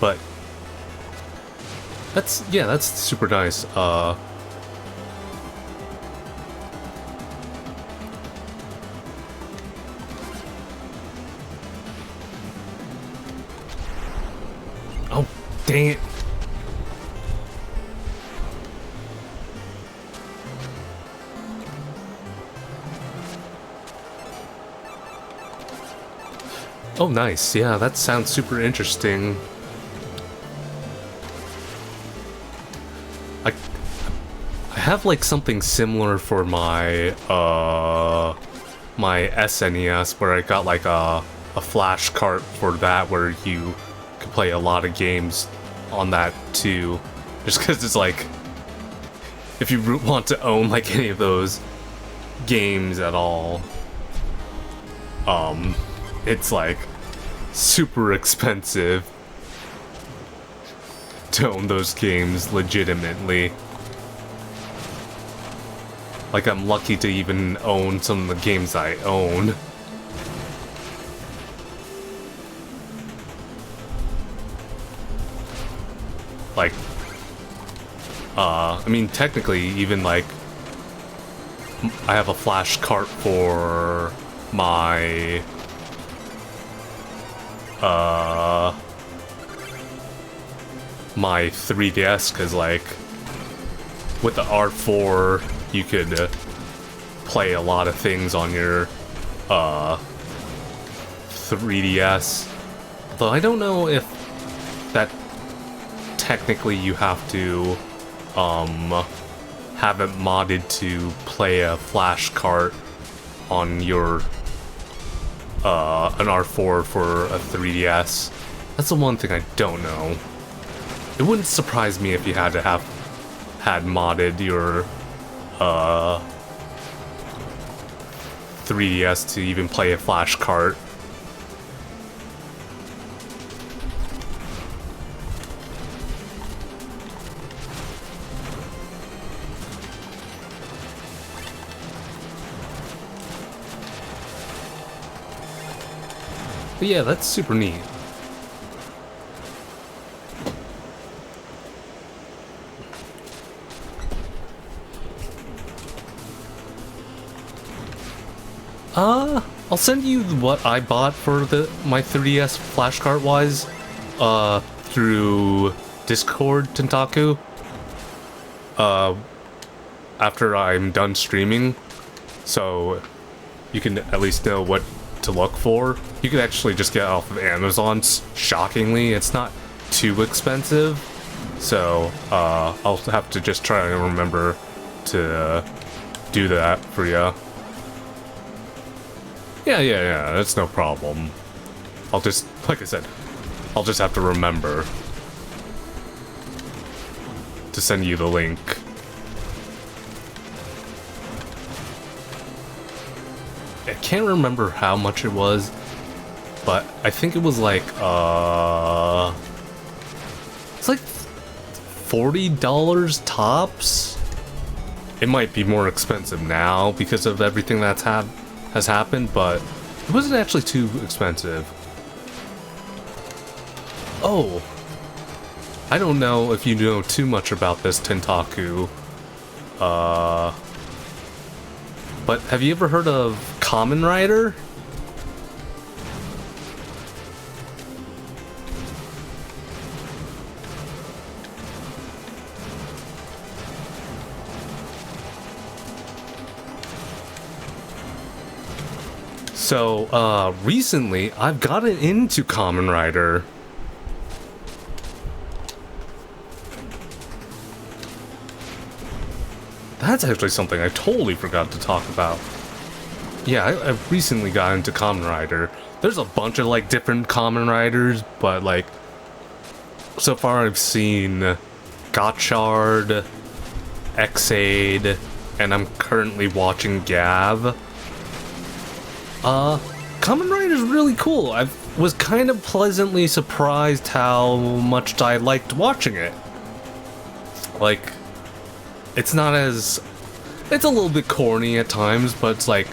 But that's super nice. Oh, dang it. Oh, nice. Yeah, that sounds super interesting. I have like something similar for my my SNES where I got like a flash cart for that where you can play a lot of games on that too. Just because it's like, if you want to own like any of those games at all, it's like super expensive to own those games legitimately. Like, I'm lucky to even own some of the games I own. Like, I mean, technically, even like, I have a flash cart for my, my 3DS, because like, with the R4, you could play a lot of things on your 3DS. Though I don't know if that technically you have to have it modded to play a flash cart on your an R4 for a 3DS. That's the one thing I don't know. It wouldn't surprise me if you had to have had modded your 3DS to even play a flash cart. But yeah, that's super neat. I'll send you what I bought for my 3DS flashcard wise, through Discord, Tentaku. After I'm done streaming, so you can at least know what to look for. You can actually just get it off of Amazon. Shockingly, it's not too expensive, so I'll have to just try and remember to do that for you. Yeah, that's no problem. I'll just, like I said, I'll just have to remember to send you the link. I can't remember how much it was, but I think it was like, it's like $40 tops? It might be more expensive now because of everything that's has happened, but it wasn't actually too expensive. Oh, I don't know if you know too much about this, Tentaku. But have you ever heard of Kamen Rider? So, recently, I've gotten into Kamen Rider. That's actually something I totally forgot to talk about. Yeah, I recently got into Kamen Rider. There's a bunch of, like, different Kamen Riders, but, like, so far I've seen Gotchard, Xaid, and I'm currently watching Gav. Kamen Rider is really cool. I was kind of pleasantly surprised how much I liked watching it. Like, it's not as... It's a little bit corny at times, but it's like...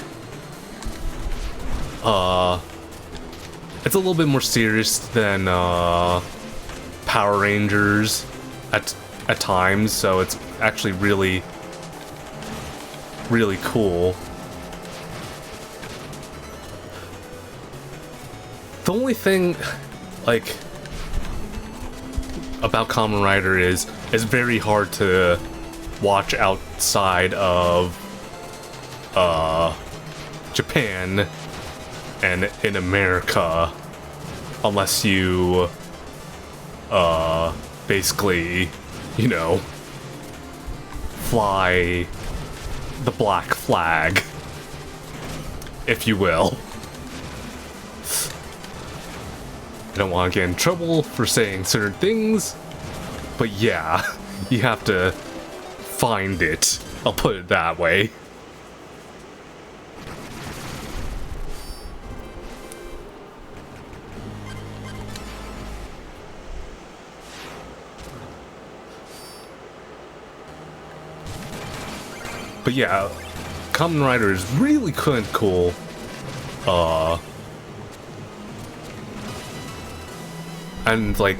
It's a little bit more serious than, Power Rangers at times, so it's actually really, really cool. The only thing, like, about Kamen Rider is it's very hard to watch outside of Japan and in America unless you basically, you know, fly the black flag, if you will. I don't want to get in trouble for saying certain things, but yeah, you have to find it. I'll put it that way. But yeah, Kamen Rider is really cool. And like,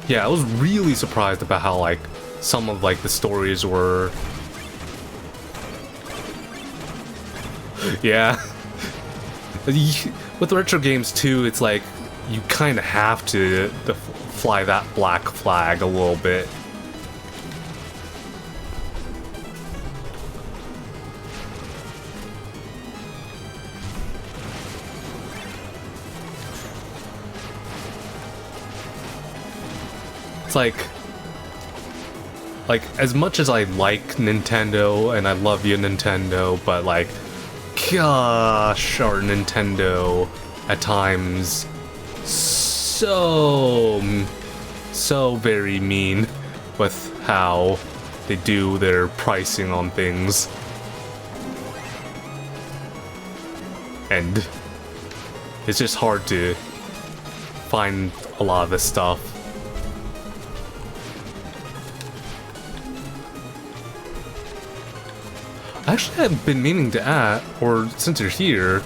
yeah, I was really surprised about how like some of like the stories were. Yeah. With retro games too, it's like you kind of have to fly that black flag a little bit. Like as much as I like Nintendo and I love you Nintendo, but like, gosh, our Nintendo at times so very mean with how they do their pricing on things. And it's just hard to find a lot of this stuff. Actually, I've been meaning to add, or since you're here,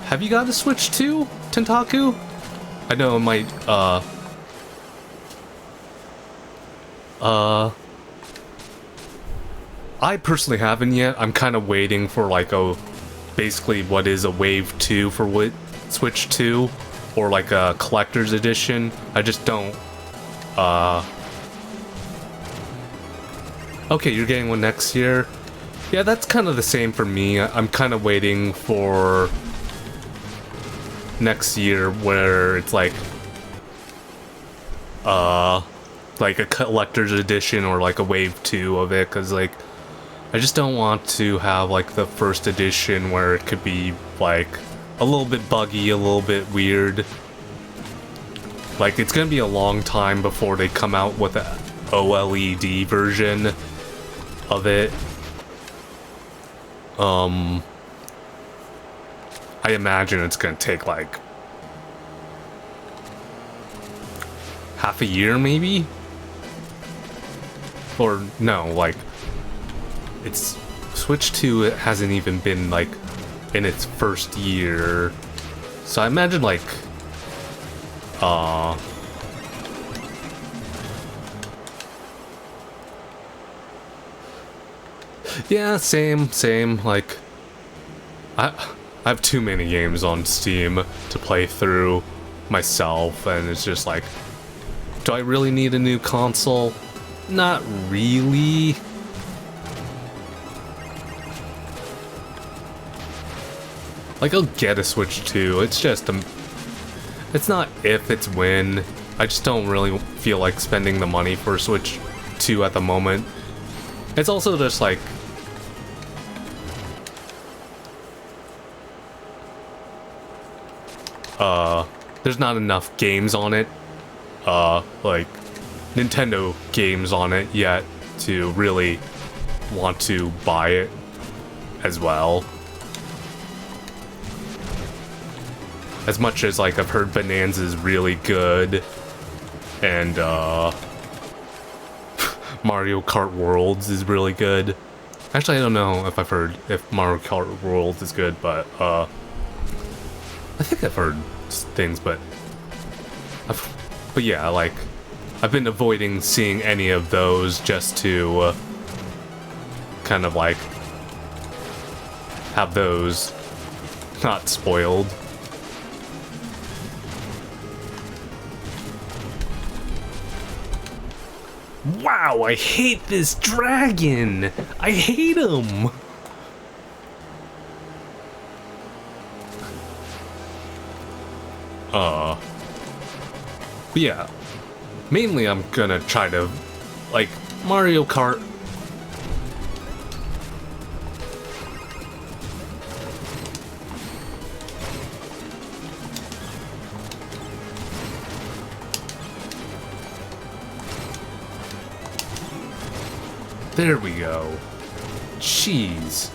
have you got a Switch too, Tentaku? I know it might, I personally haven't yet. I'm kind of waiting for like basically what is a Wave 2 for Switch 2, or like a collector's edition. I just don't, okay, you're getting one next year. Yeah, that's kind of the same for me. I'm kind of waiting for next year where it's like a collector's edition or like a Wave 2 of it, because like I just don't want to have like the first edition where it could be like a little bit buggy, a little bit weird. Like it's gonna be a long time before they come out with a OLED version of it. I imagine it's gonna take like half a year maybe? Or no, like it's Switch 2, it hasn't even been like in its first year. So I imagine like yeah, same, like I have too many games on Steam to play through myself, and it's just like, do I really need a new console? Not really. Like, I'll get a Switch 2, it's just it's not if, it's when. I just don't really feel like spending the money for a Switch 2 at the moment. It's also just like, there's not enough games on it, like Nintendo games on it yet to really want to buy it as well. as much as like I've heard Bonanza's really good, and Mario Kart Worlds is really good. Actually, I don't know if I've heard if Mario Kart Worlds is good, but I think I've heard things, but yeah, like I've been avoiding seeing any of those just to kind of like have those not spoiled. Wow, I hate this dragon! I hate him! But yeah, mainly I'm gonna try to, like, Mario Kart. There we go. Jeez.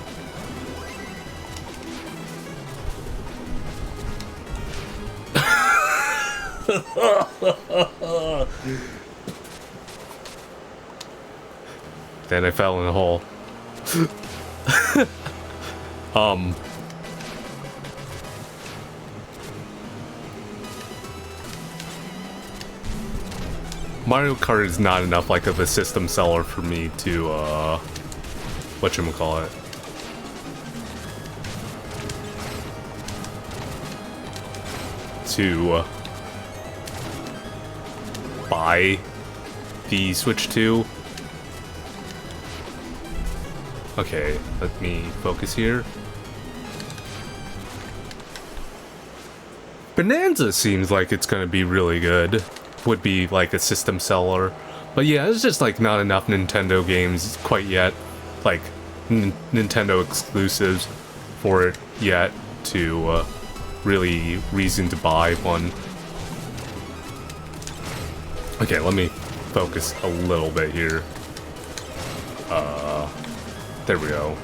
Then I fell in a hole. Mario Kart is not enough like of a system seller for me to whatchamacallit. To buy the Switch 2. Okay, let me focus here. Bonanza seems like it's gonna be really good. Would be like a system seller. But yeah, it's just like not enough Nintendo games quite yet. Like Nintendo exclusives for it yet to really reason to buy one. Okay, let me focus a little bit here. There we go.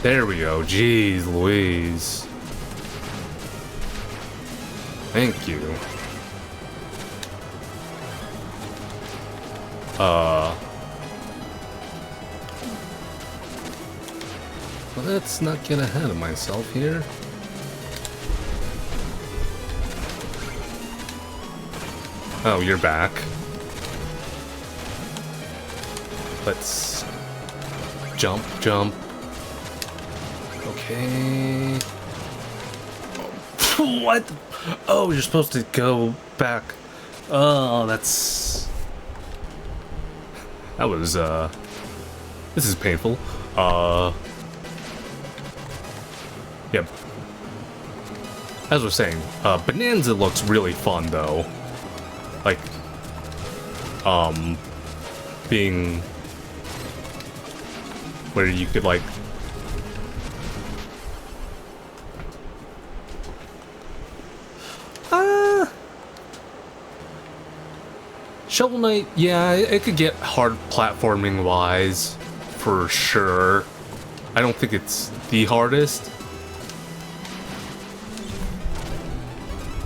There we go. Jeez Louise. Thank you. Well, let's not get ahead of myself here. Oh, you're back. Let's jump. Okay. What? Oh, you're supposed to go back. Oh, that was, this is painful. Yep. As I was saying, Bonanza looks really fun, though. Like, being where you could, like, Shovel Knight, yeah, it could get hard platforming-wise, for sure. I don't think it's the hardest.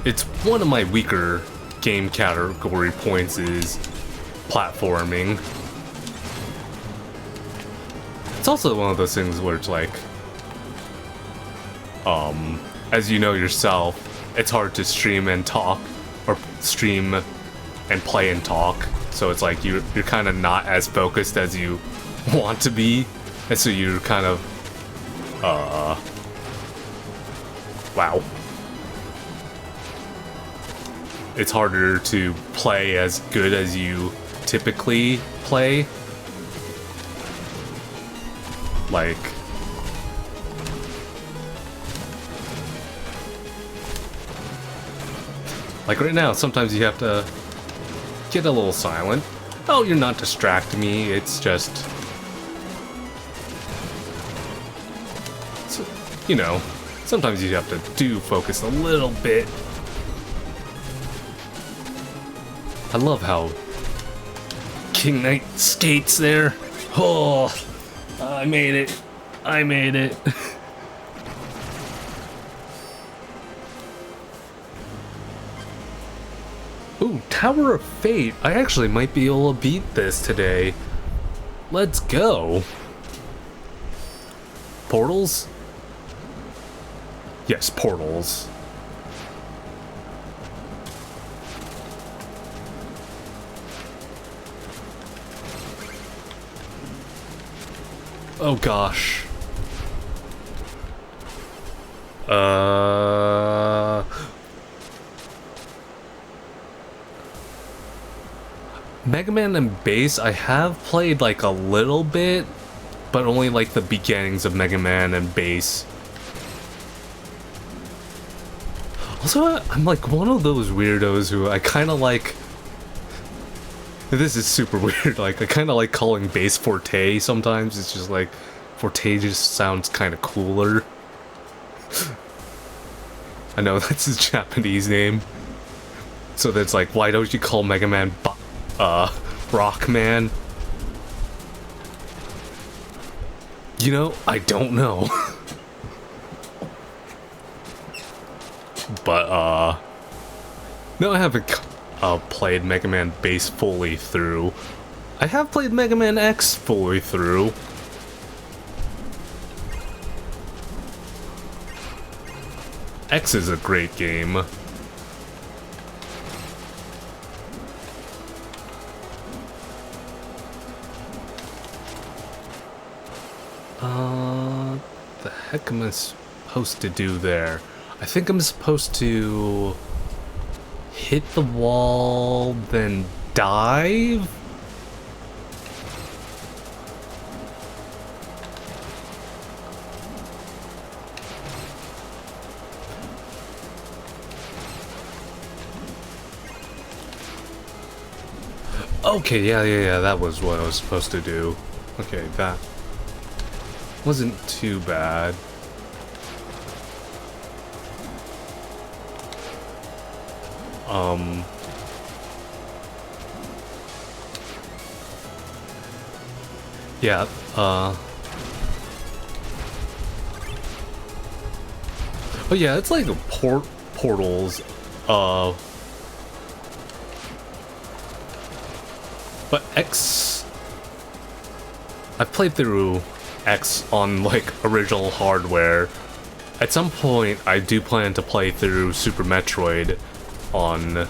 It's one of my weaker game category points is platforming. It's also one of those things where it's like, as you know yourself, it's hard to stream and talk, or stream and play and talk, so it's like you're kind of not as focused as you want to be, and so you're kind of wow, it's harder to play as good as you typically play. Like, right now, sometimes you have to get a little silent. Oh, you're not distracting me, it's just, you know, sometimes you have to focus a little bit. King Knight skates there. Oh, I made it. I made it. Ooh, Tower of Fate. I actually might be able to beat this today. Let's go. Portals? Yes, portals. Oh gosh. Mega Man and Bass, I have played like a little bit, but only like the beginnings of Mega Man and Bass. Also, I'm like one of those weirdos who I kind of like... This is super weird, like I kind of like calling Bass Forte sometimes. It's just like, Forte just sounds kind of cooler. I know that's his Japanese name. So that's like, why don't you call Mega Man Rockman? You know, I don't know. But, no, I haven't played Mega Man Bass fully through. I have played Mega Man X fully through. X is a great game. The heck am I supposed to do there? I think I'm supposed to hit the wall, then dive? Okay, yeah, that was what I was supposed to do. Okay, that wasn't too bad. Yeah, oh yeah, it's like portals, but X, I've played through X on like original hardware. At some point I do plan to play through Super Metroid on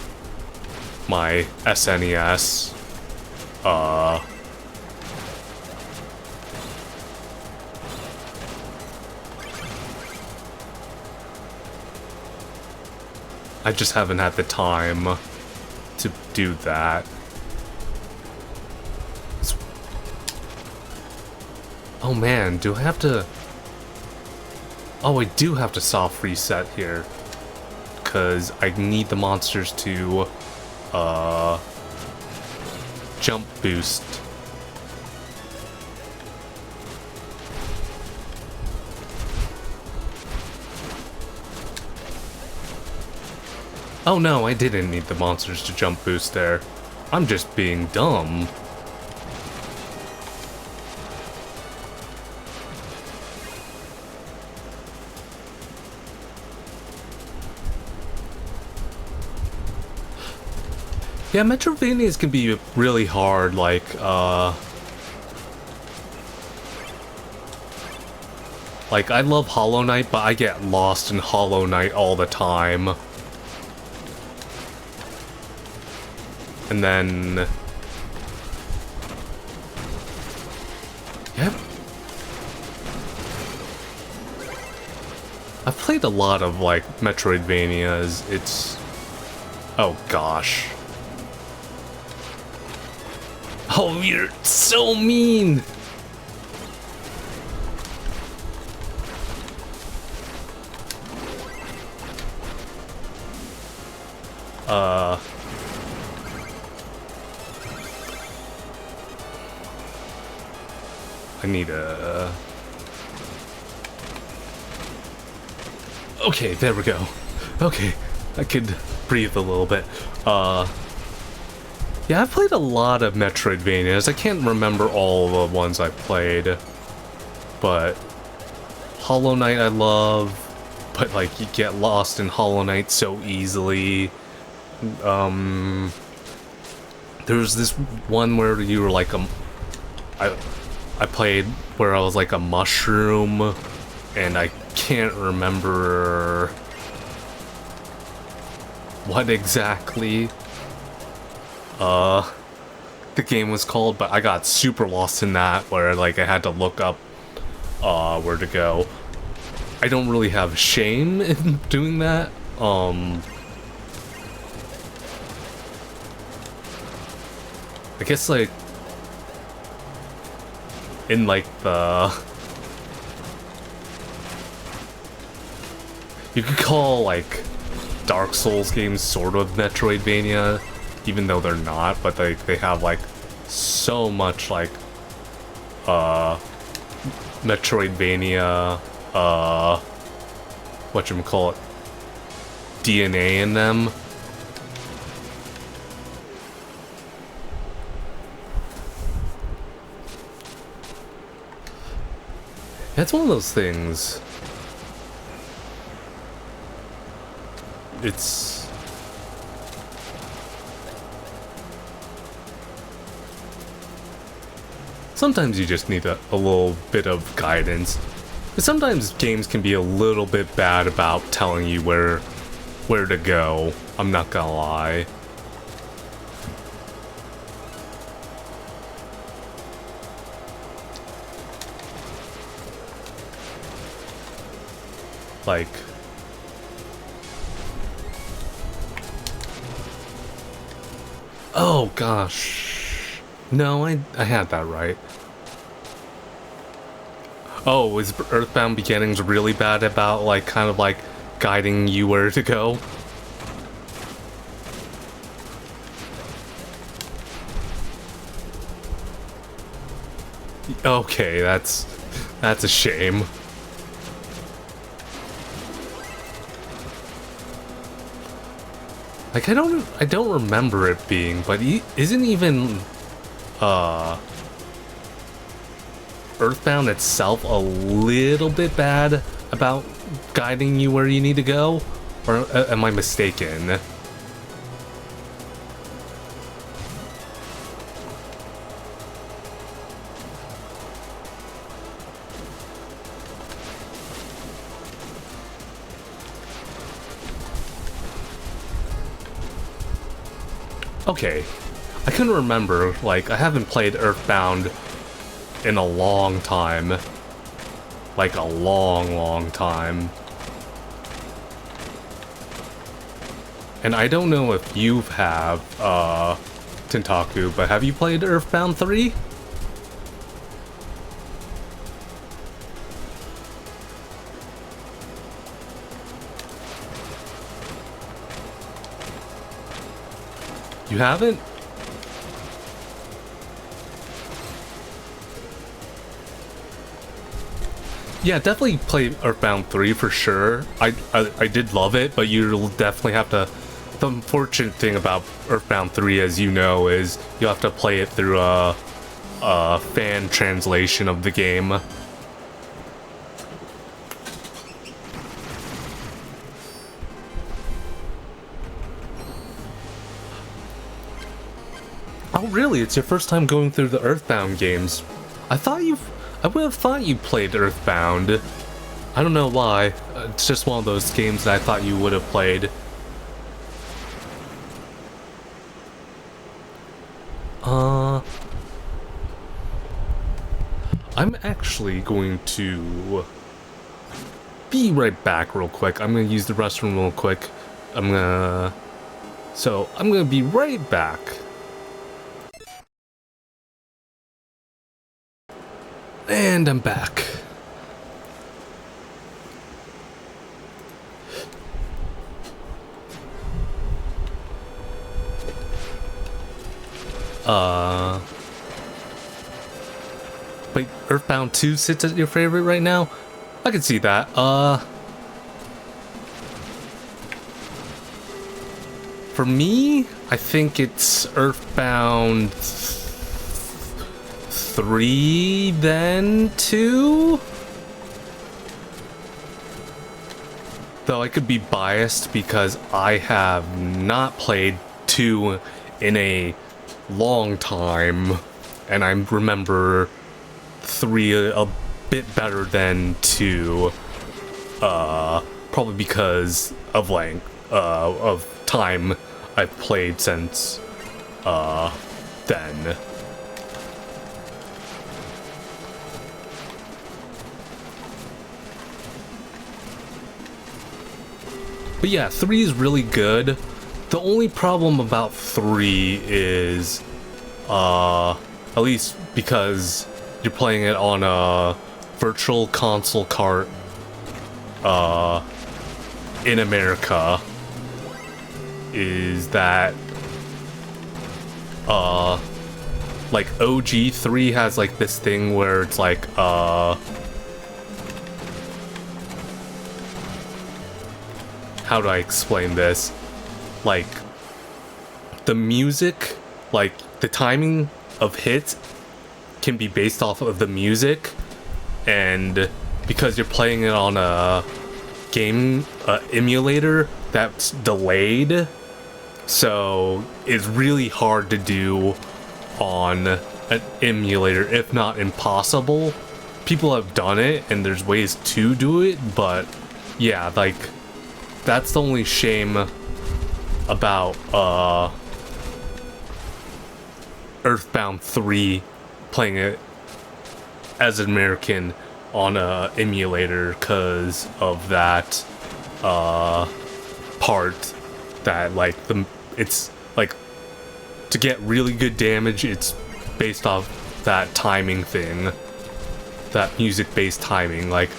my SNES. I just haven't had the time to do that. Oh man, do I have to... Oh, I do have to soft reset here. Because I need the monsters to, jump boost. Oh no, I didn't need the monsters to jump boost there. I'm just being dumb. Yeah, Metroidvanias can be really hard, like, I love Hollow Knight, but I get lost in Hollow Knight all the time. And then... Yep. I've played a lot of, like, Metroidvanias. It's... Oh, gosh. Oh, you're so mean! I need a... Okay, there we go. Okay, I could breathe a little bit. Yeah, I've played a lot of Metroidvanias. I can't remember all the ones I played, but Hollow Knight I love, but like you get lost in Hollow Knight so easily. There was this one where you were like I played where I was like a mushroom, and I can't remember what exactly the game was called, but I got super lost in that where like I had to look up where to go. I don't really have shame in doing that. I guess like in like the, you could call like Dark Souls games sort of Metroidvania, even though they're not, but they have like so much like Metroidvania whatchamacallit, DNA in them. It's one of those things. It's... sometimes you just need a little bit of guidance. Sometimes games can be a little bit bad about telling you where to go. I'm not gonna lie. Like, oh gosh, no, I had that right. Oh, is Earthbound Beginnings really bad about like kind of like guiding you where to go? Okay, that's a shame. Like, I don't remember it being, but isn't even Earthbound itself a little bit bad about guiding you where you need to go? Or am I mistaken? Okay, I couldn't remember, like, I haven't played Earthbound in a long time. Like, a long time. And I don't know if you have, Tentaku, but have you played Earthbound 3? You haven't? Yeah, definitely play Earthbound 3 for sure. I did love it, but you'll definitely have to... The unfortunate thing about Earthbound 3, as you know, is you'll have to play it through a fan translation of the game. Oh really? It's your first time going through the Earthbound games. I would have thought you played Earthbound. I don't know why. It's just one of those games that I thought you would have played. I'm actually going to be right back real quick. I'm gonna use the restroom real quick. So I'm gonna be right back. And I'm back. Wait, Earthbound 2 sits as your favorite right now? I can see that. For me, I think it's Earthbound 3, then 2? Though I could be biased because I have not played 2 in a long time, and I remember 3 a bit better than 2, probably because of of time I've played since then. But yeah, 3 is really good. The only problem about 3 is, at least because you're playing it on a virtual console cart, in America, is that, like OG3 has like this thing where it's like, how do I explain this? Like, the music, like, the timing of hits can be based off of the music, and because you're playing it on a game emulator that's delayed, so it's really hard to do on an emulator, if not impossible. People have done it, and there's ways to do it, but yeah, like, that's the only shame about Earthbound 3, playing it as an American on a emulator, because of that part that, like, it's like, to get really good damage, it's based off that timing thing, that music-based timing. Like,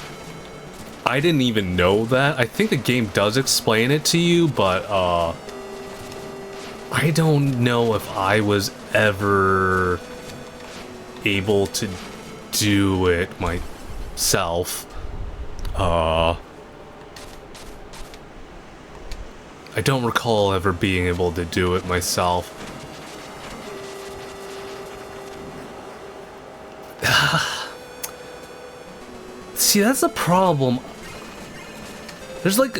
I didn't even know that. I think the game does explain it to you, but I don't know if I was ever able to do it myself. I don't recall ever being able to do it myself. See, that's the problem. There's like...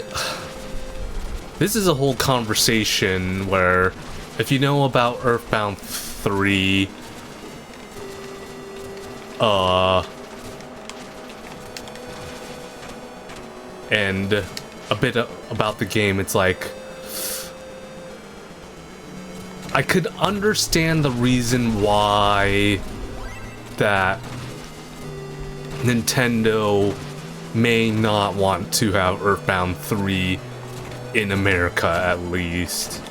This is a whole conversation where, if you know about Earthbound 3, and a bit about the game, it's like, I could understand the reason why that Nintendo may not want to have Earthbound 3 in America, at least.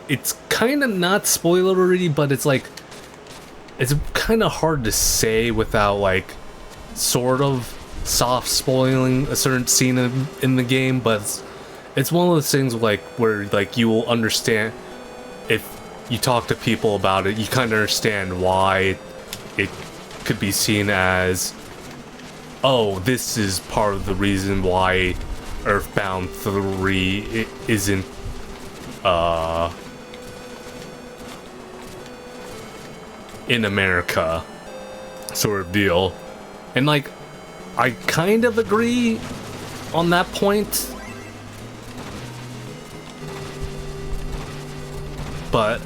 It's kind of not spoilery, but it's like, it's kind of hard to say without, like, sort of soft spoiling a certain scene in the game, but it's one of those things like where, like, you will understand if you talk to people about it. You kind of understand why it could be seen as, oh, this is part of the reason why Earthbound 3 isn't in America, sort of deal. And, like, I kind of agree on that point, but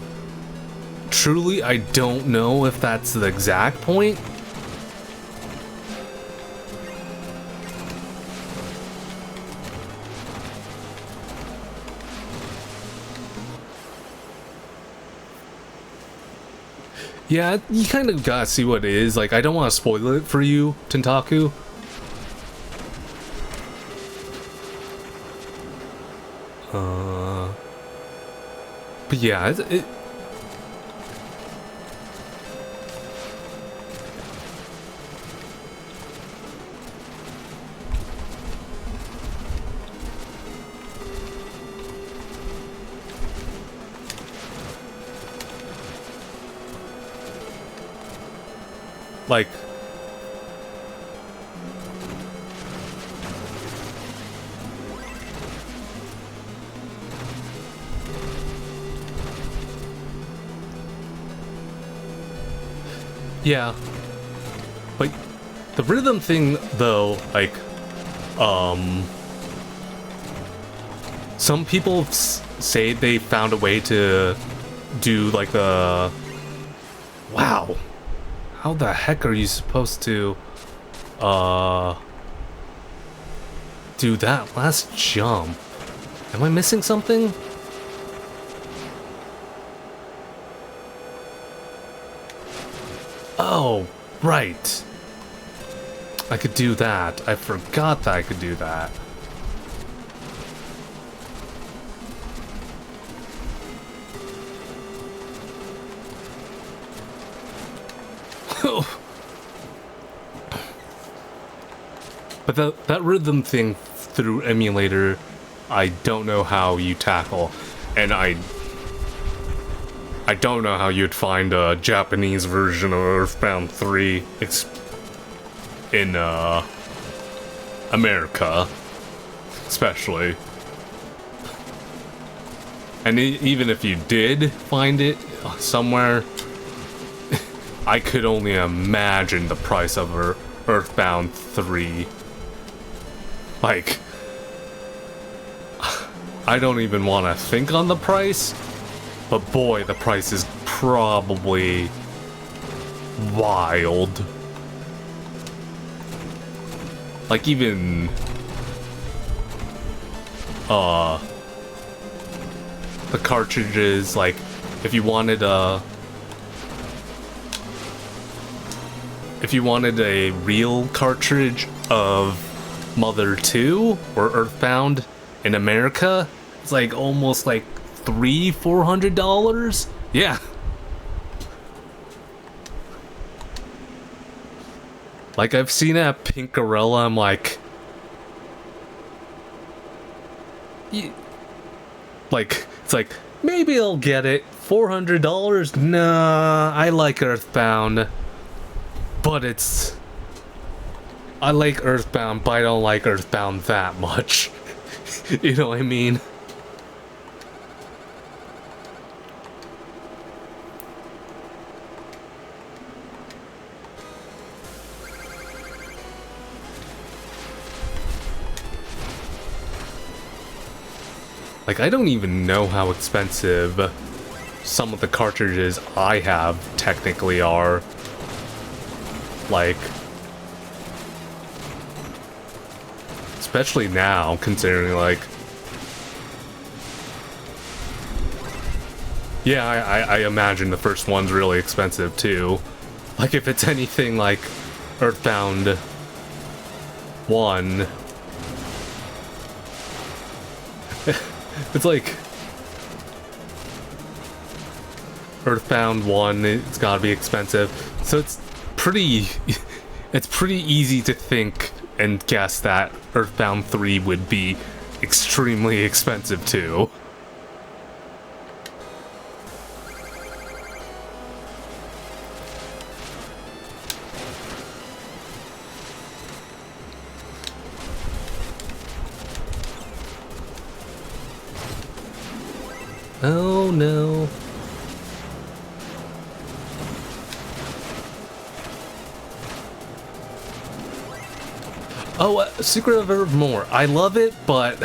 truly I don't know if that's the exact point. Yeah, you kind of gotta see what it is. Like, I don't want to spoil it for you, Tentaku. But yeah, it like, Yeah. Like, the rhythm thing, though, like, some people say they found a way to do, like, the... Wow. How the heck are you supposed to, do that last jump? Am I missing something? Oh, right. I could do that. I forgot that I could do that. But that rhythm thing through emulator, I don't know how you tackle, and I don't know how you'd find a Japanese version of Earthbound 3 in America, especially. And even if you did find it somewhere, I could only imagine the price of Earthbound 3. Like, I don't even want to think on the price, but boy, the price is probably wild. Like, even the cartridges, like, if you wanted a real cartridge of Mother 2 or Earthbound in America, it's like almost like $400. Yeah. Like, I've seen it at Pinkarella, I'm like... Like, it's like, maybe I'll get it. $400? Nah, I like Earthbound. But it's... I like Earthbound, but I don't like Earthbound that much. You know what I mean? Like, I don't even know how expensive some of the cartridges I have technically are. Like... Especially now, considering, like... Yeah, I imagine the first one's really expensive, too. Like, if it's anything like Earthbound 1... It's like... Earthbound 1, it's gotta be expensive. So it's pretty... It's pretty easy to think and guess that Earthbound 3 would be extremely expensive too. Oh no. Oh, Secret of Evermore. I love it, but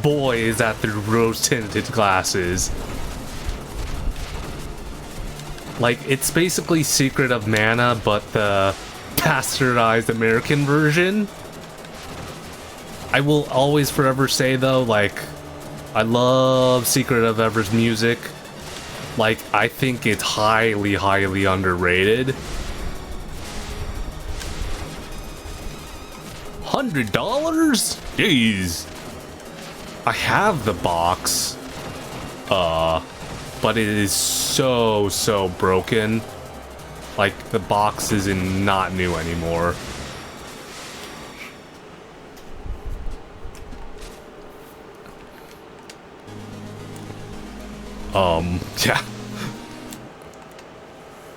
boy, is that through rose-tinted glasses. Like, it's basically Secret of Mana, but the bastardized American version. I will always forever say, though, like, I love Secret of Ever's music. Like, I think it's highly, highly underrated. $100? Jeez. I have the box. But it is so broken. Like, the box is not new anymore. Yeah.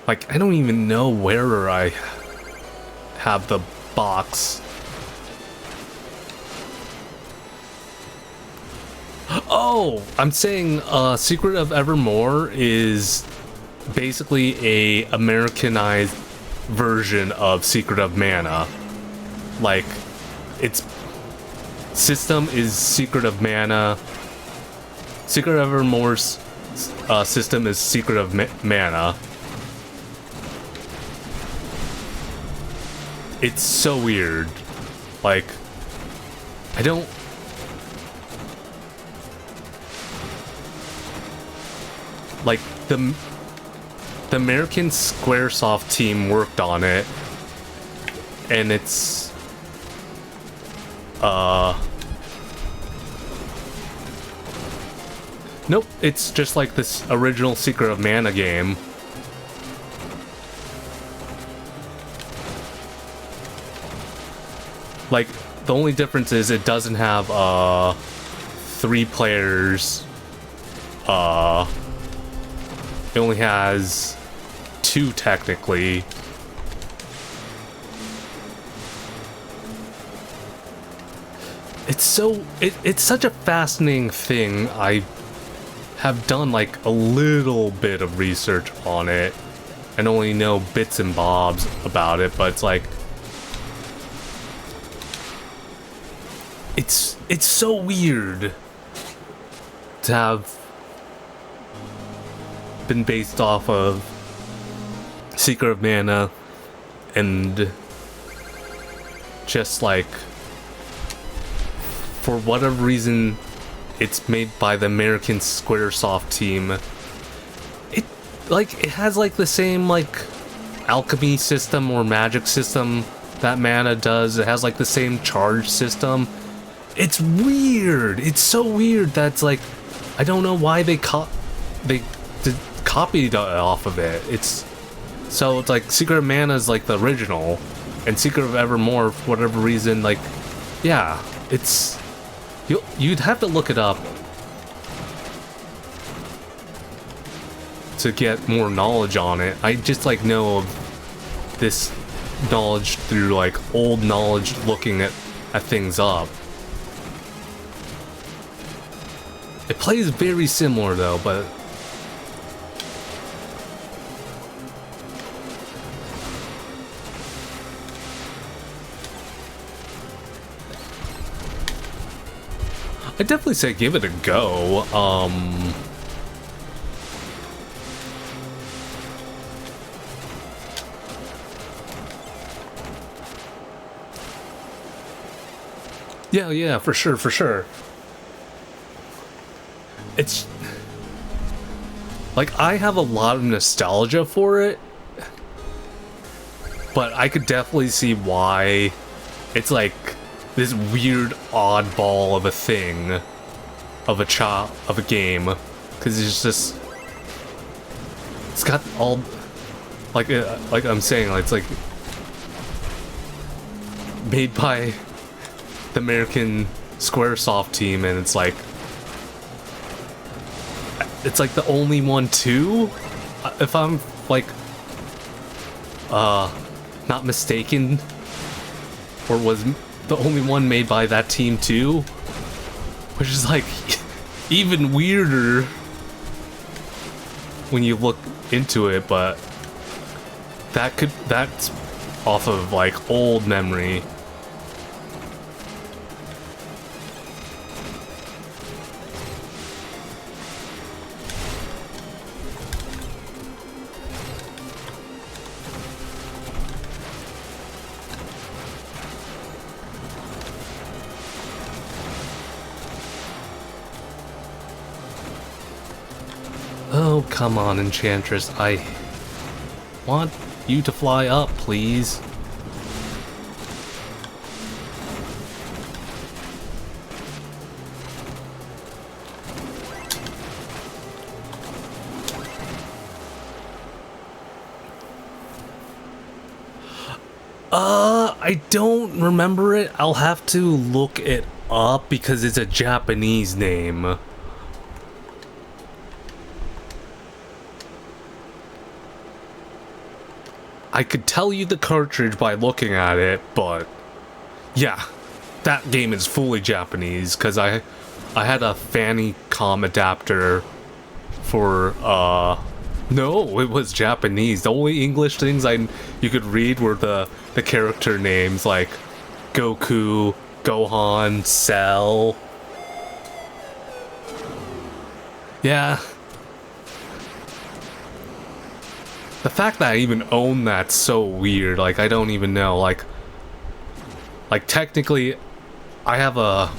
Like, I don't even know where I have the box. Oh, I'm saying Secret of Evermore is basically a Americanized version of Secret of Mana. Like, its system is Secret of Mana. Secret of Evermore's system is Secret of Mana. It's so weird. Like, I don't... Like, the American Squaresoft team worked on it, and it's... Nope, it's just like this original Secret of Mana game. Like, the only difference is it doesn't have, 3 players. It only has 2 technically. It's so... It's such a fascinating thing. I have done like a little bit of research on it and only know bits and bobs about it, but it's like... It's so weird to have been based off of Secret of Mana and just like, for whatever reason, it's made by the American Squaresoft team. It has like the same like alchemy system or magic system that Mana does. It has like the same charge system. It's weird. It's so weird that's like, I don't know why they copied off of it. It's like Secret of Mana is like the original, and Secret of Evermore, for whatever reason, like, yeah, it's... You'd have to look it up to get more knowledge on it. I just like know of this knowledge through like old knowledge, looking at things up. It plays very similar though, but I'd definitely say give it a go. Yeah, for sure. It's like, I have a lot of nostalgia for it, but I could definitely see why it's like this weird oddball of a thing, of a game, because it's just, it's got all, like I'm saying, it's like made by the American Squaresoft team, and it's like the only one too, if I'm like not mistaken, or was the only one made by that team too, which is like even weirder when you look into it, but that's off of like old memory. Oh, come on, Enchantress. I want you to fly up, please. I don't remember it. I'll have to look it up because it's a Japanese name. I could tell you the cartridge by looking at it, but yeah, that game is fully Japanese because I had a Famicom adapter for No, it was Japanese. The only English things you could read were the character names like Goku, Gohan, Cell. Yeah. The fact that I even own that's so weird. Like, I don't even know. Like technically, I have a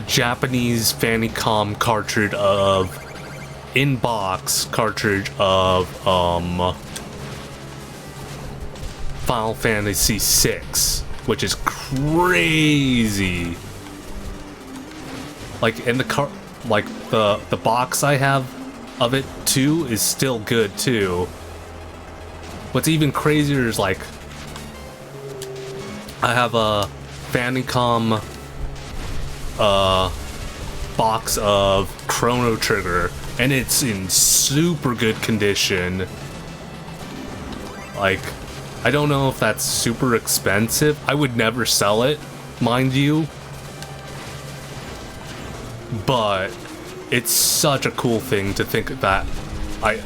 Japanese Famicom cartridge of in-box cartridge of Final Fantasy VI, which is crazy. Like in the the box I have of it too is still good too. What's even crazier is like I have a Famicom box of Chrono Trigger, and it's in super good condition. Like, I don't know if that's super expensive. I would never sell it, mind you. But it's such a cool thing to think that I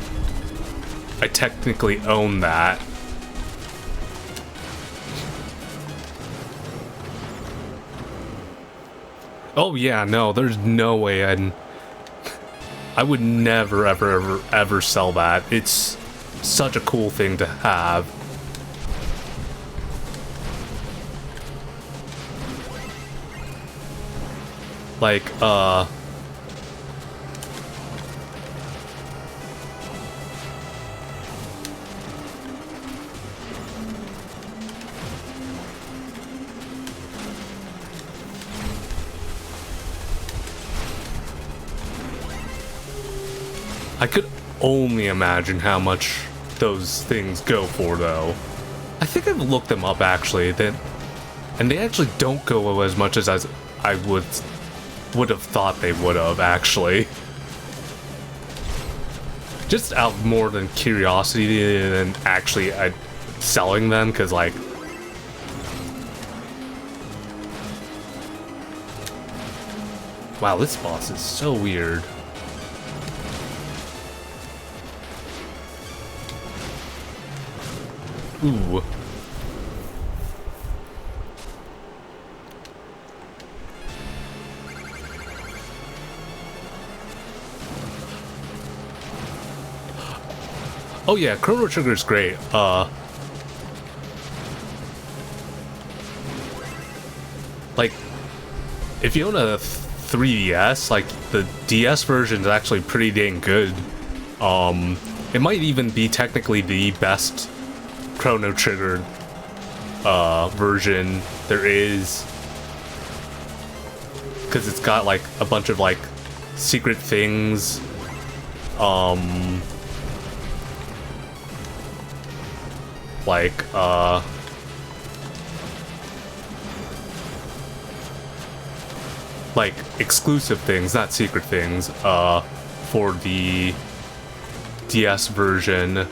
technically own that. Oh yeah, no, there's no way I would never ever sell that. It's such a cool thing to have. Like, I could only imagine how much those things go for, though. I think I've looked them up, actually, and they actually don't go as much as I would have thought they would have, actually. Just out more than curiosity than actually selling them, because, like, wow, this boss is so weird. Ooh. Oh yeah, Chrono Trigger is great. Like, if you own a 3DS, like, the DS version is actually pretty dang good. It might even be technically the best Chrono Trigger version there is, because it's got like a bunch of like secret things, like exclusive things, not secret things, for the DS version.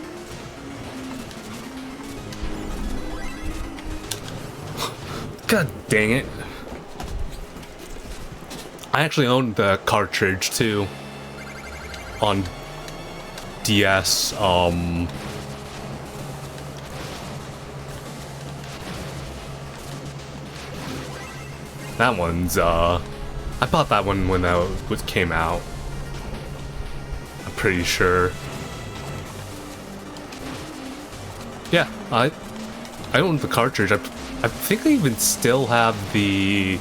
God dang it. I actually own the cartridge too on DS. That one's I bought that one when that came out. I'm pretty sure. Yeah, I own the cartridge. I think I even still have the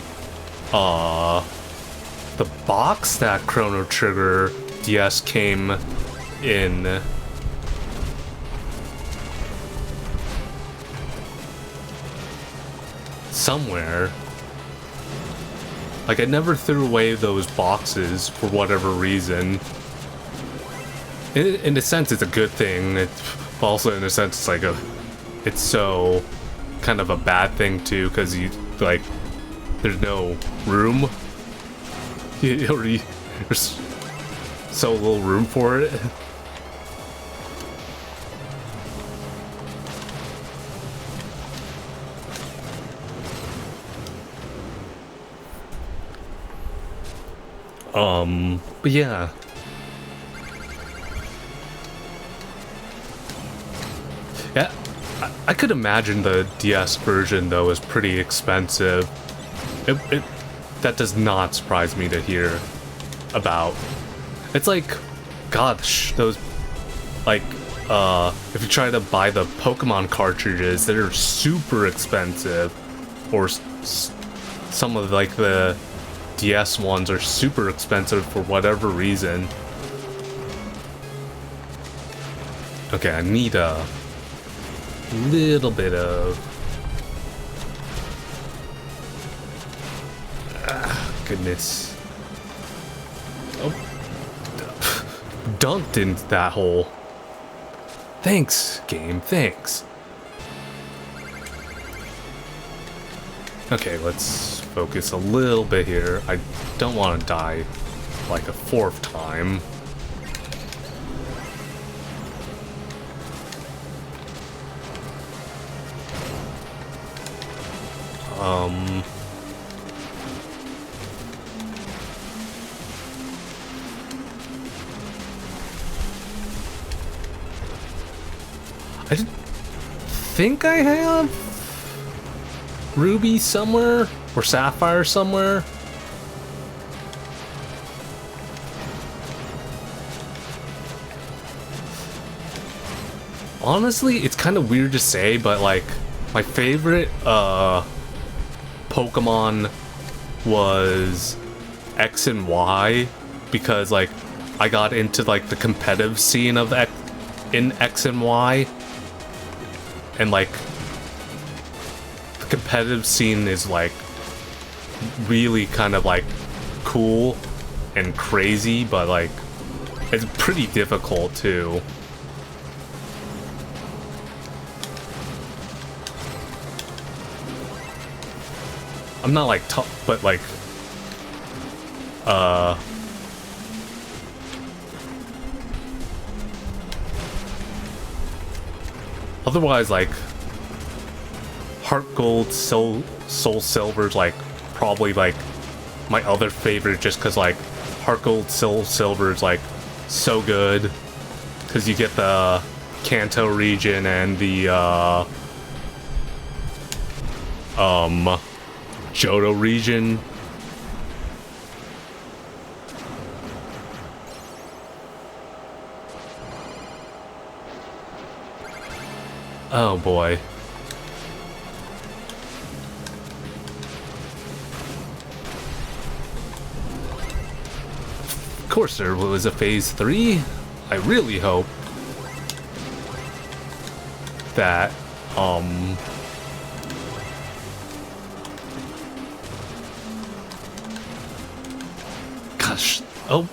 box that Chrono Trigger DS came in. Somewhere. Like, I never threw away those boxes for whatever reason. In a sense, it's a good thing. But also, in a sense, it's so kind of a bad thing too, because like, there's no room. There's so little room for it. But yeah. Yeah, I could imagine the DS version, though, is pretty expensive. That does not surprise me to hear about. It's like, gosh, those, like, if you try to buy the Pokemon cartridges, they're super expensive. Or some of, like, the DS ones are super expensive for whatever reason. Okay, I need a little bit of... goodness. Oh. Dunked into that hole. Thanks, game, thanks. Okay, let's focus a little bit here. I don't want to die like a fourth time. I think I have Ruby somewhere or Sapphire somewhere. Honestly, it's kind of weird to say, but like my favorite Pokemon was X and Y because like I got into like the competitive scene of in X and Y, and like the competitive scene is like really kind of like cool and crazy, but like it's pretty difficult too. I'm not like tough, but like otherwise, like Heart Gold, Soul Silver's like probably like my other favorite, just because like Heart Gold, Soul Silver's like so good because you get the Kanto region and the Johto region. Oh boy. Of course there was a phase 3. I really hope that gosh, oh.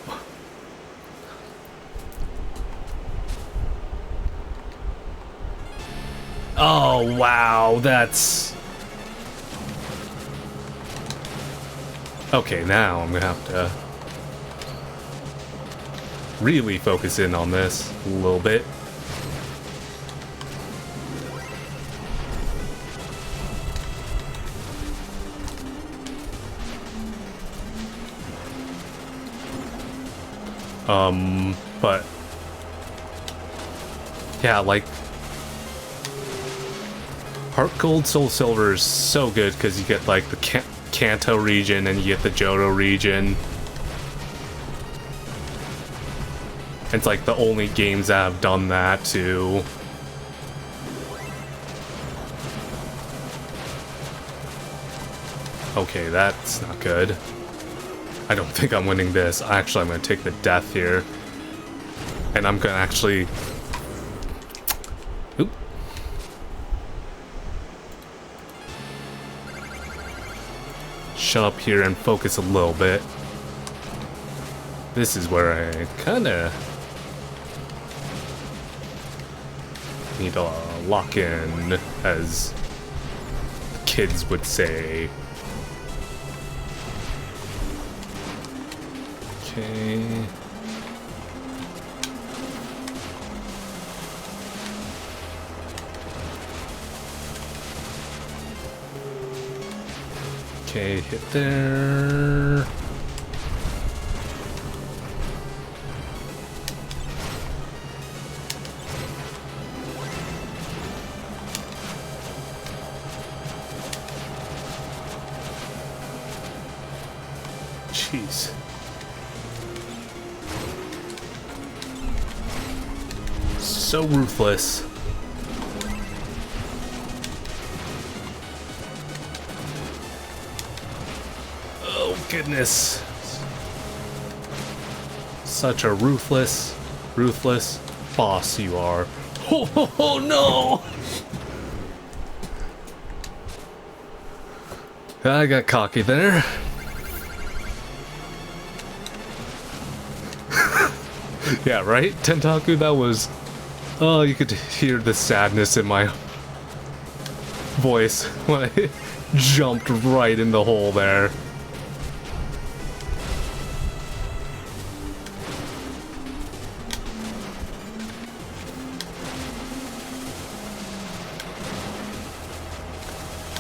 Oh, wow, that's... Okay, now I'm gonna have to really focus in on this a little bit. But... yeah, like... Heart Gold, Soul Silver is so good because you get like the Kanto region and you get the Johto region. It's like the only games that have done that too. Okay, that's not good. I don't think I'm winning this. Actually, I'm going to take the death here. And I'm going to actually... Oop. Shut up here and focus a little bit. This is where I kinda need to lock in, as the kids would say. Okay. Okay, hit there. Jeez. So ruthless. Oh goodness. Such a ruthless boss you are. Oh no! I got cocky there. Yeah, right? Tentaku, that was... Oh, you could hear the sadness in my voice when I jumped right in the hole there.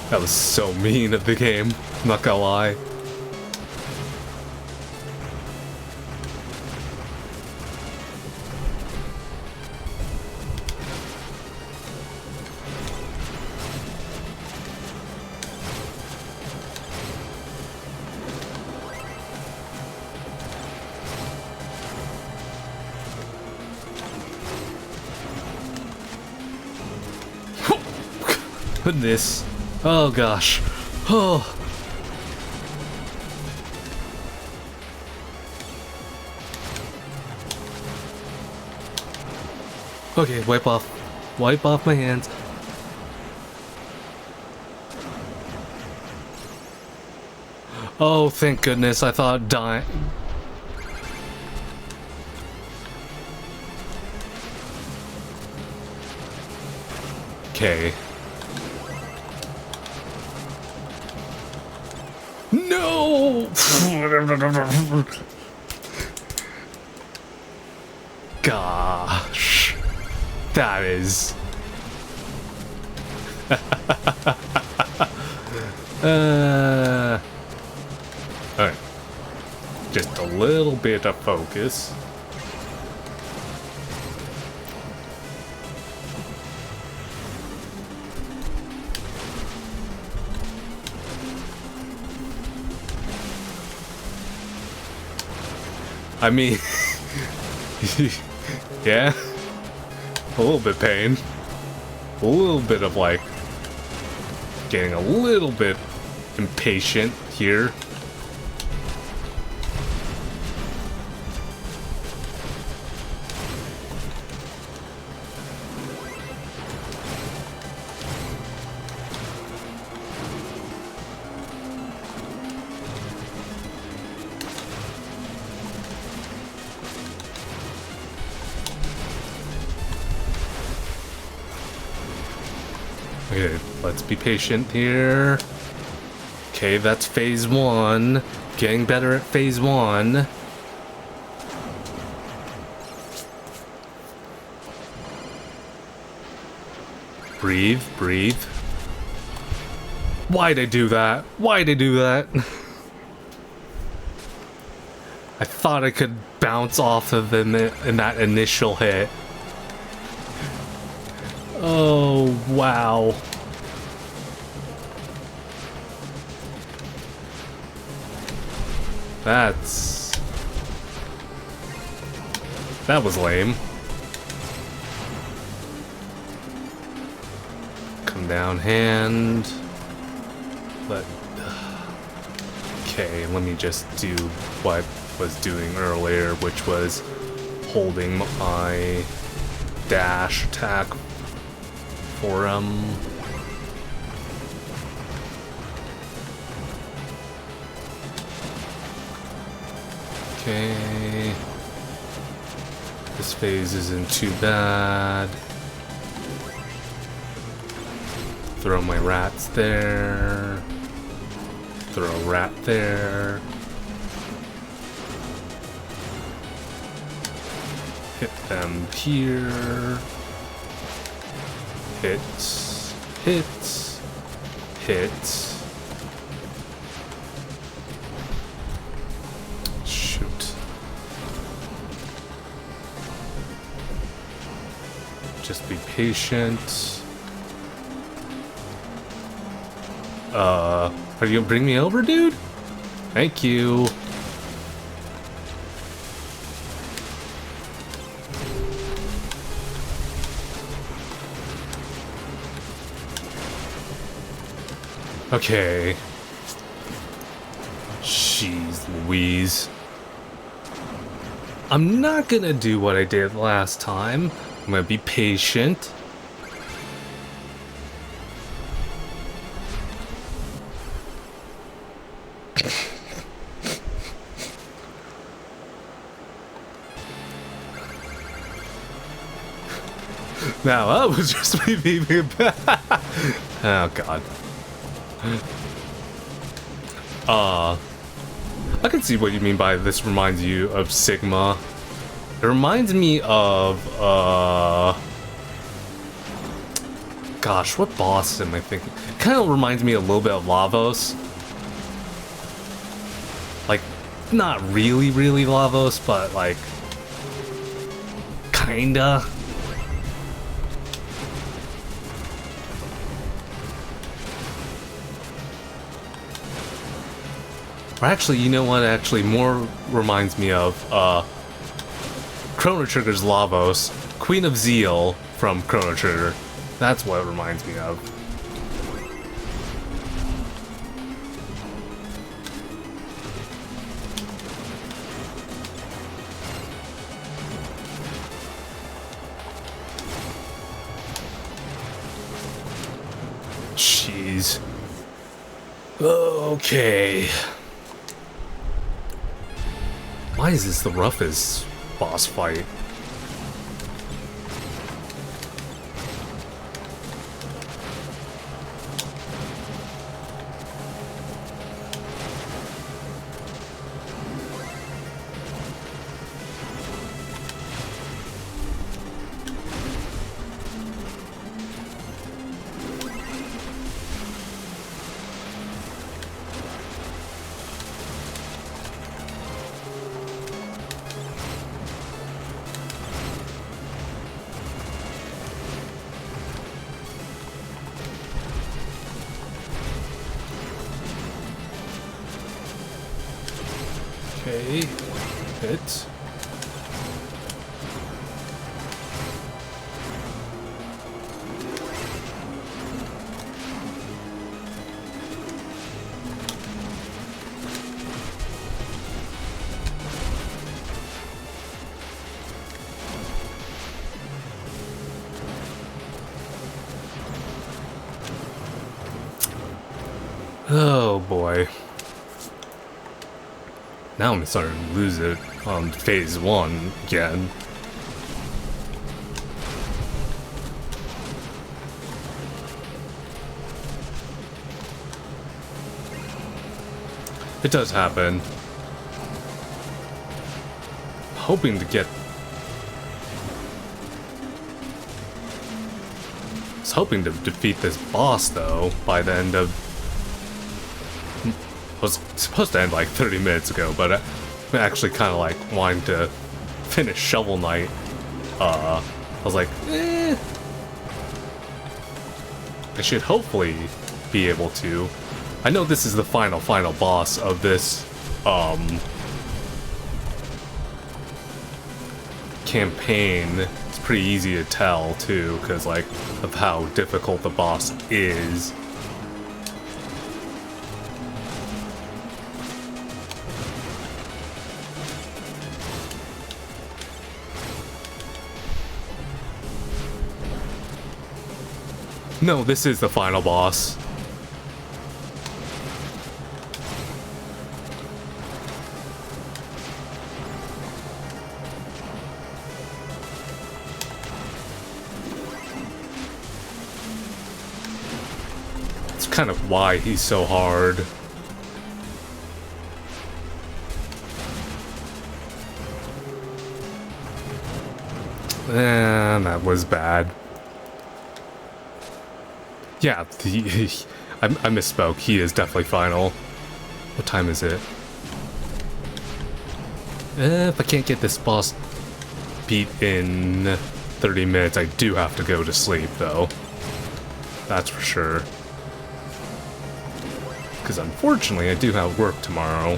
That was so mean of the game, I'm not gonna lie. Goodness. Oh gosh. Oh. Okay, wipe off my hands. Oh, thank goodness, I thought dying. Okay. No! Gosh. That is... Alright. Just a little bit of focus. I mean, yeah, a little bit pain, a little bit of like getting a little bit impatient here. Okay, let's be patient here. Okay, that's phase 1. Getting better at phase 1. Breathe, breathe. Why'd I do that? Why'd I do that? I thought I could bounce off of him in that initial hit. Oh, wow. That was lame. Come down hand. Okay, let me just do what I was doing earlier, which was holding my dash attack for him. Okay. This phase isn't too bad. Throw my rats there. Throw a rat there. Hit them here. Hit. Hit. Hit. Just be patient. Are you gonna bring me over, dude? Thank you. Okay. Jeez Louise. I'm not gonna do what I did last time. I'm gonna be patient. Now that was just me being bad. Oh god. I can see what you mean by this reminds you of Sigma. It reminds me of gosh, what boss am I thinking? It kind of reminds me a little bit of Lavos. Like, not really Lavos, but like kinda. Or actually, you know what actually more reminds me of? Chrono Trigger's Lavos, Queen of Zeal from Chrono Trigger. That's what it reminds me of. Jeez. Okay. Why is this the roughest boss fight? Okay, hit. Oh boy. Now I'm starting to lose it on phase 1 again. It does happen. Hoping to get... I was hoping to defeat this boss though by the end of... was supposed to end like 30 minutes ago, but I'm actually kind of like wanting to finish Shovel Knight. I was like, I should hopefully be able to. I know this is the final boss of this campaign. It's pretty easy to tell too, because like of how difficult the boss is. No, this is the final boss. It's kind of why he's so hard. And that was bad. Yeah, I misspoke. He is definitely final. What time is it? If I can't get this boss beat in 30 minutes, I do have to go to sleep, though. That's for sure. Because unfortunately, I do have work tomorrow.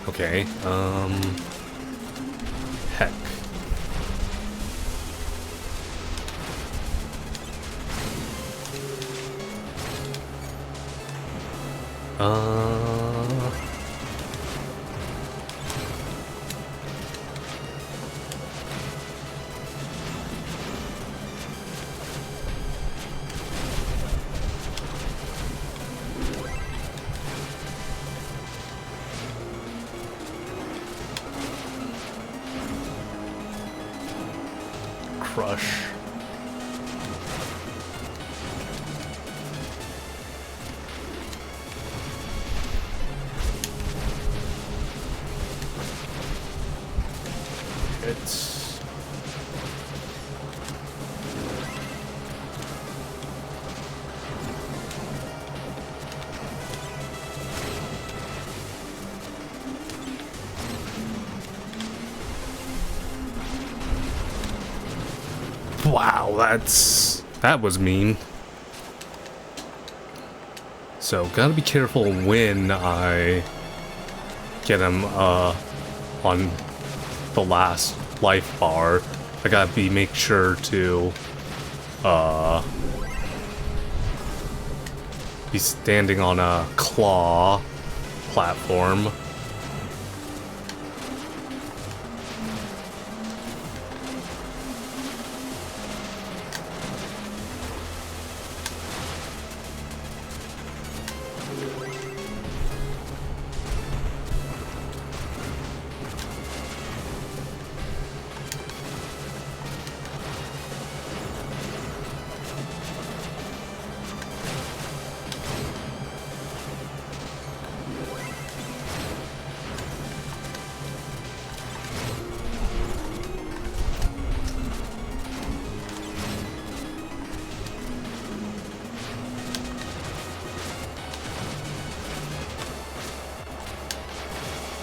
Okay, heck. Uh... Crush. It's... Wow, that was mean. So, gotta be careful when I get him, on the last life bar. I gotta make sure to, be standing on a claw platform.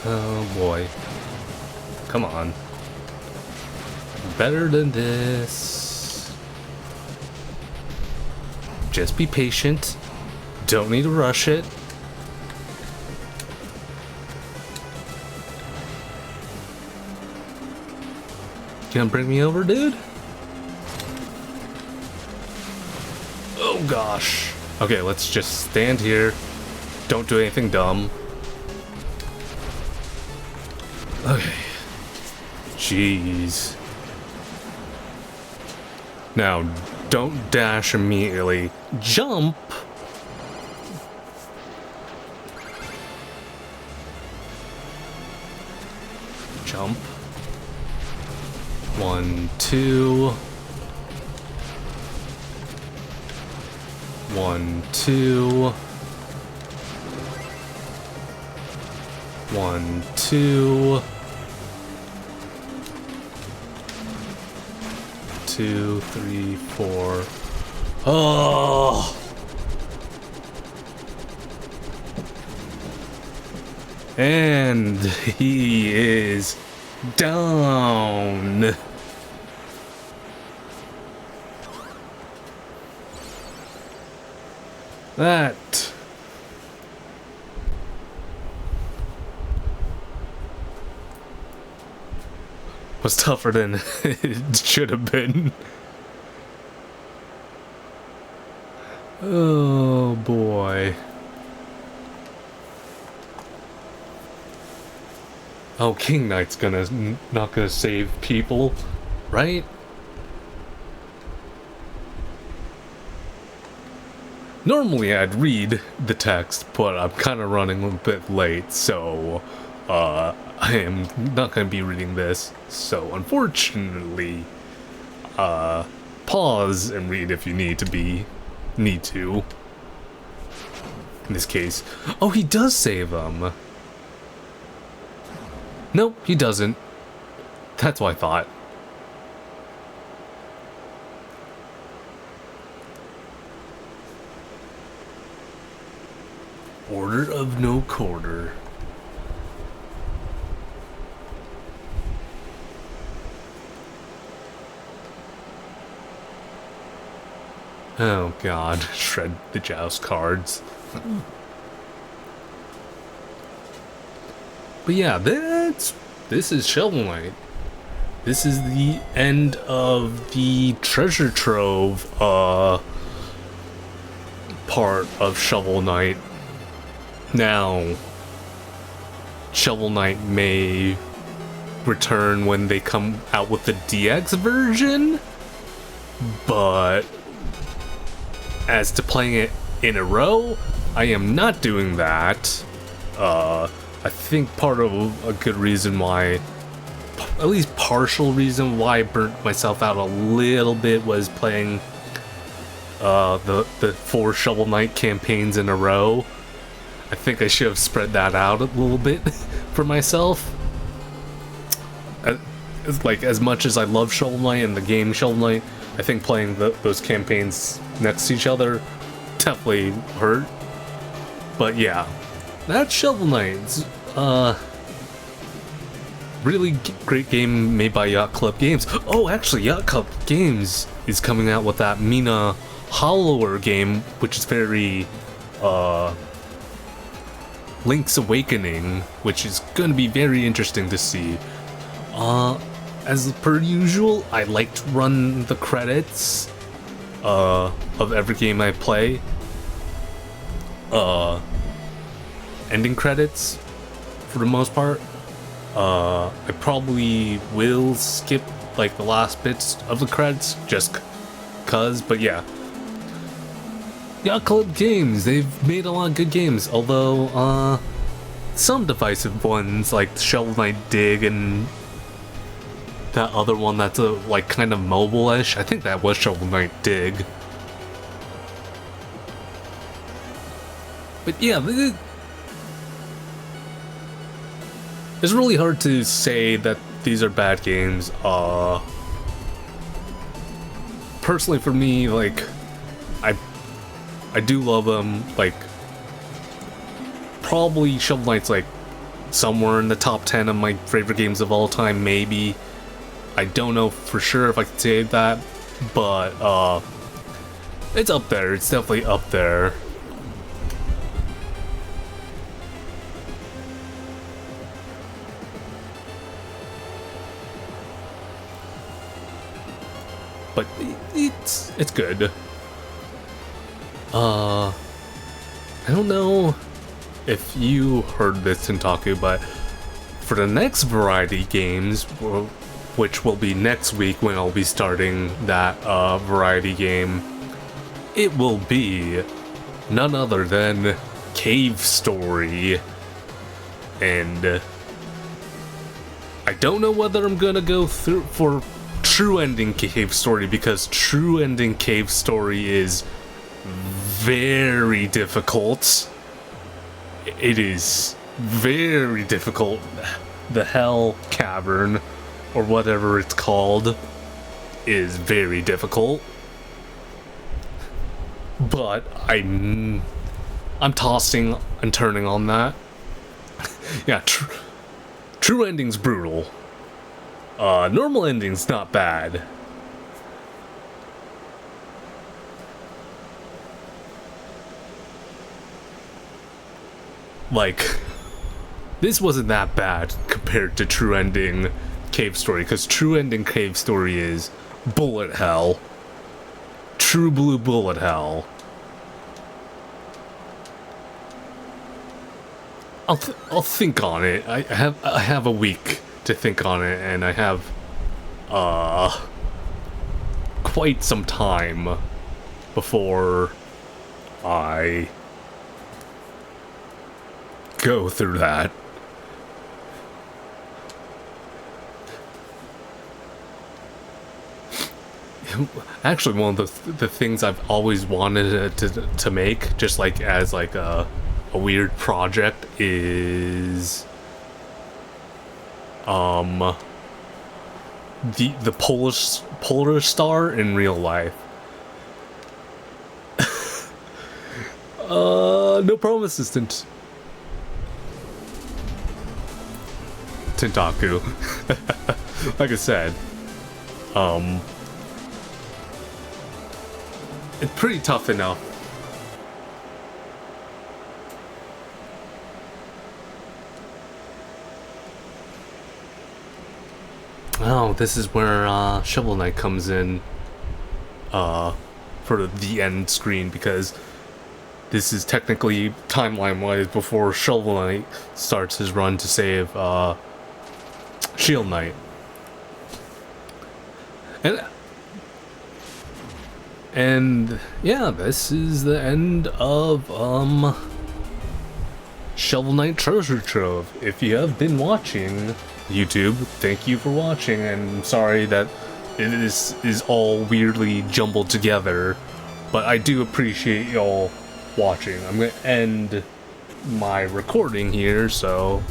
Oh boy. Come on. Better than this. Just be patient. Don't need to rush it. You gonna bring me over, dude? Oh gosh. Okay, let's just stand here. Don't do anything dumb. Okay. Jeez. Now, don't dash immediately. Jump! Jump. 1, 2. 1, 2. 1, 2. 2, 3, 4. Oh! And he is down. That was tougher than it should have been. Oh boy. Oh, King Knight's not gonna save people, right? Normally I'd read the text, but I'm kind of running a bit late, so I am not going to be reading this. So unfortunately, pause and read if you need to. In this case. Oh, he does save them. Nope, he doesn't. That's what I thought. Order of no quarter. Oh god, shred the joust cards. But yeah, this is Shovel Knight. This is the end of the treasure trove part of Shovel Knight. Now, Shovel Knight may return when they come out with the DX version, but as to playing it in a row, I am not doing that. I think part of a good reason why, at least partial reason why I burnt myself out a little bit, was playing the 4 Shovel Knight campaigns in a row. I think I should have spread that out a little bit for myself. Like, as much as I love Shovel Knight and the game Shovel Knight, I think playing those campaigns next to each other definitely hurt. But yeah, that's Shovel Knight. It's, really great game made by Yacht Club Games. Oh, actually, Yacht Club Games is coming out with that Mina Hollower game, which is very Link's Awakening, which is going to be very interesting to see. As per usual, I like to run the credits of every game I play. Ending credits, for the most part. I probably will skip like the last bits of the credits just cause, but yeah. Yacht Club Games, they've made a lot of good games, although some divisive ones like Shovel Knight Dig and that other one that's like kind of mobile-ish. I think that was Shovel Knight Dig. But yeah, it's really hard to say that these are bad games. Personally for me, like, I do love them. Like, probably Shovel Knight's like somewhere in the top 10 of my favorite games of all time, maybe. I don't know for sure if I can say that, but it's up there. It's definitely up there. But it's good. I don't know if you heard this, Tentaku, but for the next variety games, which will be next week when I'll be starting that variety game, it will be none other than Cave Story. And I don't know whether I'm gonna go through for True Ending Cave Story, because True Ending Cave Story is very difficult. It is very difficult. The Hell Cavern, or whatever it's called, is very difficult. But I'm tossing and turning on that. Yeah, True Ending's brutal. Normal Ending's not bad. Like, this wasn't that bad compared to True Ending Cave Story, because True Ending Cave Story is bullet hell. True blue bullet hell. I'll think on it. I have a week to think on it, and I have quite some time before I go through that. Actually, one of the things I've always wanted to make, just like as like a weird project, is the polar star in real life. No problem, assistant. Tentaku. Like I said, it's pretty tough enough. Oh, this is where Shovel Knight comes in for the end screen, because this is technically timeline-wise before Shovel Knight starts his run to save Shield Knight. And yeah, this is the end of Shovel Knight Treasure Trove. If you have been watching YouTube, thank you for watching, and I'm sorry that this is all weirdly jumbled together, but I do appreciate y'all watching. I'm gonna end my recording here, so